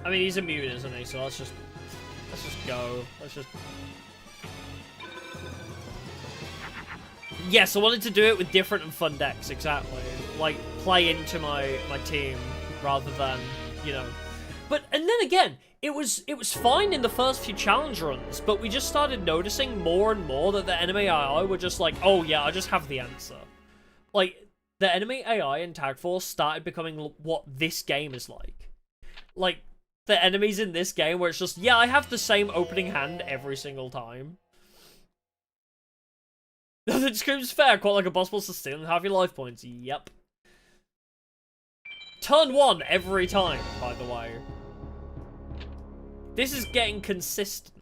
I mean, he's immune, isn't he? So let's just go. Let's just... Yes, I wanted to do it with different and fun decks, exactly. Like, play into my team rather than, you know... But, and then again, it was fine in the first few challenge runs, but we just started noticing more and more that the enemy AI were just like, oh yeah, I just have the answer. Like, the enemy AI in Tag Force started becoming what this game is like. Like, the enemies in this game where it's just, yeah, I have the same opening hand every single time. It screams fair, quite like a boss to steal and have your life points. Yep. Turn 1 every time, by the way. This is getting consistent.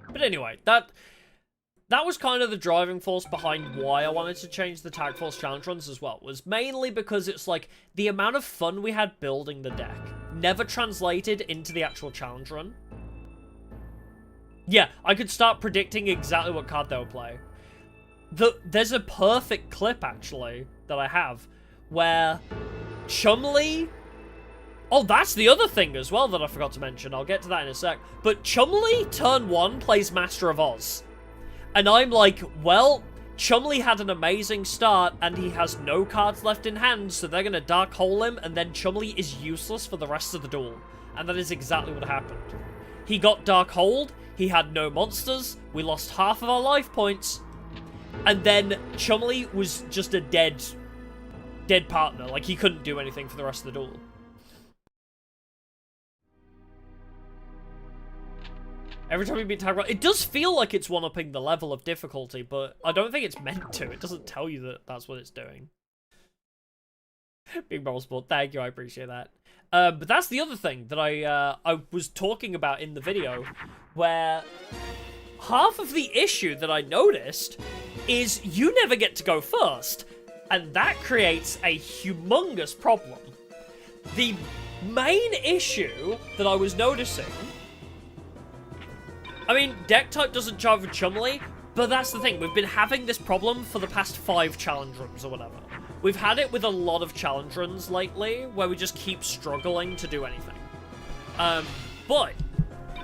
But anyway, that was kind of the driving force behind why I wanted to change the Tag Force challenge runs as well. Was mainly because it's like, the amount of fun we had building the deck never translated into the actual challenge run. Yeah, I could start predicting exactly what card they would play. There's a perfect clip, actually, that I have, where Chumley... Oh, that's the other thing as well that I forgot to mention. I'll get to that in a sec. But Chumley, turn 1, plays Master of Oz. And I'm like, well, Chumley had an amazing start, and he has no cards left in hand, so they're going to Dark Hole him, and then Chumley is useless for the rest of the duel. And that is exactly what happened. He got Dark Holed, he had no monsters, we lost half of our life points, and then Chumley was just a dead partner. Like, he couldn't do anything for the rest of the duel. Every time we beat Tag, it does feel like it's one-upping the level of difficulty, but I don't think it's meant to. It doesn't tell you that that's what it's doing. Big Bubble Sport, thank you, I appreciate that. But that's the other thing that I was talking about in the video, where half of the issue that I noticed is you never get to go first, and that creates a humongous problem. The main issue that I was noticing... I mean, deck type doesn't jive with Chumley, but that's the thing. We've been having this problem for the past 5 challenge runs or whatever. We've had it with a lot of challenge runs lately, where we just keep struggling to do anything. But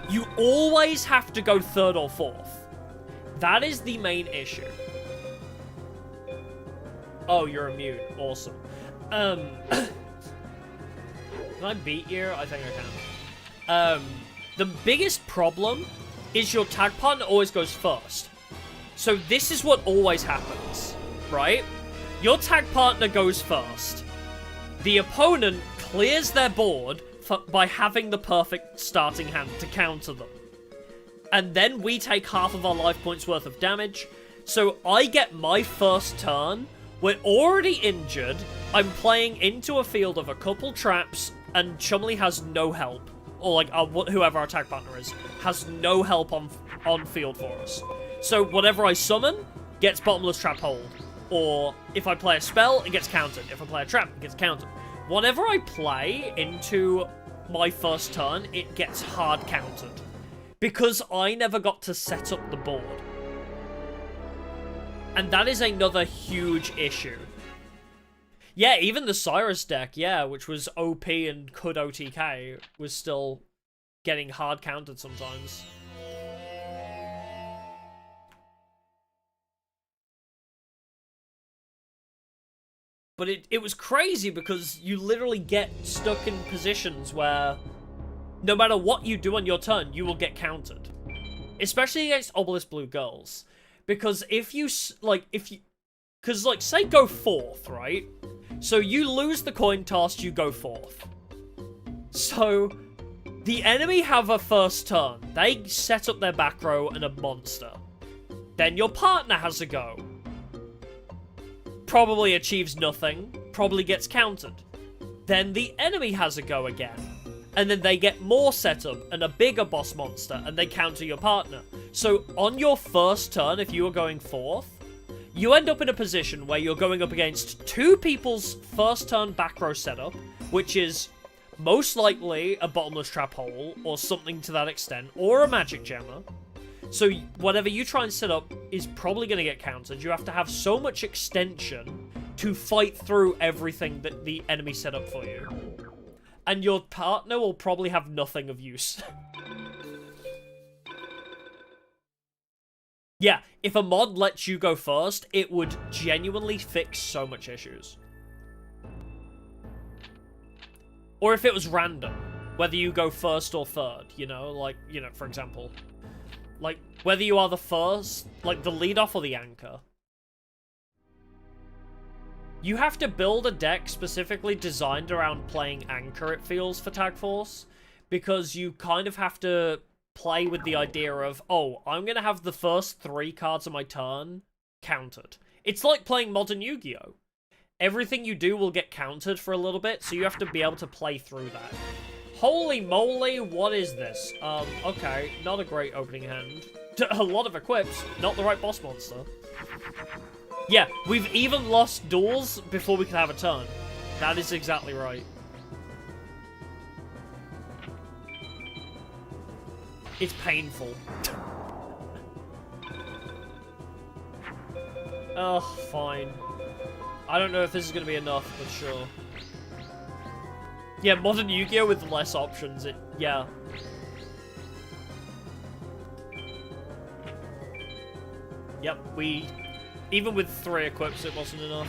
you always have to go 3rd or 4th. That is the main issue. Oh, you're immune. Awesome. Can I beat you? I think I can. The biggest problem is your tag partner always goes first. So this is what always happens, right? Your tag partner goes first. The opponent clears their board by having the perfect starting hand to counter them. And then we take half of our life points worth of damage. So I get my first turn. We're already injured. I'm playing into a field of a couple traps, and Chumley has no help. Or, like, whoever our tag partner is, has no help on field for us. So whatever I summon gets Bottomless Trap Hold. Or if I play a spell, it gets countered. If I play a trap, it gets countered. whenever I play into my first turn, it gets hard countered. Because I never got to set up the board. And that is another huge issue. Yeah, even the Cyrus deck, yeah, which was OP and could OTK, was still getting hard countered sometimes. But it was crazy because you literally get stuck in positions where no matter what you do on your turn, you will get countered. Especially against Obelisk Blue Girls. Because if you, because, say go 4th, right? So you lose the coin toss, you go 4th. So, the enemy have a first turn. They set up their back row and a monster. Then your partner has a go. Probably achieves nothing, probably gets countered. Then the enemy has a go again. And then they get more setup and a bigger boss monster, and they counter your partner. So on your first turn, if you are going 4th, you end up in a position where you're going up against 2 people's first turn back row setup, which is most likely a bottomless trap hole, or something to that extent, or a magic gemmer. So whatever you try and set up is probably going to get countered. You have to have so much extension to fight through everything that the enemy set up for you. And your partner will probably have nothing of use. Yeah, if a mod lets you go first, it would genuinely fix so much issues. Or if it was random, whether you go first or third, you know, for example. Like, whether you are the first, like, the lead-off or the anchor. You have to build a deck specifically designed around playing anchor, it feels, for Tag Force. Because you kind of have to play with the idea of, oh, I'm going to have the first 3 cards of my turn countered. It's like playing Modern Yu-Gi-Oh! Everything you do will get countered for a little bit, so you have to be able to play through that. Holy moly, what is this? Okay, not a great opening hand. A lot of equips, not the right boss monster. Yeah, we've even lost duels before we could have a turn. That is exactly right. It's painful. Oh, fine. I don't know if this is going to be enough, but sure. Yeah, Modern Yu-Gi-Oh! With less options, yeah. Yep, even with 3 equips, it wasn't enough.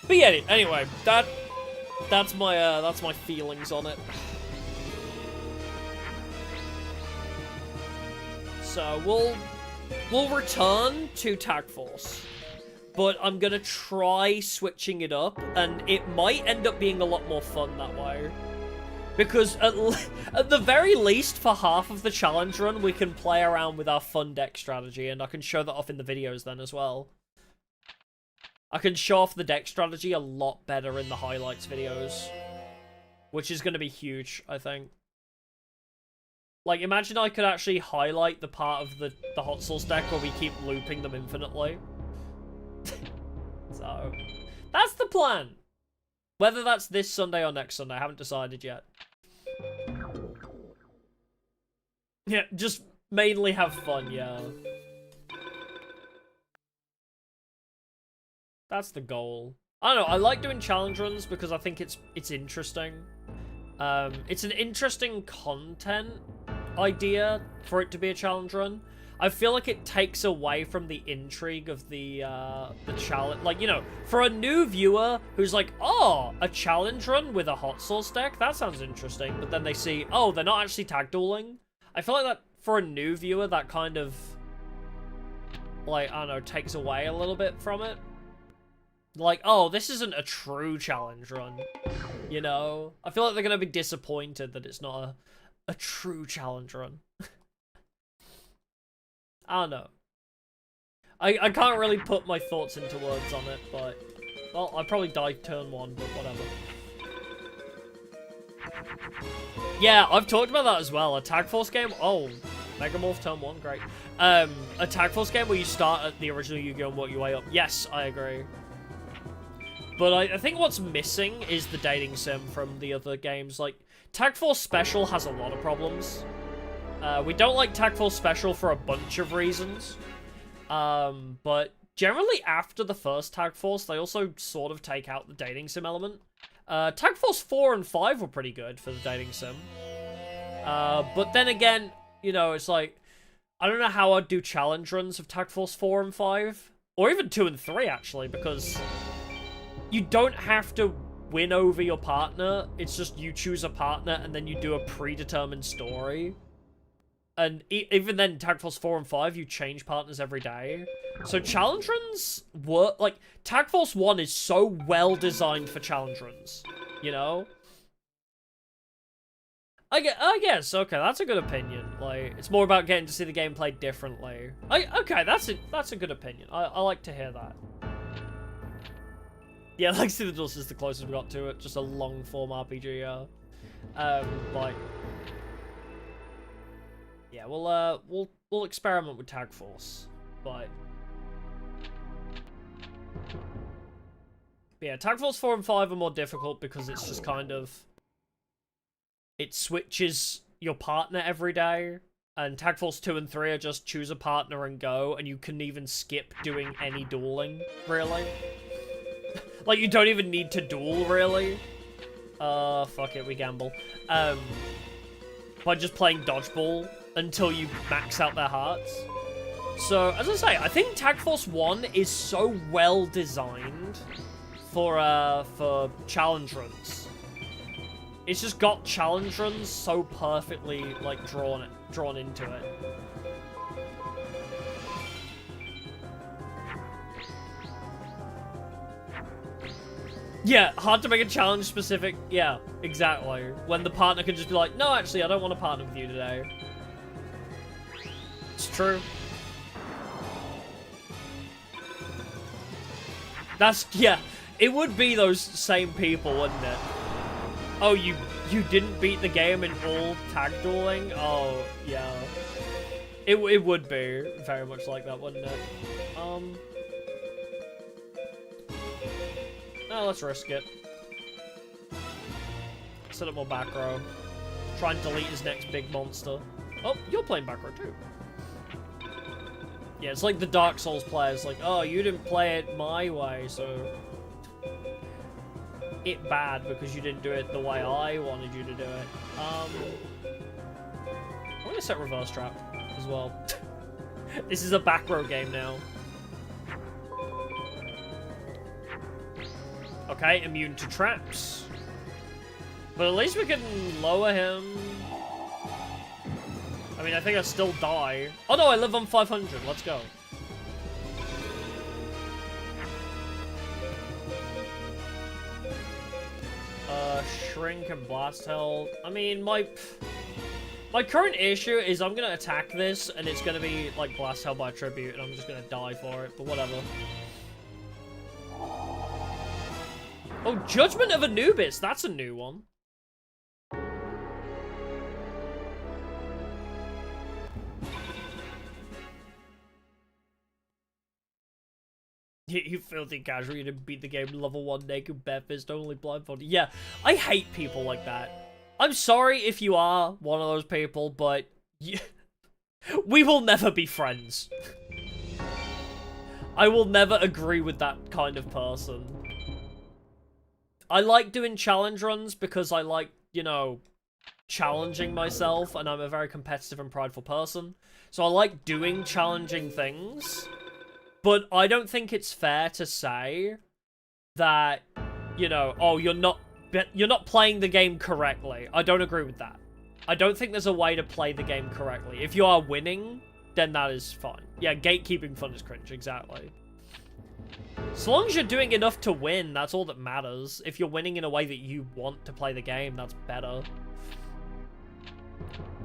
But yeah, anyway, that's my feelings on it. So, we'll return to Tag Force. But I'm gonna try switching it up, and it might end up being a lot more fun that way. Because at the very least, for half of the challenge run, we can play around with our fun deck strategy, and I can show that off in the videos then as well. I can show off the deck strategy a lot better in the highlights videos. Which is gonna be huge, I think. Like, imagine I could actually highlight the part of the Hot Sauce deck where we keep looping them infinitely. So, that's the plan. Whether that's this Sunday or next Sunday, I haven't decided yet. Yeah, just mainly have fun, yeah. That's the goal. I don't know, I like doing challenge runs because I think it's interesting. It's an interesting content idea for it to be a challenge run. I feel like it takes away from the intrigue of the challenge. Like, you know, for a new viewer who's like, oh, a challenge run with a hot sauce deck? That sounds interesting. But then they see, oh, they're not actually tag dueling. I feel like that, for a new viewer, that kind of, like, I don't know, takes away a little bit from it. Like, oh, this isn't a true challenge run. You know? I feel like they're going to be disappointed that it's not a true challenge run. I don't know. I can't really put my thoughts into words on it, but... Well, I'd probably die turn 1, but whatever. Yeah, I've talked about that as well. A Tag Force game... Oh, Megamorph turn 1, great. A Tag Force game where you start at the original Yu-Gi-Oh! And work your way up. Yes, I agree. But I think what's missing is the dating sim from the other games. Like, Tag Force Special has a lot of problems. We don't like Tag Force Special for a bunch of reasons. But generally after the first Tag Force, they also sort of take out the dating sim element. Tag Force 4 and 5 were pretty good for the dating sim. But then again, you know, it's like, I don't know how I'd do challenge runs of Tag Force 4 and 5. Or even 2 and 3, actually, because you don't have to win over your partner. It's just you choose a partner and then you do a predetermined story. And even then, Tag Force 4 and 5, you change partners every day. So challenge runs work. Like, Tag Force 1 is so well designed for challenge runs, you know? I guess, okay, that's a good opinion. Like, it's more about getting to see the game played differently. Okay, that's a good opinion. I like to hear that. Yeah, Legacy of the Duelist is the closest we got to it. Just a long-form RPG, yeah. Like... Yeah, we'll experiment with Tag Force, but yeah, Tag Force 4 and 5 are more difficult because it's just kind of, it switches your partner every day, and Tag Force 2 and 3 are just choose a partner and go, and you can even skip doing any dueling, really. Like, you don't even need to duel, really. Fuck it, we gamble. By just playing dodgeball until you max out their hearts. So, as I say, I think Tag Force 1 is so well designed for challenge runs. It's just got challenge runs so perfectly, like, drawn into it. Yeah, hard to make a challenge specific. Yeah, exactly. When the partner can just be like, no, actually, I don't want to partner with you today. It's true. That's, yeah, it would be those same people, wouldn't it? Oh, you didn't beat the game in all tag dueling? Oh, yeah. It would be very much like that, wouldn't it? No, let's risk it. Set up more back row. Try and delete his next big monster. Oh, you're playing back row too. Yeah, it's like the Dark Souls players, like, oh, you didn't play it my way, so it bad because you didn't do it the way I wanted you to do it. I'm gonna set reverse trap as well. This is a back row game now. Okay, immune to traps. But at least we can lower him. I mean, I think I still die. Oh no, I live on 500. Let's go. Shrink and blast hell. I mean, my current issue is I'm gonna attack this and it's gonna be like blast hell by tribute and I'm just gonna die for it, but whatever. Oh, Judgment of Anubis. That's a new one. You filthy casual, you didn't beat the game level 1 naked bare fist only blindfolded. Yeah, I hate people like that. I'm sorry if you are one of those people, but we will never be friends. I will never agree with that kind of person. I like doing challenge runs because I like, you know, challenging myself, and I'm a very competitive and prideful person. So I like doing challenging things. But I don't think it's fair to say that, you know, oh, you're not playing the game correctly. I don't agree with that. I don't think there's a way to play the game correctly. If you are winning, then that is fine. Yeah, gatekeeping fun is cringe, exactly. As long as you're doing enough to win, that's all that matters. If you're winning in a way that you want to play the game, that's better.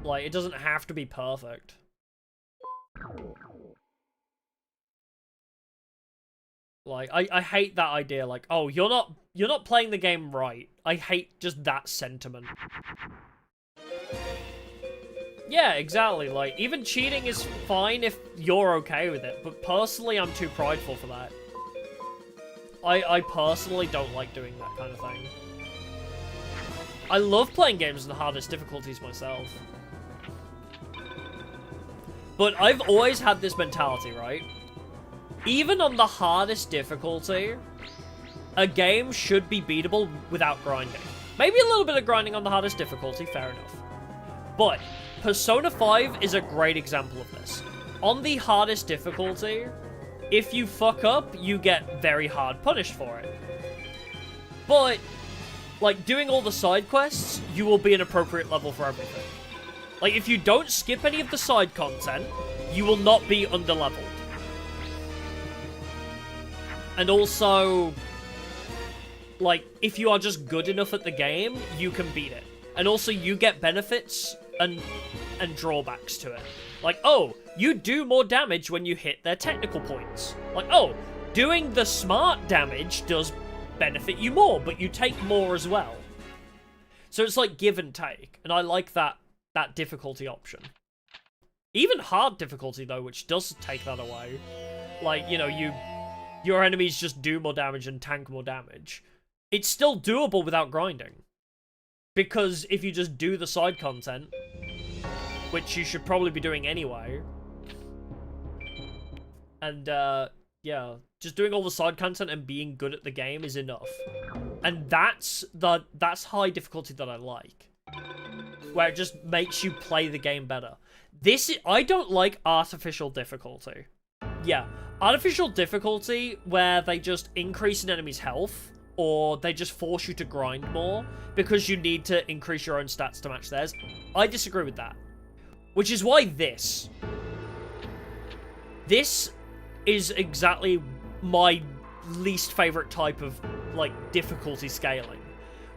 Like, it doesn't have to be perfect. Like, I hate that idea, like, oh, you're not playing the game right. I hate just that sentiment. Yeah, exactly, like, even cheating is fine if you're okay with it, but personally, I'm too prideful for that. I personally don't like doing that kind of thing. I love playing games in the hardest difficulties myself. But I've always had this mentality, right? Even on the hardest difficulty, a game should be beatable without grinding. Maybe a little bit of grinding on the hardest difficulty, fair enough. But Persona 5 is a great example of this. On the hardest difficulty, if you fuck up, you get very hard punished for it. But, like, doing all the side quests, you will be an appropriate level for everything. Like, if you don't skip any of the side content, you will not be underleveled. And also, like, if you are just good enough at the game, you can beat it. And also, you get benefits and drawbacks to it. Like, oh, you do more damage when you hit their technical points. Like, oh, doing the smart damage does benefit you more, but you take more as well. So it's like give and take, and I like that difficulty option. Even hard difficulty, though, which does take that away. Like, you know, your enemies just do more damage and tank more damage. It's still doable without grinding. Because if you just do the side content, which you should probably be doing anyway, and, yeah, just doing all the side content and being good at the game is enough. And that's high difficulty that I like. Where it just makes you play the game better. I don't like artificial difficulty. Yeah, artificial difficulty where they just increase an enemy's health, or they just force you to grind more because you need to increase your own stats to match theirs. I disagree with that. Which is why this is exactly my least favorite type of, like, difficulty scaling.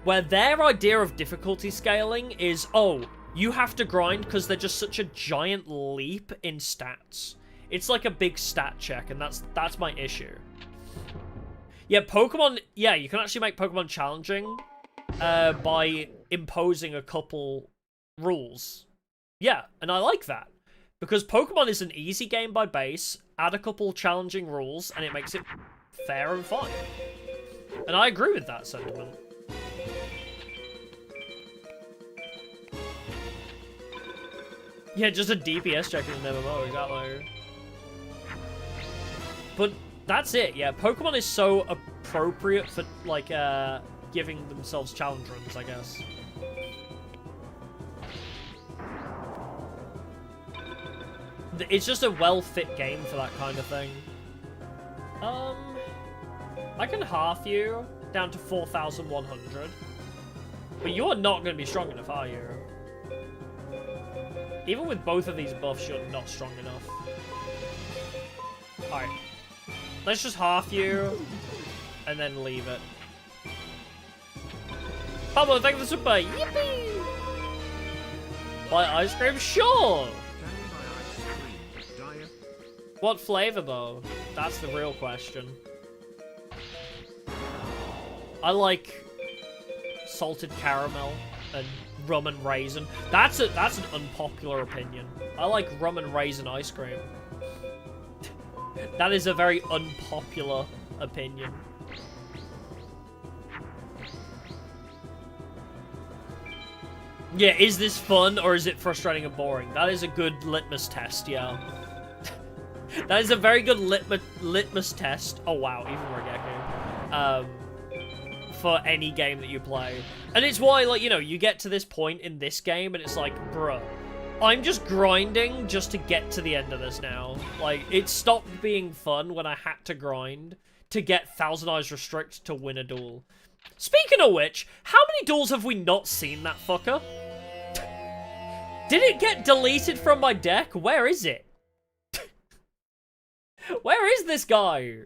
Where their idea of difficulty scaling is, oh, you have to grind because they're just such a giant leap in stats. It's like a big stat check, and that's my issue. Yeah, Pokemon, yeah, you can actually make Pokemon challenging by imposing a couple rules. Yeah, and I like that. Because Pokemon is an easy game by base, add a couple challenging rules, and it makes it fair and fine. And I agree with that sentiment. Yeah, just a DPS check in an MMO, exactly. But that's it, yeah. Pokemon is so appropriate for, like, giving themselves challenge runs, I guess. It's just a well-fit game for that kind of thing. I can half you down to 4,100. But you're not going to be strong enough, are you? Even with both of these buffs, you're not strong enough. Alright. Let's just half you, and then leave it. Pablo, thank you for the super! Yippee! Buy ice cream? Sure! What flavor, though? That's the real question. I like salted caramel and rum and raisin. That's an unpopular opinion. I like rum and raisin ice cream. That is a very unpopular opinion. Yeah, is this fun or is it frustrating and boring? That is a good litmus test, yeah. That is a very good litmus test. Oh wow, even Regeki. For any game that you play. And it's why, like, you know, you get to this point in this game and it's like, bruh, I'm just grinding just to get to the end of this now. Like, it stopped being fun when I had to grind to get Thousand Eyes Restrict to win a duel. Speaking of which, how many duels have we not seen that fucker? Did it get deleted from my deck? Where is it? Where is this guy?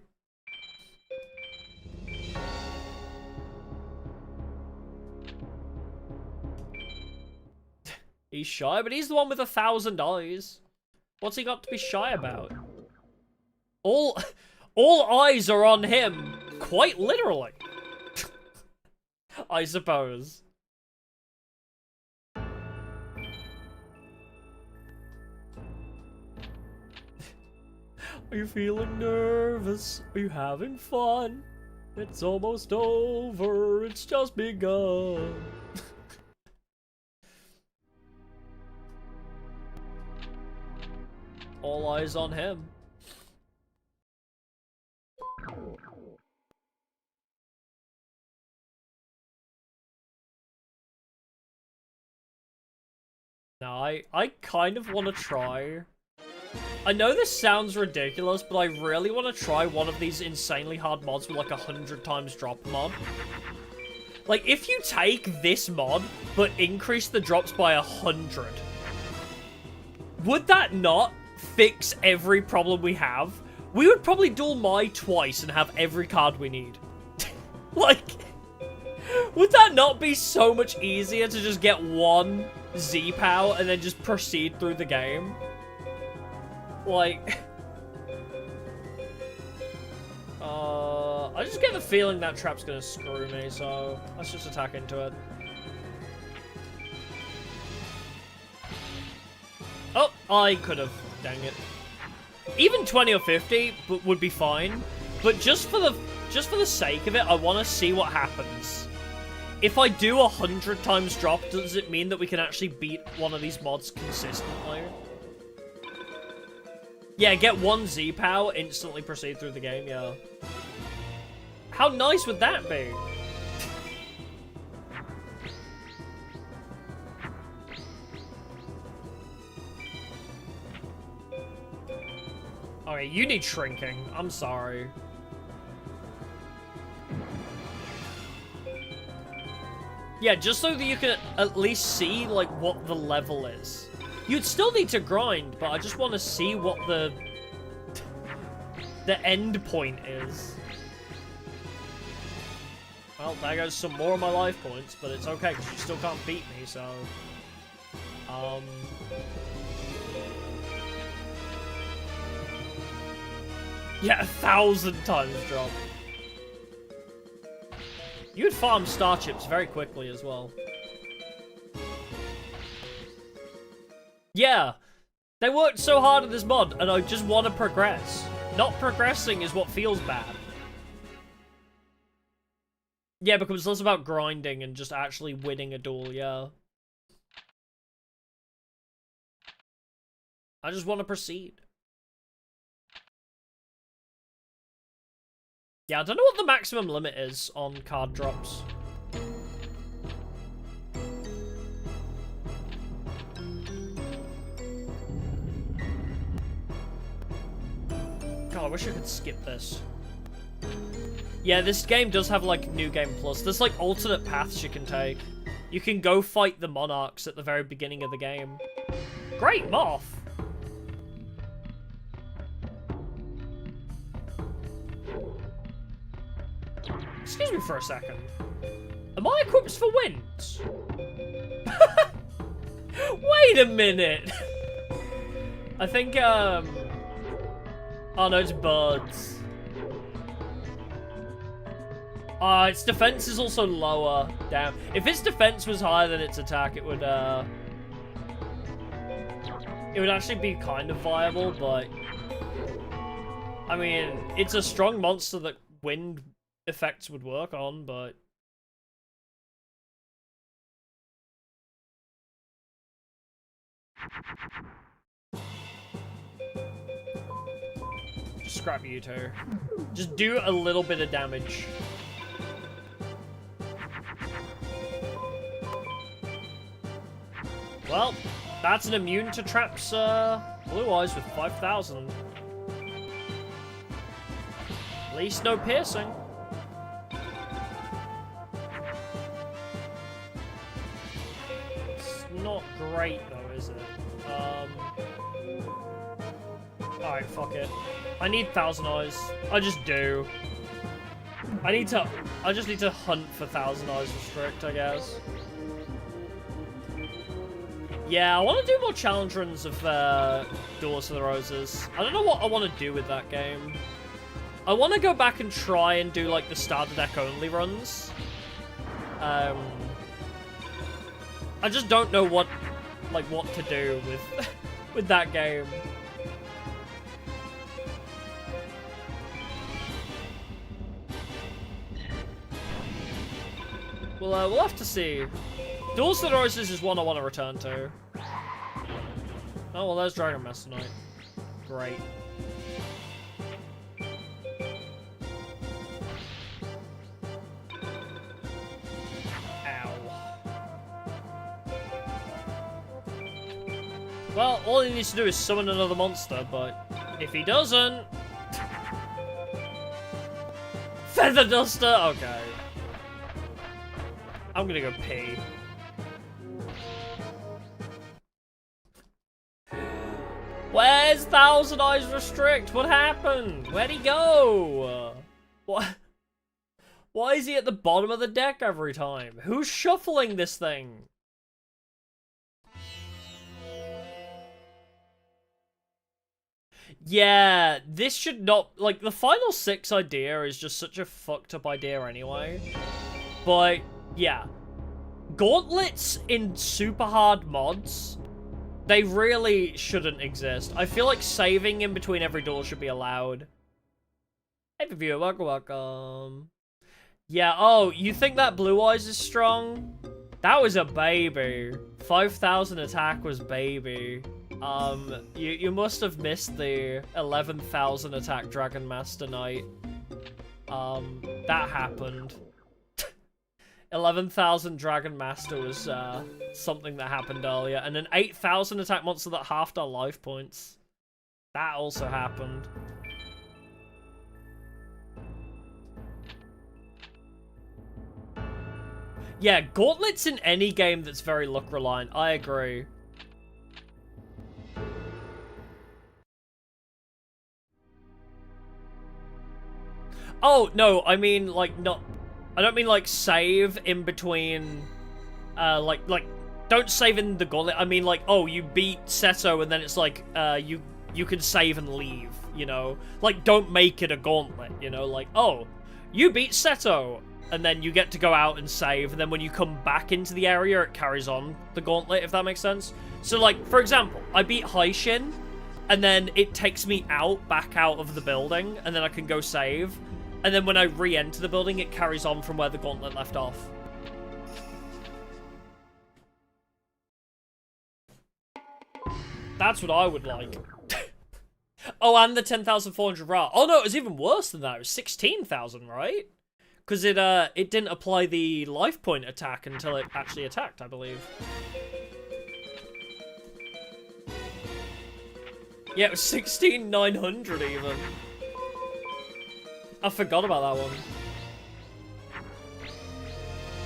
He's shy, but he's the one with 1,000 eyes. What's he got to be shy about? All eyes are on him, quite literally. I suppose. Are you feeling nervous? Are you having fun? It's almost over, it's just begun. All eyes on him. Now, I kind of want to try. I know this sounds ridiculous, but I really want to try one of these insanely hard mods with like 100 times drop mod. Like, if you take this mod, but increase the drops by 100, would that not fix every problem we have? We would probably duel Mai twice and have every card we need. Like, would that not be so much easier to just get one Z-Pow and then just proceed through the game? Like, I just get the feeling that trap's gonna screw me, so let's just attack into it. Oh, I could have. Dang it. Even 20 or 50 would be fine, but just for the sake of it, I want to see what happens. If I do 100 times drop, does it mean that we can actually beat one of these mods consistently? Yeah, get one Z-Pow, instantly proceed through the game, yeah. How nice would that be? Okay, you need shrinking. I'm sorry. Yeah, just so that you can at least see, like, what the level is. You'd still need to grind, but I just want to see what the end point is. Well, there goes some more of my life points, but it's okay, because you still can't beat me, so... Yeah, 1,000 times drop. You'd farm star chips very quickly as well. Yeah, they worked so hard on this mod, and I just want to progress. Not progressing is what feels bad. Yeah, because it's less about grinding and just actually winning a duel, yeah. I just want to proceed. Yeah, I don't know what the maximum limit is on card drops. God, I wish I could skip this. Yeah, this game does have, like, New Game Plus. There's, like, alternate paths you can take. You can go fight the Monarchs at the very beginning of the game. Great Moth! Excuse me for a second. Am I equipped for winds? Wait a minute! I think, oh no, it's birds. Its defense is also lower. Damn. If its defense was higher than its attack, it would actually be kind of viable, but... I mean, it's a strong monster that wind effects would work on, but... Just scrap you two. Just do a little bit of damage. Well, that's an immune to traps, Blue Eyes with 5,000. At least no piercing. It's not great though, is it? Alright, fuck it. I need Thousand Eyes. I just do. I just need to hunt for Thousand Eyes Restrict, I guess. Yeah, I want to do more challenge runs of Doors of the Roses. I don't know what I want to do with that game. I want to go back and try and do, like, the starter deck only runs. I just don't know what to do with, with that game. we'll have to see. Duels to the Roses is one I want to return to. Oh, well, there's Dragon Master Knight. Great. Well, all he needs to do is summon another monster, but if he doesn't... Feather Duster? Okay. I'm gonna go pee. Where's Thousand Eyes Restrict? What happened? Where'd he go? What? Why is he at the bottom of the deck every time? Who's shuffling this thing? Yeah, this should not... Like, the Final Six idea is just such a fucked up idea anyway. But, yeah. Gauntlets in super hard mods, they really shouldn't exist. I feel like saving in between every duel should be allowed. Hey, viewer, welcome. Yeah, oh, you think that Blue Eyes is strong? That was a baby. 5,000 attack was baby. You must have missed the 11,000 attack Dragon Master Knight. That happened. 11,000 Dragon Master was, something that happened earlier. And an 8,000 attack monster that halved our life points. That also happened. Yeah, gauntlets in any game that's very luck reliant. I agree. Oh, no, I mean, like, not... I don't mean, like, save in between... like, don't save in the gauntlet. I mean, like, oh, you beat Seto, and then it's like, you can save and leave, you know? Like, don't make it a gauntlet, you know? Like, oh, you beat Seto, and then you get to go out and save, and then when you come back into the area, it carries on the gauntlet, if that makes sense. So, like, for example, I beat Haishin, and then it takes me back out of the building, and then I can go save. And then when I re-enter the building, it carries on from where the gauntlet left off. That's what I would like. Oh, and the 10,400 Ra. Oh no, it was even worse than that. It was 16,000, right? Because it didn't apply the life point attack until it actually attacked, I believe. Yeah, it was 16,900 even. I forgot about that one.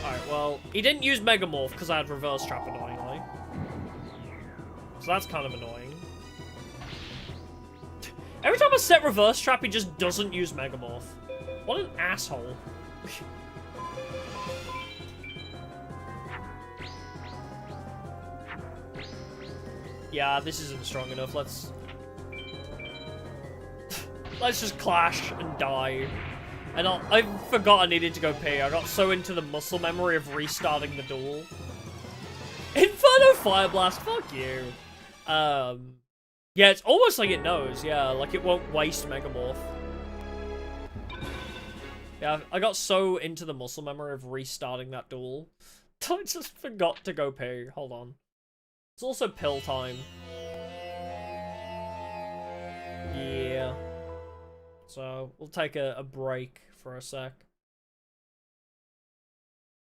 Alright, well, he didn't use Megamorph because I had Reverse Trap annoyingly. So that's kind of annoying. Every time I set Reverse Trap, he just doesn't use Megamorph. What an asshole. Yeah, this isn't strong enough. Let's just clash and die. And I forgot I needed to go pee. I got so into the muscle memory of restarting the duel. Inferno Fire Blast, fuck you. Yeah, it's almost like it knows. Yeah, like it won't waste Megamorph. Yeah, I got so into the muscle memory of restarting that duel. I just forgot to go pee. Hold on. It's also pill time. Yeah. So, we'll take a break for a sec.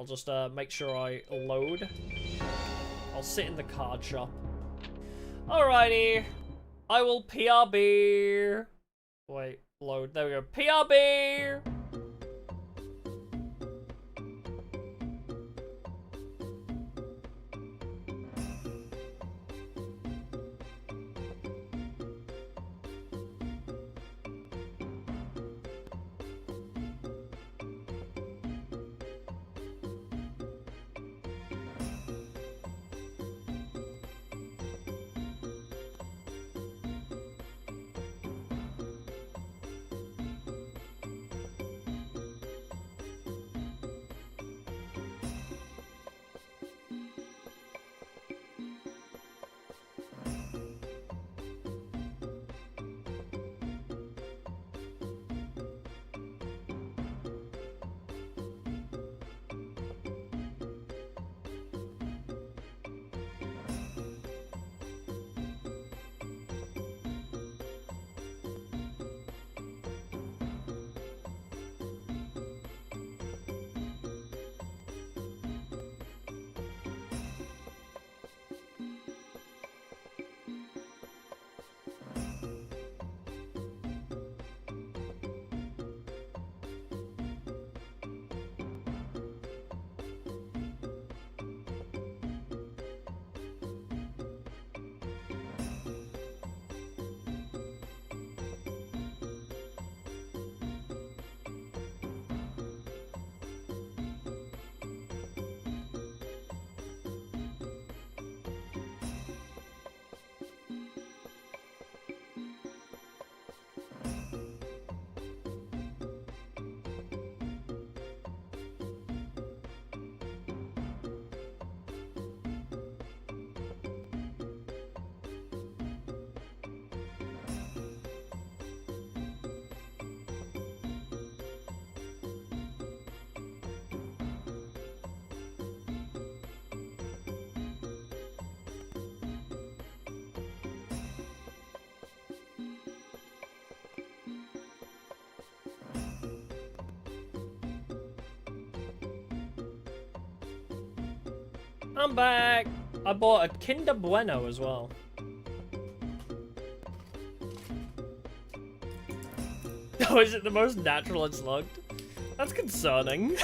I'll just make sure I load. I'll sit in the card shop. Alrighty. I will PRB. Wait, load. There we go. PRB. I'm back. I bought a Kinder Bueno as well. Oh, is it the most natural it's looked? That's concerning.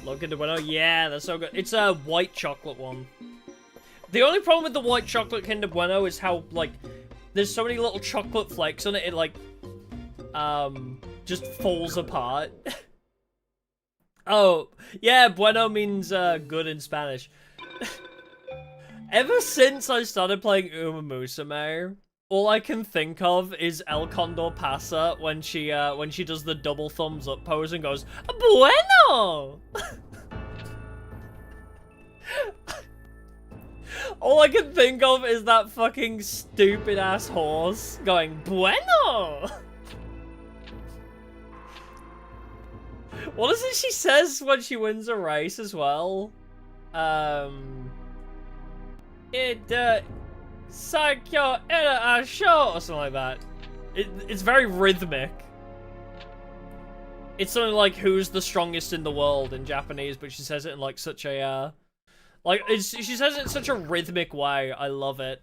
Look at the Bueno. Yeah, they're so good. It's a white chocolate one. The only problem with the white chocolate Kinder Bueno is how, like, there's so many little chocolate flakes on it, it, like, just falls apart. Oh, yeah, Bueno means, good in Spanish. Ever since I started playing Uma Musume, all I can think of is El Condor Pasa when she does the double thumbs up pose and goes, Bueno! All I can think of is that fucking stupid ass horse going, Bueno! What is it she says when she wins a race as well? Saikyo era a show or something like that. It's very rhythmic. It's something like who's the strongest in the world in Japanese, but she says it in like such a she says it in such a rhythmic way. I love it.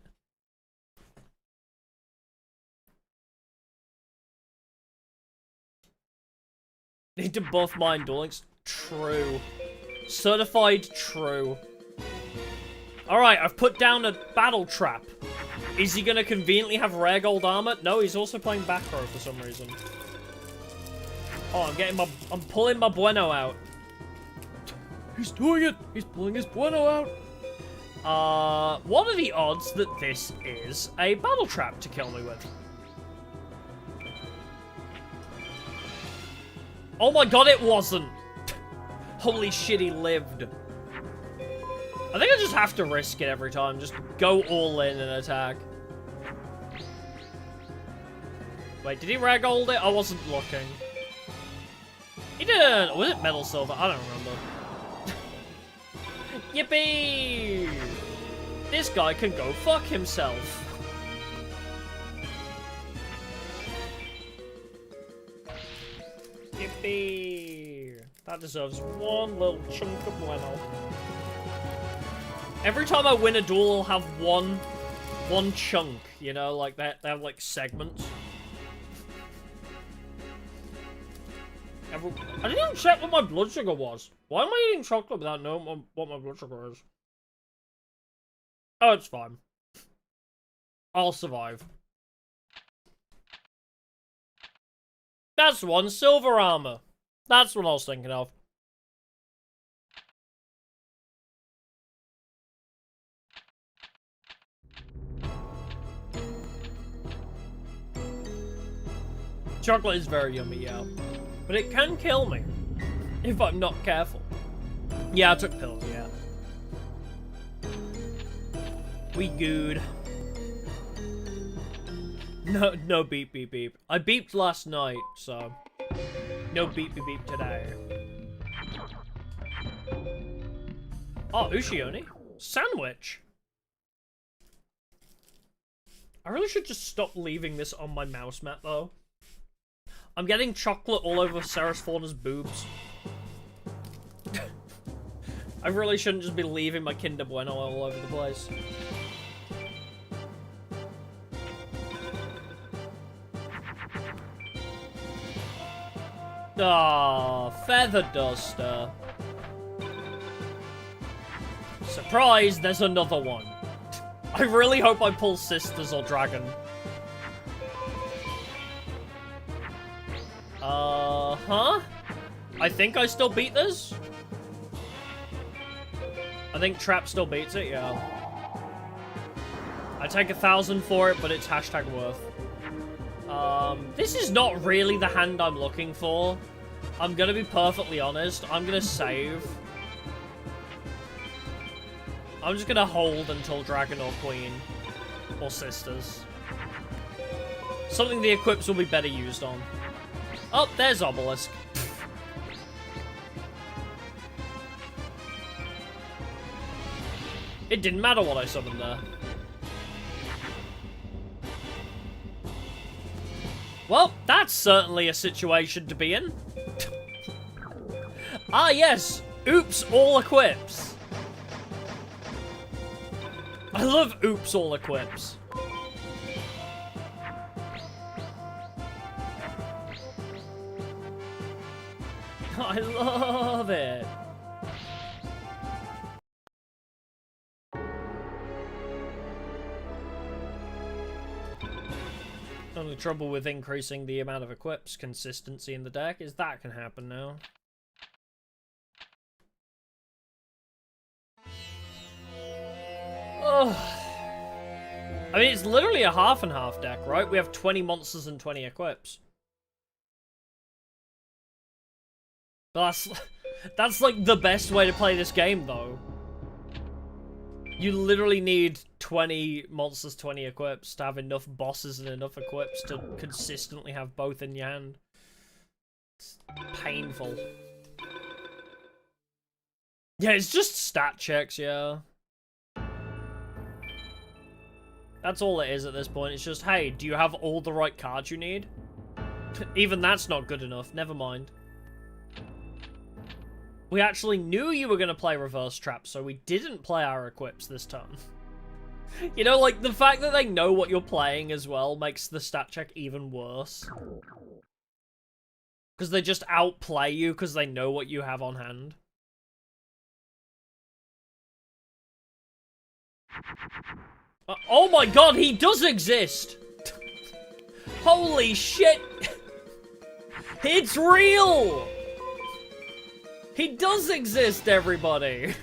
Need to buff mine Duel Links. True. Certified true. Alright, I've put down a battle trap. Is he gonna conveniently have rare gold armor? No, he's also playing back row for some reason. Oh, I'm pulling my Bueno out. He's doing it! He's pulling his Bueno out! What are the odds that this is a battle trap to kill me with? Oh my god, it wasn't! Holy shit, he lived. I think I just have to risk it every time. Just go all in and attack. Wait, did he rag hold it? I wasn't looking. He didn't! Was it metal silver? I don't remember. Yippee! This guy can go fuck himself. Yippee! That deserves one little chunk of Bueno. Every time I win a duel, I'll have one chunk, you know, like that. They have like segments. I didn't even check what my blood sugar was. Why am I eating chocolate without knowing what my blood sugar is? Oh, it's fine. I'll survive. That's one, silver armor. That's what I was thinking of. Chocolate is very yummy, yeah. But it can kill me if I'm not careful. Yeah, I took pills, yeah. We good. No beep beep beep. I beeped last night, so no beep beep beep today. Oh, Ushioni? Sandwich! I really should just stop leaving this on my mouse mat, though. I'm getting chocolate all over Ceres Fauna's boobs. I really shouldn't just be leaving my Kinder Bueno all over the place. Ah, Feather Duster. Surprise, there's another one. I really hope I pull Sisters or Dragon. Huh? I think I still beat this? I think Trap still beats it, yeah. I take 1,000 for it, but it's hashtag worth. This is not really the hand I'm looking for. I'm gonna be perfectly honest. I'm gonna save. I'm just gonna hold until Dragon or Queen. Or Sisters. Something the equips will be better used on. Oh, there's Obelisk. It didn't matter what I summoned there. Well, that's certainly a situation to be in. Ah, yes. Oops, all equips. I love oops, all equips. I love it. Only trouble with increasing the amount of equips consistency in the deck is that can happen now. Oh. I mean, it's literally a half and half deck, right? We have 20 monsters and 20 equips. That's like the best way to play this game, though. You literally need 20 monsters, 20 equips to have enough bosses and enough equips to consistently have both in your hand. It's painful. Yeah, it's just stat checks, yeah. That's all it is at this point. It's just, hey, do you have all the right cards you need? Even that's not good enough. Never mind. We actually knew you were going to play reverse trap, so we didn't play our equips this turn. You know, like, the fact that they know what you're playing as well makes the stat check even worse. Because they just outplay you because they know what you have on hand. Oh my god, he does exist! Holy shit! It's real! He does exist, everybody!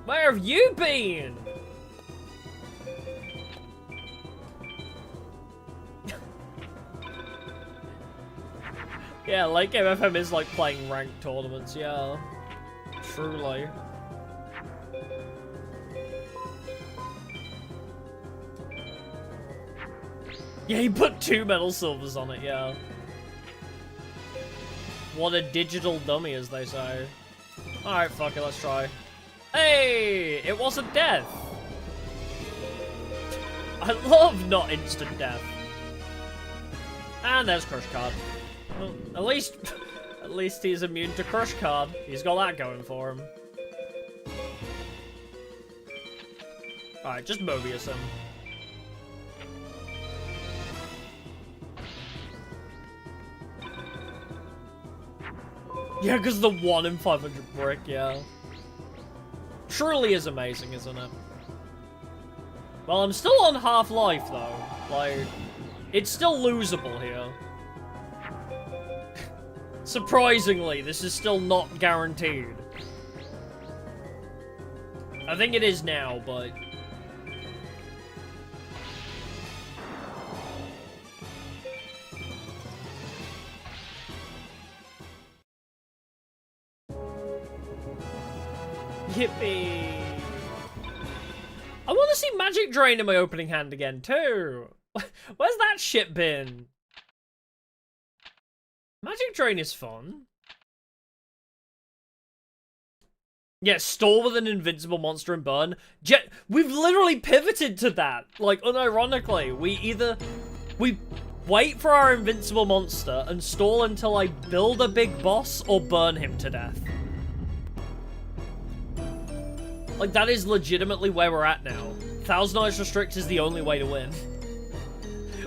Where have you been? Yeah, like MFM is like playing ranked tournaments, yeah. Truly. Yeah, he put 2 metal silvers on it, yeah. What a digital dummy, as they say. Alright, fuck it, let's try. Hey! It wasn't death! I love not instant death. And there's Crush Card. Well, at least he's immune to Crush Card. He's got that going for him. Alright, just Mobius him. Yeah, because the 1 in 500 brick, yeah. Truly is amazing, isn't it? Well, I'm still on half-life, though. Like, it's still losable here. Surprisingly, this is still not guaranteed. I think it is now, but... Yippee! I want to see Magic Drain in my opening hand again, too! Where's that shit been? Magic Drain is fun. Yeah, stall with an invincible monster and burn. We've literally pivoted to that. Like, unironically. We wait for our invincible monster and stall until I build a big boss or burn him to death. Like, that is legitimately where we're at now. Thousand Eyes Restrict is the only way to win.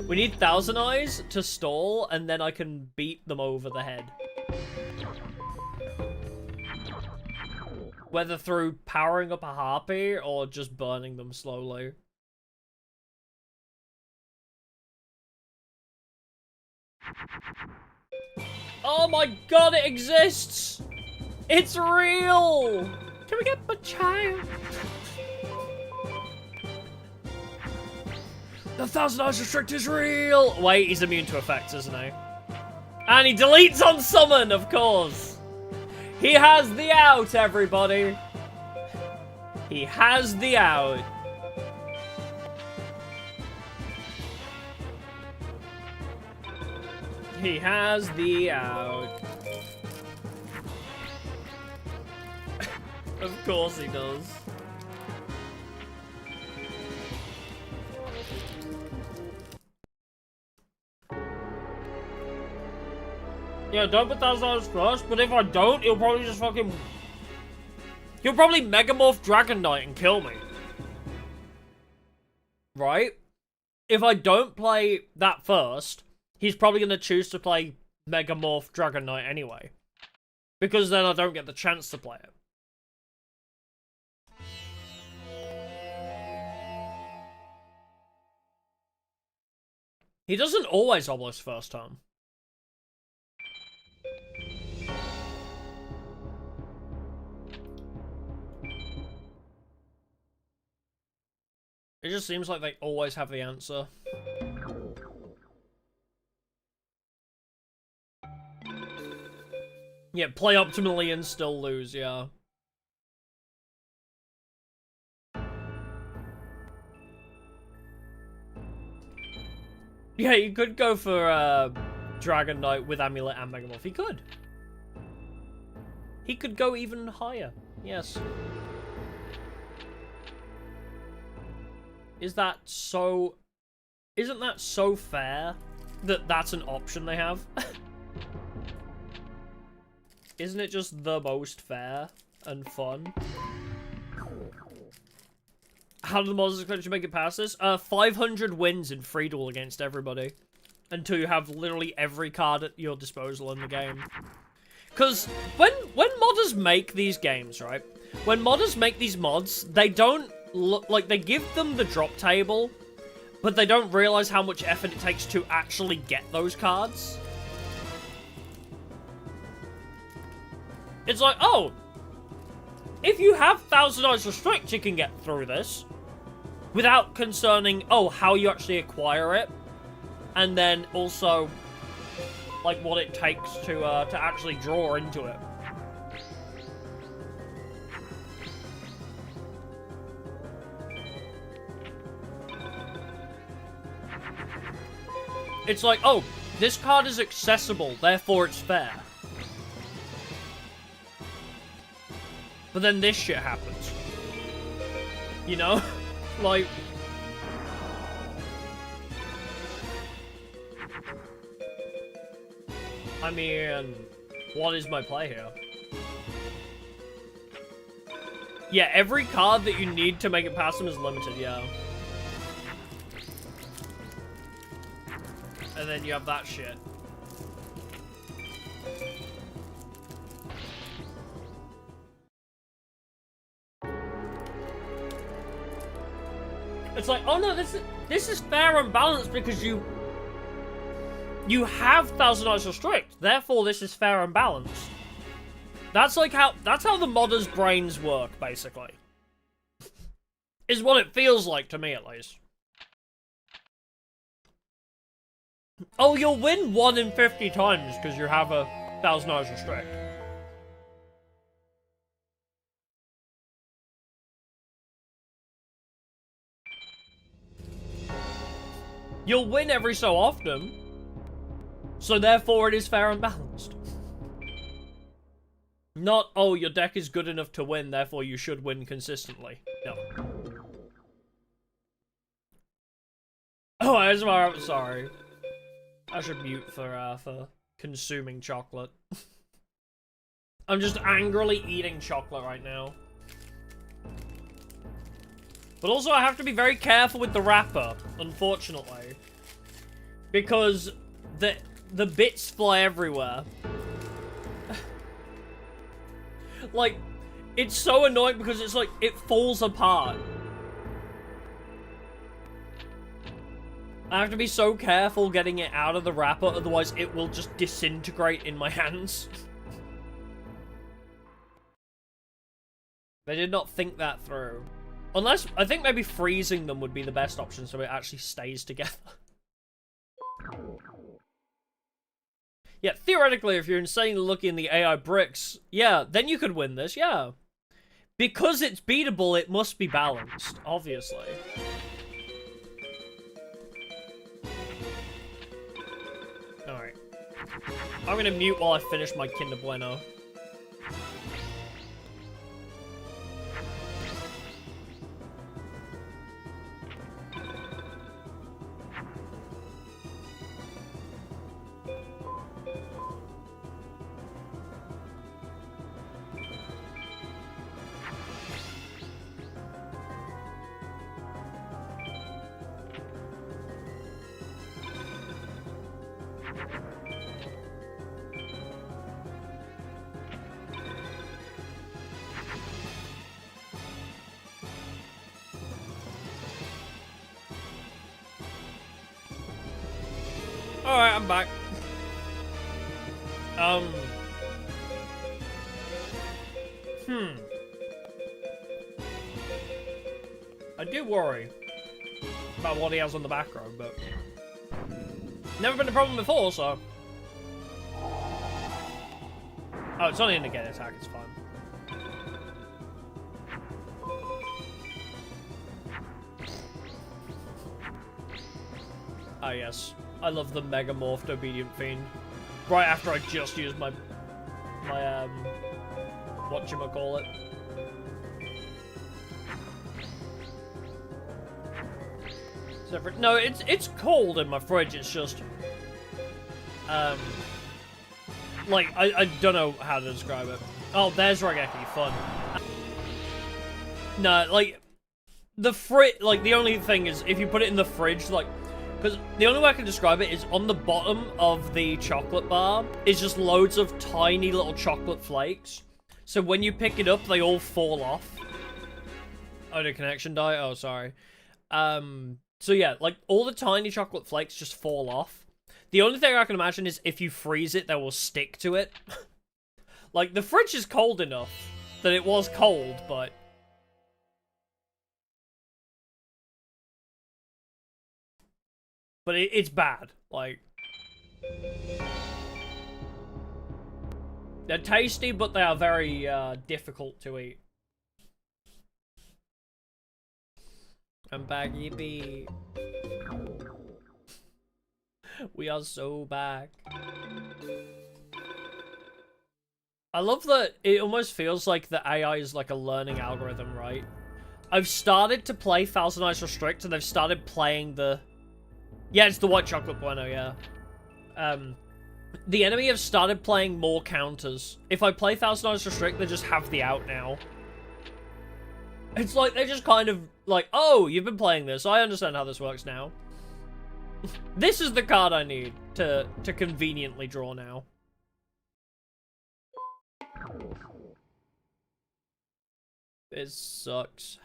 We need Thousand Eyes to stall, and then I can beat them over the head. Whether through powering up a Harpy, or just burning them slowly. Oh my god, it exists! It's real! Can we get my child? The Thousand Eyes Restrict is real! Wait, he's immune to effects, isn't he? And he deletes on summon, of course! He has the out, everybody! He has the out. He has the out. Of course he does. Yeah, don't put $1,000 first, but if I don't, he'll probably just fucking... He'll probably Megamorph Dragon Knight and kill me. Right? If I don't play that first, he's probably going to choose to play Megamorph Dragon Knight anyway. Because then I don't get the chance to play it. He doesn't always Obelisk first turn. It just seems like they always have the answer. Yeah, play optimally and still lose, yeah. Yeah, you could go for Dragon Knight with Amulet and Megamorph. He could. He could go even higher. Yes. Is that so... Isn't that so fair that that's an option they have? Isn't it just the most fair and fun? How do the mods expect you to make it past this? 500 wins in free duel against everybody. Until you have literally every card at your disposal in the game. Because when modders make these games, right? When modders make these mods, they don't look like they give them the drop table, but they don't realize how much effort it takes to actually get those cards. It's like, oh, if you have Thousand Eyes Restrict, you can get through this. Without concerning, oh, how you actually acquire it. And then also, like, what it takes to actually draw into it. It's like, oh, this card is accessible, therefore it's fair. But then this shit happens. You know? Like... I mean, what is my play here? Yeah, every card that you need to make it past them is limited, yeah. And then you have that shit. It's like, oh no, this is fair and balanced because you have Thousand Eyes Restrict, therefore this is fair and balanced. That's like that's how the modders' brains work, basically. Is what it feels like to me, at least. Oh, you'll win 1 in 50 times because you have a Thousand Eyes Restrict. You'll win every so often. So therefore it is fair and balanced. Not, oh, your deck is good enough to win, therefore you should win consistently. No. Oh, I'm sorry. I should mute for consuming chocolate. I'm just angrily eating chocolate right now. But also I have to be very careful with the wrapper, unfortunately. Because the bits fly everywhere. Like, it's so annoying because it's like, it falls apart. I have to be so careful getting it out of the wrapper, otherwise it will just disintegrate in my hands. They did not think that through. Unless, I think maybe freezing them would be the best option so it actually stays together. Yeah, theoretically, if you're insanely lucky in the AI bricks, yeah, then you could win this, yeah. Because it's beatable, it must be balanced, obviously. Alright. I'm gonna mute while I finish my Kinder Bueno. Alright, I'm back. I do worry about what he has on the back row, but never been a problem before, so. Oh, it's only an again attack, it's fine. Ah, yes. I love the Mega Morphed Obedient Fiend. Right after I just used my whatchamacallit. No, it's cold in my fridge, it's just... like, I don't know how to describe it. Oh, there's Regeki, fun. No, like, the only thing is, if you put it in the fridge, like, because the only way I can describe it is on the bottom of the chocolate bar is just loads of tiny little chocolate flakes. So when you pick it up, they all fall off. Oh, did connection die? Oh, sorry. So yeah, like, all the tiny chocolate flakes just fall off. The only thing I can imagine is if you freeze it, they will stick to it. Like, the fridge is cold enough that it was cold, but... But it's bad, like... They're tasty, but they are very, difficult to eat. I'm back, yippee. We are so back. I love that it almost feels like the AI is like a learning algorithm, right? I've started to play Thousand Eyes Restrict, and they've started playing the... Yeah, it's the white chocolate bueno, yeah. The enemy have started playing more counters. If I play Thousand Eyes Restrict, they just have the out now. It's like, they're just kind of like, oh, you've been playing this, I understand how this works now. This is the card I need to conveniently draw now. This sucks.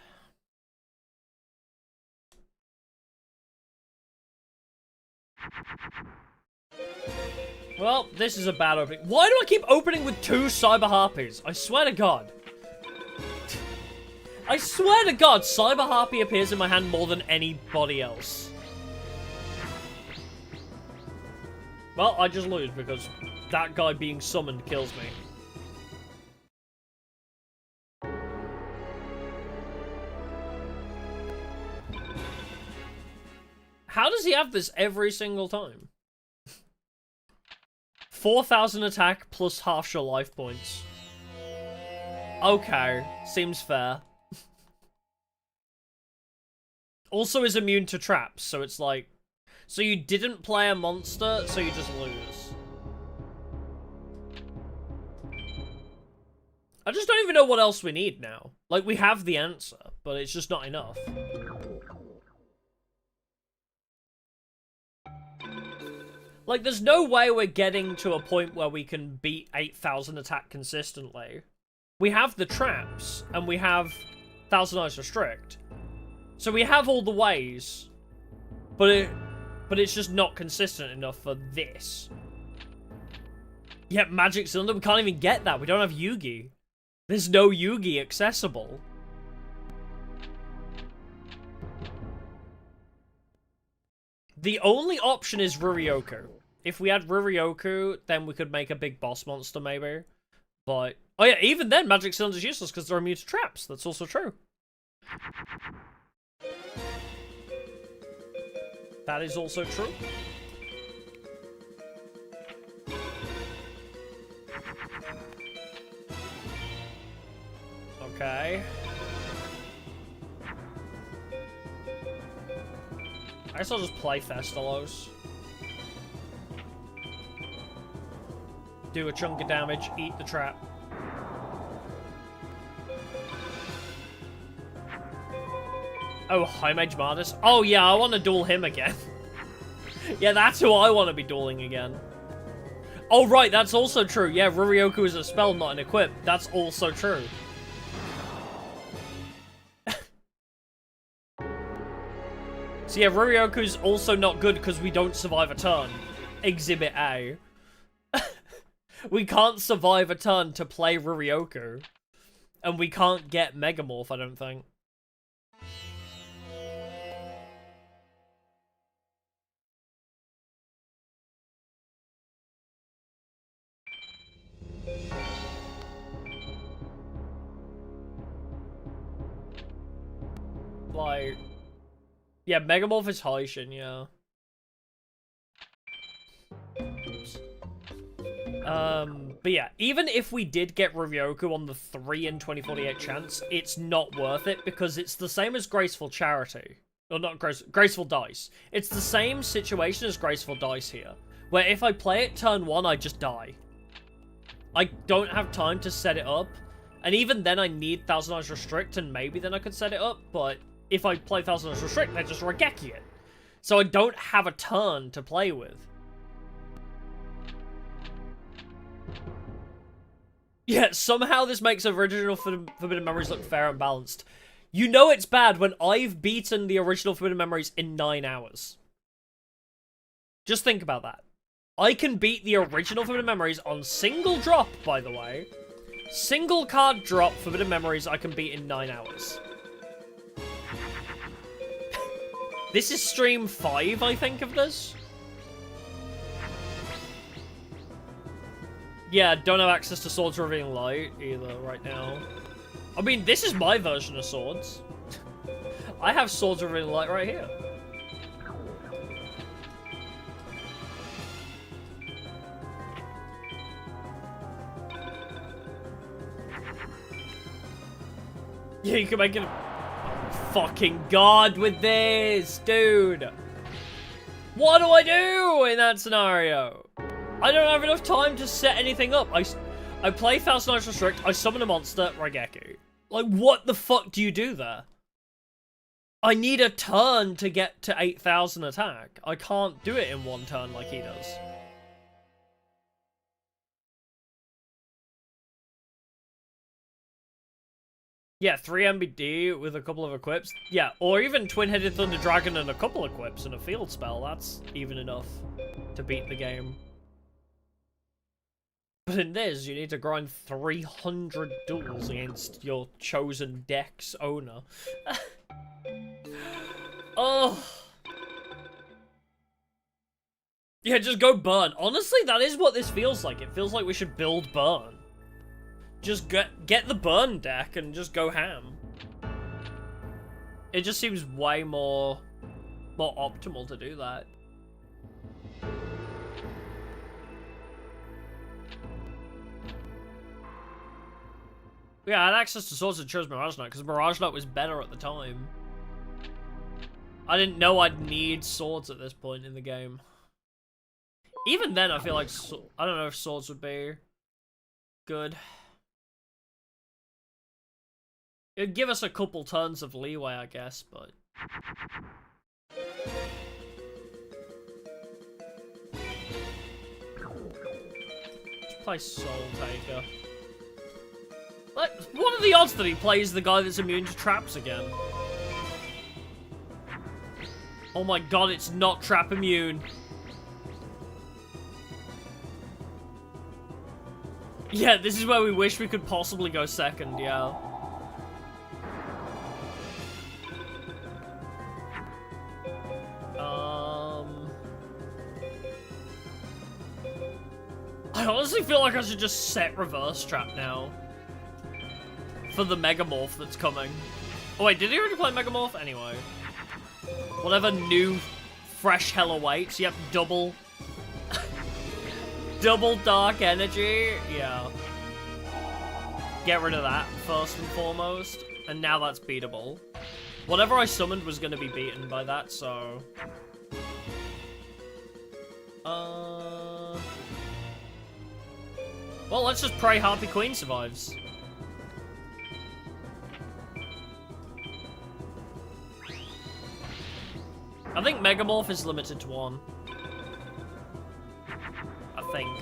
Well, this is a bad opening. Why do I keep opening with 2 Cyber Harpies? I swear to God. I swear to God, Cyber Harpy appears in my hand more than anybody else. Well, I just lose because that guy being summoned kills me. How does he have this every single time? 4,000 attack plus half your life points. Okay, seems fair. Also is immune to traps, so it's like... So you didn't play a monster, so you just lose. I just don't even know what else we need now. Like, we have the answer, but it's just not enough. Like, there's no way we're getting to a point where we can beat 8,000 attack consistently. We have the traps, and we have Thousand Eyes Restrict. So we have all the ways, but it's just not consistent enough for this. Yeah, Magic Cylinder, we can't even get that. We don't have Yugi. There's no Yugi accessible. The only option is Ruryoku. If we had Ruryoku, then we could make a big boss monster, maybe. But, oh yeah, even then, Magic Cylinder's useless because they're immune to traps. That's also true. That is also true. Okay. I guess I'll just play Festalos. Do a chunk of damage, eat the trap. Oh, High Mage Martis? Oh yeah, I want to duel him again. Yeah, that's who I want to be dueling again. Oh right, that's also true. Yeah, Ruryoku is a spell, not an equip. That's also true. So yeah, Ruryoku's also not good because we don't survive a turn. Exhibit A. We can't survive a turn to play Ruryoku. And we can't get Megamorph, I don't think. Like... Yeah, Megamorph is Haishin, yeah. Oops. But yeah, even if we did get Ruryoku on the 3 in 2048 chance, it's not worth it because it's the same as Graceful Charity. Or not Graceful Dice. It's the same situation as Graceful Dice here, where if I play it turn 1, I just die. I don't have time to set it up, and even then I need Thousand Eyes Restrict, and maybe then I could set it up, but if I play Thousand Eyes Restrict, they just Raigeki it. So I don't have a turn to play with. Yeah, somehow this makes original Forbidden Memories look fair and balanced. You know it's bad when I've beaten the original Forbidden Memories in 9 hours. Just think about that. I can beat the original Forbidden Memories on single drop, by the way. Single card drop Forbidden Memories I can beat in 9 hours. This is stream 5, I think, of this. Yeah, don't have access to Swords Revealing Light either right now. I mean, this is my version of Swords. I have Swords Revealing Light right here. Yeah, you can make it a fucking god with this, dude. What do I do in that scenario? I don't have enough time to set anything up. I play Thousand Eyes Restrict, I summon a monster, Raigeki. Like, what the fuck do you do there? I need a turn to get to 8,000 attack. I can't do it in one turn like he does. Yeah, 3 MBD with a couple of equips. Yeah, or even Twin-Headed Thunder Dragon and a couple of equips and a field spell. That's even enough to beat the game. But in this, you need to grind 300 duels against your chosen deck's owner. Oh. Yeah, just go burn. Honestly, that is what this feels like. It feels like we should build burn. Just get the burn deck and just go ham. It just seems way more optimal to do that. Yeah, I had access to Swords and chose Mirage Knight because Mirage Knight was better at the time. I didn't know I'd need swords at this point in the game. Even then, I feel like I don't know if swords would be good. It'd give us a couple turns of leeway, I guess, but... Let's play Soul Taker. Like, what are the odds that he plays the guy that's immune to traps again? Oh my god, it's not trap immune. Yeah, this is where we wish we could possibly go second, yeah. I honestly feel like I should just set reverse trap now. For the Megamorph that's coming. Oh wait, did he already play Megamorph? Anyway. Whatever new fresh hell awaits. Yep, double. Double dark energy. Yeah. Get rid of that first and foremost. And now that's beatable. Whatever I summoned was going to be beaten by that, so... Well, let's just pray Harpy Queen survives. I think Megamorph is limited to 1. I think.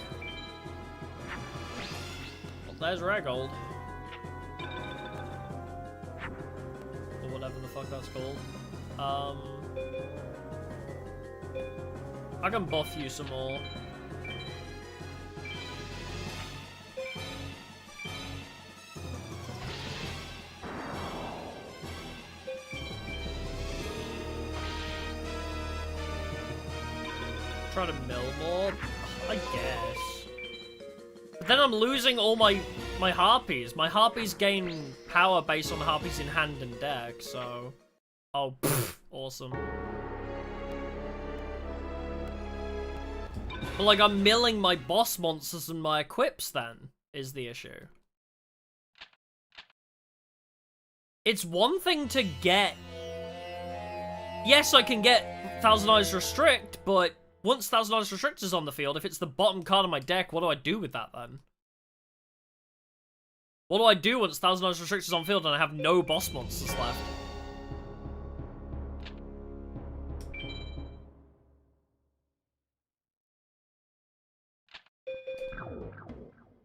Well, there's Regold. Or whatever the fuck that's called. I can buff you some more. Try to mill more, I guess. But then I'm losing all my harpies. My harpies gain power based on harpies in hand and deck, so... Oh, pfft, awesome. But, like, I'm milling my boss monsters and my equips, then, is the issue. It's one thing to get... Yes, I can get Thousand Eyes Restrict, but once Thousand Eyes Restrict is on the field, if it's the bottom card of my deck, what do I do with that, then? What do I do once Thousand Eyes Restrict is on field and I have no boss monsters left?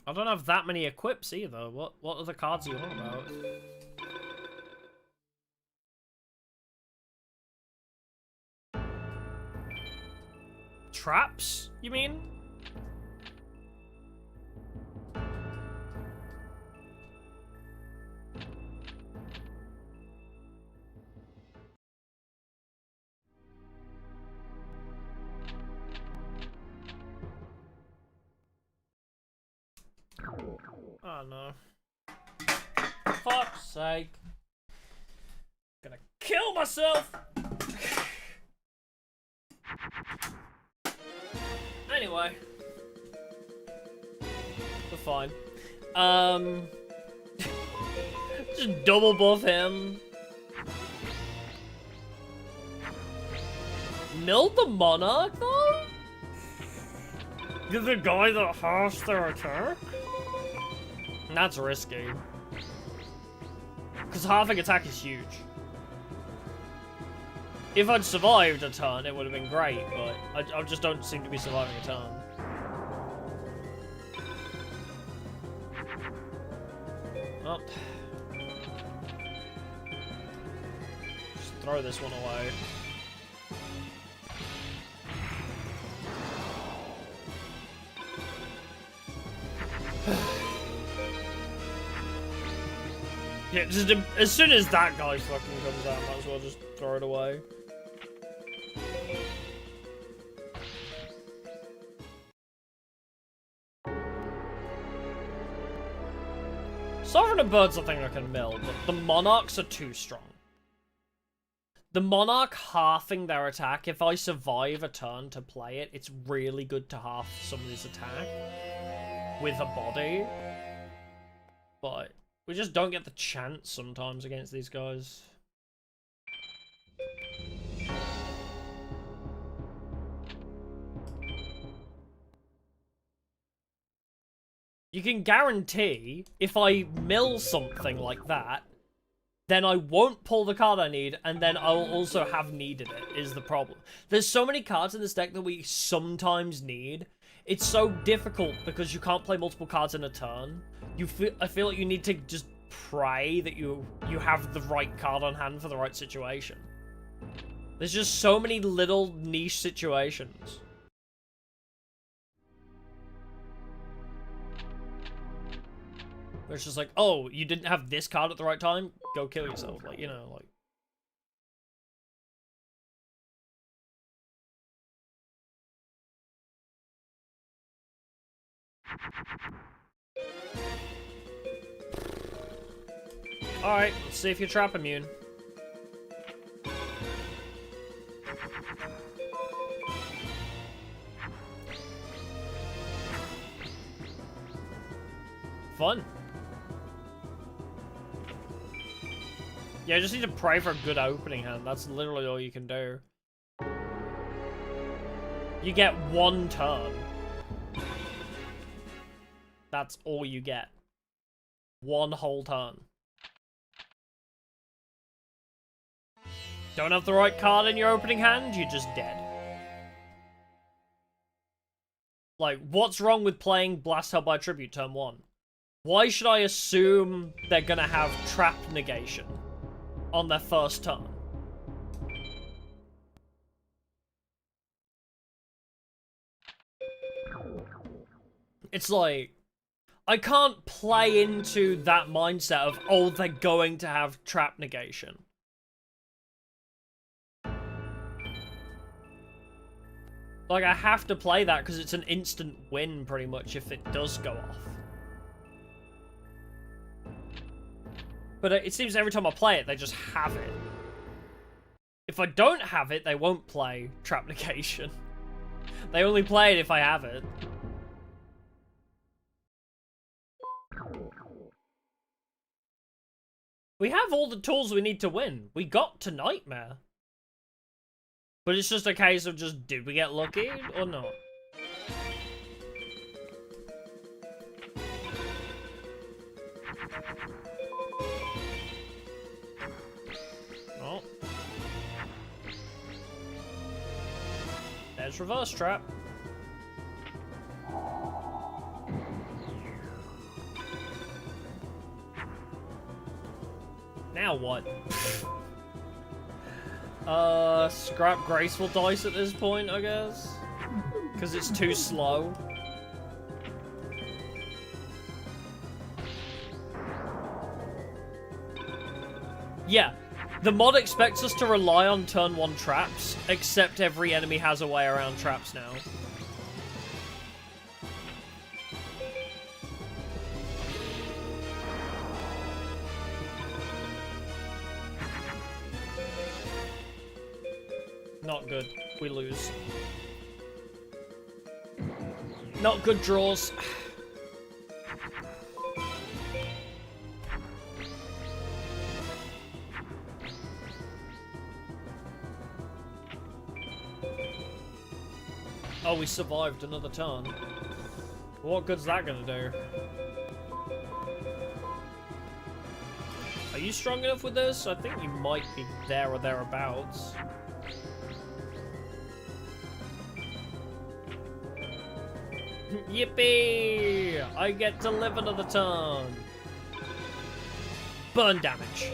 I don't have that many equips either. What other cards are you on about? Traps, you mean? Oh no. Fuck's sake. Gonna kill myself! Anyway. We're fine. Just double buff him. Milled the Monarch, though? You're the guy that halves their attack? That's risky. Because halving attack is huge. If I'd survived a turn, it would have been great, but I just don't seem to be surviving a turn. Oh. Just throw this one away. Yeah, just as soon as that guy fucking comes out, might as well just throw it away. Sovereign of Birds I think I can mill, but the Monarchs are too strong. The Monarch halving their attack, if I survive a turn to play it, it's really good to half somebody's attack with a body. But we just don't get the chance sometimes against these guys. You can guarantee if I mill something like that, then I won't pull the card I need, and then I'll also have needed it, is the problem. There's so many cards in this deck that we sometimes need. It's so difficult because you can't play multiple cards in a turn. I feel like you need to just pray that you have the right card on hand for the right situation. There's just so many little niche situations. Where it's just like, oh, you didn't have this card at the right time? Go kill yourself. Like, you know, like... Alright, let's see if you're trap immune. Fun. Yeah, I just need to pray for a good opening hand. That's literally all you can do. You get one turn. That's all you get. One whole turn. Don't have the right card in your opening hand, you're just dead. Like, what's wrong with playing Blast Hell by Tribute turn 1? Why should I assume they're gonna have trap negation on their first turn? It's like, I can't play into that mindset of, oh, they're going to have trap negation. Like, I have to play that because it's an instant win, pretty much, if it does go off. But it seems every time I play it, they just have it. If I don't have it, they won't play trap negation. They only play it if I have it. We have all the tools we need to win. We got to Nightmare. But it's just a case of just, did we get lucky or not? Oh. There's reverse trap. Now what? Scrap graceful dice at this point, I guess? Because it's too slow. Yeah, the mod expects us to rely on turn 1 traps, except every enemy has a way around traps now. Not good. We lose. Not good draws. Oh, we survived another turn. What good's that gonna do? Are you strong enough with this? I think you might be there or thereabouts. Yippee! I get to live another turn. Burn damage.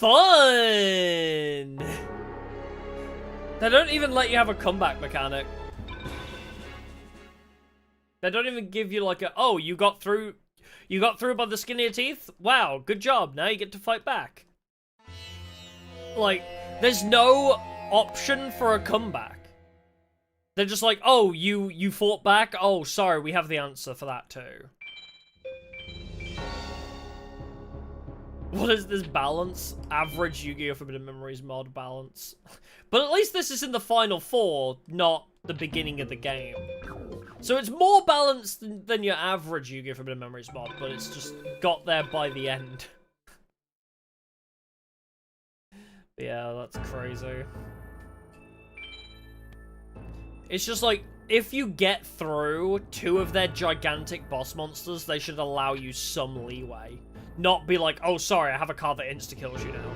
Fun! They don't even let you have a comeback mechanic. They don't even give you like a, oh, you got through by the skin of your teeth? Wow, good job. Now you get to fight back. Like, there's no option for a comeback. They're just like, oh, you fought back? Oh, sorry, we have the answer for that too. What is this balance? Average Yu-Gi-Oh! Forbidden Memories mod balance. But at least this is in the final 4, not the beginning of the game. So it's more balanced than your average Yu-Gi-Oh! Forbidden Memories mod, but it's just got there by the end. Yeah, that's crazy. It's just like, if you get through 2 of their gigantic boss monsters, they should allow you some leeway. Not be like, oh, sorry, I have a card that insta-kills you now.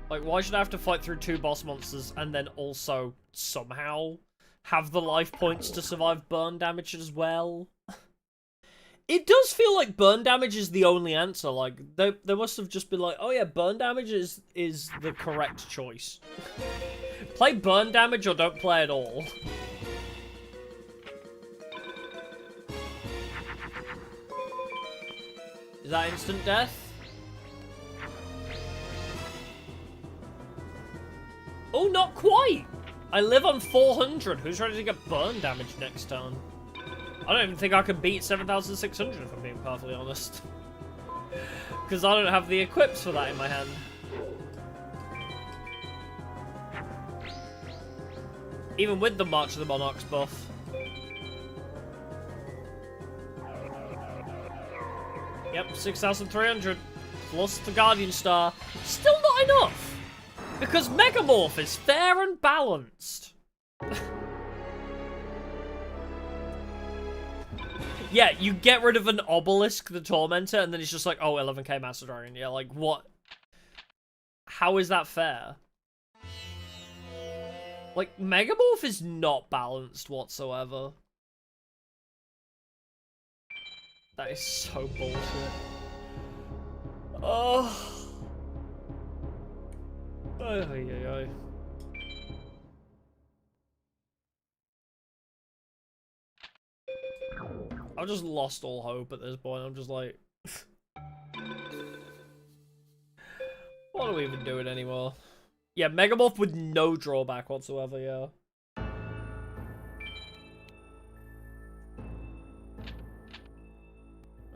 Like, why should I have to fight through 2 boss monsters and then also somehow have the life points to survive burn damage as well? It does feel like burn damage is the only answer. Like, they must have just been like, oh yeah, burn damage is the correct choice. Play burn damage or don't play at all. Is that instant death? Oh, not quite! I live on 400. Who's ready to get burn damage next turn? I don't even think I can beat 7,600 if I'm being perfectly honest. Because I don't have the equips for that in my hand. Even with the March of the Monarchs buff. Yep, 6,300. Plus the Guardian Star. Still not enough! Because Megamorph is fair and balanced. Yeah, you get rid of an Obelisk, the Tormentor, and then it's just like, oh, 11k Master Dragon. Yeah, like, what? How is that fair? Like, Megamorph is not balanced whatsoever. That is so bullshit. Oh. Ay. I've just lost all hope at this point. I'm just like... what are we even doing anymore? Yeah, Megamorph with no drawback whatsoever, yeah.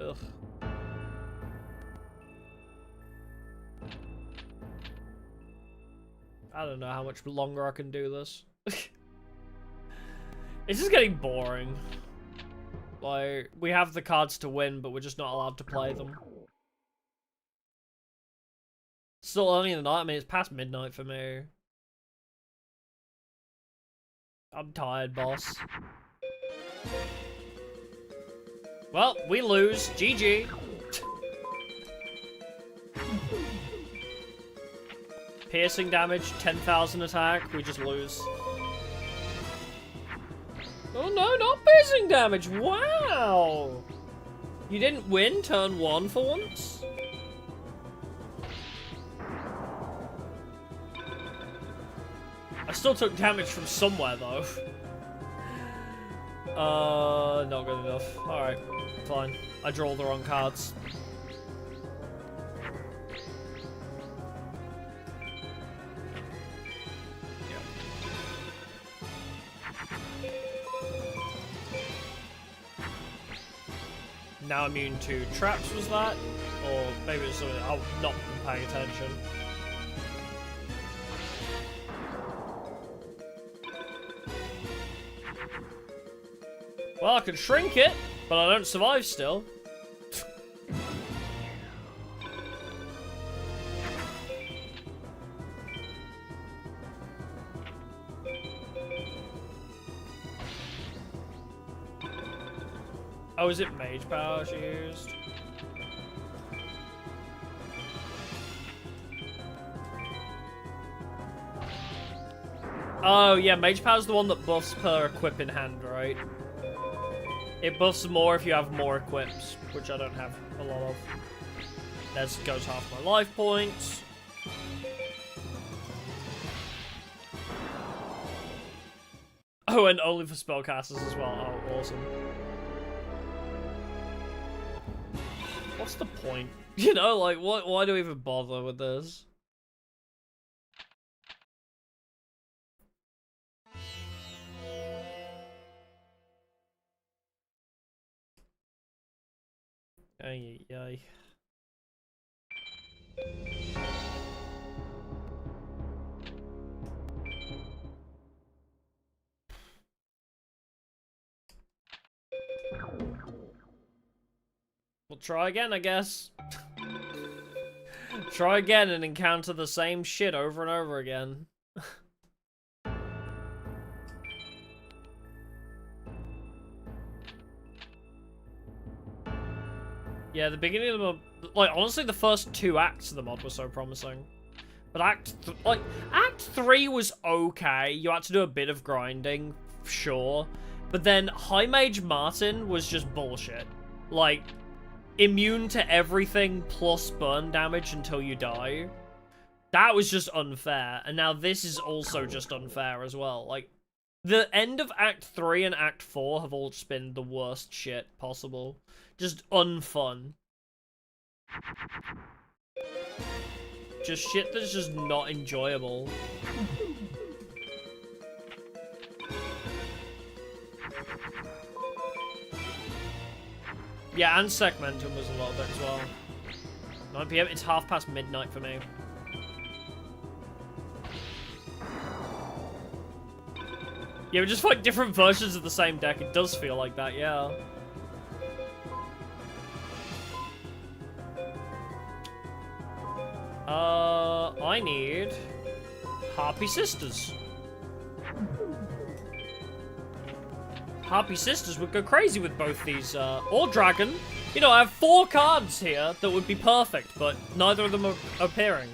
Ugh. I don't know how much longer I can do this. It's just getting boring. Like, we have the cards to win, but we're just not allowed to play them. Still early in the night. I mean, it's past midnight for me. I'm tired, boss. Well, we lose. GG. Piercing damage, 10,000 attack. We just lose. Oh no, not piercing damage. Wow. You didn't win turn 1 for once? I still took damage from somewhere, though. Not good enough. Alright, fine. I draw the wrong cards. Now immune to traps, was that? Or maybe it's something I've not been paying attention. Well, I can shrink it, but I don't survive still. Oh, is it Mage Power she used? Oh, yeah, Mage Power's the one that buffs per equip in hand, right? It buffs more if you have more equips, which I don't have a lot of. That goes half my life points. Oh, and only for spellcasters as well. Oh, awesome. What's the point? You know, like, why do we even bother with this? Ay, ay, ay. We'll try again, I guess. Try again and encounter the same shit over and over again. Yeah, the beginning of the mod, like, honestly, the first 2 acts of the mod were so promising. But Act 3 was okay. You had to do a bit of grinding, sure. But then High Mage Martin was just bullshit. Like, immune to everything plus burn damage until you die. That was just unfair. And now this is also just unfair as well. Like, the end of Act 3 and Act 4 have all just been the worst shit possible. Just unfun. Just shit that's just not enjoyable. Yeah, and Segmentum was a lot of it as well. 9 PM, it's half past midnight for me. Yeah, we just fight different versions of the same deck. It does feel like that, yeah. I need Harpy Sisters. Harpy Sisters would go crazy with both these, or Dragon. You know, I have 4 cards here that would be perfect, but neither of them are appearing.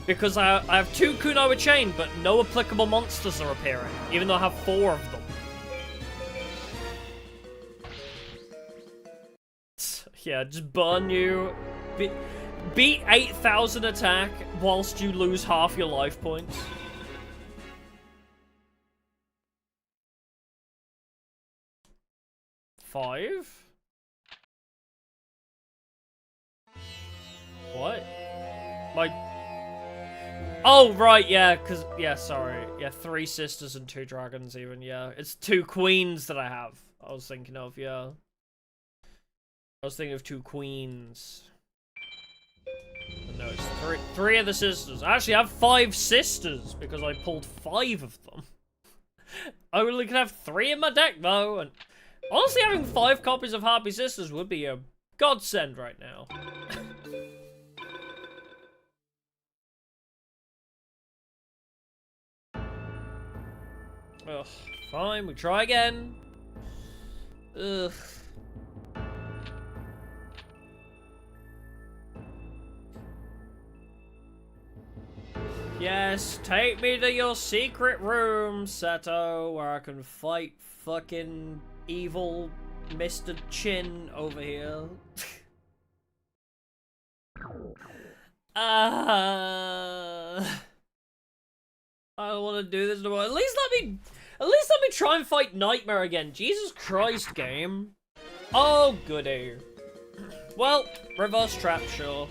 Because I have 2 Kunoa Chain, but no applicable monsters are appearing, even though I have 4 of them. Yeah, just burn you. Beat 8,000 attack whilst you lose half your life points. Five? What? Oh, right, yeah, because... Yeah, sorry. Yeah, 3 sisters and 2 dragons even, yeah. It's 2 queens that I have. I was thinking of, yeah. I was thinking of 2 queens. No, it's 3 of the sisters. Actually, I have 5 sisters because I pulled 5 of them. I only can have 3 in my deck, though, and... Honestly, having 5 copies of Harpy Sisters would be a godsend right now. Ugh, fine, we try again. Ugh. Yes, take me to your secret room, Seto, where I can fight fucking evil Mr. Chin over here. I don't want to do this no more. At least let me try and fight Nightmare again. Jesus Christ, game. Oh, goody. Well, reverse trap, sure.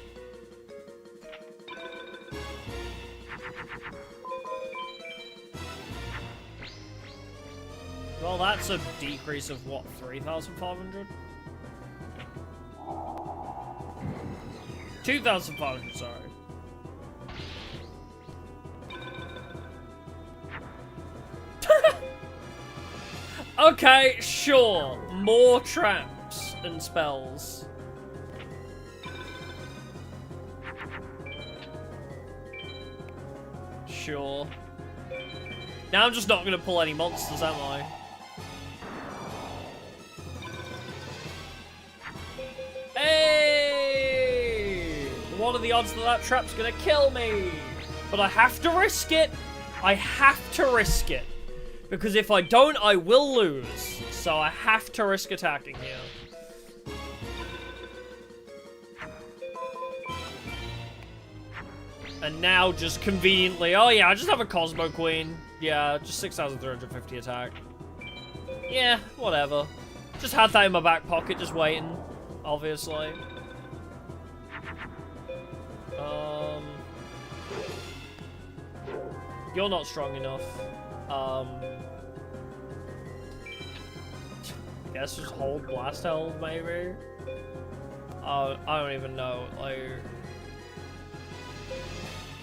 Well, that's a decrease of, what, 3,500? 2,500, sorry. Okay, sure. More traps and spells. Sure. Now I'm just not gonna pull any monsters, am I? Hey! What are the odds that that trap's gonna kill me? But I have to risk it. I have to risk it. Because if I don't, I will lose. So I have to risk attacking here. And now just conveniently, oh yeah, I just have a Cosmo Queen. Yeah, just 6,350 attack. Yeah, whatever. Just had that in my back pocket, just waiting, obviously. You're not strong enough. Guess just hold blast held, maybe? I don't even know, like...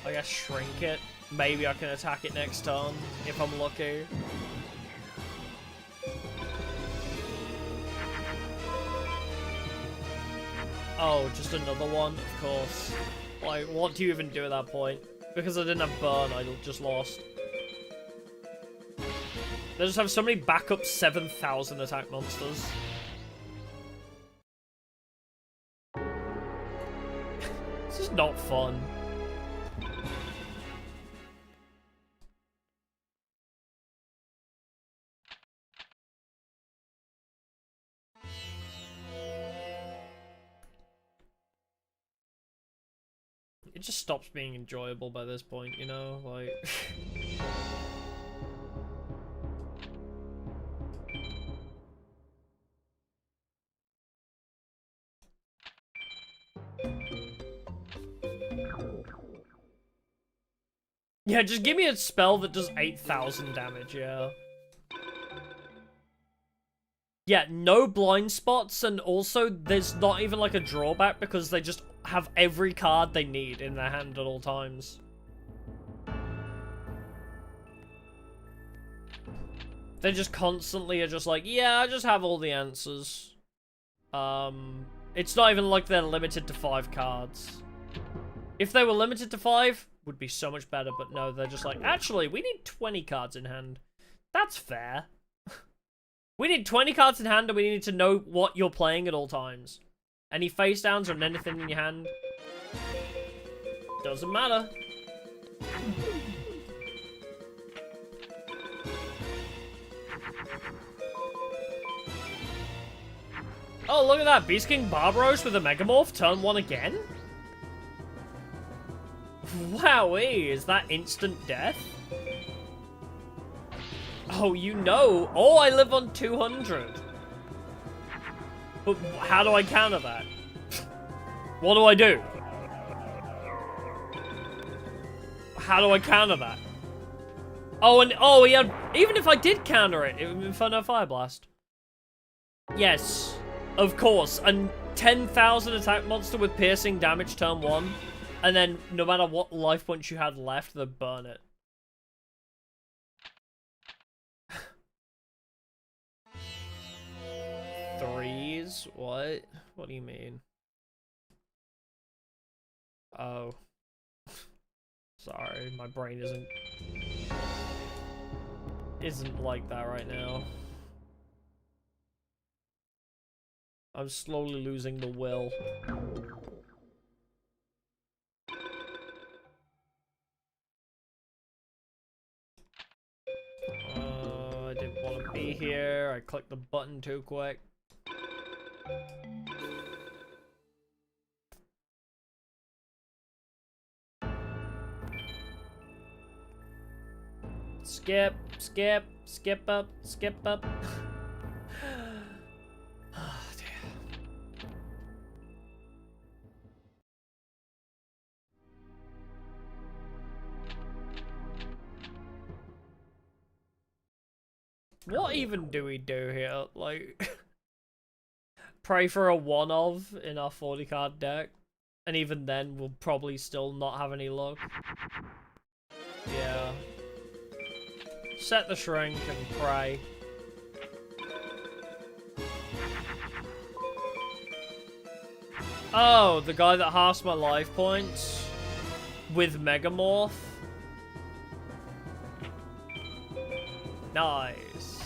I guess shrink it. Maybe I can attack it next turn, if I'm lucky. Oh, just another one, of course. Like, what do you even do at that point? Because I didn't have burn, I just lost. They just have so many backup 7,000 attack monsters. This is not fun. It just stops being enjoyable by this point, you know? Like... Yeah, just give me a spell that does 8,000 damage, yeah. Yeah, no blind spots, and also there's not even like a drawback because they just have every card they need in their hand at all times. They just constantly are just like, yeah, I just have all the answers. It's not even like they're limited to 5 cards. If they were limited to 5, would be so much better, but no, they're just like, actually, we need 20 cards in hand. That's fair. We need 20 cards in hand, and we need to know what you're playing at all times. Any face downs or anything in your hand. Doesn't matter. Oh, look at that. Beast King Barbaros with a Megamorph. Turn 1 again? Wowee, is that instant death? Oh, you know. Oh, I live on 200. But how do I counter that? What do I do? How do I counter that? Oh, and oh, he had. Even if I did counter it, it would be Inferno Fire Blast. Yes, of course. And 10,000 attack monster with piercing damage turn 1, and then no matter what life points you had left, they'd burn it. Threes? What? What do you mean? Oh. Sorry, my brain isn't like that right now. I'm slowly losing the will. I didn't want to be here. I clicked the button too quick. Skip, skip, skip up, skip up. Oh, dear. What even do we do here? Like, pray for a one-of in our 40-card deck, and even then we'll probably still not have any luck. Yeah. Set the shrink and pray. Oh, the guy that halves my life points with Megamorph. Nice.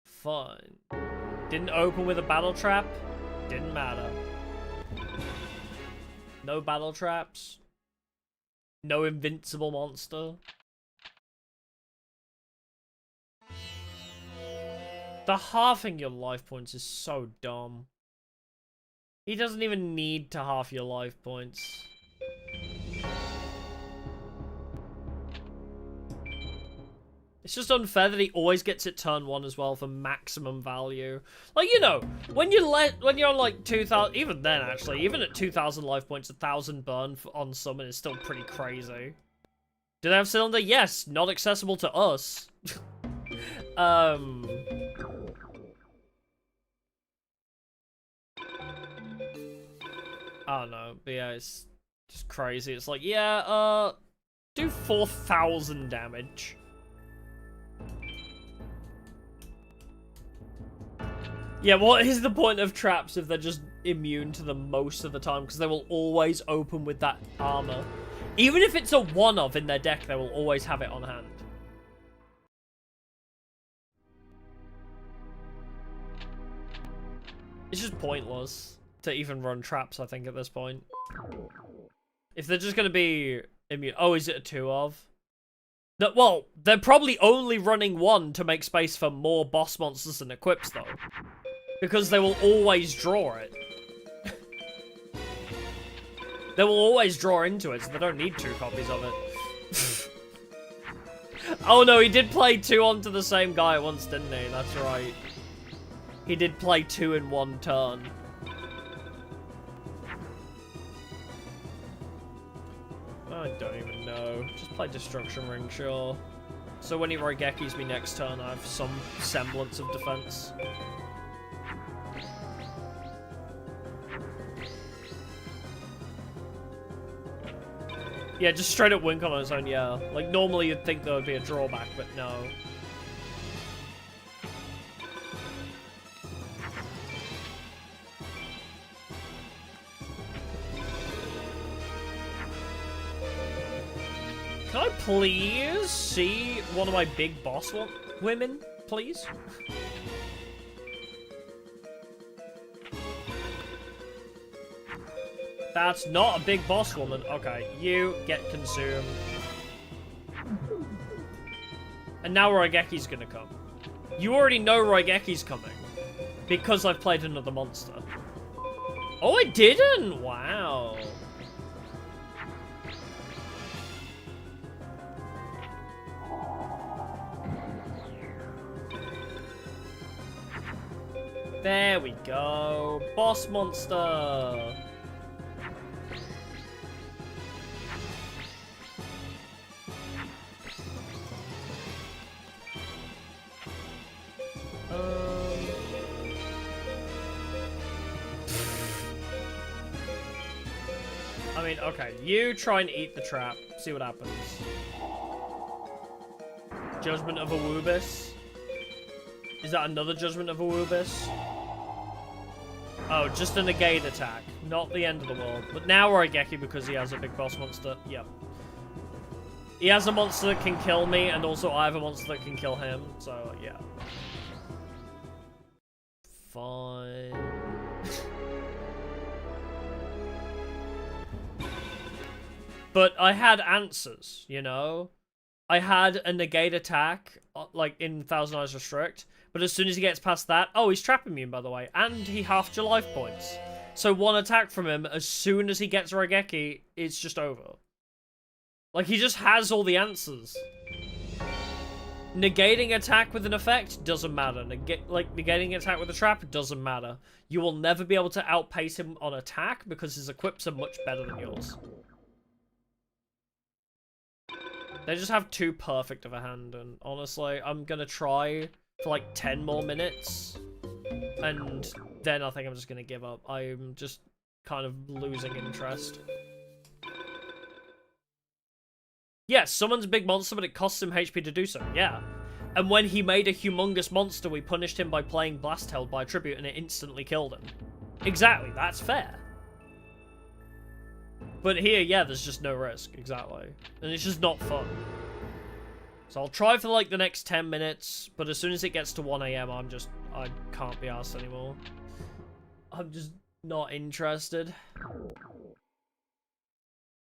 Fun. Didn't open with a battle trap. Didn't matter. No battle traps. No invincible monster. The halving your life points is so dumb. He doesn't even need to half your life points. It's just unfair that he always gets it turn 1 as well for maximum value. Like, you know, when you're on like 2,000, even then actually, even at 2,000 life points, 1,000 burn on summon is still pretty crazy. Do they have cylinder? Yes, not accessible to us. I don't know, but yeah, it's just crazy. It's like, yeah, do 4,000 damage. Yeah, what is the point of traps if they're just immune to them most of the time? Because they will always open with that armor. Even if it's a one-of in their deck, they will always have it on hand. It's just pointless to even run traps, I think, at this point. If they're just going to be immune... Oh, is it a 2-of? No, well, they're probably only running 1 to make space for more boss monsters and equips, though. Because they will always draw it. They will always draw into it, so they don't need 2 copies of it. Oh no, he did play 2 onto the same guy once, didn't he? That's right. He did play 2 in 1 turn. I don't even know. Just play Destruction Ring, sure. So when he Roigekis me next turn, I have some semblance of defense. Yeah, just straight up wink on his own, yeah. Like, normally you'd think there would be a drawback, but no. Can I please see one of my big boss women, please? That's not a big boss woman. Okay, you get consumed. And now Roigeki's gonna come. You already know Roigeki's coming. Because I've played another monster. Oh, I didn't! Wow. There we go. Boss monster. I mean, okay, you try and eat the trap, see what happens. Judgment of a Woobus? Is that another Judgment of a Woobus? Oh, just a negate attack, not the end of the world. But now Raigeki because he has a big boss monster. Yep. He has a monster that can kill me, and also I have a monster that can kill him, so yeah. Fine. But I had answers, you know? I had a negate attack, like in Thousand Eyes Restrict, but as soon as he gets past that, oh, he's trap immune, by the way, and he halved your life points. So one attack from him, as soon as he gets Raigeki, it's just over. Like, he just has all the answers. Negating attack with an effect doesn't matter. Negating attack with a trap doesn't matter. You will never be able to outpace him on attack because his equips are much better than yours. They just have too perfect of a hand, and honestly, I'm gonna try for like 10 more minutes, and then I think I'm just gonna give up. I'm just kind of losing interest. Yeah, summons a big monster, but it costs him HP to do so, yeah. And when he made a humongous monster, we punished him by playing Blast Held by Tribute, and it instantly killed him. Exactly, that's fair. But here, yeah, there's just no risk, exactly. And it's just not fun. So I'll try for like the next 10 minutes, but as soon as it gets to 1 AM, I can't be arsed anymore. I'm just not interested.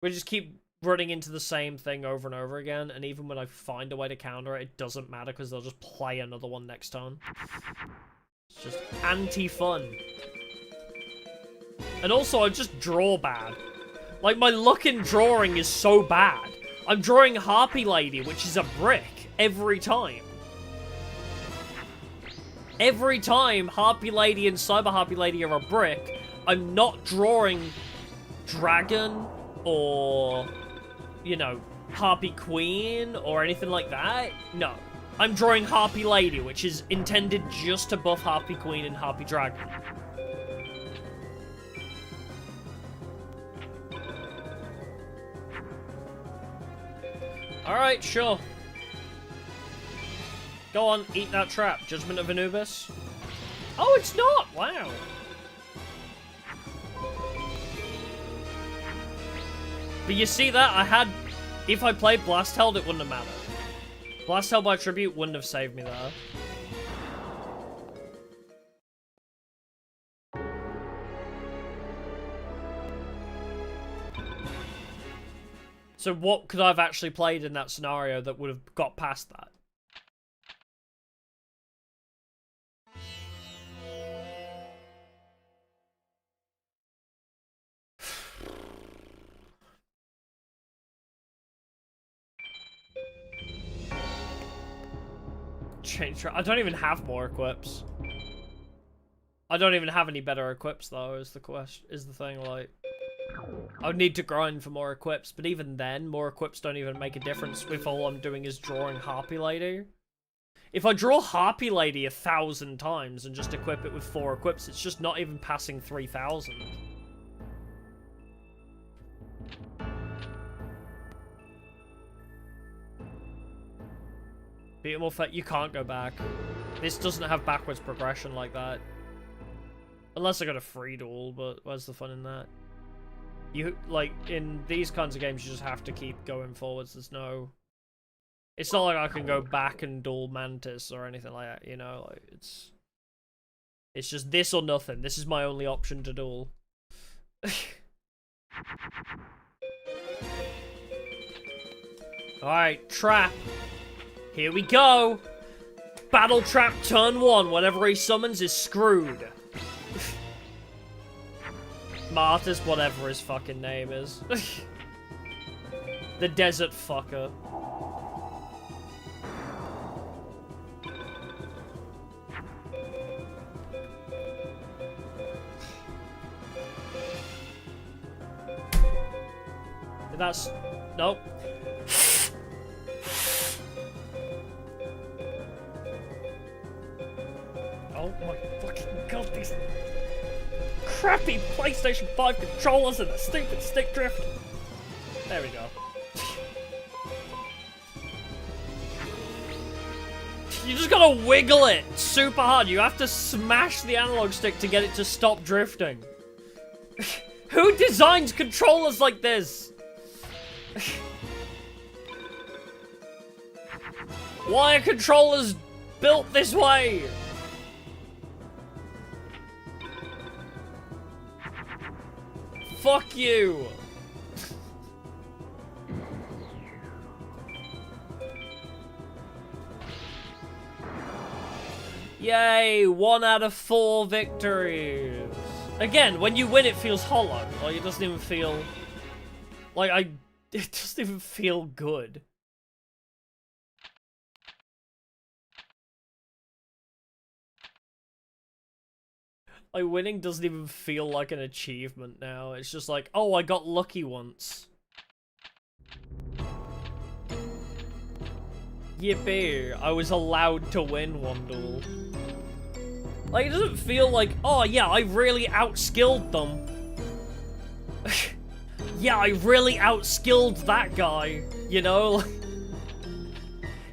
We just keep running into the same thing over and over again, and even when I find a way to counter it, it doesn't matter because they'll just play another one next time. It's just anti-fun. And also, I just draw bad. Like, my luck in drawing is so bad. I'm drawing Harpy Lady, which is a brick, every time. Every time Harpy Lady and Cyber Harpy Lady are a brick, I'm not drawing Dragon or, you know, Harpy Queen or anything like that. No. I'm drawing Harpy Lady, which is intended just to buff Harpy Queen and Harpy Dragon. Alright, sure. Go on, eat that trap. Judgment of Anubis. Oh, it's not! Wow. But you see that? I had... If I played Blast Held, it wouldn't have mattered. Blast Held by Tribute wouldn't have saved me there. So what could I have actually played in that scenario that would have got past that? I don't even have more equips. I don't even have any better equips though, is the question, is the thing, like... I would need to grind for more equips, but even then, more equips don't even make a difference if all I'm doing is drawing Harpy Lady. If I draw Harpy Lady 1,000 times and just equip it with 4 equips, it's just not even passing 3,000. Beatable Fate, you can't go back. This doesn't have backwards progression like that. Unless I got a free duel, but where's the fun in that? You, like, in these kinds of games, you just have to keep going forwards. There's no... It's not like I can go back and duel Mantis or anything like that, you know? Like, it's just this or nothing. This is my only option to duel. Alright, trap. Here we go! Battle Trap turn 1, whatever he summons is screwed. Martyrs, whatever his fucking name is. The desert fucker. That's... Nope. Oh my fucking god, these crappy PlayStation 5 controllers and the stupid stick drift. There we go. You just gotta wiggle it super hard. You have to smash the analog stick to get it to stop drifting. Who designs controllers like this? Why are controllers built this way? Fuck you. Yay, 1 out of 4 victories. Again, when you win, it feels hollow. Like, it doesn't even feel... Like, it doesn't even feel good. Like, winning doesn't even feel like an achievement now. It's just like, oh, I got lucky once. Yippee, I was allowed to win one duel. Like, it doesn't feel like, oh yeah, I really outskilled them. Yeah, I really outskilled that guy, you know?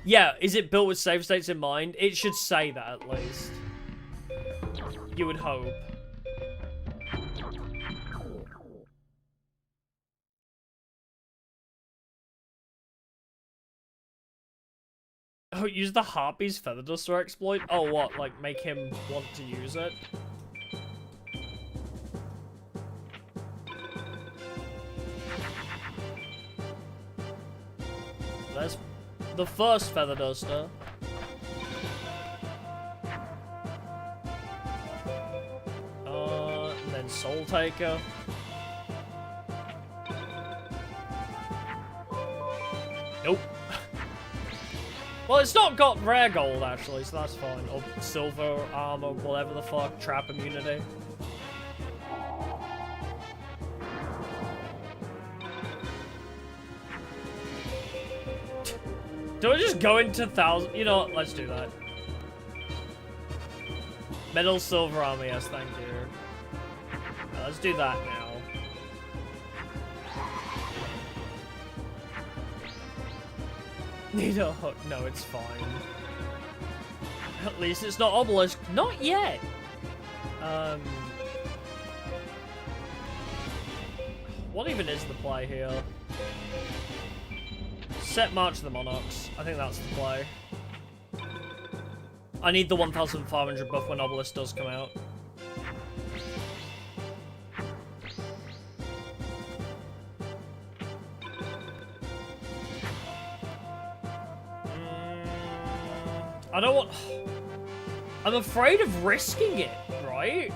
Yeah, is it built with save states in mind? It should say that at least. You would hope. Oh, use the Harpy's Feather Duster exploit? Oh, what? Like, make him want to use it? There's the first Feather Duster. And then Soul Taker. Nope. Well, it's not got rare gold, actually, so that's fine. Or silver armor, whatever the fuck, trap immunity. Do I just go into 1,000? You know what, let's do that. Metal silver armor, yes, thank you. Let's do that now. Need a hook. No, it's fine. At least it's not obelisk. Not yet. What even is the play here? Set March of the Monarchs. I think that's the play. I need the 1,500 buff when obelisk does come out. I don't want... I'm afraid of risking it, right?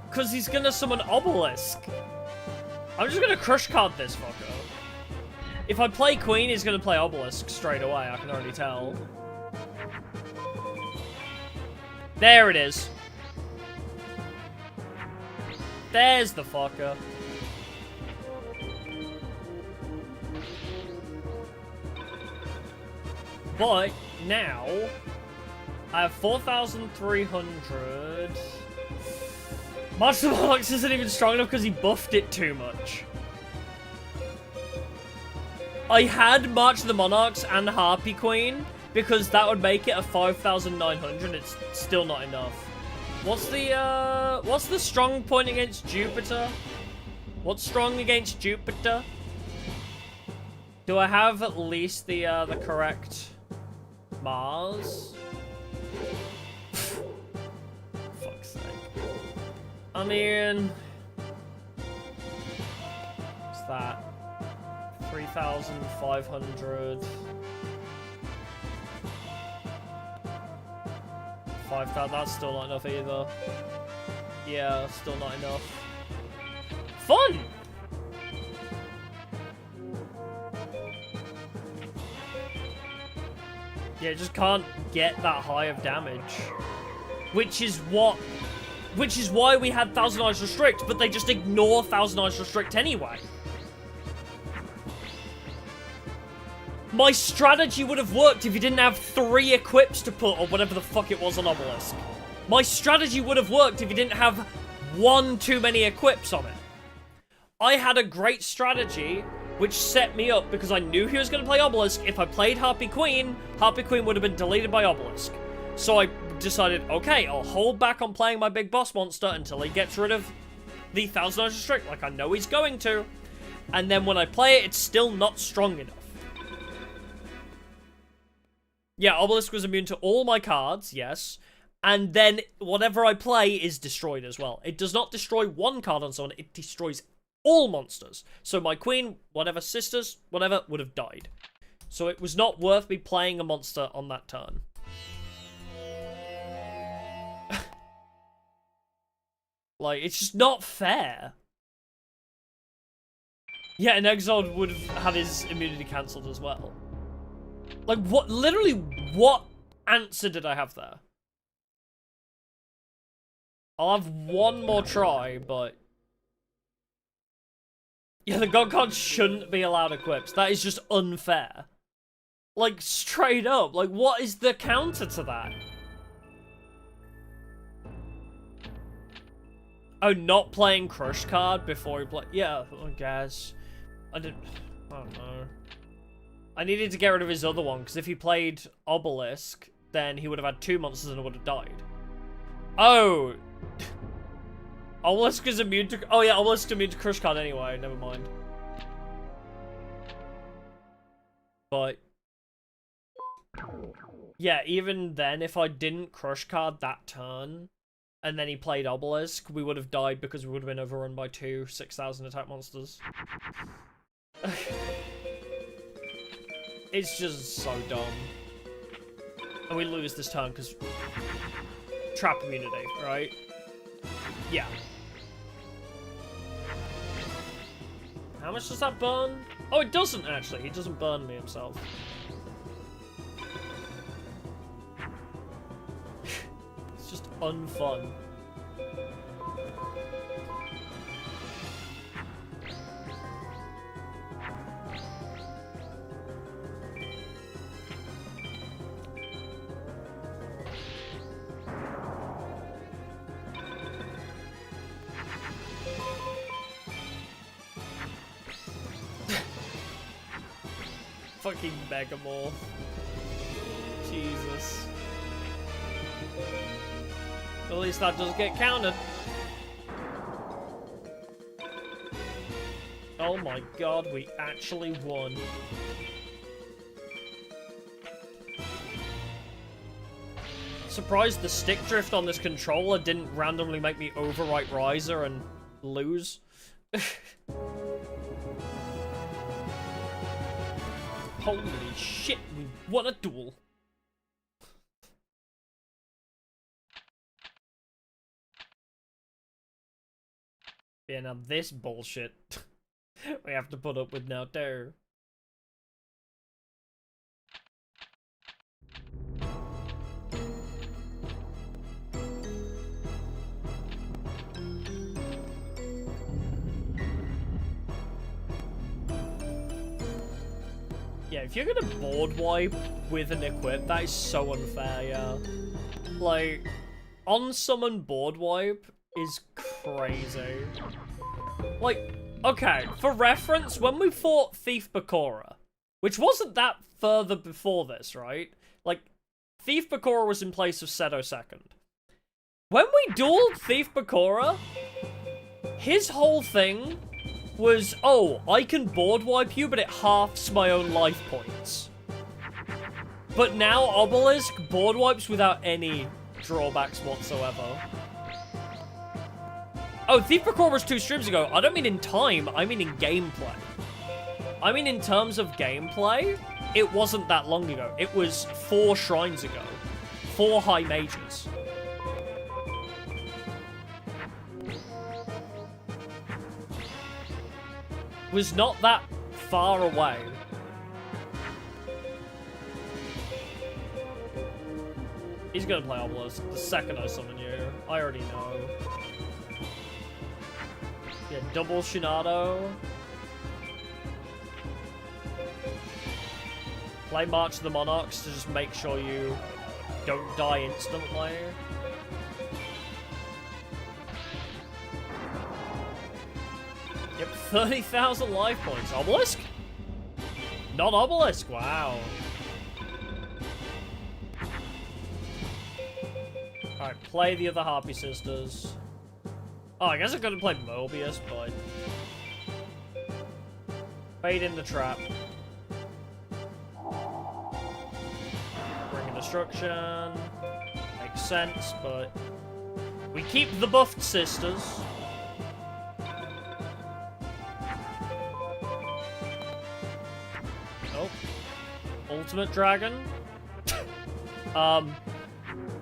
Because he's gonna summon Obelisk. I'm just gonna crush card this fucker. If I play Queen, he's gonna play Obelisk straight away, I can already tell. There it is. There's the fucker. But, now... I have 4,300. March of the Monarchs isn't even strong enough because he buffed it too much. I had March of the Monarchs and Harpy Queen because that would make it a 5,900. It's still not enough. What's the strong point against Jupiter? What's strong against Jupiter? Do I have at least the correct Mars? Fuck's sake. I mean... What's that? 3,500. 5,000. That's still not enough either. Yeah, still not enough. Fun! Yeah, just can't get that high of damage. Which is why we had Thousand Eyes Restrict, but they just ignore Thousand Eyes Restrict anyway. My strategy would have worked if you didn't have 3 equips to put, or whatever the fuck it was on Obelisk. My strategy would have worked if you didn't have 1 too many equips on it. I had a great strategy, which set me up because I knew he was going to play Obelisk. If I played Harpy Queen would have been deleted by Obelisk. So I decided, okay, I'll hold back on playing my big boss monster until he gets rid of the Thousand Eyes Restrict, like I know he's going to. And then when I play it, it's still not strong enough. Yeah, Obelisk was immune to all my cards, yes. And then whatever I play is destroyed as well. It does not destroy one card on someone, it destroys all monsters. So my queen, whatever, sisters, whatever, would have died. So it was not worth me playing a monster on that turn. Like, it's just not fair. Yeah, and Exiled would have had his immunity cancelled as well. Like, what, literally, what answer did I have there? I'll have one more try, but... Yeah, the God Card shouldn't be allowed equips. That is just unfair. Like, straight up. Like, what is the counter to that? Oh, not playing Crush card before he play... Yeah, I guess. I don't know. I needed to get rid of his other one, because if he played Obelisk, then he would have had 2 monsters and it would have died. Oh! Obelisk is immune to... Oh yeah, Obelisk is immune to Crush card anyway, never mind. But... yeah, even then, if I didn't Crush card that turn, and then he played Obelisk, we would have died because we would have been overrun by 2 6,000 attack monsters. It's just so dumb. And we lose this turn because... trap immunity, right? Yeah. How much does that burn? Oh, it doesn't, actually. He doesn't burn me himself. It's just unfun. Fucking Megamorph. Jesus. At least that doesn't get counted. Oh my god, we actually won. Surprised the stick drift on this controller didn't randomly make me overwrite Riser and lose. Holy shit, we won a duel. Yeah, now this bullshit we have to put up with now too. Yeah, if you're gonna board wipe with an equip, that is so unfair, yeah. Like, on-summon board wipe is crazy. Like, okay, for reference, when we fought Thief Bakura, which wasn't that further before this, right? Like, Thief Bakura was in place of Seto Second. When we dueled Thief Bakura, his whole thing was, oh, I can board wipe you, but it halves my own life points. But now Obelisk board wipes without any drawbacks whatsoever. Oh, Thief Bakura was 2 streams ago. I don't mean in time, I mean in gameplay. I mean in terms of gameplay, it wasn't that long ago. It was 4 shrines ago. 4 high mages. was not that far away. He's gonna play Obelisk the second I summon you. I already know. Yeah, double Shinado. Play March of the Monarchs to just make sure you don't die instantly. Yep, 30,000 life points. Obelisk? Not Obelisk, wow. Alright, play the other Harpy Sisters. Oh, I guess I could have played Mobius, but... Bait in the trap. Bring in Destruction. Makes sense, but... We keep the buffed sisters. Oh. Ultimate Dragon.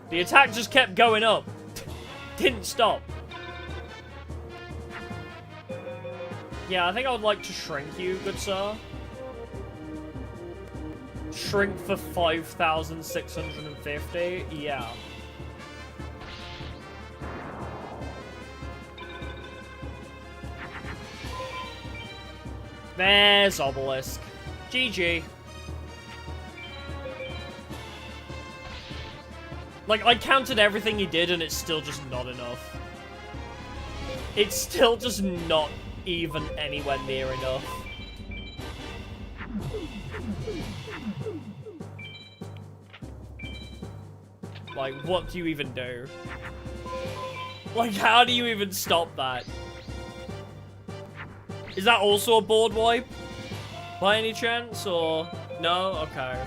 The attack just kept going up. Didn't stop. Yeah, I think I would like to shrink you, good sir. Shrink for 5,650? Yeah. There's Obelisk. GG. Like, I counted everything he did and it's still just not enough. It's still just not even anywhere near enough. Like, what do you even do? Like, how do you even stop that? Is that also a board wipe? By any chance, or... No? Okay.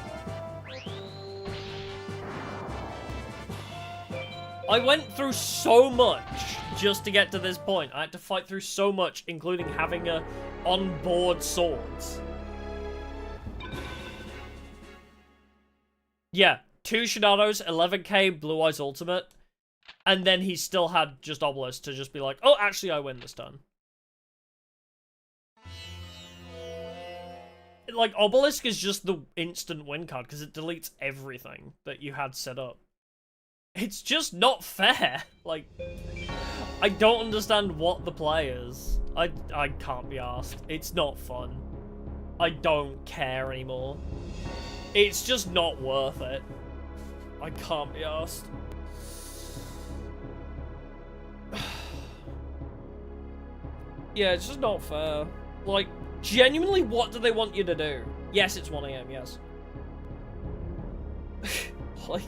I went through so much just to get to this point. I had to fight through so much, including having a on-board swords. Yeah, 2 Shinados, 11k Blue Eyes Ultimate, and then he still had just Obelisk to just be like, oh, actually I win this turn. Like, Obelisk is just the instant win card, because it deletes everything that you had set up. It's just not fair. Like, I don't understand what the play is. I can't be asked. It's not fun. I don't care anymore. It's just not worth it. I can't be asked. Yeah, it's just not fair. Like, genuinely, what do they want you to do? Yes, it's 1 AM, yes. Like...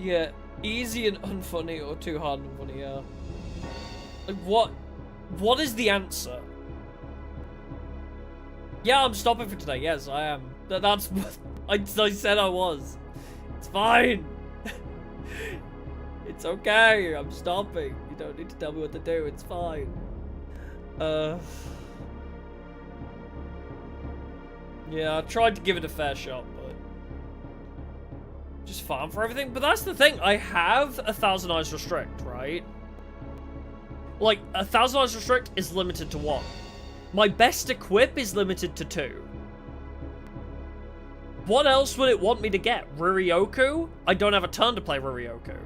Yeah, easy and unfunny, or too hard and funny, yeah. Like, what is the answer? Yeah, I'm stopping for today, yes, I am. That's what I said I was. It's fine. It's okay, I'm stopping. You don't need to tell me what to do, it's fine. Yeah, I tried to give it a fair shot, but... Just farm for everything, but that's the thing. I have 1,000 Eyes Restrict, right? Like, 1,000 Eyes Restrict is limited to 1. My best equip is limited to 2. What else would it want me to get? Riryoku? I don't have a turn to play Riryoku.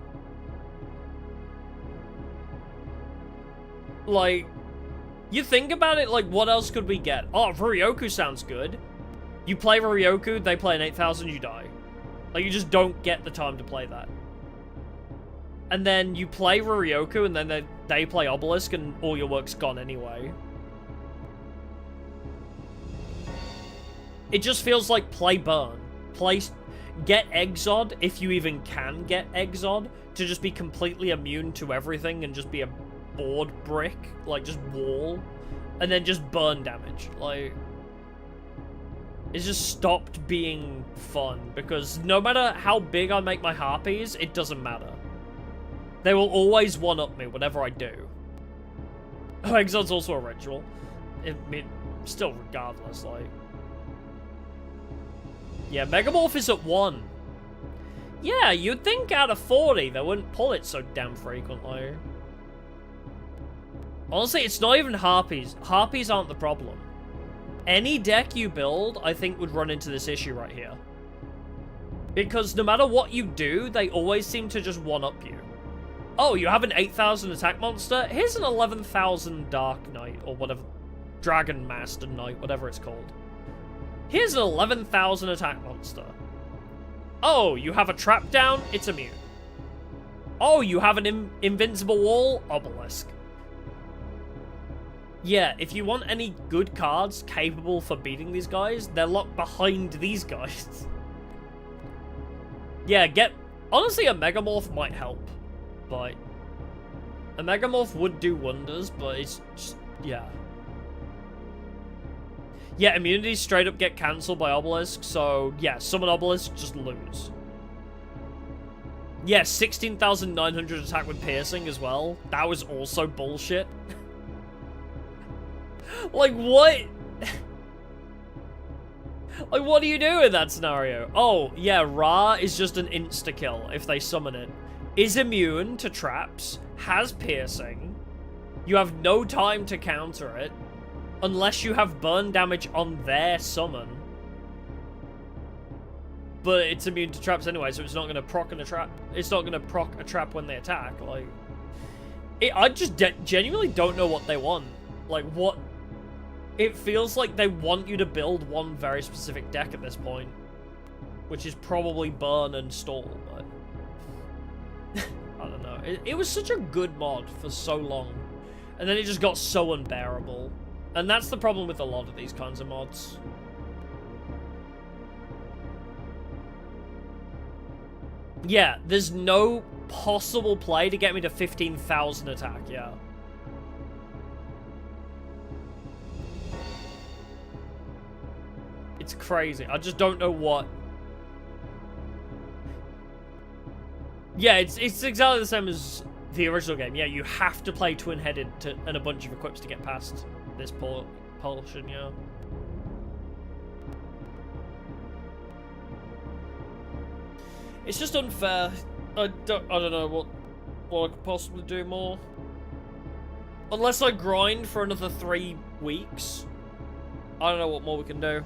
Like, you think about it, like, what else could we get? Oh, Riryoku sounds good. You play Riryoku, they play an 8,000, you die. Like, you just don't get the time to play that. And then you play Riryoku, and then they play Obelisk, and all your work's gone anyway. It just feels like play burn. Get Exod, if you even can get Exod, to just be completely immune to everything and just be a board brick, like, just wall. And then just burn damage. Like... It's just stopped being fun, because no matter how big I make my harpies, it doesn't matter. They will always one-up me, whatever I do. Oh, Exod's also a ritual. I mean, still regardless, like... Yeah, Megamorph is at 1. Yeah, you'd think out of 40 they wouldn't pull it so damn frequently. Honestly, it's not even Harpies. Harpies aren't the problem. Any deck you build, I think, would run into this issue right here. Because no matter what you do, they always seem to just one-up you. Oh, you have an 8,000 attack monster? Here's an 11,000 Dark Knight, or whatever. Dragon Master Knight, whatever it's called. Here's an 11,000 attack monster. Oh, you have a trap down? It's immune. Oh, you have an invincible wall? Obelisk. Yeah, if you want any good cards capable for beating these guys, they're locked behind these guys. Yeah, honestly, a Megamorph might help. But a Megamorph would do wonders, but it's just, yeah. Yeah, immunities straight up get cancelled by Obelisk, so yeah, summon Obelisk, just lose. Yeah, 16,900 attack with piercing as well. That was also bullshit. Like, what? Like, what do you do in that scenario? Oh, yeah, Ra is just an insta-kill if they summon it. Is immune to traps, has piercing. You have no time to counter it, unless you have burn damage on their summon. But it's immune to traps anyway, so it's not going to proc a trap. It's not going to proc a trap when they attack. Like, I just genuinely don't know what they want. Like, what? It feels like they want you to build one very specific deck at this point, which is probably burn and stall. But I don't know. It was such a good mod for so long, and then it just got so unbearable. And that's the problem with a lot of these kinds of mods. Yeah, there's no possible play to get me to 15,000 attack, yeah. It's crazy. I just don't know what. Yeah, it's exactly the same as the original game. Yeah, you have to play twin-headed and a bunch of equips to get past this portion, yeah. It's just unfair. I don't know what I could possibly do more. Unless I grind for another 3 weeks. I don't know what more we can do.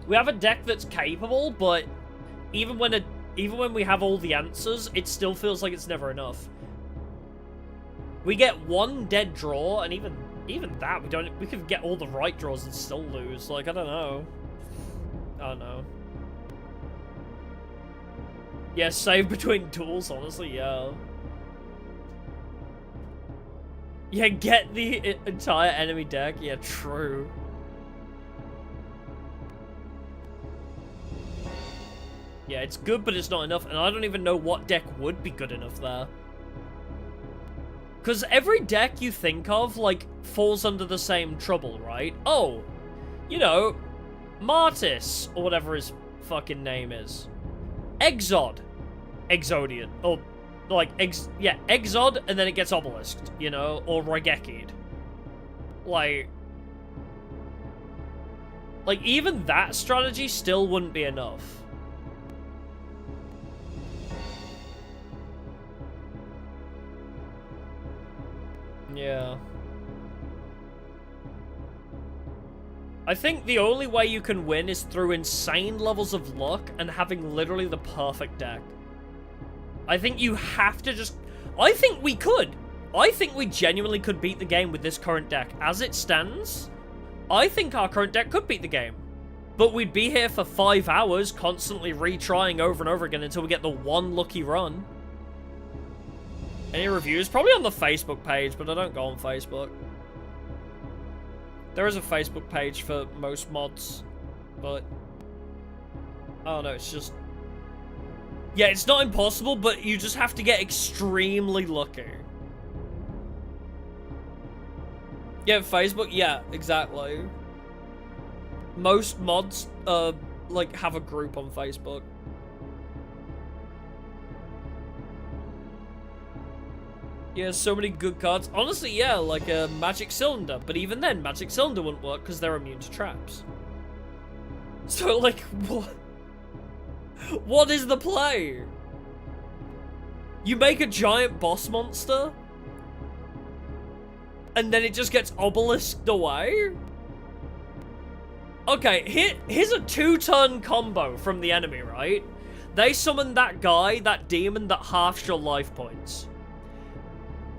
We have a deck that's capable, but even when we have all the answers, it still feels like it's never enough. We get one dead draw, and even that we could get all the right draws and still lose. Like, I don't know. I don't know. Yeah, save between duels, honestly, yeah. Yeah, get the entire enemy deck. Yeah, true. Yeah, it's good, but it's not enough, and I don't even know what deck would be good enough there. Because every deck you think of, like, falls under the same trouble, right? Oh, you know, Martis, or whatever his fucking name is. Exod. Exodian. Or, like, Exod, and then it gets Obelisked, you know? Or Raigekki'd. Like, even that strategy still wouldn't be enough. Yeah. I think the only way you can win is through insane levels of luck and having literally the perfect deck. I think you have to just... I think we could. I think we genuinely could beat the game with this current deck. As it stands, I think our current deck could beat the game. But we'd be here for 5 hours constantly retrying over and over again until we get the one lucky run. Any reviews? Probably on the Facebook page, but I don't go on Facebook. There is a Facebook page for most mods, but I don't know, it's just... Yeah, it's not impossible, but you just have to get extremely lucky. Yeah, Facebook, yeah, exactly. Most mods, like, have a group on Facebook. Yeah, so many good cards. Honestly, yeah, like a Magic Cylinder. But even then, Magic Cylinder wouldn't work because they're immune to traps. So, like, what? What is the play? You make a giant boss monster, and then it just gets obelisked away? Okay, here's a 2-turn combo from the enemy, right? They summon that guy, that demon that halves your life points.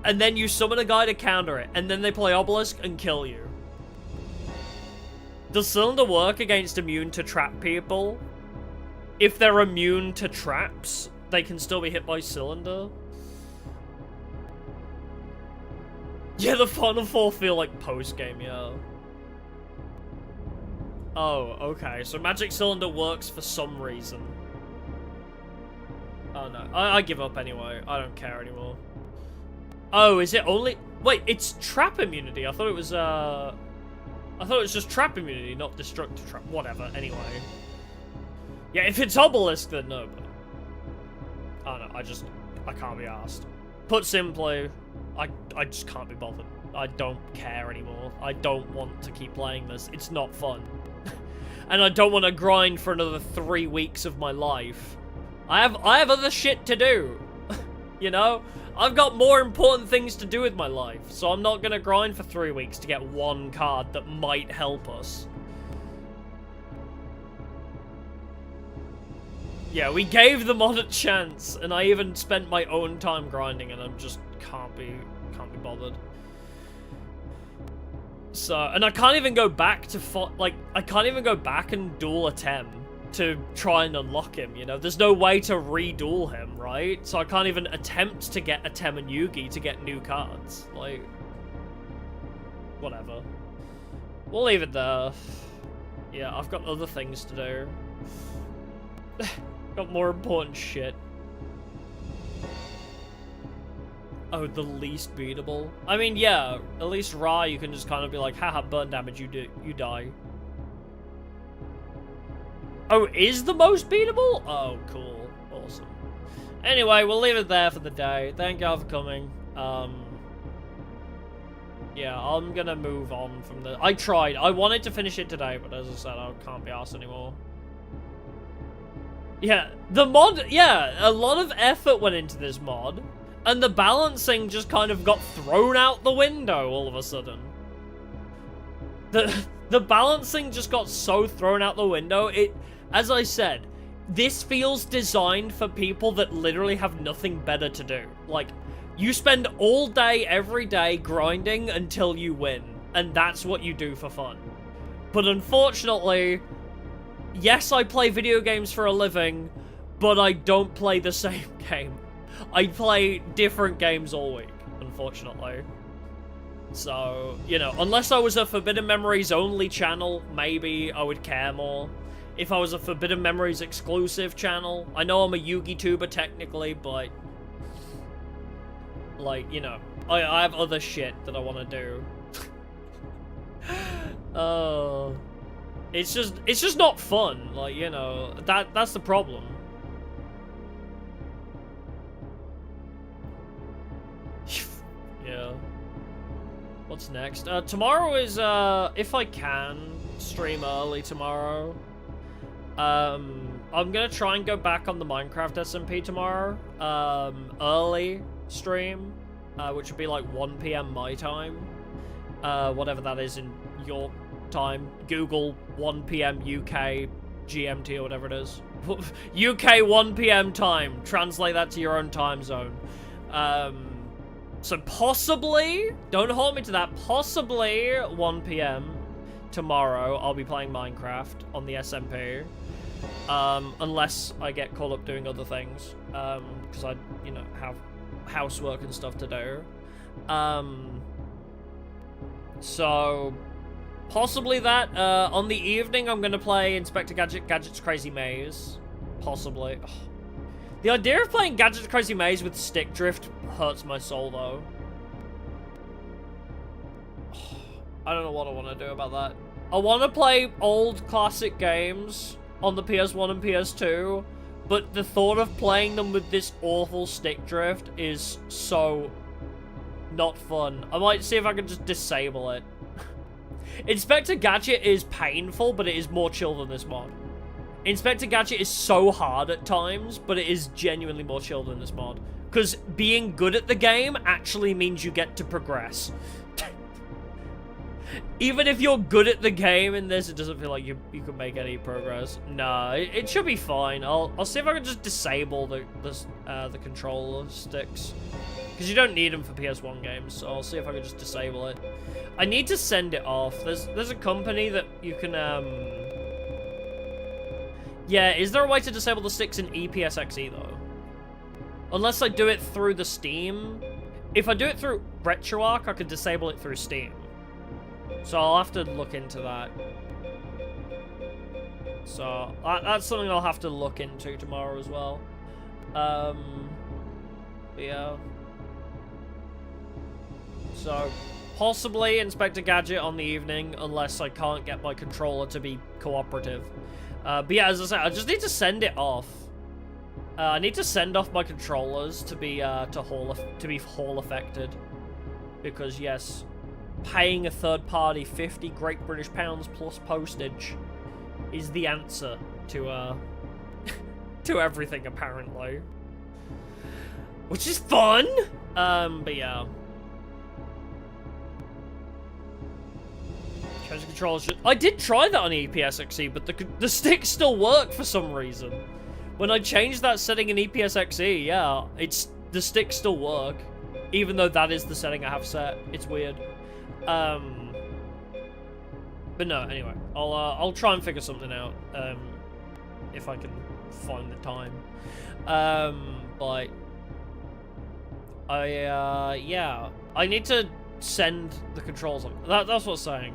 And then you summon a guy to counter it, and then they play obelisk and kill you. Does Cylinder work against immune to trap people? If they're immune to traps, they can still be hit by Cylinder? Yeah, the Final Four feel like post-game, yeah. Oh, okay. So Magic Cylinder works for some reason. Oh no, I give up anyway. I don't care anymore. Oh, is it only... Wait, it's trap immunity. I thought it was just trap immunity, not destructive trap. Whatever, anyway. Yeah, if it's obelisk, then no, but... I don't know, I can't be arsed. Put simply, I just can't be bothered. I don't care anymore. I don't want to keep playing this. It's not fun. And I don't want to grind for another 3 weeks of my life. I have other shit to do. You know? I've got more important things to do with my life, so I'm not gonna grind for 3 weeks to get one card that might help us. Yeah, we gave the mod a chance, and I even spent my own time grinding, and I'm just can't be bothered. So, and I can't even go back to I can't even go back and duel a Tem to try and unlock him, you know? There's no way to re-duel him, right? So I can't even attempt to get a Tem and Yugi to get new cards. Like, whatever. We'll leave it there. Yeah, I've got other things to do. Got more important shit. Oh, the least beatable? I mean, yeah, at least Ra, you can just kind of be like, haha, burn damage, you die. Oh, is the most beatable? Oh, cool. Awesome. Anyway, we'll leave it there for the day. Thank y'all for coming. Yeah, I'm gonna move on from the... I tried. I wanted to finish it today, but as I said, I can't be arsed anymore. Yeah, the mod... Yeah, a lot of effort went into this mod. And the balancing just kind of got thrown out the window all of a sudden. The balancing just got so thrown out the window. As I said, this feels designed for people that literally have nothing better to do. Like, you spend all day, every day, grinding until you win. And that's what you do for fun. But unfortunately, yes, I play video games for a living, but I don't play the same game. I play different games all week, unfortunately. So, you know, unless I was a Forbidden Memories only channel, maybe I would care more. If I was a Forbidden Memories exclusive channel, I know I'm a Yugi-tuber technically, but... like, you know, I have other shit that I want to do. It's just not fun, like, you know, that's the problem. Yeah. What's next? Tomorrow is, if I can, stream early tomorrow. I'm gonna try and go back on the Minecraft SMP tomorrow. Early stream, which would be like 1 PM my time. Whatever that is in your time. Google 1 PM UK GMT or whatever it is. UK 1 PM time. Translate that to your own time zone. So possibly, don't hold me to that, possibly 1 PM tomorrow I'll be playing Minecraft on the SMP. Unless I get caught up doing other things. Because I, you know, have housework and stuff to do. So, possibly that. On the evening I'm going to play Inspector Gadget's Crazy Maze. Possibly. Ugh. The idea of playing Gadget's Crazy Maze with stick drift hurts my soul, though. I don't know what I want to do about that. I want to play old classic games on the PS1 and PS2, but the thought of playing them with this awful stick drift is so not fun. I might see if I can just disable it. Inspector Gadget is painful, but it is more chill than this mod. Inspector Gadget is so hard at times, but it is genuinely more chill than this mod. Because being good at the game actually means you get to progress. Even if you're good at the game in this, it doesn't feel like you can make any progress. Nah, it should be fine. I'll see if I can just disable the controller sticks. Because you don't need them for PS1 games, so I'll see if I can just disable it. I need to send it off. There's a company that you can, Yeah, is there a way to disable the sticks in EPSXE, though? Unless I do it through the Steam. If I do it through RetroArch, I could disable it through Steam. So I'll have to look into that. So, that's something I'll have to look into tomorrow as well. Yeah. So, possibly Inspector Gadget on the evening, unless I can't get my controller to be cooperative. But yeah, as I said, I just need to send it off. I need to send off my controllers to be Hall affected, because yes, paying a third party 50 Great British pounds plus postage is the answer to to everything apparently, which is fun. But yeah. Change the controls. I did try that on EPSXE, but the sticks still work for some reason. When I changed that setting in EPSXE, yeah, the sticks still work, even though that is the setting I have set. It's weird. But no, anyway, I'll try and figure something out, if I can find the time. But yeah, I need to send the controls on. That's what I'm saying.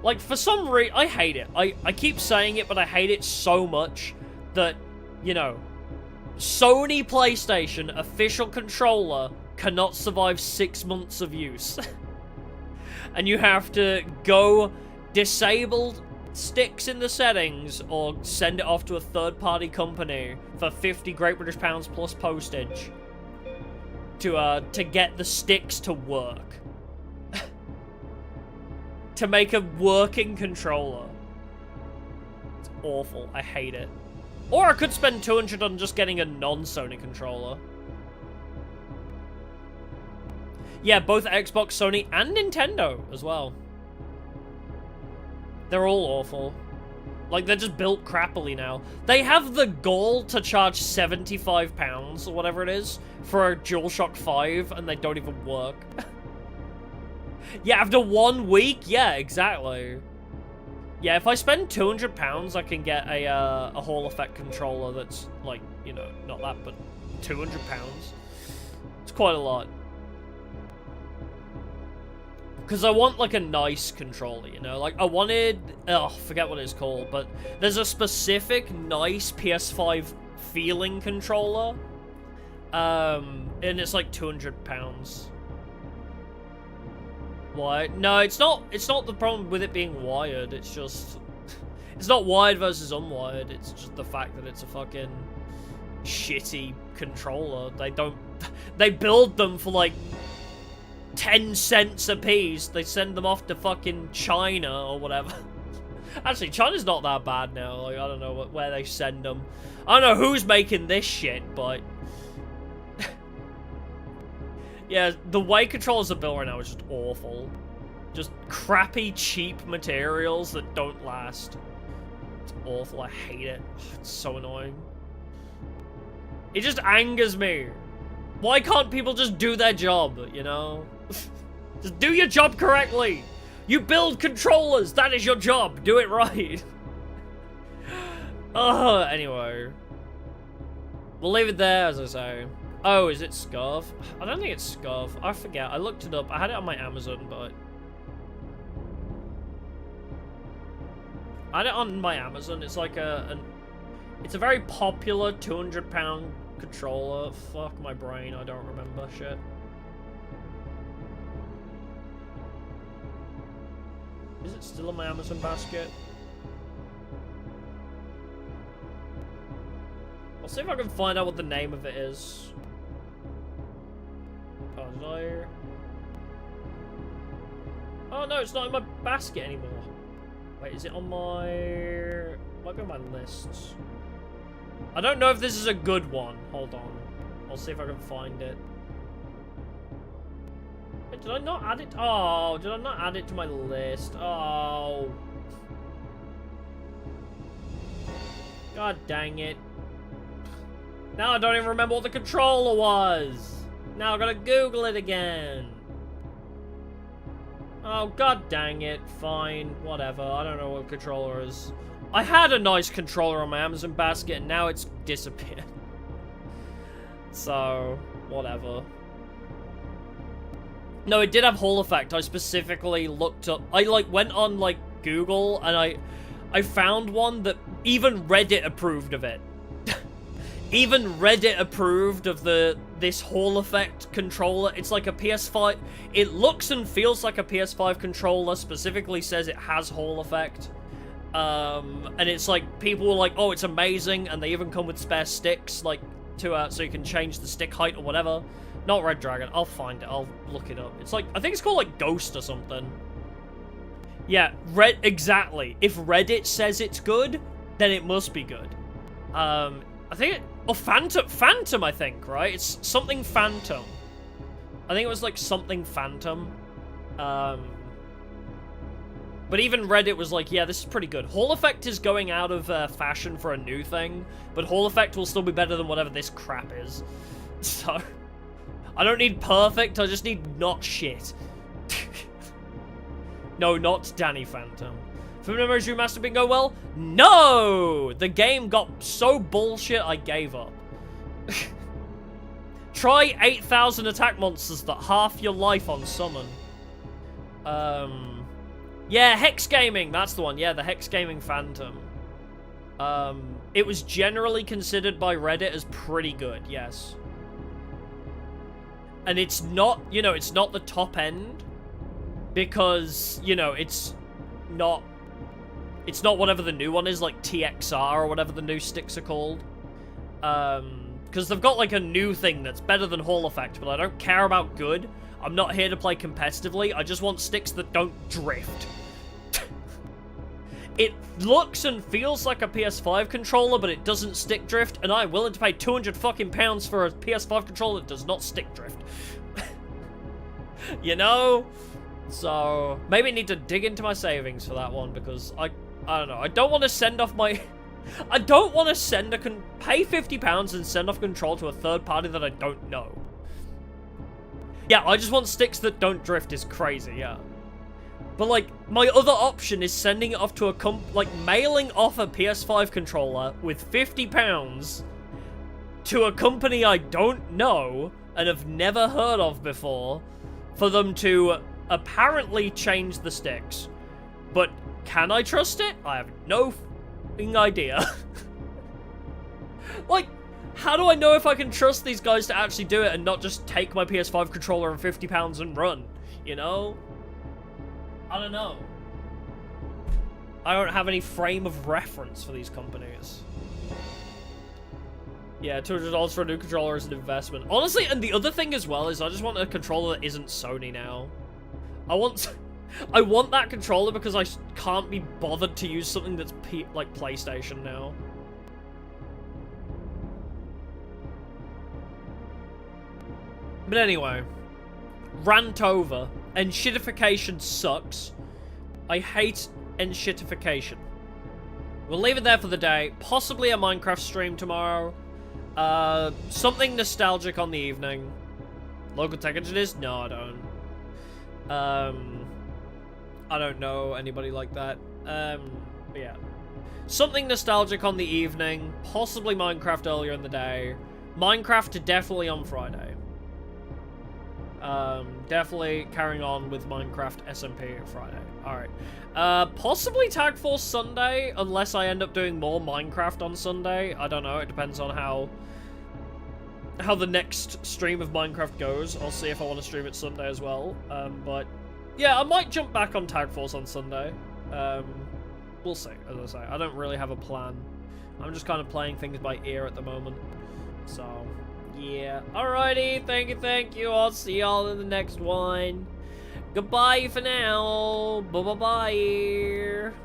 Like, for some reason, I hate it. I keep saying it, but I hate it so much that, you know, Sony PlayStation official controller cannot survive 6 months of use. And you have to go disable sticks in the settings or send it off to a third-party company for 50 Great British pounds plus postage to get the sticks to work. To make a working controller. It's awful. I hate it. Or I could spend 200 on just getting a non-Sony controller. Yeah, both Xbox, Sony, and Nintendo as well. They're all awful. Like, they're just built crappily now. They have the goal to charge £75 or whatever it is for a DualShock 5, and they don't even work. Yeah, after 1 week? Yeah, exactly. Yeah, if I spend £200, I can get a Hall effect controller that's, like, you know, not that, but £200. It's quite a lot. Because I want, like, a nice controller, you know? Like, I wanted... Oh, forget what it's called, but there's a specific nice PS5 feeling controller. And it's, like, £200. Why? No, it's not the problem with it being wired. It's just... It's not wired versus unwired. It's just the fact that it's a fucking shitty controller. They build them for, like, 10 cents a piece. They send them off to fucking China or whatever. Actually, China's not that bad now. Like, I don't know where they send them. I don't know who's making this shit, but... Yeah, the way controllers are built right now is just awful. Just crappy, cheap materials that don't last. It's awful. I hate it. It's so annoying. It just angers me. Why can't people just do their job, you know? Just do your job correctly. You build controllers. That is your job. Do it right. Anyway. We'll leave it there, as I say. Oh, is it Scurv? I don't think it's Scurv. I forget. I looked it up. I had it on my Amazon, but... I had it on my Amazon. It's like it's a very popular £200 controller. Fuck my brain. I don't remember shit. Is it still in my Amazon basket? I'll see if I can find out what the name of it is. Oh, Oh no, it's not in my basket anymore. Wait, is it on my... Might be on my lists. I don't know if this is a good one. Hold on. I'll see if I can find it. Wait, did I not add it? Oh, did I not add it to my list? Oh. God dang it. Now I don't even remember what the controller was. Now I've got to Google it again. Oh, god dang it. Fine. Whatever. I don't know what controller is. I had a nice controller on my Amazon basket, and now it's disappeared. So, whatever. No, it did have Hall Effect. I specifically looked up... I, like, went on, like, Google, and I found one that even Reddit approved of it. Even Reddit approved of this Hall Effect controller. It's like a PS5. It looks and feels like a PS5 controller. Specifically says it has Hall Effect. And it's like, people were like, oh, it's amazing. And they even come with spare sticks, like, to so you can change the stick height or whatever. Not Red Dragon. I'll find it. I'll look it up. It's like, I think it's called, like, Ghost or something. Yeah, exactly. If Reddit says it's good, then it must be good. I think it... Oh, Phantom, I think, right? It's something Phantom. I think it was, like, something Phantom. But even Reddit was like, yeah, this is pretty good. Hall Effect is going out of fashion for a new thing, but Hall Effect will still be better than whatever this crap is. So, I don't need perfect, I just need not shit. No, not Danny Phantom. Food Memories Remastered been go well? No! The game got so bullshit, I gave up. Try 8,000 attack monsters that half your life on summon. Yeah, Hex Gaming, that's the one. Yeah, the Hex Gaming Phantom. It was generally considered by Reddit as pretty good, yes. And it's not, you know, it's not the top end. Because, you know, it's not whatever the new one is, like TXR or whatever the new sticks are called. Because they've got, like, a new thing that's better than Hall Effect, but I don't care about good. I'm not here to play competitively. I just want sticks that don't drift. It looks and feels like a PS5 controller, but it doesn't stick drift, and I'm willing to pay 200 fucking pounds for a PS5 controller that does not stick drift. You know? So, maybe I need to dig into my savings for that one, because I don't know. I don't want to send off my... I don't want to pay £50 and send off control to a third party that I don't know. Yeah, I just want sticks that don't drift is crazy, yeah. But, like, my other option is sending it off to a mailing off a PS5 controller with £50 to a company I don't know and have never heard of before for them to apparently change the sticks. But can I trust it? I have no f***ing idea. Like, how do I know if I can trust these guys to actually do it and not just take my PS5 controller and £50 and run? You know? I don't know. I don't have any frame of reference for these companies. Yeah, $200 for a new controller is an investment. Honestly, and the other thing as well is I just want a controller that isn't Sony now. I want that controller because I can't be bothered to use something that's like PlayStation now. But anyway, rant over. Enshittification sucks. I hate enshittification. We'll leave it there for the day. Possibly a Minecraft stream tomorrow. Something nostalgic on the evening. Local tech engineers? No, I don't. I don't know anybody like that. But yeah. Something nostalgic on the evening. Possibly Minecraft earlier in the day. Minecraft definitely on Friday. Definitely carrying on with Minecraft SMP Friday. Alright. Possibly Tag Force Sunday, unless I end up doing more Minecraft on Sunday. I don't know, it depends on how the next stream of Minecraft goes. I'll see if I want to stream it Sunday as well. But yeah, I might jump back on Tag Force on Sunday. We'll see, as I say. I don't really have a plan. I'm just kind of playing things by ear at the moment. So, yeah. Alrighty, thank you. I'll see y'all in the next one. Goodbye for now. Bye-bye-bye.